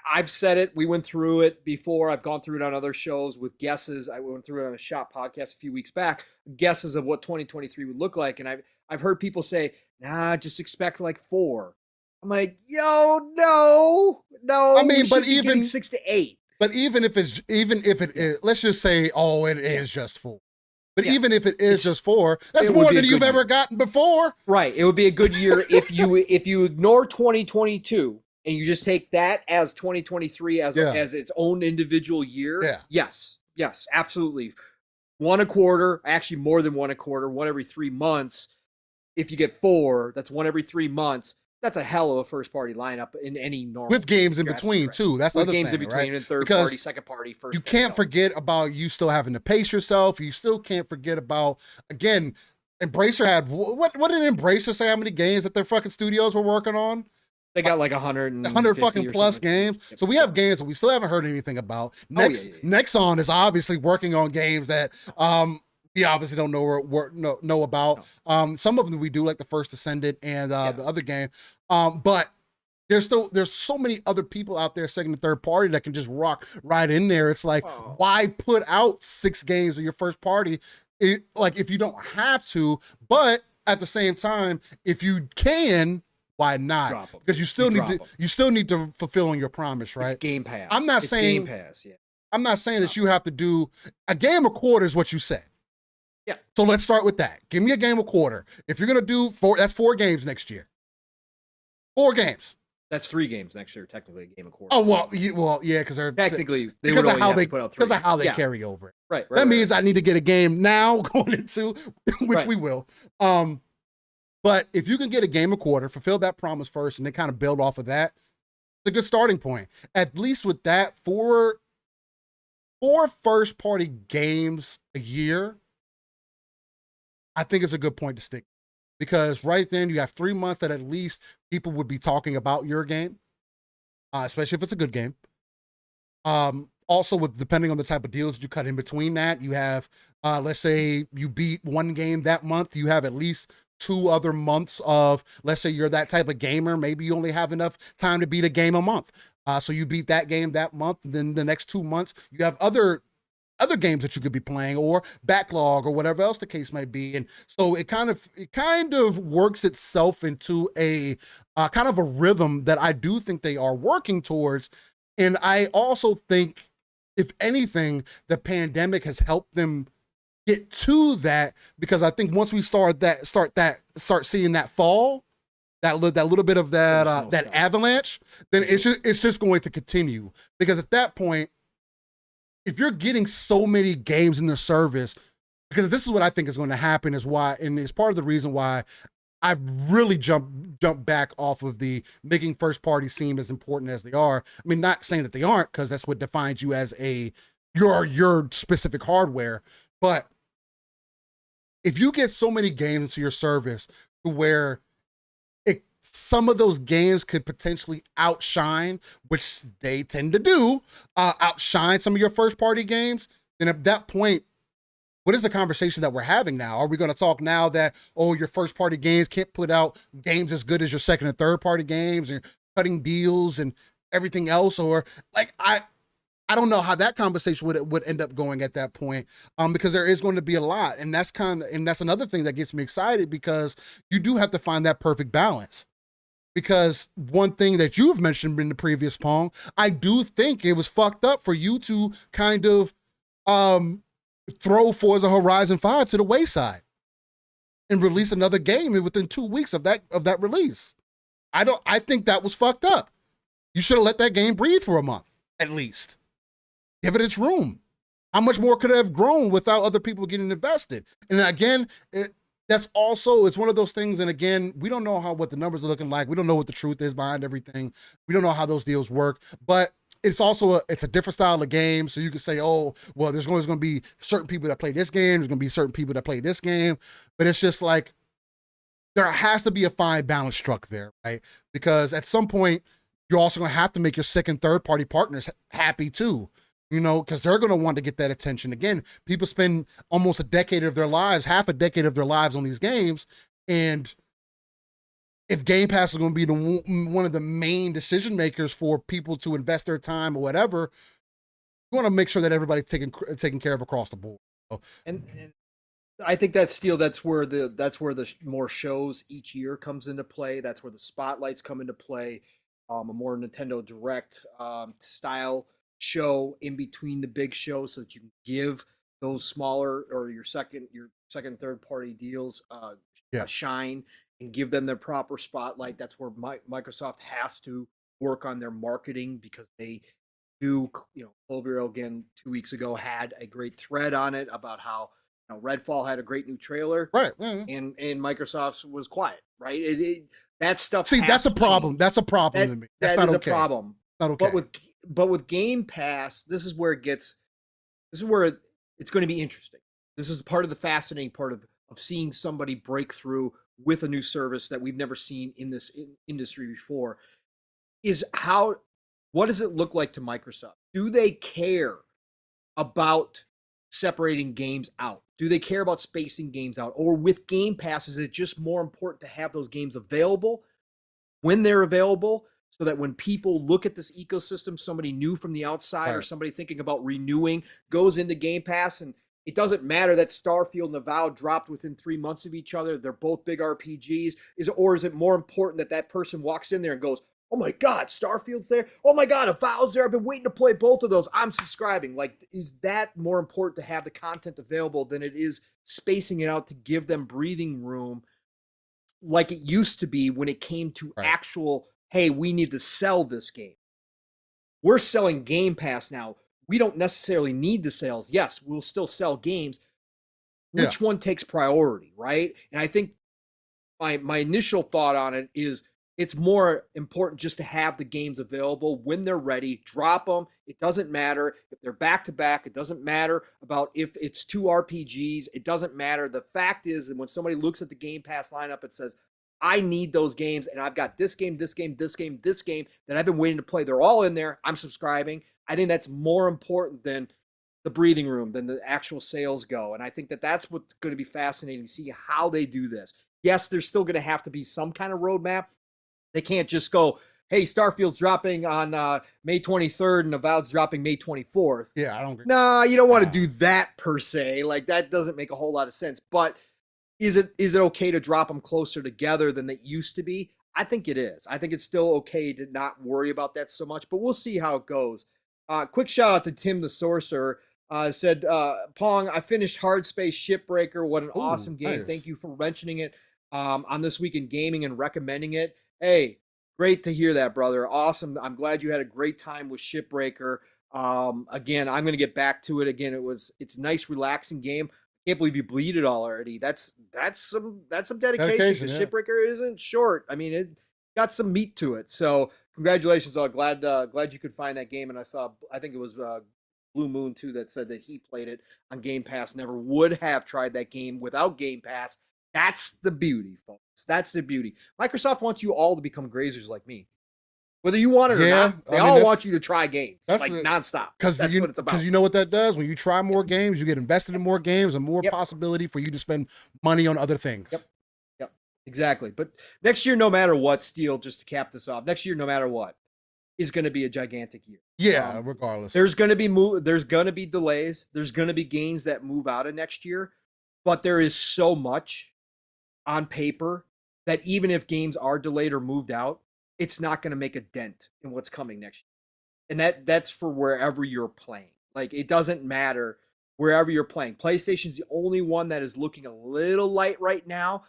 I've said it. We went through it before. I've gone through it on other shows with guesses. I went through it on a Shop podcast a few weeks back, guesses of what 2023 would look like. And I've heard people say, nah, just expect like 4. I'm like, yo, no. I mean, but even 6 to 8. But even if it is, let's just say, it is just 4. But even if it is just 4, that's more than you've ever gotten before. Right. It would be a good year if you ignore 2022 and you just take that as 2023 as its own individual year. Yeah. Yes, absolutely. One a quarter, actually more than one a quarter, one every 3 months. If you get 4, that's one every 3 months. That's a hell of a first party lineup in any normal. With games in between too. That's the other thing, games in between, and third party, second party, first. You can't forget about you still having to pace yourself. You still can't forget about, again, Embracer had what did Embracer say how many games that their fucking studios were working on? They got like 100 fucking plus games. So we have games that we still haven't heard anything about. Nexon is obviously working on games that we obviously don't know about. Some of them we do, like the First Ascendant and the other game. But there's so many other people out there, second and third party, that can just rock right in there. It's like, why put out 6 games of your first party? If you don't have to, but at the same time, if you can, why not? Because you still need to fulfill on your promise, right? It's Game Pass. I'm not saying Game Pass, I'm not saying that you have to do a game a quarter is what you said. Yeah. So let's start with that. Give me a game a quarter. If you're gonna do 4, that's 4 games next year. 4 games. That's 3 games next year, technically a game a quarter. Oh yeah, because they're technically because of how they carry over. Right. That means I need to get a game now going into, which we will. But if you can get a game a quarter, fulfill that promise first, and then kind of build off of that, it's a good starting point. At least with that, 4 first party games a year, I think it's a good point to stick. Because right then you have 3 months that at least people would be talking about your game, especially if it's a good game. Also, depending on the type of deals that you cut in between that, you have, let's say you beat 1 game that month, you have at least 2 other months of, let's say you're that type of gamer, maybe you only have enough time to beat a game a month. So you beat that game that month, and then the next 2 months you have other games that you could be playing, or backlog, or whatever else the case might be. And so it kind of works itself into a kind of a rhythm that I do think they are working towards. And I also think, if anything, the pandemic has helped them get to that, because I think once we start seeing that fall, that little bit of that avalanche, then it's just going to continue. Because at that point, if you're getting so many games in the service, because this is what I think is going to happen, is why, and it's part of the reason why I've really jumped back off of the making first party seem as important as they are. I mean, not saying that they aren't, because that's what defines you as your specific hardware. But if you get so many games into your service to where some of those games could potentially outshine, which they tend to do, outshine some of your first party games, then at that point, what is the conversation that we're having now? Are we going to talk now that, your first party games can't put out games as good as your second and third party games, and cutting deals? And everything else, or like I don't know how that conversation would end up going at that point, because there is going to be a lot, and that's another thing that gets me excited, because you do have to find that perfect balance. Because one thing that you've mentioned in the previous Pong, I do think it was fucked up for you to kind of throw Forza Horizon 5 to the wayside and release another game within 2 weeks of that release. I think that was fucked up. You should have let that game breathe for a month, at least. Give it its room. How much more could it have grown without other people getting invested? And again, it's one of those things. And again, we don't know what the numbers are looking like. We don't know what the truth is behind everything. We don't know how those deals work, but it's also it's a different style of game. So you can say, oh, well, there's always going to be certain people that play this game. There's going to be certain people that play this game, but it's just like, there has to be a fine balance struck there, right? Because at some point, you're also going to have to make your second, third party partners happy too. Because they're going to want to get that attention. Again, people spend almost half a decade of their lives on these games. And if Game Pass is going to be one of the main decision makers for people to invest their time or whatever, you want to make sure that everybody's taken care of across the board. So, and I think that's where the more shows each year comes into play. That's where the spotlights come into play. A more Nintendo Direct style show in between the big shows, so that you can give those smaller or your second third party deals a shine and give them their proper spotlight. That's where Microsoft has to work on their marketing, because they do, Colbert again 2 weeks ago had a great thread on it about how Redfall had a great new trailer, right? And Microsoft's was quiet, right? That stuff. See, that's a problem. Change. That's a problem to me. That's not okay. A problem. Not okay. But with Game Pass, this is where it's going to be interesting. This is part of the fascinating part of seeing somebody break through with a new service that we've never seen in this industry before. What does it look like to Microsoft? Do they care about separating games out? Do they care about spacing games out? Or with Game Pass, is it just more important to have those games available when they're available, so that when people look at this ecosystem, somebody new from the outside, right, or somebody thinking about renewing goes into Game Pass, and it doesn't matter that Starfield and Avowed dropped within 3 months of each other. They're both big RPGs. Is it more important that person walks in there and goes, oh my God, Starfield's there? Oh my God, Avowed's there. I've been waiting to play both of those. I'm subscribing. Like, is that more important to have the content available than it is spacing it out to give them breathing room like it used to be when it came to actual, hey, we need to sell this game. We're selling Game Pass now. We don't necessarily need the sales. Yes, we'll still sell games. Which one takes priority, right? And I think my initial thought on it is it's more important just to have the games available when they're ready. Drop them. It doesn't matter if they're back-to-back. It doesn't matter about if it's 2 RPGs. It doesn't matter. The fact is that when somebody looks at the Game Pass lineup, it says, I need those games, and I've got this game, this game, this game, this game that I've been waiting to play. They're all in there. I'm subscribing. I think that's more important than the breathing room, than the actual sales go. And I think that's what's going to be fascinating to see how they do this. Yes, there's still going to have to be some kind of roadmap. They can't just go, hey, Starfield's dropping on May 23rd and Avowed's dropping May 24th. Yeah, I don't agree. Nah, you don't want to do that per se. Like, that doesn't make a whole lot of sense. But is it okay to drop them closer together than they used to be? I think it is. I think it's still okay to not worry about that so much, but we'll see how it goes. Quick shout out to Tim the Sorcerer. Said, Pong, I finished Hard Space Shipbreaker. What an awesome game. Nice. Thank you for mentioning it on This Week in Gaming and recommending it. Hey, great to hear that, brother. Awesome. I'm glad you had a great time with Shipbreaker. Again, I'm going to get back to it. Again, it's a nice, relaxing game. Can't believe you bleed it all already. That's some dedication. Yeah. Shipbreaker isn't short. I mean, it got some meat to it. So congratulations. I'm glad you could find that game. And I think it was Blue Moon too that said that he played it on Game Pass. Never would have tried that game without Game Pass. That's the beauty, folks. That's the beauty. Microsoft wants you all to become grazers like me. Whether you want it or not, they all want you to try games nonstop. That's what it's about. Because you know what that does? When you try more games, you get invested in more games and more possibility for you to spend money on other things. Yep, exactly. But next year, no matter what, Steel, just to cap this off, next year, no matter what, is going to be a gigantic year. Yeah, regardless. There's going to be delays. There's going to be games that move out of next year, but there is so much on paper that even if games are delayed or moved out, it's not going to make a dent in what's coming next year. And that's for wherever you're playing. Like, it doesn't matter wherever you're playing. PlayStation's the only one that is looking a little light right now,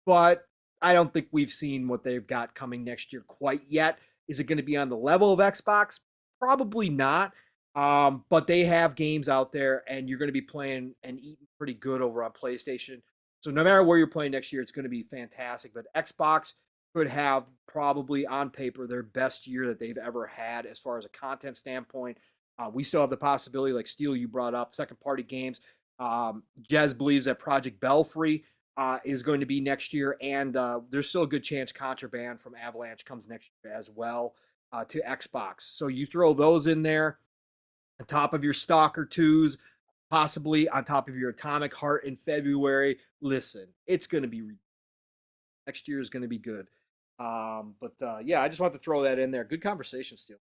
but I don't think we've seen what they've got coming next year quite yet. Is it going to be on the level of Xbox? Probably not. But they have games out there, and you're going to be playing and eating pretty good over on PlayStation. So no matter where you're playing next year, it's going to be fantastic. But Xbox could have probably on paper their best year that they've ever had as far as a content standpoint. We still have the possibility, like Steel, you brought up, second party games. Jez believes that Project Belfry is going to be next year, and there's still a good chance Contraband from Avalanche comes next year as well to Xbox. So you throw those in there on top of your Stalker 2s, possibly on top of your Atomic Heart in February. Listen, it's going to be next year is going to be good. Yeah, I just want to throw that in there. Good conversation, Steel.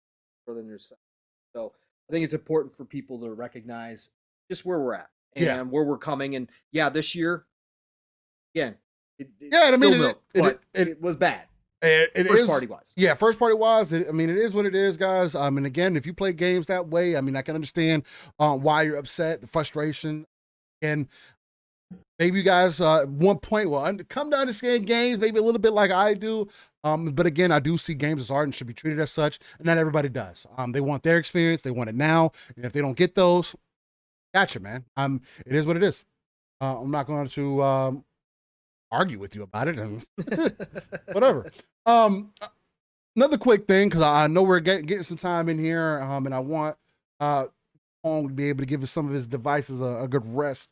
So I think it's important for people to recognize just where we're at and where we're coming. And yeah, this year, again, it was bad. First party wise. Yeah, first party wise. It is what it is, guys. And again, if you play games that way, I can understand why you're upset, the frustration, and maybe you guys at one point will come to understand games maybe a little bit like I do. But again, I do see games as art and should be treated as such, and not everybody does. They want their experience, they want it now, and if they don't get those, gotcha, man. It is what it is. I'm not going to argue with you about it, and whatever. Another quick thing, because I know we're getting some time in here, and I want Pong to be able to give us some of his devices a good rest.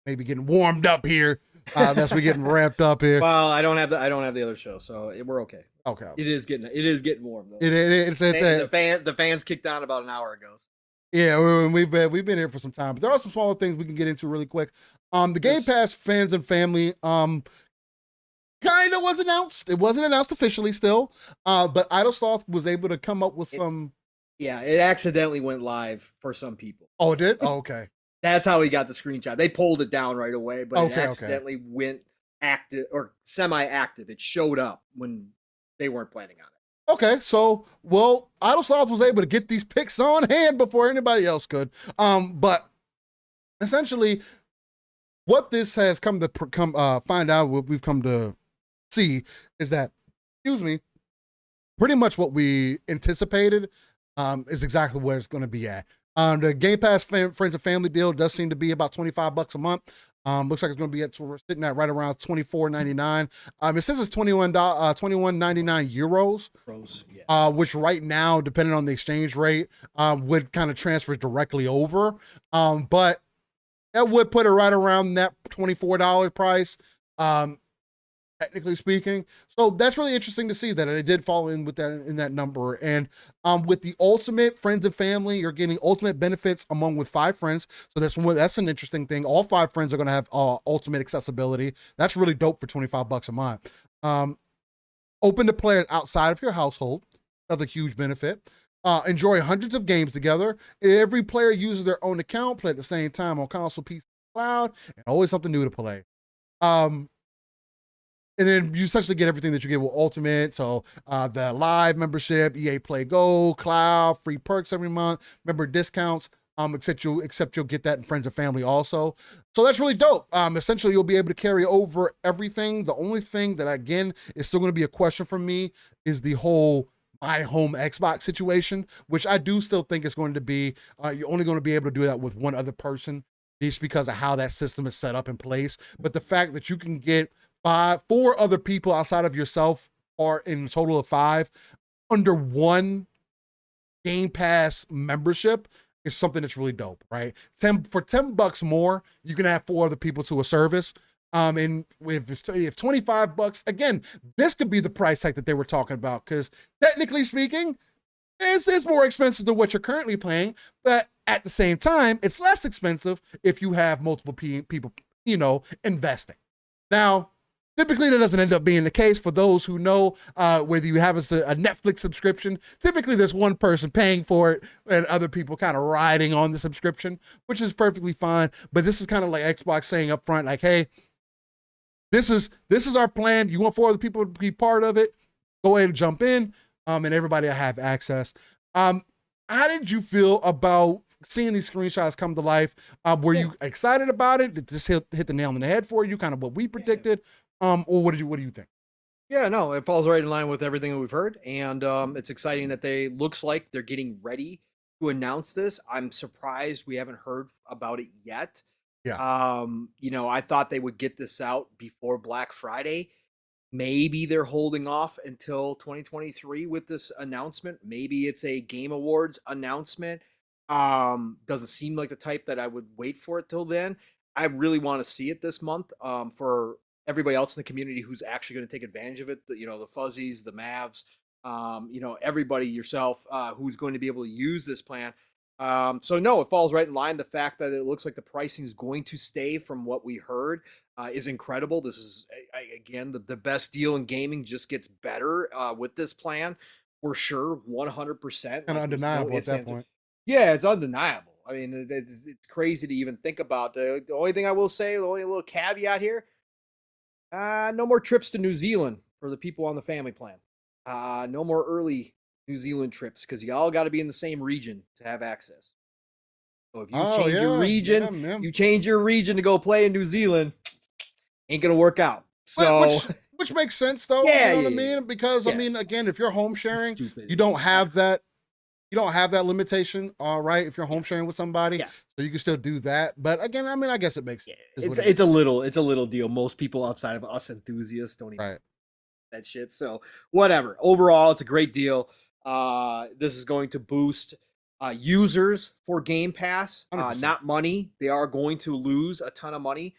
Maybe getting warmed up here. That's we getting ramped up here. Well, I don't have the other show, so we're okay. Okay. It is getting warm though. The fans kicked on about an hour ago. Yeah, we've been here for some time, but there are some smaller things we can get into really quick. The Game Pass fans and family kind of was announced. It wasn't announced officially still, but Eidos was able to come up with some. Yeah, it accidentally went live for some people. Oh, it did? Oh, okay. That's how he got the screenshot. They pulled it down right away, but it accidentally went active or semi-active. It showed up when they weren't planning on it. Okay, so, Eidos was able to get these picks on hand before anybody else could. But essentially, what this has come to find out, what we've come to see, is that, pretty much what we anticipated is exactly where it's going to be at. The Game Pass friends and family deal does seem to be about $25 a month. Looks like it's going to be sitting at right around $24.99. It says it's $21.99 euros, which right now, depending on the exchange rate, would kind of transfer directly over. But that would put it right around that $24 price. Technically speaking. So that's really interesting to see that it did fall in with that number. And with the ultimate friends and family, you're getting ultimate benefits with 5 friends. So that's an interesting thing. All 5 friends are going to have ultimate accessibility. That's really dope for $25 a month. Open to players outside of your household. Another huge benefit. Enjoy hundreds of games together. Every player uses their own account, play at the same time on console, PC, cloud, and always something new to play. And then you essentially get everything that you get with Ultimate. So the live membership, EA Play Go, cloud, free perks every month, member discounts, except you'll get that in friends and family also. So that's really dope. Essentially, you'll be able to carry over everything. The only thing that, again, is still going to be a question for me is the whole My Home Xbox situation, which I do still think is going to be, you're only going to be able to do that with one other person just because of how that system is set up in place. But the fact that you can get 4 other people outside of yourself, or in a total of 5, under one Game Pass membership is something that's really dope, right? For $10 more, you can add 4 other people to a service. And if $25, again, this could be the price tag that they were talking about, because technically speaking, it's more expensive than what you're currently paying, but at the same time, it's less expensive if you have multiple people, investing. Now, Typically, that doesn't end up being the case. For those who know, whether you have a Netflix subscription, typically there's one person paying for it and other people kind of riding on the subscription, which is perfectly fine. But this is kind of like Xbox saying up front, like, hey, this is our plan. You want 4 other people to be part of it? Go ahead and jump in, and everybody will have access. How did you feel about seeing these screenshots come to life? Were you excited about it? Did this hit the nail on the head for you? Kind of what we predicted? Or what do you think? Yeah, no, it falls right in line with everything that we've heard, and it's exciting that looks like they're getting ready to announce this. I'm surprised we haven't heard about it yet. Yeah. You know, I thought they would get this out before Black Friday. Maybe they're holding off until 2023 with this announcement. Maybe it's a Game Awards announcement. Doesn't seem like the type that I would wait for it till then. I really want to see it this month. For everybody else in the community who's actually going to take advantage of it, you know, the Fuzzies, the Mavs, you know, everybody yourself who's going to be able to use this plan. So no, it falls right in line. The fact that it looks like the pricing is going to stay from what we heard is incredible. This is again the best deal in gaming. Just gets better with this plan for sure, 100%. And undeniable at that point. Yeah, it's undeniable. I mean, it's crazy to even think about. The only thing I will say, the only little caveat here. No more trips to New Zealand for the people on the family plan. No more early New Zealand trips because you all got to be in the same region to have access. So if you change your region, you change your region to go play in New Zealand, ain't gonna work out. So which makes sense though. Yeah, you know what I mean? Because I mean, again, if you're home sharing, you don't have that. You don't have that limitation, right? If you're home sharing with somebody, so you can still do that. But again, I mean, I guess it makes sense. It's a little deal. Most people outside of us enthusiasts don't even that shit. So whatever. Overall, it's a great deal. This is going to boost users for Game Pass, not money. They are going to lose a ton of money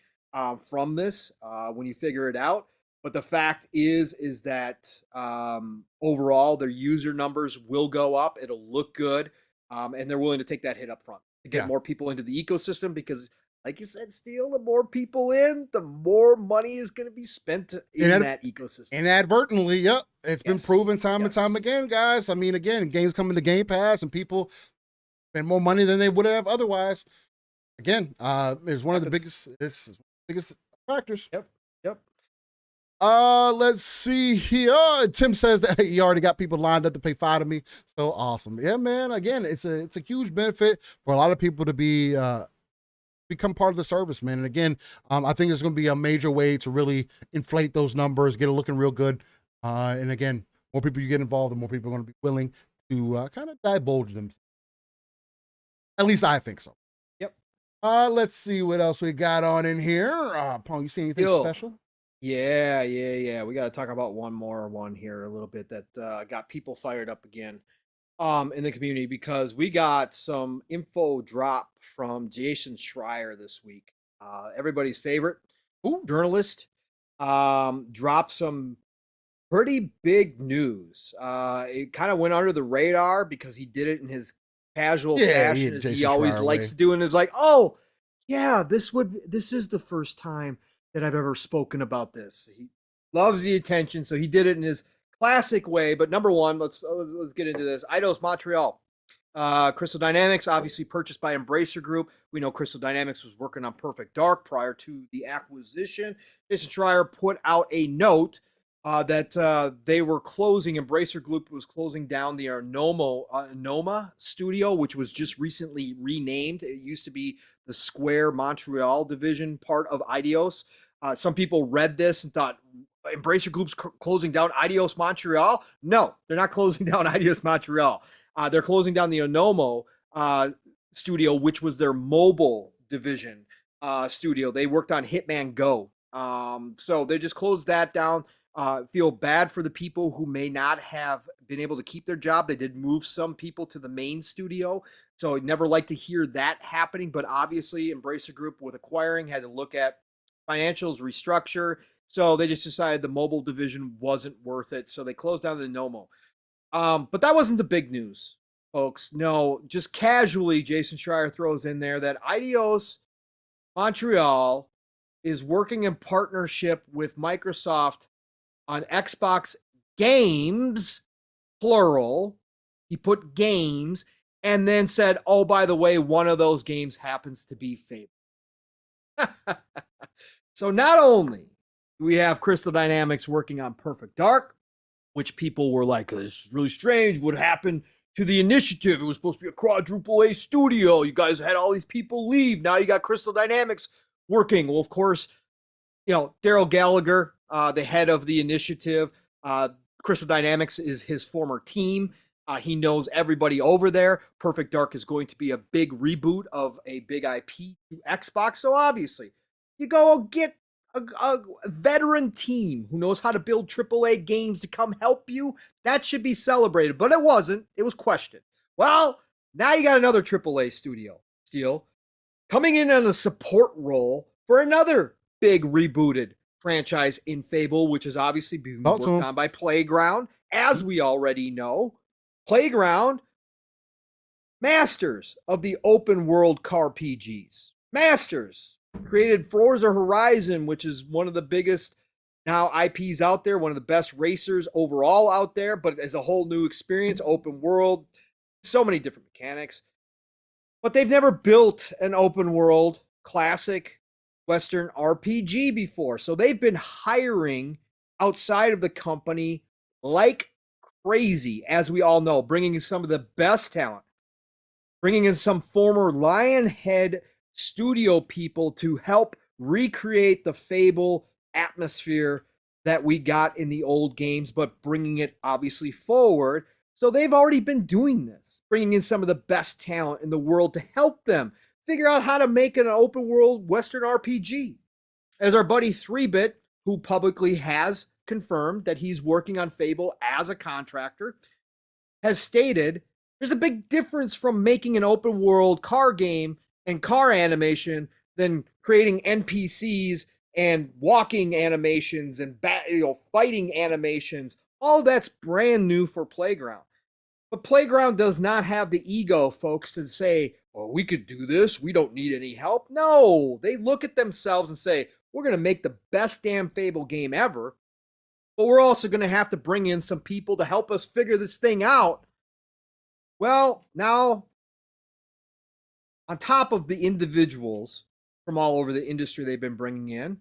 from this when you figure it out. But the fact is that overall their user numbers will go up. It'll look good, and they're willing to take that hit up front to get more people into the ecosystem because, like you said, Steel, the more people in, the more money is going to be spent in that ecosystem. Inadvertently, yep. It's been proven time and time again, guys. I mean, again, games coming to Game Pass and people spend more money than they would have otherwise. Again, it's one of the biggest factors. Yep. Let's see here. Tim says that he already got people lined up to pay $5 to me. So awesome. Yeah, man. Again, it's a huge benefit for a lot of people to become part of the service, man. And again, I think there's going to be a major way to really inflate those numbers, get it looking real good. And again, more people you get involved, the more people are going to be willing to kind of divulge them. At least I think so. Yep. Let's see what else we got on in here. Pong, you see anything special? Yeah. We got to talk about one here a little bit that got people fired up again in the community because we got some info drop from Jason Schreier this week. Everybody's favorite journalist dropped some pretty big news. It kind of went under the radar because he did it in his casual fashion as he always likes to do, and it's like, oh yeah, this is the first time that I've ever spoken about this. He loves the attention, so he did it in his classic way. But number one, let's get into this. Eidos Montreal. Crystal Dynamics, obviously purchased by Embracer Group. We know Crystal Dynamics was working on Perfect Dark prior to the acquisition. Jason Schreier put out a note that they were closing, Embracer Group was closing down the Noma studio, which was just recently renamed. It used to be the Square Montreal division, part of Eidos. Some people read this and thought, Embracer Group's closing down Eidos Montreal? No, they're not closing down Eidos Montreal. They're closing down the Onomo studio, which was their mobile division studio. They worked on Hitman Go. So they just closed that down. Feel bad for the people who may not have been able to keep their job. They did move some people to the main studio. So I'd never like to hear that happening. But obviously, Embracer Group with acquiring had to look at financials, restructure. So they just decided the mobile division wasn't worth it. So they closed down the Nomo. But that wasn't the big news, folks. No, just casually, Jason Schreier throws in there that Eidos Montreal is working in partnership with Microsoft on Xbox games, plural. He put games and then said, oh, by the way, one of those games happens to be Fable. So not only do we have Crystal Dynamics working on Perfect Dark, which people were like, this is really strange. What happened to the initiative? It was supposed to be a quadruple A studio. You guys had all these people leave. Now you got Crystal Dynamics working. Well, of course, Daryl Gallagher, the head of the initiative, Crystal Dynamics is his former team. He knows everybody over there. Perfect Dark is going to be a big reboot of a big IP to Xbox. So obviously, you go get a veteran team who knows how to build AAA games to come help you. That should be celebrated, but it wasn't. It was questioned. Well, now you got another AAA studio, Steel, coming in on a support role for another big rebooted franchise in Fable, which is obviously being worked on by Playground, as we already know. Playground, masters of the open world car PGs. Masters. Created Forza Horizon, which is one of the biggest now IPs out there, one of the best racers overall out there, but as a whole new experience, open world, so many different mechanics. But they've never built an open world classic Western RPG before. So they've been hiring outside of the company like crazy, as we all know, bringing in some of the best talent, bringing in some former Lionhead studio people to help recreate the Fable atmosphere that we got in the old games, but bringing it obviously forward. So they've already been doing this, bringing in some of the best talent in the world to help them figure out how to make an open world Western RPG. As our buddy 3-Bit, who publicly has confirmed that he's working on Fable as a contractor, has stated, there's a big difference from making an open world car game and car animation than creating NPCs and walking animations and fighting animations. All that's brand new for Playground. But Playground does not have the ego, folks, to say, well, we could do this. We don't need any help. No, they look at themselves and say, we're going to make the best damn Fable game ever, but we're also going to have to bring in some people to help us figure this thing out. Well, now, on top of the individuals from all over the industry they've been bringing in,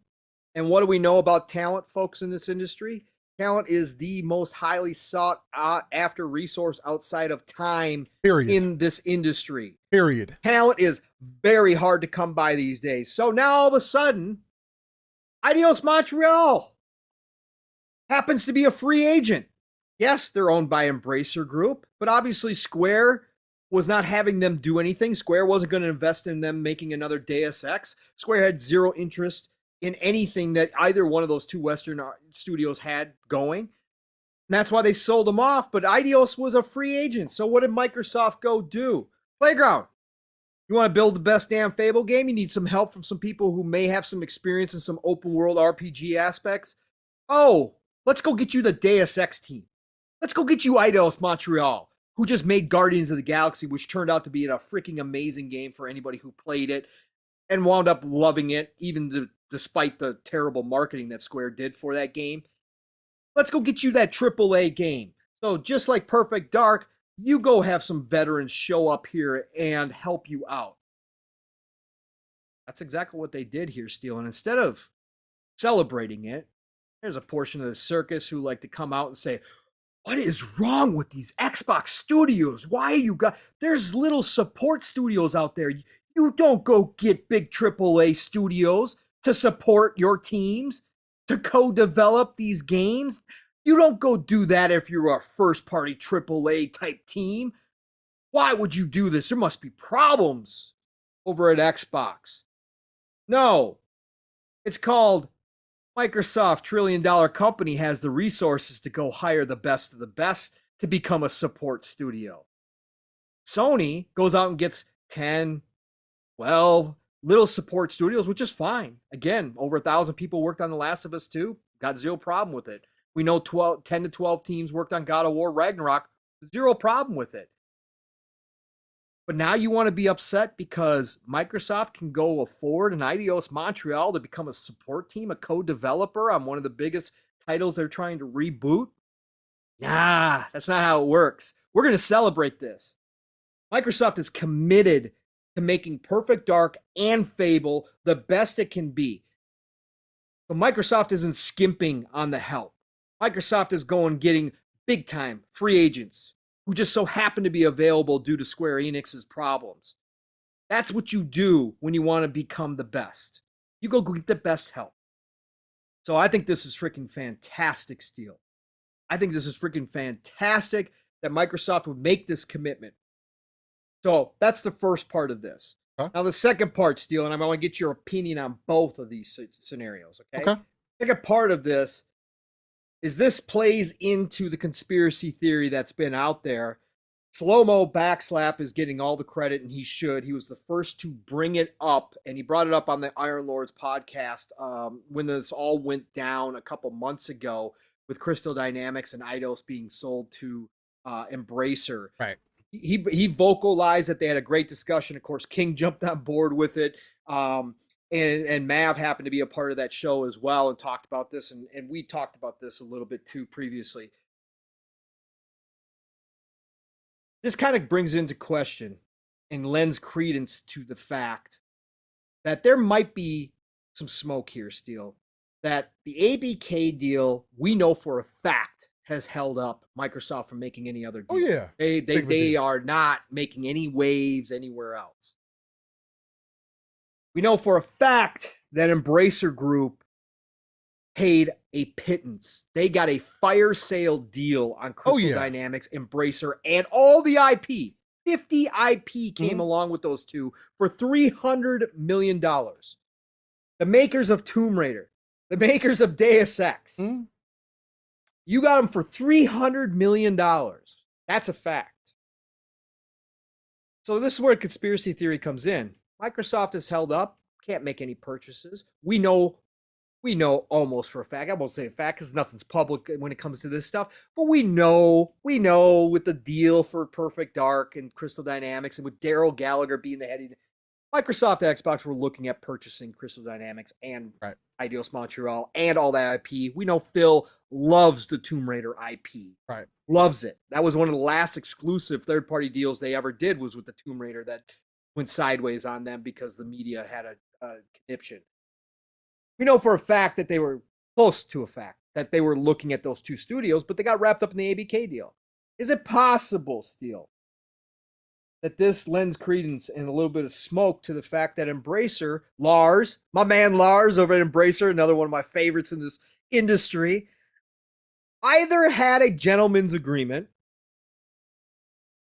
and what do we know about talent, folks, in this industry? Talent is the most highly sought after resource outside of time in this industry. Talent is very hard to come by these days. So now all of a sudden, Eidos Montreal happens to be a free agent. Yes, they're owned by Embracer Group, but obviously Square was not having them do anything. Square wasn't going to invest in them making another Deus Ex. Square had zero interest in anything that either one of those two Western studios had going. And that's why they sold them off. But Eidos was a free agent. So what did Microsoft go do? Playground. You want to build the best damn Fable game? You need some help from some people who may have some experience in some open world RPG aspects. Oh, let's go get you the Deus Ex team. Let's go get you Eidos Montreal, who just made Guardians of the Galaxy, which turned out to be a freaking amazing game for anybody who played it and wound up loving it, even despite the terrible marketing that Square did for that game. Let's go get you that AAA game. So just like Perfect Dark, you go have some veterans show up here and help you out. That's exactly what they did here, Steel. And instead of celebrating it, there's a portion of the circus who like to come out and say, what is wrong with these Xbox studios? Why you got, there's little support studios out there. You don't go get big AAA studios to support your teams, to co-develop these games. You don't go do that if you're a first-party AAA type team. Why would you do this? There must be problems over at Xbox. No, it's called Microsoft, trillion-dollar company, has the resources to go hire the best of the best to become a support studio. Sony goes out and gets 10, 12 little support studios, which is fine. Again, over 1,000 people worked on The Last of Us 2. Got zero problem with it. We know 10 to 12 teams worked on God of War Ragnarok. Zero problem with it. But now you want to be upset because Microsoft can go afford an Eidos Montreal to become a support team, a co-developer on one of the biggest titles they're trying to reboot? Nah, that's not how it works. We're going to celebrate this. Microsoft is committed to making Perfect Dark and Fable the best it can be. So Microsoft isn't skimping on the help. Microsoft is going getting big time free agents who just so happen to be available due to Square Enix's problems. That's what you do when you want to become the best. You go get the best help. So I think this is freaking fantastic, Steel. I think this is freaking fantastic that Microsoft would make this commitment. So that's the first part of this. Okay. Now the second part, Steel, and I want to get your opinion on both of these scenarios, okay? Okay. Second part of this is this plays into the conspiracy theory that's been out there. Slow-mo Backslap is getting all the credit, and he should. He was the first to bring it up, and he brought it up on the Iron Lords podcast when this all went down a couple months ago with Crystal Dynamics and Eidos being sold to Embracer. Right. He vocalized that they had a great discussion. Of course, King jumped on board with it. And Mav happened to be a part of that show as well and talked about this. And we talked about this a little bit too previously. This kind of brings into question and lends credence to the fact that there might be some smoke here, Steel. That the ABK deal, we know for a fact, has held up Microsoft from making any other deal. Oh, yeah. They are not making any waves anywhere else. We know for a fact that Embracer Group paid a pittance. They got a fire sale deal on Crystal Dynamics, Embracer, and all the IP. 50 IP came along with those two for $300 million. The makers of Tomb Raider, the makers of Deus Ex, you got them for $300 million. That's a fact. So this is where conspiracy theory comes in. Microsoft is held up, can't make any purchases. We know almost for a fact. I won't say a fact because nothing's public when it comes to this stuff. But we know with the deal for Perfect Dark and Crystal Dynamics and with Daryl Gallagher being the head of Microsoft and Xbox were looking at purchasing Crystal Dynamics and Eidos Montreal and all that IP. We know Phil loves the Tomb Raider IP. Right. Loves it. That was one of the last exclusive third-party deals they ever did was with the Tomb Raider that went sideways on them because the media had a conniption. We know for a fact that they were close to a fact that they were looking at those two studios, but they got wrapped up in the ABK deal. Is it possible, Steel, that this lends credence and a little bit of smoke to the fact that Embracer, Lars, my man Lars over at Embracer, another one of my favorites in this industry, either had a gentleman's agreement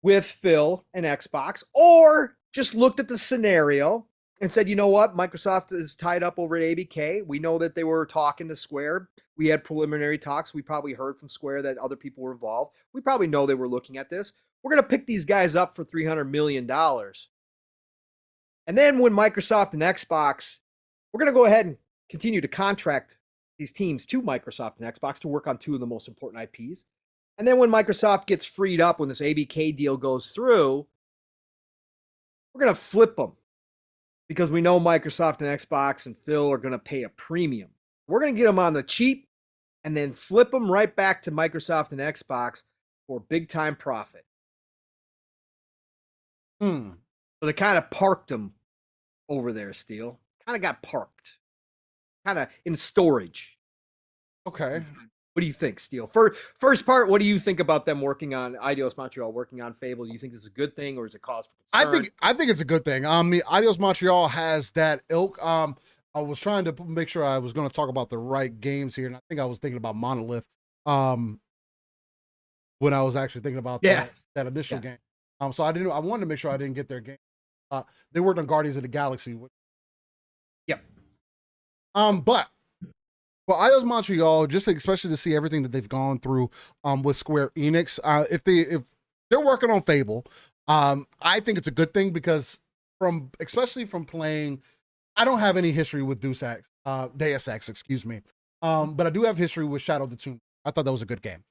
with Phil and Xbox or just looked at the scenario and said, you know what, Microsoft is tied up over at ABK. We know that they were talking to Square. We had preliminary talks. We probably heard from Square that other people were involved. We probably know they were looking at this. We're going to pick these guys up for $300 million. And then when Microsoft and Xbox, we're going to go ahead and continue to contract these teams to Microsoft and Xbox to work on two of the most important IPs. And then when Microsoft gets freed up, when this ABK deal goes through, we're going to flip them because we know Microsoft and Xbox and Phil are going to pay a premium. We're going to get them on the cheap and then flip them right back to Microsoft and Xbox for big time profit. So they kind of parked them over there, Steel. Kind of got parked. Kind of in storage. Okay. What do you think, Steel? First part, what do you think about them working on Eidos Montreal, working on Fable? Do you think this is a good thing or is it cause for concern? I think it's a good thing. Eidos Montreal has that ilk. I was trying to make sure I was going to talk about the right games here, and I think I was thinking about Monolith when I was actually thinking about that initial game. So I wanted to make sure I didn't get their game. They worked on Guardians of the Galaxy. But for Eidos Montreal, just especially to see everything that they've gone through with Square Enix, if they're working on Fable, I think it's a good thing because especially from playing, I don't have any history with Deus Ex, excuse me. But I do have history with Shadow of the Tomb. I thought that was a good game.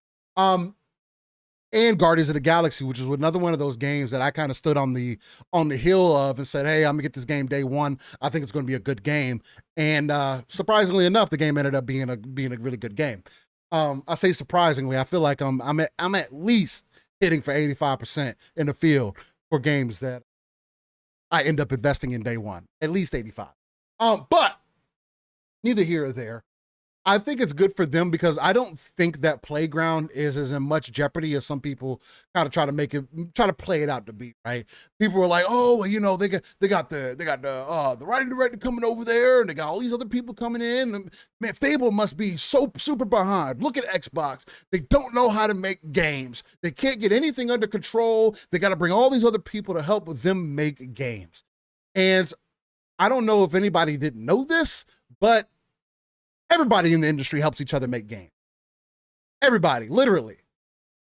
and Guardians of the Galaxy, which is another one of those games that I kind of stood on the hill of and said, hey, I'm gonna get this game day one. I think it's gonna be a good game. And surprisingly enough, the game ended up being a really good game. I say surprisingly, I feel like I'm at least hitting for 85% in the field for games that I end up investing in day one, at least 85. But neither here or there. I think it's good for them because I don't think that Playground is as in much jeopardy as some people kind of try to play it out to be, right? People are like, oh, well, you know, they got the writing director coming over there, and they got all these other people coming in. And, man, Fable must be so super behind. Look at Xbox. They don't know how to make games. They can't get anything under control. They got to bring all these other people to help with them make games. And I don't know if anybody didn't know this, but everybody in the industry helps each other make games. Everybody, literally.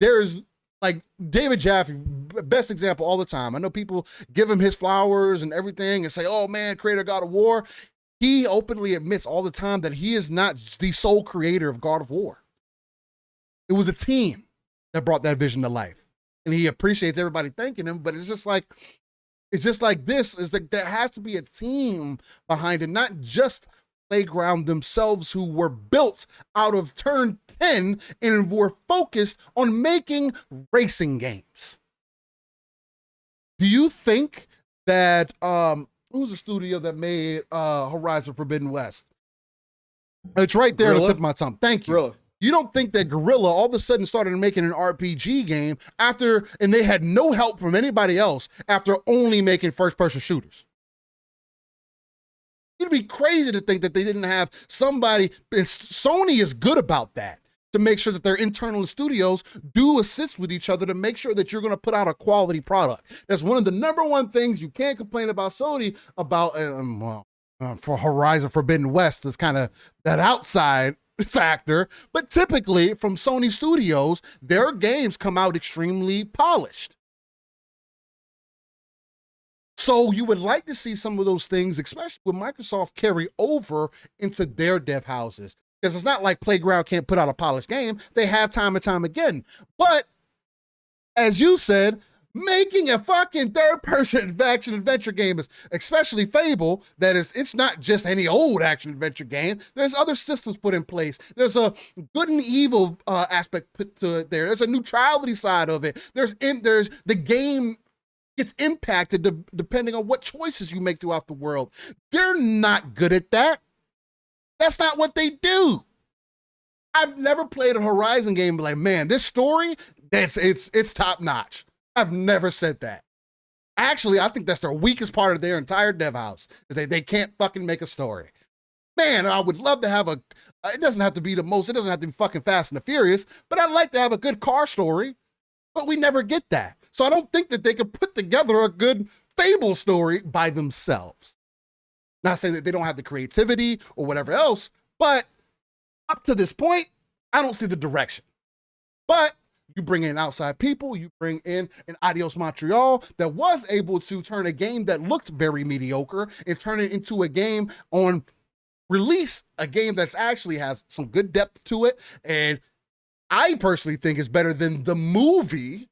There's like David Jaffe, best example all the time. I know people give him his flowers and everything and say, oh man, creator of God of War. He openly admits all the time that he is not the sole creator of God of War. It was a team that brought that vision to life. And he appreciates everybody thanking him, but it's just like this is that there has to be a team behind it, not just Playground themselves, who were built out of Turn 10 and were focused on making racing games. Do you think that who's the studio that made Horizon Forbidden West? It's right there on the tip of my tongue. Thank you. Guerrilla. You don't think that Guerrilla all of a sudden started making an RPG game and they had no help from anybody else after only making first-person shooters? It'd be crazy to think that they didn't have somebody, and Sony is good about that, to make sure that their internal studios do assist with each other to make sure that you're going to put out a quality product. That's one of the number one things you can't complain about Sony about, for Horizon Forbidden West is kind of that outside factor, but typically from Sony Studios, their games come out extremely polished. So you would like to see some of those things, especially with Microsoft, carry over into their dev houses. Because it's not like Playground can't put out a polished game. They have time and time again. But as you said, making a fucking third-person action-adventure game, especially Fable, it's not just any old action-adventure game. There's other systems put in place. There's a good and evil aspect put to it there. There's a neutrality side of it. There's the game gets impacted depending on what choices you make throughout the world. They're not good at that. That's not what they do. I've never played a Horizon game and be like, man, this story, it's top notch. I've never said that. Actually, I think that's their weakest part of their entire dev house, is they can't fucking make a story. Man, I would love to have it doesn't have to be it doesn't have to be fucking Fast and the Furious, but I'd like to have a good car story, but we never get that. So I don't think that they could put together a good Fable story by themselves. Not saying that they don't have the creativity or whatever else, but up to this point, I don't see the direction. But you bring in outside people, you bring in an Eidos Montreal that was able to turn a game that looked very mediocre and turn it into a game on release, a game that's actually has some good depth to it. And I personally think is better than the movie,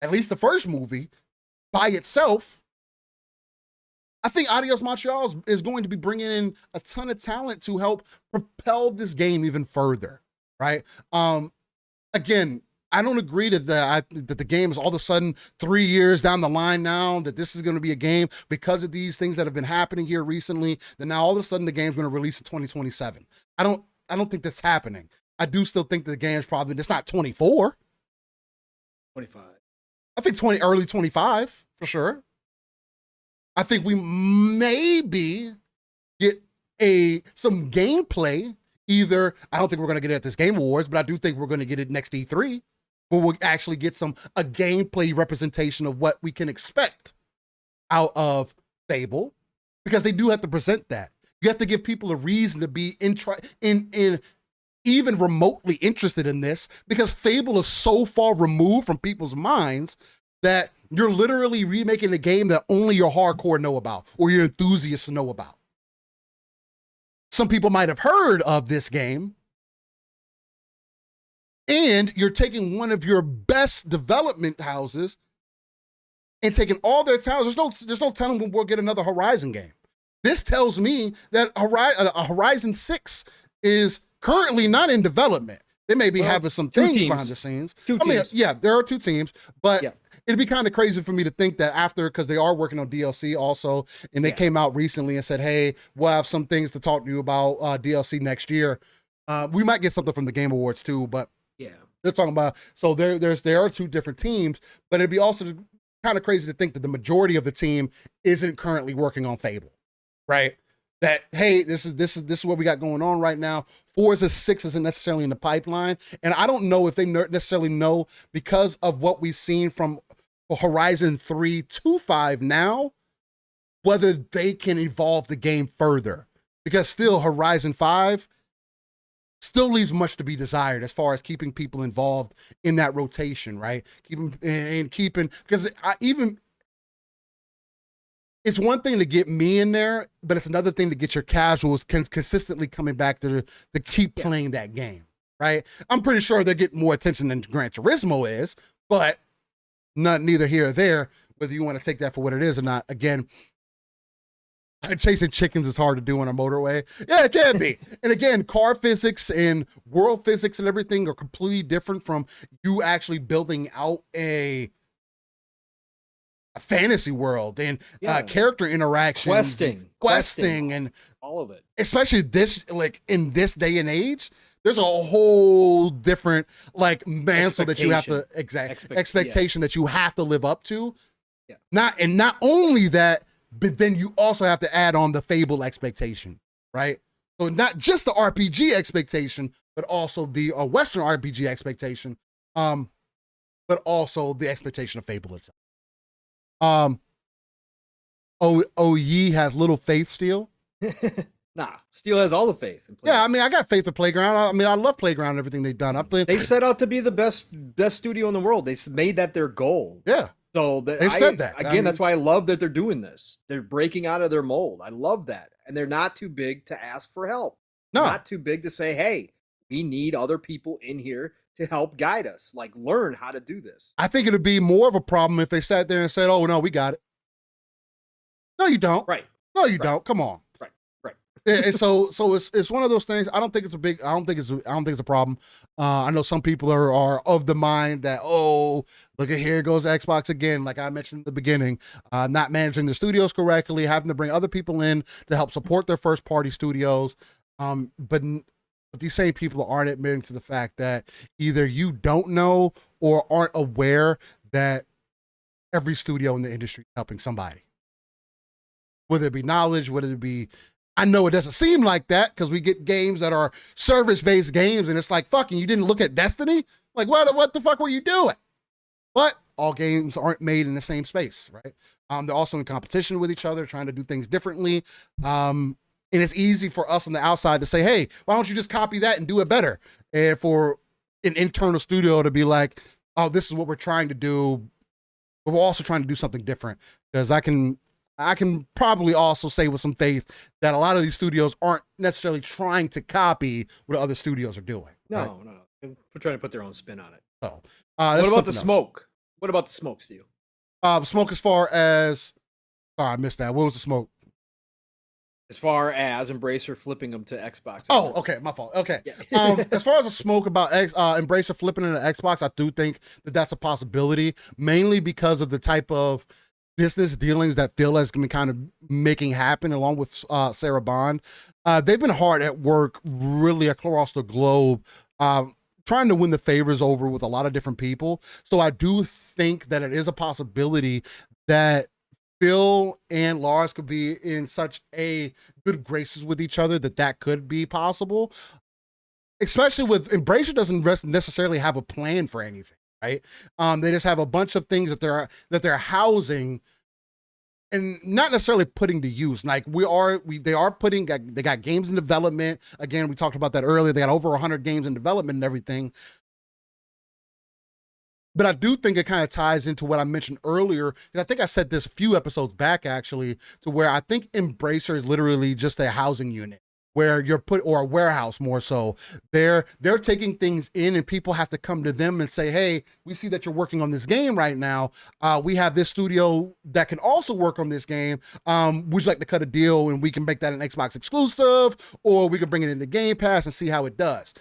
at least the first movie, by itself. I think Eidos Montreal is going to be bringing in a ton of talent to help propel this game even further, right? Again, I don't agree that the game is all of a sudden 3 years down the line now, that this is going to be a game because of these things that have been happening here recently, that now all of a sudden the game's going to release in 2027. I don't think that's happening. I do still think the game's probably, it's not 24. 25. I think early 25 for sure. I think we maybe get some gameplay. Either, I don't think we're going to get it at this Game Awards, but I do think we're going to get it next E3, where we'll actually get a gameplay representation of what we can expect out of Fable, because they do have to present that. You have to give people a reason to be in even remotely interested in this, because Fable is so far removed from people's minds that you're literally remaking a game that only your hardcore know about or your enthusiasts know about. Some people might have heard of this game, And you're taking one of your best development houses and taking all their talents. There's no telling when we'll get another Horizon game. This tells me that Horizon 6 is currently not in development. They may be having some things behind the scenes. Yeah, there are 2 teams, but it'd be kind of crazy for me to think that after, because they are working on DLC also, and they came out recently and said, hey, we'll have some things to talk to you about DLC next year. We might get something from the Game Awards too, but they're talking about, so there are 2 different teams, but it'd be also kind of crazy to think that the majority of the team isn't currently working on Fable, right? That, hey, this is what we got going on right now. Forza 6 isn't necessarily in the pipeline, and I don't know if they necessarily know, because of what we've seen from Horizon 3 to 5 now, whether they can evolve the game further, because still Horizon 5 still leaves much to be desired as far as keeping people involved in that rotation, right? Because it's one thing to get me in there, but it's another thing to get your casuals consistently coming back to keep playing that game, right? I'm pretty sure they're getting more attention than Gran Turismo is, but neither here or there, whether you want to take that for what it is or not. Again, chasing chickens is hard to do on a motorway. Yeah, it can be. And again, car physics and world physics and everything are completely different from you actually building out a fantasy world and character interactions, questing and all of it. Especially this, like in this day and age, there's a whole different mantle that you have to expectation that you have to live up to. Yeah. Not only that, but then you also have to add on the Fable expectation, right? So not just the RPG expectation, but also the Western RPG expectation, but also the expectation of Fable itself. Ye has little faith still. Nah, Steel has all the faith in Playground. Yeah, I mean, I got faith in Playground. I mean, I love Playground and everything they've done. They set out to be the best studio in the world. They made that their goal. Yeah. So they said that. Again, that's why I love that they're doing this. They're breaking out of their mold. I love that. And they're not too big to ask for help. No. Not too big to say, hey, we need other people in here to help guide us. Learn how to do this. I think it would be more of a problem if they sat there and said, oh, no, we got it. No, you don't. Right. No, you don't. Come on. Right. And so it's one of those things. I don't think it's a problem. I know some people are of the mind that, oh, look at, here goes Xbox again. Like I mentioned in the beginning, not managing the studios correctly, having to bring other people in to help support their first party studios. But these same people aren't admitting to the fact that either you don't know or aren't aware that every studio in the industry is helping somebody. Whether it be knowledge, whether it be, I know it doesn't seem like that because we get games that are service-based games and it's like, fucking, you didn't look at Destiny? Like, what the fuck were you doing? But all games aren't made in the same space, right? They're also in competition with each other, trying to do things differently. And it's easy for us on the outside to say, hey, why don't you just copy that and do it better? And for an internal studio to be like, oh, this is what we're trying to do, but we're also trying to do something different. Because I can probably also say with some faith that a lot of these studios aren't necessarily trying to copy what other studios are doing. No. They're trying to put their own spin on it. So, what about the smoke? What about the smoke, Steel? Smoke as far as... Sorry, I missed that. What was the smoke? As far as Embracer flipping them to Xbox. Oh, okay, my fault. Okay. Yeah. As far as the smoke about Embracer flipping into Xbox, I do think that that's a possibility, mainly because of the type of business dealings that Phil has been kind of making happen along with Sarah Bond. They've been hard at work really across the globe, trying to win the favors over with a lot of different people. So I do think that it is a possibility that Phil and Lars could be in such a good graces with each other that could be possible. Especially with Embracer doesn't necessarily have a plan for anything, right? They just have a bunch of things that they're housing and not necessarily putting to use. Like they got games in development. Again, we talked about that earlier. They got over 100 games in development and everything. But I do think it kind of ties into what I mentioned earlier, because I think I said this a few episodes back, actually, to where I think Embracer is literally just a housing unit where you're put, or a warehouse more so. They're taking things in, and people have to come to them and say, hey, we see that you're working on this game right now. We have this studio that can also work on this game. Would you like to cut a deal and we can make that an Xbox exclusive, or we can bring it into Game Pass and see how it does?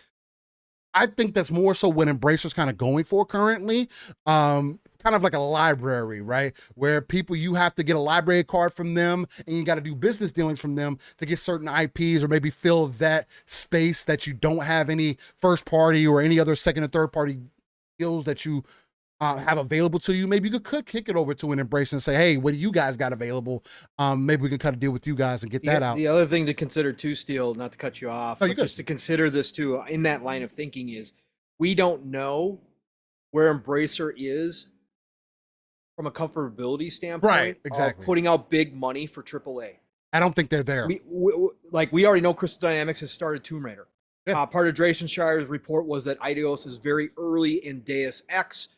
I think that's more so what Embracer's kind of going for currently. Kind of like a library, right? Where people, you have to get a library card from them, and you got to do business dealings from them to get certain IPs, or maybe fill that space that you don't have any first party or any other second or third party deals that you have available to you. Maybe you could kick it over to an Embracer and say, hey, what do you guys got available? Maybe we can cut a deal with you guys and get that out. The other thing to consider too, Steel, not to cut you off, but just to consider this too, in that line of thinking, is we don't know where Embracer is from a comfortability standpoint, right? Exactly. Putting out big money for AAA. I don't think they're there. We already know Crystal Dynamics has started Tomb Raider. Yeah. Part of Drachenshire's report was that Eidos is very early in Deus Ex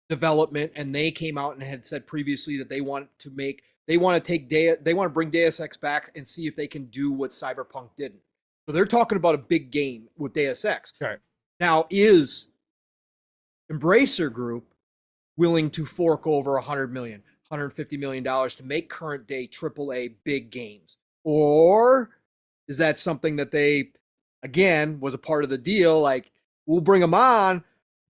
development, and they came out and had said previously that they want to bring Deus Ex back and see if they can do what Cyberpunk didn't. So they're talking about a big game with Deus Ex. Okay. Now, is Embracer Group willing to fork over $100 million, $150 million to make current day AAA big games? Or is that something that they, again, was a part of the deal? Like, we'll bring them on,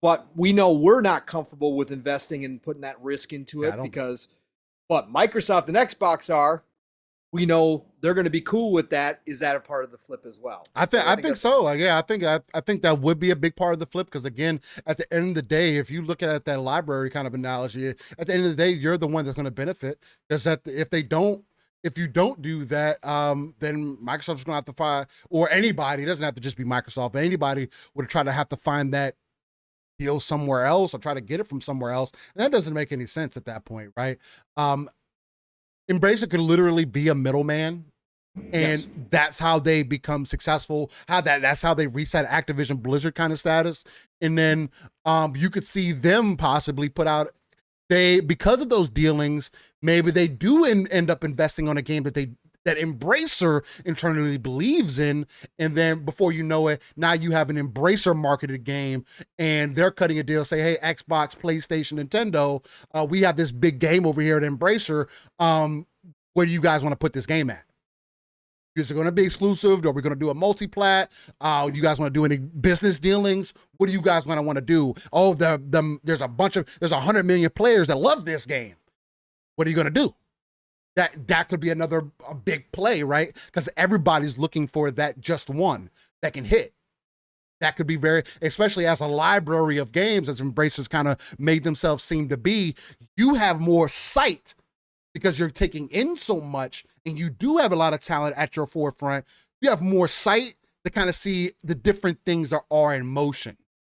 but we know we're not comfortable with investing and putting that risk into it but Microsoft and Xbox are. We know they're going to be cool with that. Is that a part of the flip as well? I think so. Yeah, I think that would be a big part of the flip, because again, at the end of the day, if you look at that library kind of analogy, at the end of the day, you're the one that's going to benefit. Because if you don't do that, then Microsoft's going to have to find, or anybody, it doesn't have to just be Microsoft, but anybody would try to have to find that deal somewhere else or try to get it from somewhere else. And that doesn't make any sense at that point, right? Embracer could literally be a middleman, and that's how they become successful. That's how they reach that Activision Blizzard kind of status. And then you could see them possibly put out, because of those dealings, maybe they do end up investing on a game that Embracer internally believes in, and then before you know it, now you have an Embracer marketed game, and they're cutting a deal, say, hey, Xbox, PlayStation, Nintendo, we have this big game over here at Embracer. Where do you guys want to put this game at? Is it going to be exclusive? Are we going to do a multi-plat? Do you guys want to do any business dealings? What do you guys want to do? Oh, there's 100 million players that love this game. What are you going to do? That could be a big play, right? Because everybody's looking for that just one that can hit. That could be especially as a library of games, as Embracer's kind of made themselves seem to be, you have more sight because you're taking in so much, and you do have a lot of talent at your forefront. You have more sight to kind of see the different things that are in motion,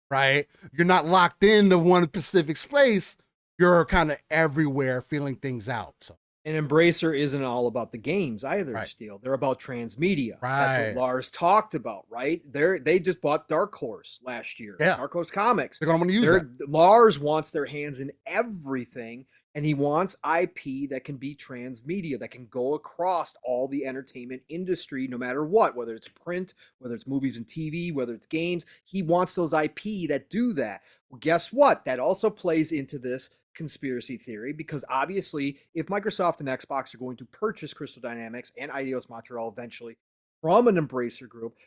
right? You're not locked into one specific space. You're kind of everywhere feeling things out. So. And Embracer isn't all about the games either, right. Steel. They're about transmedia. Right. That's what Lars talked about, right? They just bought Dark Horse last year. Yeah. Dark Horse Comics. They're going to use that. Lars wants their hands in everything, and he wants IP that can be transmedia, that can go across all the entertainment industry, no matter what, whether it's print, whether it's movies and TV, whether it's games. He wants those IP that do that. Well, guess what? That also plays into this conspiracy theory, because obviously if Microsoft and Xbox are going to purchase Crystal Dynamics and Eidos Montreal eventually from an Embracer Group,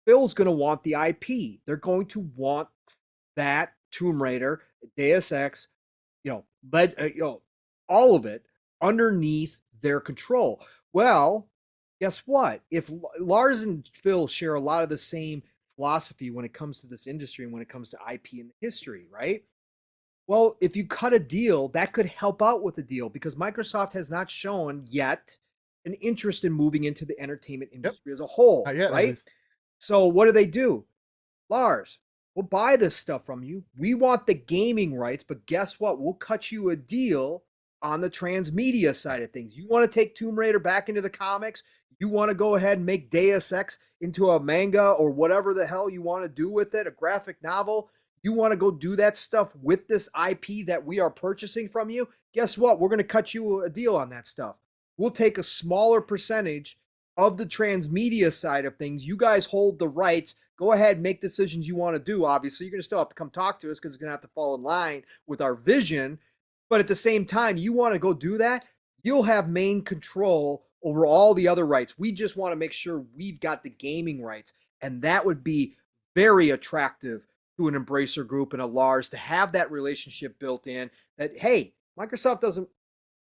Phil's going to want the IP. They're going to want that Tomb Raider, Deus Ex, all of it underneath their control. Well, guess what? If Lars and Phil share a lot of the same philosophy when it comes to this industry and when it comes to IP and history, right? Well, if you cut a deal, that could help out with the deal, because Microsoft has not shown yet an interest in moving into the entertainment industry as a whole, right? So what do? Lars, we'll buy this stuff from you. We want the gaming rights, but guess what? We'll cut you a deal on the transmedia side of things. You want to take Tomb Raider back into the comics? You want to go ahead and make Deus Ex into a manga or whatever the hell you want to do with it, a graphic novel? You want to go do that stuff with this IP that we are purchasing from you? Guess what? We're going to cut you a deal on that stuff. We'll take a smaller percentage of the transmedia side of things. You guys hold the rights. Go ahead, make decisions you want to do. Obviously, you're going to still have to come talk to us because it's going to have to fall in line with our vision. But at the same time, you want to go do that, you'll have main control over all the other rights. We just want to make sure we've got the gaming rights. And that would be very attractive to an Embracer Group and a Lars to have that relationship built in that, hey, Microsoft doesn't,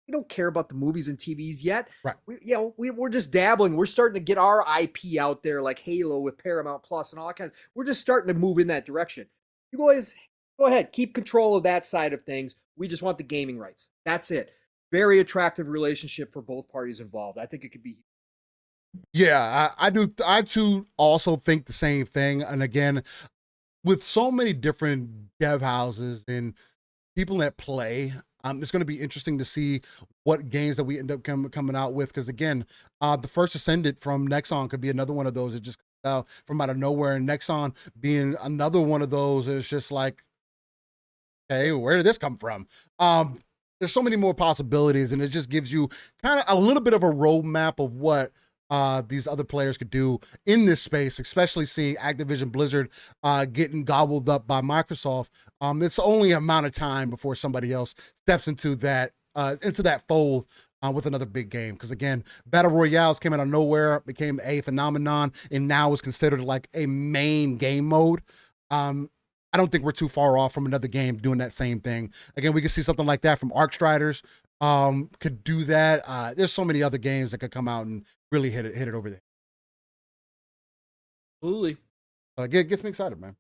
we don't care about the movies and TVs yet. Right. We're just dabbling. We're starting to get our IP out there like Halo with Paramount Plus and all that kind of, we're just starting to move in that direction. You guys go ahead, keep control of that side of things. We just want the gaming rights. That's it. Very attractive relationship for both parties involved. I think it could be. Yeah, I do. I too also think the same thing. And again, with so many different dev houses and people that play, it's going to be interesting to see what games that we end up coming out with. Because again, the first Ascendant from Nexon could be another one of those that just comes out from out of nowhere, and Nexon being another one of those is just like, hey, where did this come from? There's so many more possibilities, and it just gives you kind of a little bit of a roadmap of what these other players could do in this space, especially seeing Activision Blizzard getting gobbled up by Microsoft. It's only a amount of time before somebody else steps into that fold with another big game. Because again, Battle Royales came out of nowhere, became a phenomenon, and now is considered like a main game mode. I don't think we're too far off from another game doing that same thing. Again, we could see something like that from Arcstriders. Could do that. There's so many other games that could come out and really hit it over there. Absolutely. It gets me excited, man.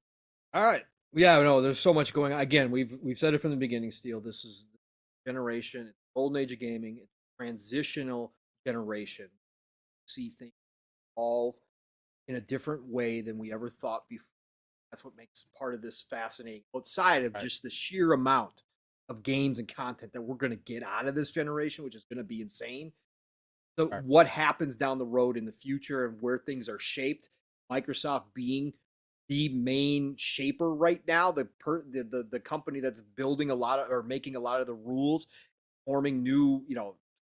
All right. Yeah, no, there's so much going on. Again, we've said it from the beginning, Steel. This is the generation, it's the golden age of gaming, it's a transitional generation. See things evolve in a different way than we ever thought before. That's what makes part of this fascinating, outside of just the sheer amount of games and content that we're going to get out of this generation, which is going to be insane. What happens down the road in the future and where things are shaped, Microsoft being the main shaper right now, the company that's building a lot of, or making a lot of the rules, forming new,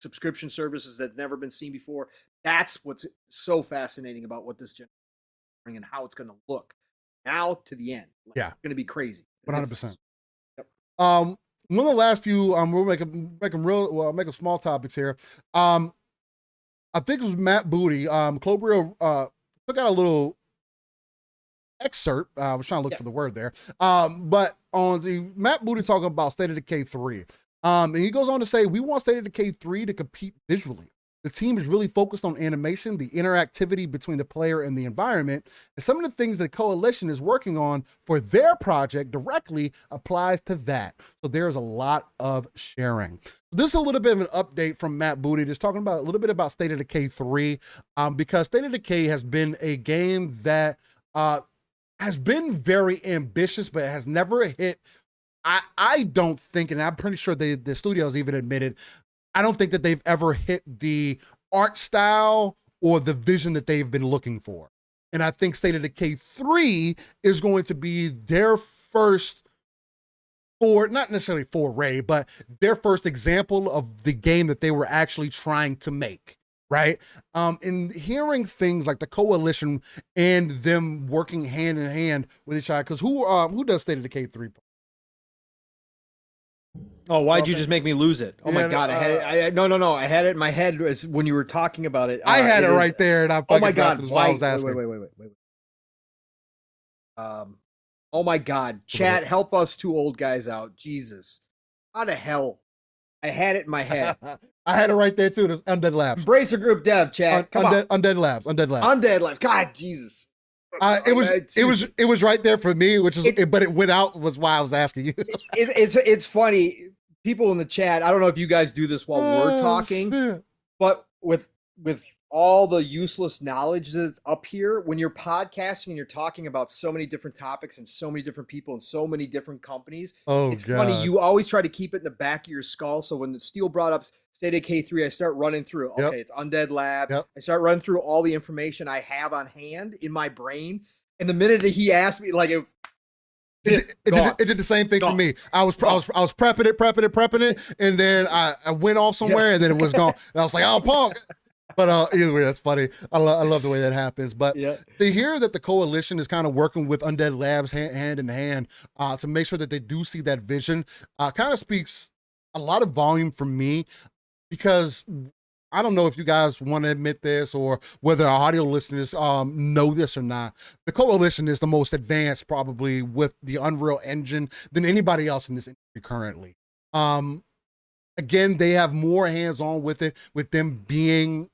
subscription services that's never been seen before. That's what's so fascinating about what this generation is and how it's going to look now to the end. It's going to be crazy. 100%. Yep. One of the last few, we'll make them small topics here. I think it was Matt Booty. Clobrio took out a little excerpt. I was trying to look for the word there. But on the Matt Booty talking about State of Decay 3. And he goes on to say, we want State of Decay 3 to compete visually. The team is really focused on animation, the interactivity between the player and the environment, and some of the things the Coalition is working on for their project directly applies to that. So there's a lot of sharing. This is a little bit of an update from Matt Booty, just talking about a little bit about State of Decay 3, because State of Decay has been a game that has been very ambitious, but has never hit. I don't think, and I'm pretty sure the studios even admitted, I don't think that they've ever hit the art style or the vision that they've been looking for. And I think State of Decay 3 is going to be their first, not necessarily foray, but their first example of the game that they were actually trying to make, right? And hearing things like the Coalition and them working hand in hand with each other, because who does State of Decay 3? Oh, why'd you just make me lose it? Oh my God, I had it. No. I had it in my head as when you were talking about it. I had it right there, and I fucking oh my God, why I was asking. Wait. Oh my God, chat, help us two old guys out. Jesus, how the hell? I had it in my head. I had it right there too. There's Undead Labs. Embracer Group Dev, chat. Come on. Undead Labs. Undead Labs. God, Jesus. It was right there for me, but it went out was why I was asking you. It's funny. People in the chat, I don't know if you guys do this while we're talking, shit. But with all the useless knowledge that's up here, when you're podcasting and you're talking about so many different topics and so many different people and so many different companies, it's funny. You always try to keep it in the back of your skull. So when the Steel brought up State of Decay 3, I start running through, okay, it's Undead Labs. Yep. I start running through all the information I have on hand in my brain. And the minute that he asked me, like, it did the same thing for me. I was prepping it, and then I went off somewhere, and then it was gone. And I was like, "Oh, Pong." But either way, that's funny. I love the way that happens. But Yeah. to hear that the coalition is kind of working with Undead Labs hand in hand to make sure that they do see that vision kind of speaks a lot of volume for me, because I don't know if you guys want to admit this or whether our audio listeners know this or not. The coalition is the most advanced probably with the Unreal Engine than anybody else in this industry currently. Again, they have more hands-on with it, with them being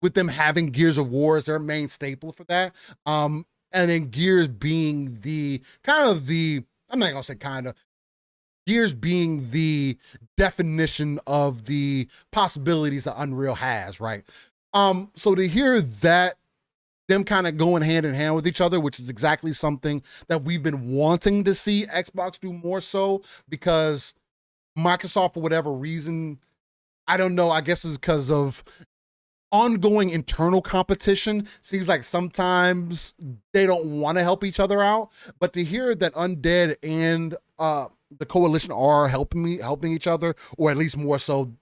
with them having Gears of War as their main staple for that. And then Gears being the I'm not gonna say kind of, Gears being the definition of the possibilities that Unreal has, right? So to hear that, them kind of going hand in hand with each other, which is exactly something that we've been wanting to see Xbox do more so, because Microsoft, for whatever reason, I don't know, I guess it's because of ongoing internal competition, seems like sometimes they don't want to help each other out. But to hear that Undead and the coalition are helping each other, or at least more so,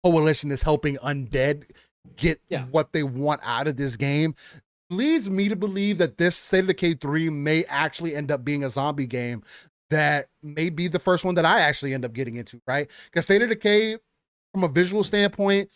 coalition is helping Undead get what they want out of this game, leads me to believe that this State of Decay 3 may actually end up being a zombie game that may be the first one that I actually end up getting into, right? Because State of Decay, from a visual standpoint,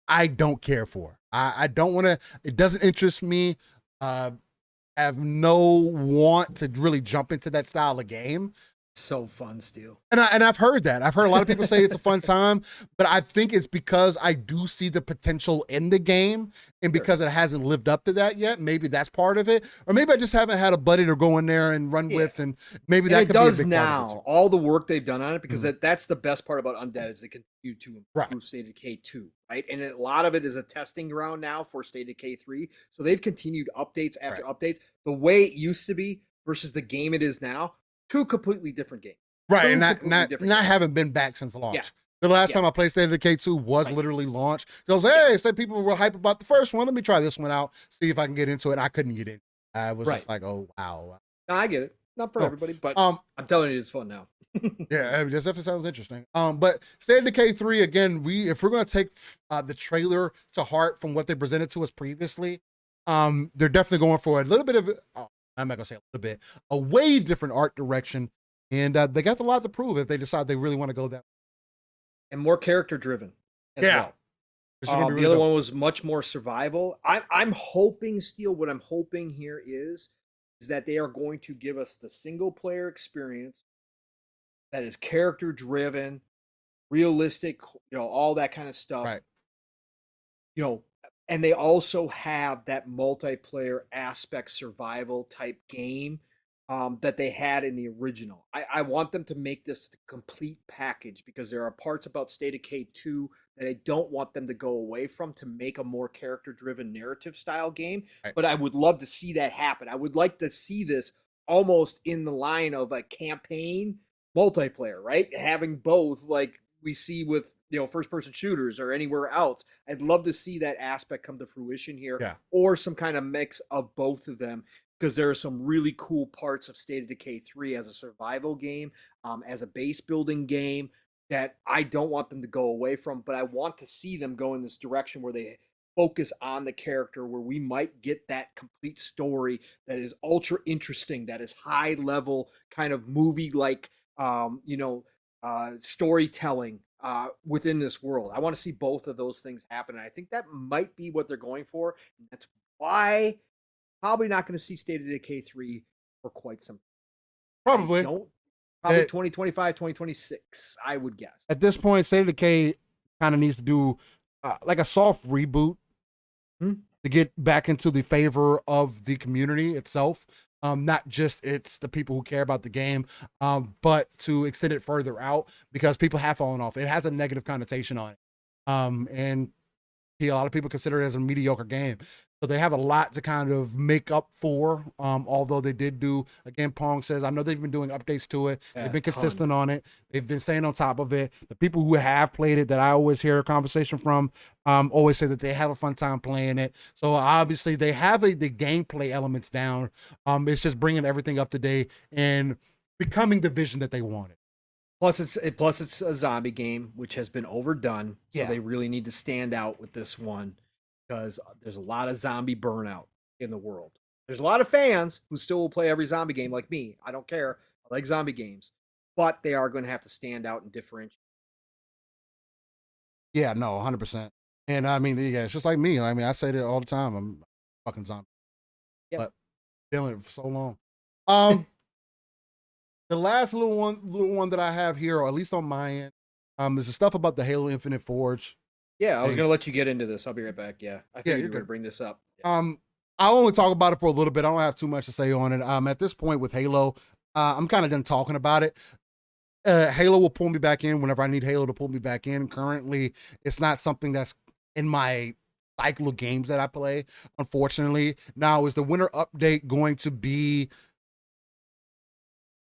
I don't care for. I don't want to, it doesn't interest me. Have no want to really jump into that style of game. So fun, Steel. And I've heard that. I've heard a lot of people say it's a fun time, but I think it's because I do see the potential in the game, and because it hasn't lived up to that yet. Maybe that's part of it, or maybe I just haven't had a buddy to go in there and run with, and maybe that could be a big part of it. All the work they've done on it, because that's the best part about Undead, is they continue to improve State of Decay 2, right? And a lot of it is a testing ground now for State of Decay 3. So they've continued updates after updates. The way it used to be versus the game it is now, two completely different games. Right, and not haven't been back since launch. Yeah. The last time I played State of Decay 2 was literally launch. Goes, hey, said people were hype about the first one. Let me try this one out, see if I can get into it. I couldn't get in. I was just like, oh, wow. No, I get it. Not for everybody, but I'm telling you, it's fun now. Yeah, this definitely sounds interesting. But State of Decay 3, again, if we're going to take the trailer to heart from what they presented to us previously, they're definitely going for a little bit of, I'm not going to say a little bit, a way different art direction. And they got a lot to prove if they decide they really want to go that way. And more character driven as well. The other one was much more survival. I'm hoping, Steel, what I'm hoping here is that they are going to give us the single player experience that is character driven, realistic, all that kind of stuff. Right. And they also have that multiplayer aspect survival type game that they had in the original. I want them to make this the complete package, because there are parts about State of Decay 2 that I don't want them to go away from to make a more character-driven narrative style game. Right. But I would love to see that happen. I would like to see this almost in the line of a campaign multiplayer, right? Having both, like we see with first-person shooters or anywhere else. I'd love to see that aspect come to fruition here, or some kind of mix of both of them. Because there are some really cool parts of State of Decay 3 as a survival game, as a base building game, that I don't want them to go away from, but I want to see them go in this direction where they focus on the character, where we might get that complete story that is ultra interesting, that is high level kind of movie like, storytelling within this world. I want to see both of those things happen. And I think that might be what they're going for. And that's why probably not going to see State of Decay 3 for quite some time. Probably 2025, 2026, I would guess. At this point, State of Decay kind of needs to do like a soft reboot to get back into the favor of the community itself. Not just it's the people who care about the game, but to extend it further out, because people have fallen off. It has a negative connotation on it. And a lot of people consider it as a mediocre game. So they have a lot to kind of make up for, although they did do, again, Pong says, I know they've been doing updates to it. They've been consistent on it. They've been staying on top of it. The people who have played it that I always hear a conversation from always say that they have a fun time playing it. So obviously they have the gameplay elements down. It's just bringing everything up to date and becoming the vision that they wanted. Plus it's a zombie game, which has been overdone. So Yeah. they really need to stand out with this one because there's a lot of zombie burnout in the world. There's a lot of fans who still will play every zombie game like me. I don't care. I like zombie games, but they are going to have to stand out and differentiate. Yeah, no, 100%. And I mean, yeah, it's just like me. I mean, I say that all the time. I'm a fucking zombie. Yep. But feeling it for so long. The last little one that I have here, or at least on my end, is the stuff about the Halo Infinite Forge. Yeah, I was gonna let you get into this. I'll be right back. Yeah, I figured you were good. gonna bring this up. Yeah. I'll only talk about it for a little bit. I don't have too much to say on it. At this point with Halo, I'm kind of done talking about it. Halo will pull me back in whenever I need Halo to pull me back in. Currently, it's not something that's in my cycle of games that I play, unfortunately. Now, is the winter update going to be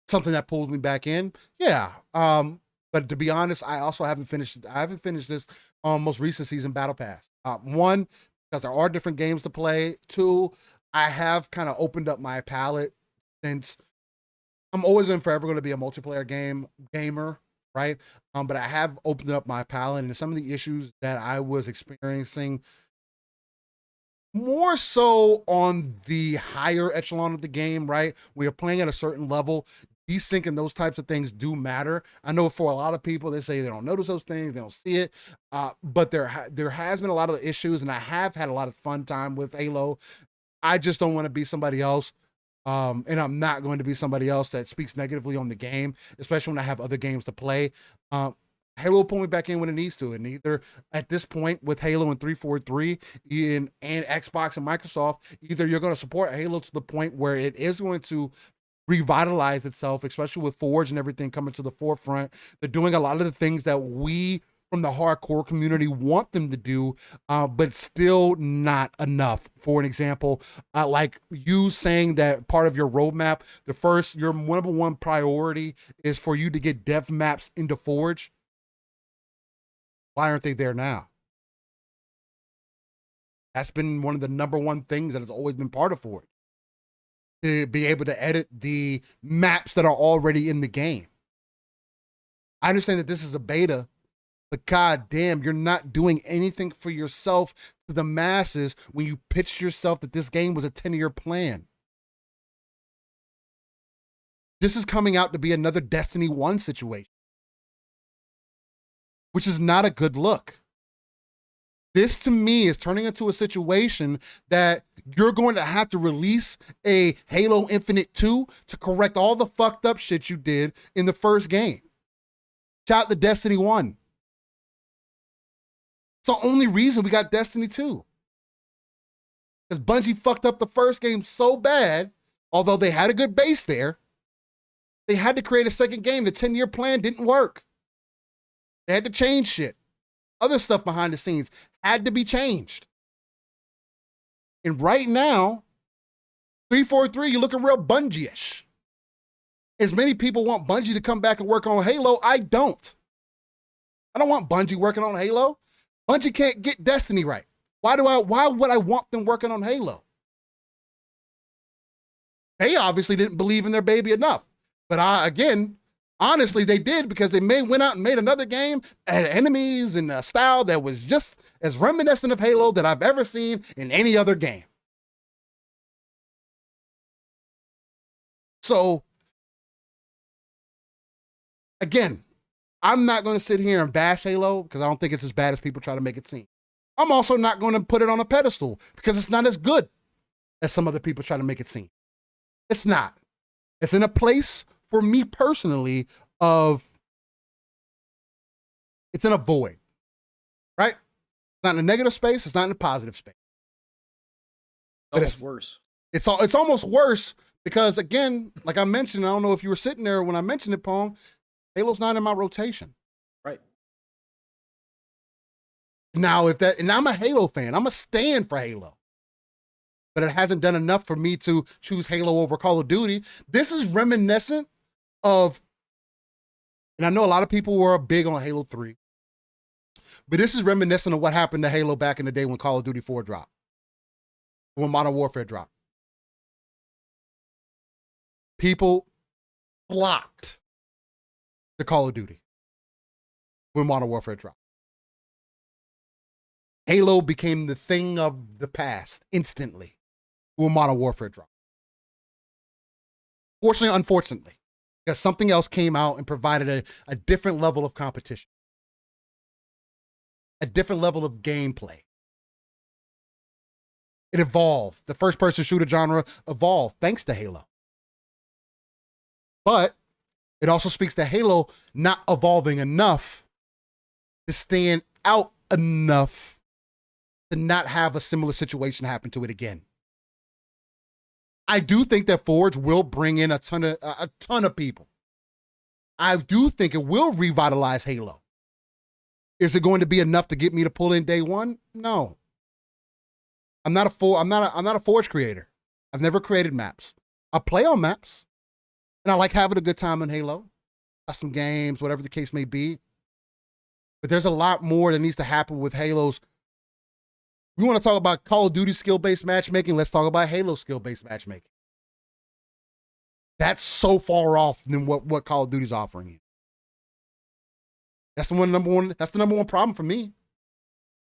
something that pulls me back in? Yeah. But to be honest, I also haven't finished this most recent season battle pass. One, because there are different games to play. Two, I have kind of opened up my palette since I'm always and forever going to be a multiplayer gamer, right? But I have opened up my palette, and some of the issues that I was experiencing more so on the higher echelon of the game, right? When you're playing at a certain level, desync and those types of things do matter. I know for a lot of people, they say they don't notice those things, they don't see it. But there has been a lot of issues, and I have had a lot of fun time with Halo. I just don't want to be somebody else. And I'm not going to be somebody else that speaks negatively on the game, especially when I have other games to play. Halo will pull me back in when it needs to. And either at this point with Halo and 343 and Xbox and Microsoft, either you're going to support Halo to the point where it is going to revitalize itself, especially with Forge and everything coming to the forefront. They're doing a lot of the things that we from the hardcore community want them to do, but still not enough. For an example, like you saying that part of your roadmap, your number one priority is for you to get dev maps into Forge. Why aren't they there now? That's been one of the number one things that has always been part of Forge. To be able to edit the maps that are already in the game. I understand that this is a beta, but god damn, you're not doing anything for yourself to the masses when you pitched yourself that this game was a 10-year plan. This is coming out to be another Destiny 1 situation, which is not a good look. This to me is turning into a situation that you're going to have to release a Halo Infinite 2 to correct all the fucked up shit you did in the first game. Shout out to Destiny 1. It's the only reason we got Destiny 2. Because Bungie fucked up the first game so bad, although they had a good base there, they had to create a second game. The 10-year plan didn't work. They had to change shit. Other stuff behind the scenes had to be changed. And right now, 343, you're looking real Bungie-ish. As many people want Bungie to come back and work on Halo, I don't. I don't want Bungie working on Halo. Bungie can't get Destiny right. Why would I want them working on Halo? They obviously didn't believe in their baby enough. But again, honestly, they did, because they went out and made another game, had enemies and a style that was just as reminiscent of Halo that I've ever seen in any other game. So, again, I'm not going to sit here and bash Halo because I don't think it's as bad as people try to make it seem. I'm also not going to put it on a pedestal because it's not as good as some other people try to make it seem. It's not. It's in a place, for me personally, it's in a void, right? It's not in a negative space. It's not in a positive space. But it's worse. It's almost worse because, again, like I mentioned, I don't know if you were sitting there when I mentioned it, Pong, Halo's not in my rotation. Right. Now, and I'm a Halo fan. I'm a stand for Halo. But it hasn't done enough for me to choose Halo over Call of Duty. This is reminiscent of, and I know a lot of people were big on Halo 3, but this is reminiscent of what happened to Halo back in the day when Call of Duty 4 dropped, when Modern Warfare dropped. People flocked to Call of Duty when Modern Warfare dropped. Halo became the thing of the past instantly when Modern Warfare dropped. Fortunately, unfortunately, because something else came out and provided a different level of competition, a different level of gameplay. It evolved. The first-person shooter genre evolved thanks to Halo. But it also speaks to Halo not evolving enough to stand out enough to not have a similar situation happen to it again. I do think that Forge will bring in a ton of people. I do think it will revitalize Halo. Is it going to be enough to get me to pull in day one? No. I'm not a Forge creator. I've never created maps. I play on maps. And I like having a good time in Halo. Custom games, whatever the case may be. But there's a lot more that needs to happen with Halo's. We want to talk about Call of Duty skill-based matchmaking. Let's talk about Halo skill-based matchmaking. That's so far off than what Call of Duty's offering you. That's the number one problem for me.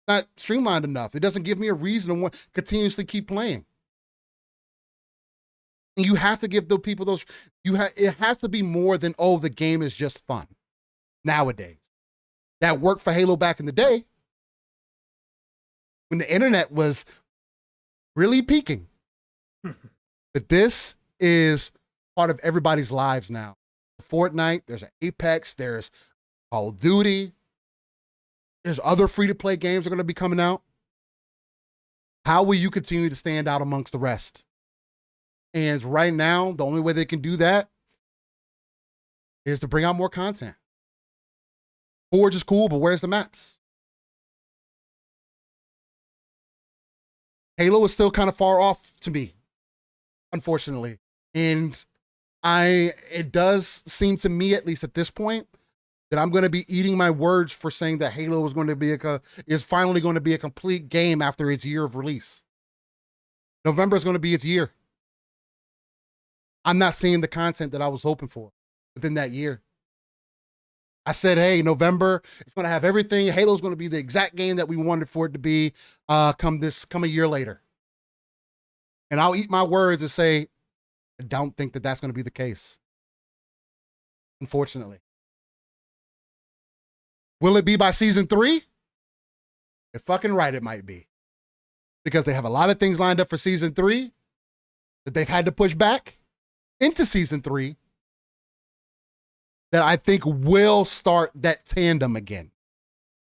Not streamlined enough. It doesn't give me a reason to want to continuously keep playing. And you have to give the people those. It has to be more than, oh, the game is just fun. Nowadays, that worked for Halo back in the day when the internet was really peaking. But this is part of everybody's lives now. Fortnite, there's an Apex, there's Call of Duty, there's other free-to-play games that are going to be coming out. How will you continue to stand out amongst the rest? And right now, the only way they can do that is to bring out more content. Forge is cool, but where's the maps? Halo is still kind of far off to me, unfortunately. And it does seem to me, at least at this point, that I'm going to be eating my words for saying that Halo is finally going to be a complete game after its year of release. November is going to be its year. I'm not seeing the content that I was hoping for within that year. I said, hey, November, it's going to have everything. Halo's going to be the exact game that we wanted for it to be come a year later. And I'll eat my words and say, I don't think that that's going to be the case. Unfortunately. Will it be by season 3? You're fucking right, it might be. Because they have a lot of things lined up for season 3 that they've had to push back into season 3 that I think will start that tandem again.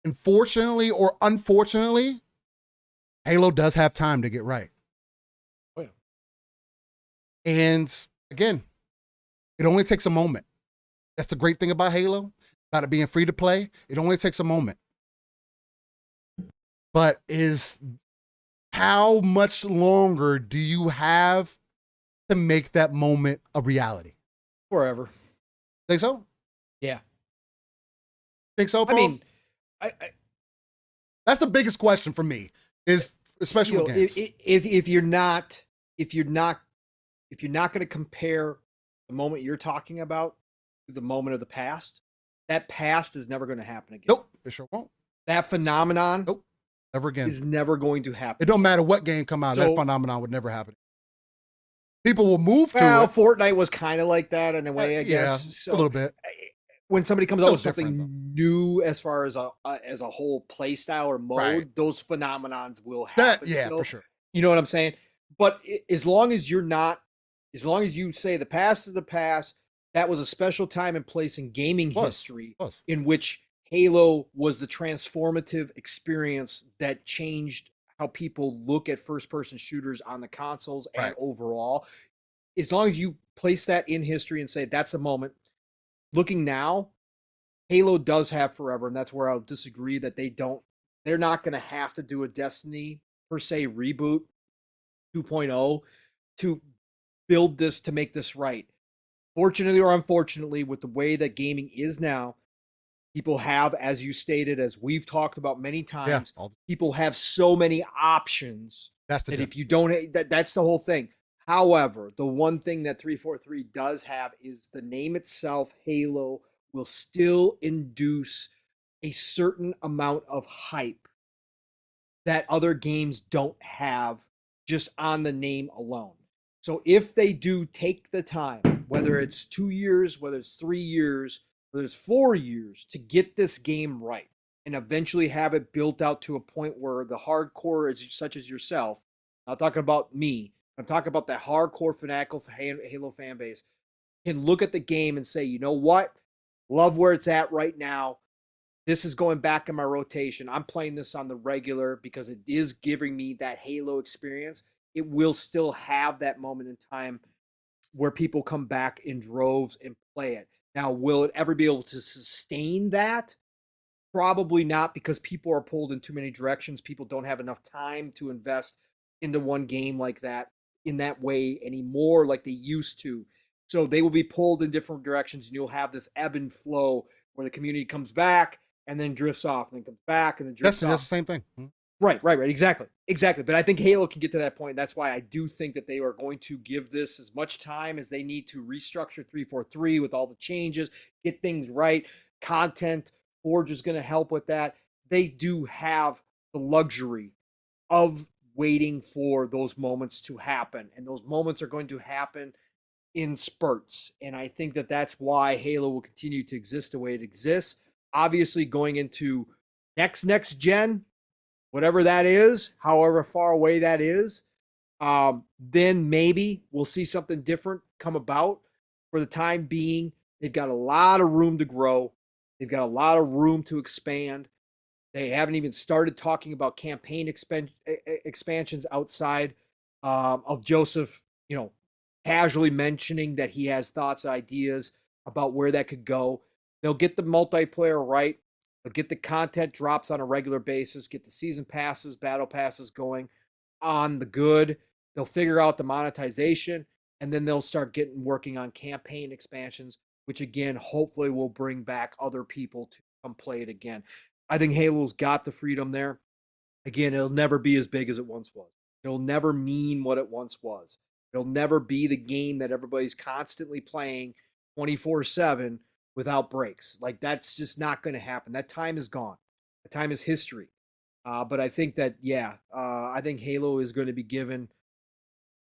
Unfortunately or unfortunately, Halo does have time to get right. Oh, yeah. And again, it only takes a moment. That's the great thing about Halo, about it being free to play. It only takes a moment. But how much longer do you have to make that moment a reality? Forever. Think so? Yeah. Think so, Paul? I mean, that's the biggest question for me, is especially with games. If you're not going to compare the moment you're talking about to the moment of the past, that past is never going to happen again. Nope, it sure won't. That phenomenon, nope, never again. Is never going to happen. It don't matter what game come out, that phenomenon would never happen. People will move to it. Fortnite was kind of like that in a way, I guess. Yeah, so a little bit. When somebody comes out with something new as far as a whole play style or mode, right, those phenomenons will happen. For sure. You know what I'm saying? But as long as you say the past is the past, that was a special time and place in gaming history in which Halo was the transformative experience that changed how people look at first-person shooters on the consoles and overall. As long as you place that in history and say that's a moment. Looking now, Halo does have forever, and that's where I'll disagree that they're not going to have to do a Destiny per se reboot 2.0 to build this, to make this right. Fortunately or unfortunately, with the way that gaming is now, people have, as you stated, as we've talked about many times, people have so many options that if you don't, that's the whole thing. However, the one thing that 343 does have is the name itself, Halo, will still induce a certain amount of hype that other games don't have just on the name alone. So if they do take the time, whether it's 2 years, whether it's 3 years, whether it's 4 years, to get this game right and eventually have it built out to a point where the hardcore, is such as yourself, I'm not talking about me, I'm talking about that hardcore fanatical Halo fan base, can look at the game and say, you know what? Love where it's at right now. This is going back in my rotation. I'm playing this on the regular because it is giving me that Halo experience. It will still have that moment in time where people come back in droves and play it. Now, will it ever be able to sustain that? Probably not, because people are pulled in too many directions. People don't have enough time to invest into one game like that in that way anymore like they used to. So they will be pulled in different directions, and you'll have this ebb and flow where the community comes back and then drifts off, and then comes back and then drifts off. That's the same thing. Right. Exactly. But I think Halo can get to that point. That's why I do think that they are going to give this as much time as they need to restructure 343 with all the changes, get things right, content. Forge is going to help with that. They do have the luxury of waiting for those moments to happen, and those moments are going to happen in spurts. And I think that that's why Halo will continue to exist the way it exists. Obviously, going into next gen, whatever that is, however far away that is, then maybe we'll see something different come about. For the time being, they've got a lot of room to grow. They've got a lot of room to expand. They haven't even started talking about campaign expansions outside of Joseph, casually mentioning that he has thoughts, ideas about where that could go. They'll get the multiplayer right. They'll get the content drops on a regular basis, get the season passes, battle passes going on the good. They'll figure out the monetization, and then they'll start working on campaign expansions, which again, hopefully will bring back other people to come play it again. I think Halo's got the freedom there. Again, it'll never be as big as it once was. It'll never mean what it once was. It'll never be the game that everybody's constantly playing 24/7 without breaks. Like, that's just not going to happen. That time is gone. That time is history. But I think that, I think Halo is going to be given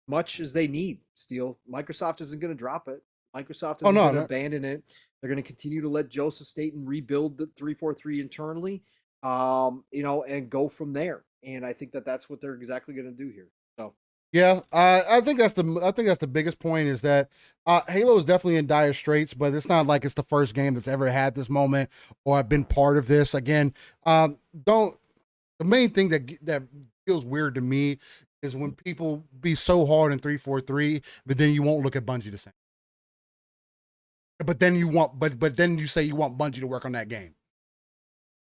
much as they need. Steel. Microsoft isn't going to drop it. Microsoft isn't going to abandon it. They're going to continue to let Joseph Staten rebuild the 343 internally, and go from there. And I think that that's what they're exactly going to do here. So. Yeah, I think that's the biggest point, is that Halo is definitely in dire straits, but it's not like it's the first game that's ever had this moment or been part of this. Again, the main thing that feels weird to me is when people be so hard in 343, but then you won't look at Bungie the same. But then you say you want Bungie to work on that game.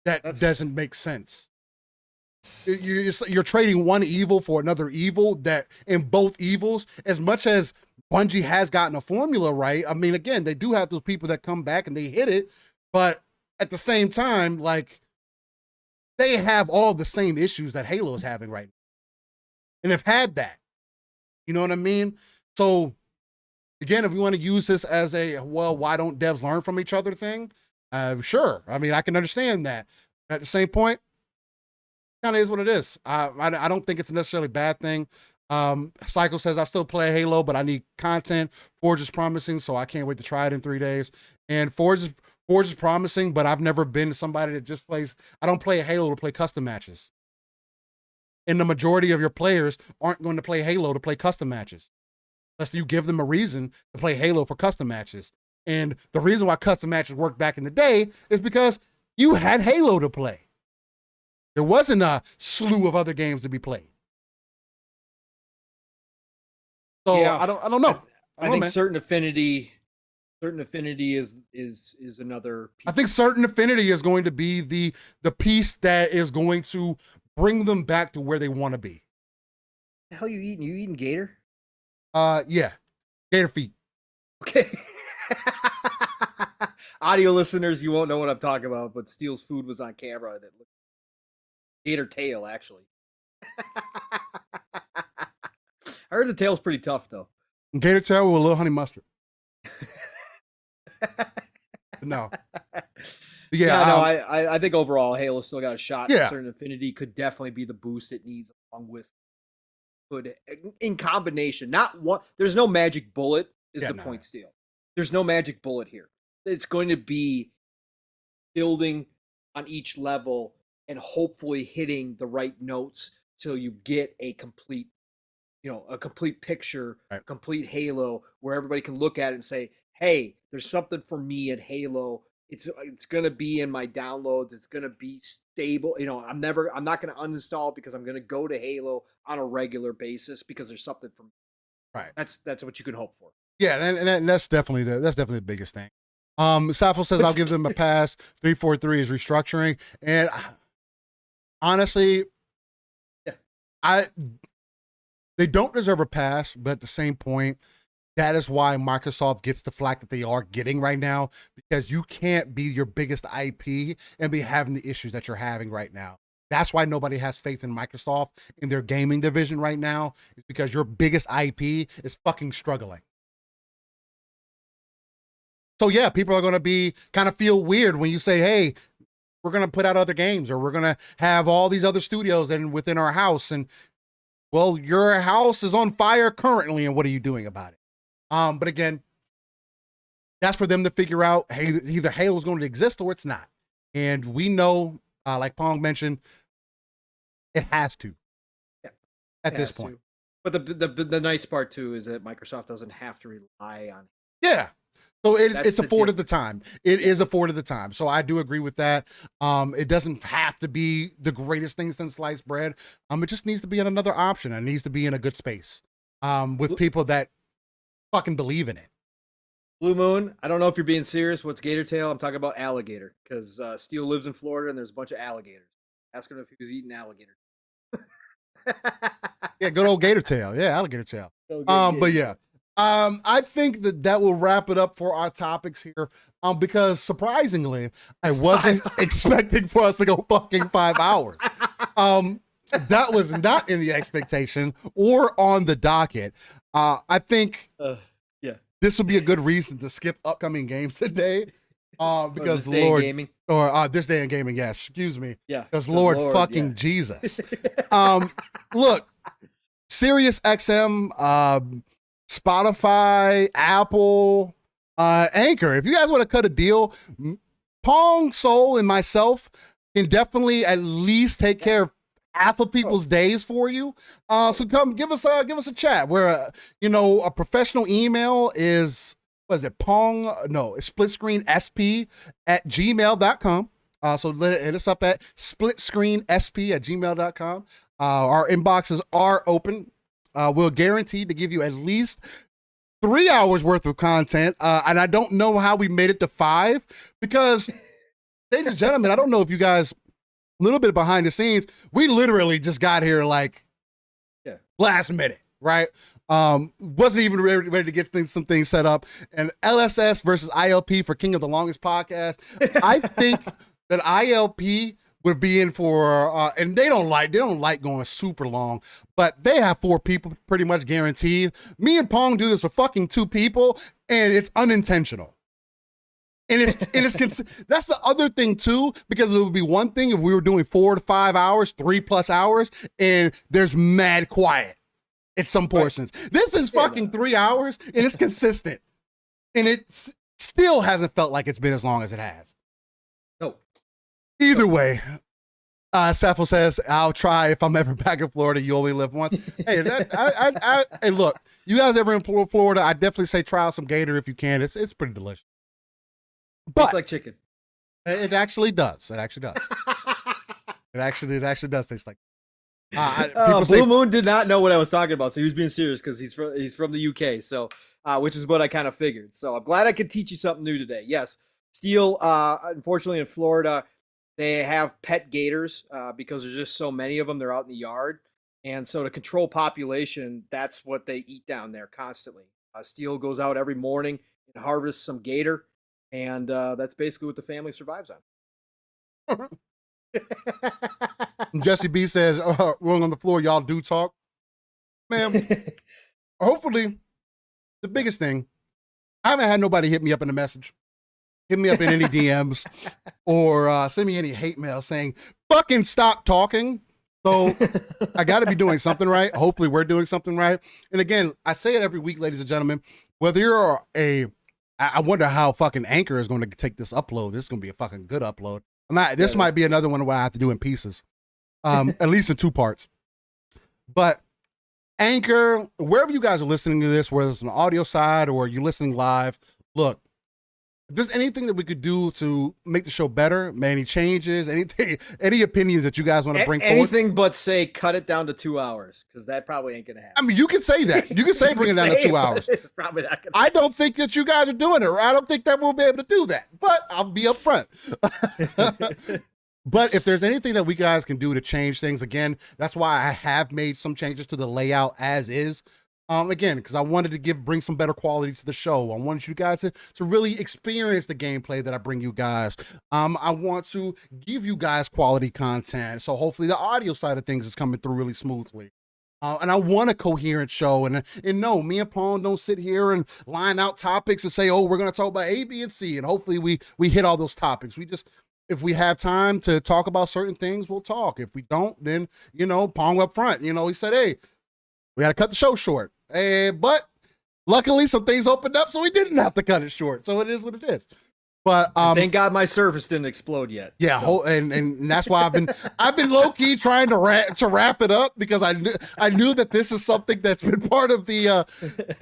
That doesn't make sense. You're trading one evil for another evil, that in both evils, as much as Bungie has gotten a formula right, I mean, again, they do have those people that come back and they hit it, but at the same time, like, they have all the same issues that Halo is having right now. And have had that. You know what I mean? So, again, if we want to use this as why don't devs learn from each other thing? Sure. I mean, I can understand that. At the same point, kind of is what it is. I don't think it's a necessarily bad thing. Cycle says, I still play Halo, but I need content. Forge is promising, so I can't wait to try it in 3 days. And Forge is promising, but I've never been somebody that just plays. I don't play Halo to play custom matches. And the majority of your players aren't going to play Halo to play custom matches, unless you give them a reason to play Halo for custom matches. And the reason why custom matches worked back in the day is because you had Halo to play. There wasn't a slew of other games to be played. So yeah, I don't know. I think certain affinity is another piece. I think certain affinity is going to be the piece that is going to bring them back to where they want to be. The hell you eating? You eating gator? Yeah. Gator feet. Okay. Audio listeners, you won't know what I'm talking about, but Steele's food was on camera and it looked gator tail, actually. I heard the tail's pretty tough, though. Gator tail with a little honey mustard. No. Yeah, no, I think overall Halo still got a shot. Yeah. Certain Infinity could definitely be the boost it needs, along with in combination. Not one. There's no magic bullet. Is the point Steel? There's no magic bullet here. It's going to be building on each level and hopefully hitting the right notes till you get a complete, a complete picture, right. complete Halo, where everybody can look at it and say, "Hey, there's something for me at Halo. It's gonna be in my downloads. It's gonna be stable. I'm not gonna uninstall it because I'm gonna go to Halo on a regular basis because there's something for me." Right. That's what you can hope for. Yeah, and that's definitely the biggest thing. Safo says I'll give them a pass. 343 is restructuring, and honestly, they don't deserve a pass, but at the same point, that is why Microsoft gets the flack that they are getting right now, because you can't be your biggest IP and be having the issues that you're having right now. That's why nobody has faith in Microsoft in their gaming division right now, is because your biggest IP is fucking struggling. So yeah, people are going to be kind of feel weird when you say, hey, we're going to put out other games, or we're going to have all these other studios and within our house. And well, your house is on fire currently, and what are you doing about it? But again, that's for them to figure out. Hey, either Halo is going to exist or it's not. And we know, like Pong mentioned, it has to. Yeah, at this point. But the nice part too is that Microsoft doesn't have to rely on. Yeah. So it's afforded the time. It is afforded the time. So I do agree with that. It doesn't have to be the greatest thing since sliced bread. It just needs to be another option. It needs to be in a good space with people that fucking believe in it. Blue Moon, I don't know if you're being serious. What's gator tail? I'm talking about alligator, because Steel lives in Florida and there's a bunch of alligators. Ask him if he was eating alligator. Yeah, good old gator tail. Yeah, alligator tail. But yeah. I think that will wrap it up for our topics here. Because surprisingly, I wasn't expecting for us to go fucking 5 hours. That was not in the expectation or on the docket. I think this would be a good reason to skip upcoming games today. Because this Lord, gaming. or this day in gaming, yes, excuse me. Yeah. Because Lord fucking Jesus. Look, Sirius XM, Spotify, Apple, Anchor. If you guys want to cut a deal, Pong, Soul, and myself can definitely at least take care of half of people's days for you. So come give us a chat. Where a professional email is, what is it? splitscreensp@gmail.com. So hit us up at splitscreensp@gmail.com. Our inboxes are open. We'll guarantee to give you at least 3 hours worth of content. And I don't know how we made it to 5, because, ladies and gentlemen, I don't know if you guys, a little bit behind the scenes, we literally just got here like last minute, right? Wasn't even ready to get some things set up. And LSS versus ILP for King of the Longest podcast. I think that ILP would be in for, and they don't like going super long, but they have 4 people pretty much guaranteed. Me and Pong do this for fucking 2 people, and it's unintentional. And it's that's the other thing too, because it would be one thing if we were doing 4 to 5 hours, 3+ hours, and there's mad quiet at some portions. Right. This is fucking 3 hours, and it's consistent, and it still hasn't felt like it's been as long as it has. No. Either way, Sappho says, I'll try if I'm ever back in Florida. You only live once. Hey, hey, look, you guys ever in Florida, I definitely say try out some gator if you can. It's pretty delicious. But tastes like chicken. It actually does. It actually does. it actually does taste like. Blue Moon did not know what I was talking about, so he was being serious because he's from the UK. So, which is what I kind of figured. So I'm glad I could teach you something new today. Yes, Steel. Unfortunately, in Florida, they have pet gators because there's just so many of them. They're out in the yard, and so to control population, that's what they eat down there constantly. Steel goes out every morning and harvests some gator. And that's basically what the family survives on. Jesse B says, rolling on the floor, y'all do talk. Man, hopefully, the biggest thing, I haven't had nobody hit me up in a message hit me up in any DMs or send me any hate mail saying, fucking stop talking. So I got to be doing something right. Hopefully we're doing something right. And again, I say it every week, ladies and gentlemen, whether you're I wonder how fucking Anchor is going to take this upload. This is going to be a fucking good upload. This might be another one where I have to do in pieces, at least in 2 parts. But Anchor, wherever you guys are listening to this, whether it's on the audio side or you're listening live, look, if there's anything that we could do to make the show better, any changes, anything, any opinions that you guys want to bring forward. Anything but say cut it down to 2 hours, because that probably ain't gonna happen. I mean, you can say that. You can say bring it down to 2 hours. It's probably not gonna I don't think that you guys are doing it, or I don't think that we'll be able to do that. But I'll be upfront. But if there's anything that we guys can do to change things, again, that's why I have made some changes to the layout as is. Again, because I wanted to bring some better quality to the show. I wanted you guys to really experience the gameplay that I bring you guys. I want to give you guys quality content. So hopefully the audio side of things is coming through really smoothly. And I want a coherent show. And no, me and Pong don't sit here and line out topics and say, oh, we're going to talk about A, B, and C. And hopefully we hit all those topics. If we have time to talk about certain things, we'll talk. If we don't, then, Pong up front, he said, hey, we got to cut the show short. But luckily some things opened up, so we didn't have to cut it short. So it is what it is. But thank God my service didn't explode yet. Yeah, so. and that's why I've been low key trying to wrap it up, because I knew that this is something that's been part of the.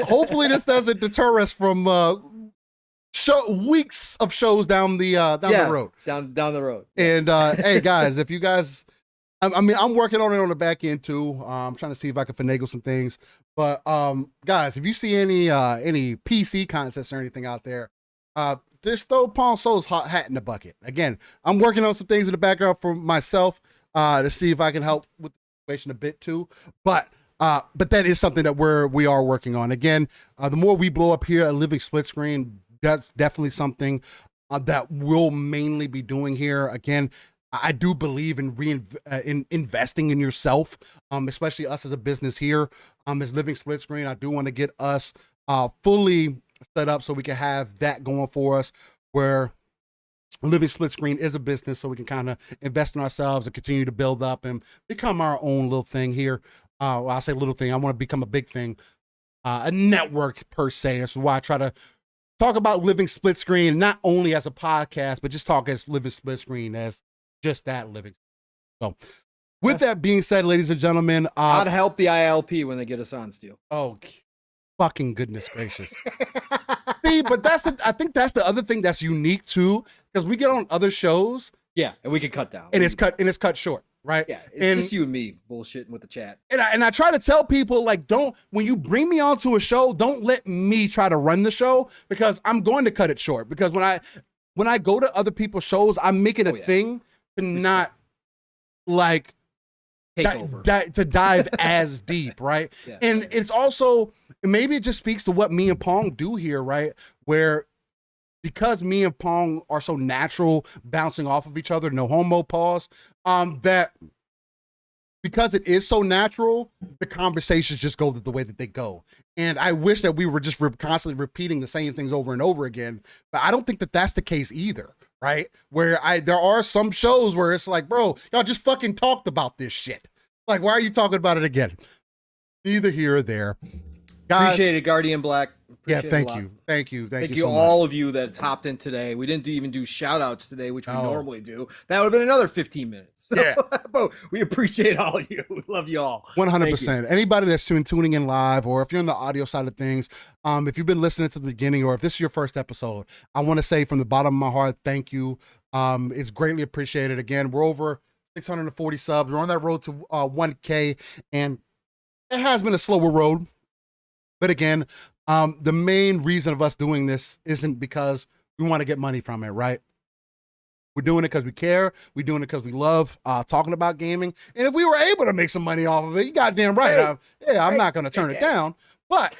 Hopefully, this doesn't deter us from weeks of shows down the road. Down the road. And hey guys, if you guys. I'm working on it on the back end too. I'm trying to see if I can finagle some things. But guys, if you see any PC contests or anything out there, just throw Pong Soul's hot hat in the bucket. Again, I'm working on some things in the background for myself to see if I can help with the situation a bit too. But that is something that we are working on. Again, the more we blow up here at Living Splitscreen, that's definitely something that we'll mainly be doing here. Again, I do believe in investing in yourself, especially us as a business here. As Living Splitscreen, I do want to get us fully set up so we can have that going for us, where Living Splitscreen is a business, so we can kind of invest in ourselves and continue to build up and become our own little thing here. Well, I say little thing, I want to become a big thing, a network per se. That's why I try to talk about Living Splitscreen, not only as a podcast, but just talk as Living Splitscreen as just that living. So with that being said, ladies and gentlemen, how to help the ILP when they get us on, Steel. Oh, fucking goodness gracious. See, but I think that's the other thing that's unique too, because we get on other shows. Yeah, and we can cut down. And it's cut short, right? Yeah, it's just you and me bullshitting with the chat. And I try to tell people, like, when you bring me onto a show, don't let me try to run the show, because I'm going to cut it short. Because when I go to other people's shows, I'm making a thing to not like take over, to dive as deep, right? Yeah. And it's also, maybe it just speaks to what me and Pong do here, right? Where, because me and Pong are so natural, bouncing off of each other, no homo pause, that because it is so natural, the conversations just go the way that they go. And I wish that we were just constantly repeating the same things over and over again, but I don't think that that's the case either, right? Where there are some shows where it's like, bro, y'all just fucking talked about this shit. Like, why are you talking about it again? Neither here or there. Guys, appreciate it, Guardian Black. Appreciate thank you so all much. of you that hopped in today. We didn't even do shout outs today, which we normally do. That would have been another 15 minutes. So, yeah. But we appreciate all of you. We love you all. 100%. Anybody that's tuning in live, or if you're on the audio side of things, if you've been listening to the beginning, or if this is your first episode, I want to say from the bottom of my heart, thank you. It's greatly appreciated. Again, we're over 640 subs. We're on that road to 1K, and it has been a slower road. But again, the main reason of us doing this isn't because we want to get money from it, right? We're doing it because we care. We're doing it because we love talking about gaming. And if we were able to make some money off of it, you goddamn right. I'm not going to turn it down. But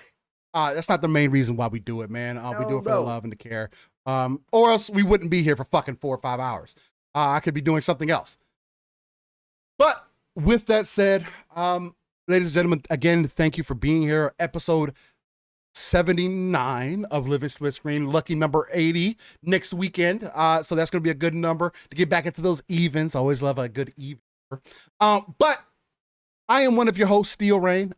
that's not the main reason why we do it, man. We do it for the love and the care. Or else we wouldn't be here for fucking 4 or 5 hours. I could be doing something else. But with that said, ladies and gentlemen, again, thank you for being here. Episode 79 of Living Splitscreen, lucky number 80 next weekend. So that's going to be a good number to get back into those evens. I always love a good even. But I am one of your hosts, Steel Rain.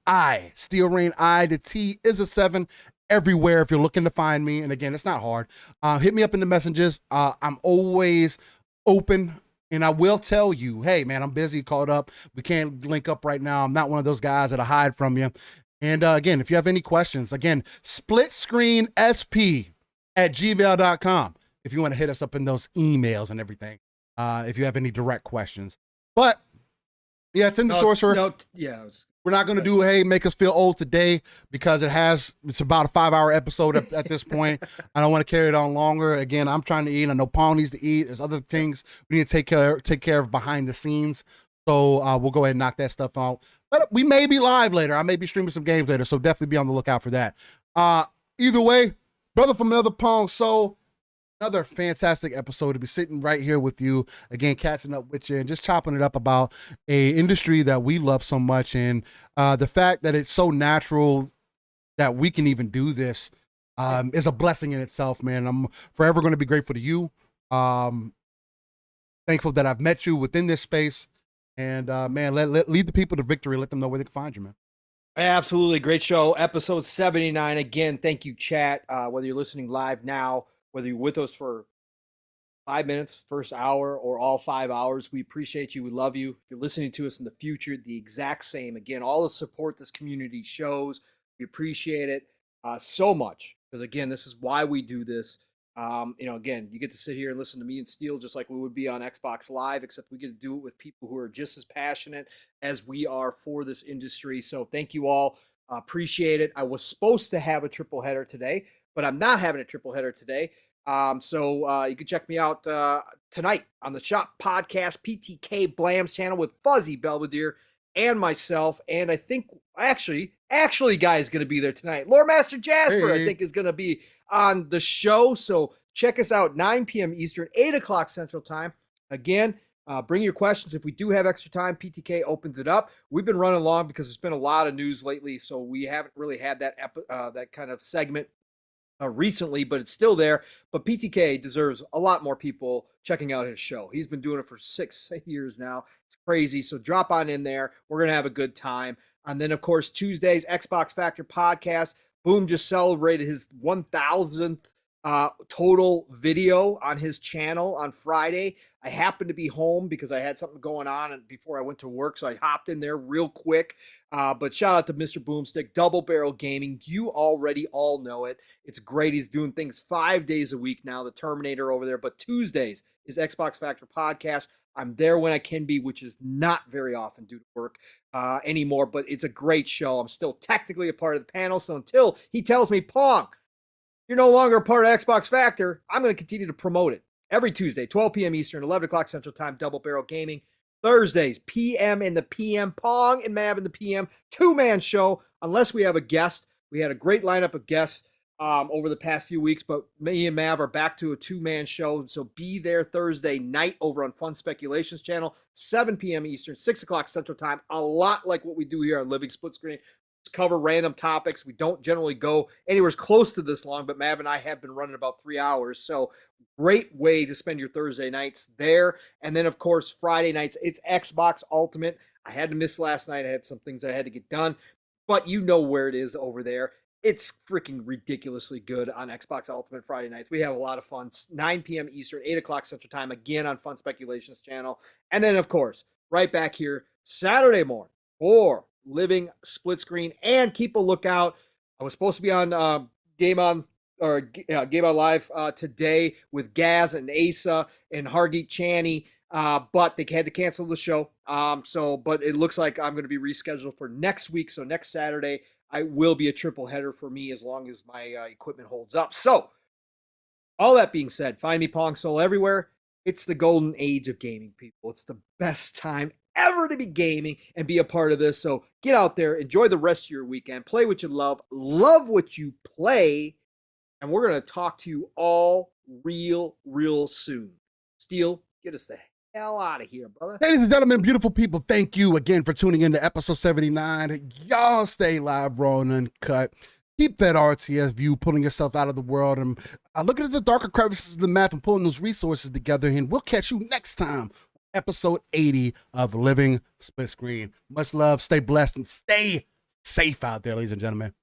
Steel Rain, the T is a 7 everywhere if you're looking to find me. And again, it's not hard. Hit me up in the messages. I'm always open. And I will tell you, hey, man, I'm busy, caught up. We can't link up right now. I'm not one of those guys that'll hide from you. And again, if you have any questions, again, splitscreensp@gmail.com if you want to hit us up in those emails and everything, if you have any direct questions. But, yeah, it's in the sorcerer. We're not going to do, hey, make us feel old today because it's about a 5-hour episode at this point. I don't want to carry it on longer. Again, I'm trying to eat. I know Paul needs to eat. There's other things we need to take care of behind the scenes. So we'll go ahead and knock that stuff out. But we may be live later. I may be streaming some games later. So definitely be on the lookout for that. Either way, brother from another Pong. So another fantastic episode to be sitting right here with you again, catching up with you and just chopping it up about a industry that we love so much. And the fact that it's so natural that we can even do this is a blessing in itself, man. I'm forever going to be grateful to you. Thankful that I've met you within this space. And man, lead the people to victory. Let them know where they can find you, man. Absolutely. Great show. Episode 79. Again, thank you, chat. Whether you're listening live now, whether you're with us for 5 minutes, first hour, or all 5 hours, we appreciate you. We love you. If you're listening to us in the future, the exact same. Again, all the support this community shows, we appreciate it so much. Because again, this is why we do this. Again, you get to sit here and listen to me and Steel just like we would be on Xbox Live, except we get to do it with people who are just as passionate as we are for this industry. So thank you all. Appreciate it. I was supposed to have a triple header today, but I'm not having a triple header today. So you can check me out tonight on the Shop Podcast PTK Blams channel with Fuzzy Belvedere and myself. And I think actually guy is going to be there tonight. Lore Master Jasper, I think, is going to be on the show. So check us out 9 p.m. Eastern, 8 o'clock Central Time. Again, bring your questions. If we do have extra time, PTK opens it up. We've been running long because there's been a lot of news lately, so we haven't really had that kind of segment recently, but it's still there. But PTK deserves a lot more people checking out his show. He's been doing it for 6 years now. It's crazy. So drop on in there. We're going to have a good time. And then, of course, Tuesdays, Xbox Factor Podcast. Boom just celebrated his 1,000th total video on his channel on Friday. I happened to be home because I had something going on and before I went to work, so I hopped in there real quick. But shout out to Mr. Boomstick, Double Barrel Gaming. You already all know it. It's great. He's doing things 5 days a week now, the Terminator over there. But Tuesdays is Xbox Factor Podcast. I'm there when I can be, which is not very often due to work anymore, but it's a great show. I'm still technically a part of the panel, so until he tells me, Pong, you're no longer a part of Xbox Factor, I'm going to continue to promote it. Every Tuesday, 12 p.m. Eastern, 11 o'clock Central Time, Double Barrel Gaming. Thursdays, PM in the PM, Pong and Mav in the PM, two-man show, unless we have a guest. We had a great lineup of guests over the past few weeks, but me and Mav are back to a two-man show, so be there Thursday night over on Fun Speculations channel, 7 p.m. Eastern, 6 o'clock Central Time, a lot like what we do here on Living Splitscreen. Cover random topics. We don't generally go anywhere close to this long, but Mav and I have been running about 3 hours, so great way to spend your Thursday nights there. And then, of course, Friday nights, it's Xbox Ultimate. I had to miss last night. I had some things I had to get done, but you know where it is over there. It's freaking ridiculously good on Xbox Ultimate Friday nights. We have a lot of fun. 9 p.m. Eastern, 8 o'clock Central Time, again on Fun Speculations channel. And then, of course, right back here Saturday morning for Living Splitscreen. And keep a lookout. I was supposed to be on Game On Live today with Gaz and Asa and Hargeet Channy, but they had to cancel the show. But it looks like I'm going to be rescheduled for next week. So next Saturday, I will be a triple header for me as long as my equipment holds up. So, all that being said, find me Pong Soul everywhere. It's the golden age of gaming, people. It's the best time ever to be gaming and be a part of this. So get out there, enjoy the rest of your weekend, play what you love what you play, and we're going to talk to you all real soon. Steel, get us the hell out of here, brother. Ladies and gentlemen, beautiful people, thank you again for tuning in to episode 79. Y'all stay live, raw and uncut. keep that RTS view, pulling yourself out of the world and looking at the darker crevices of the map and pulling those resources together. And we'll catch you next time, episode 80 of Living Split Screen. Much love, stay blessed, and stay safe out there, ladies and gentlemen.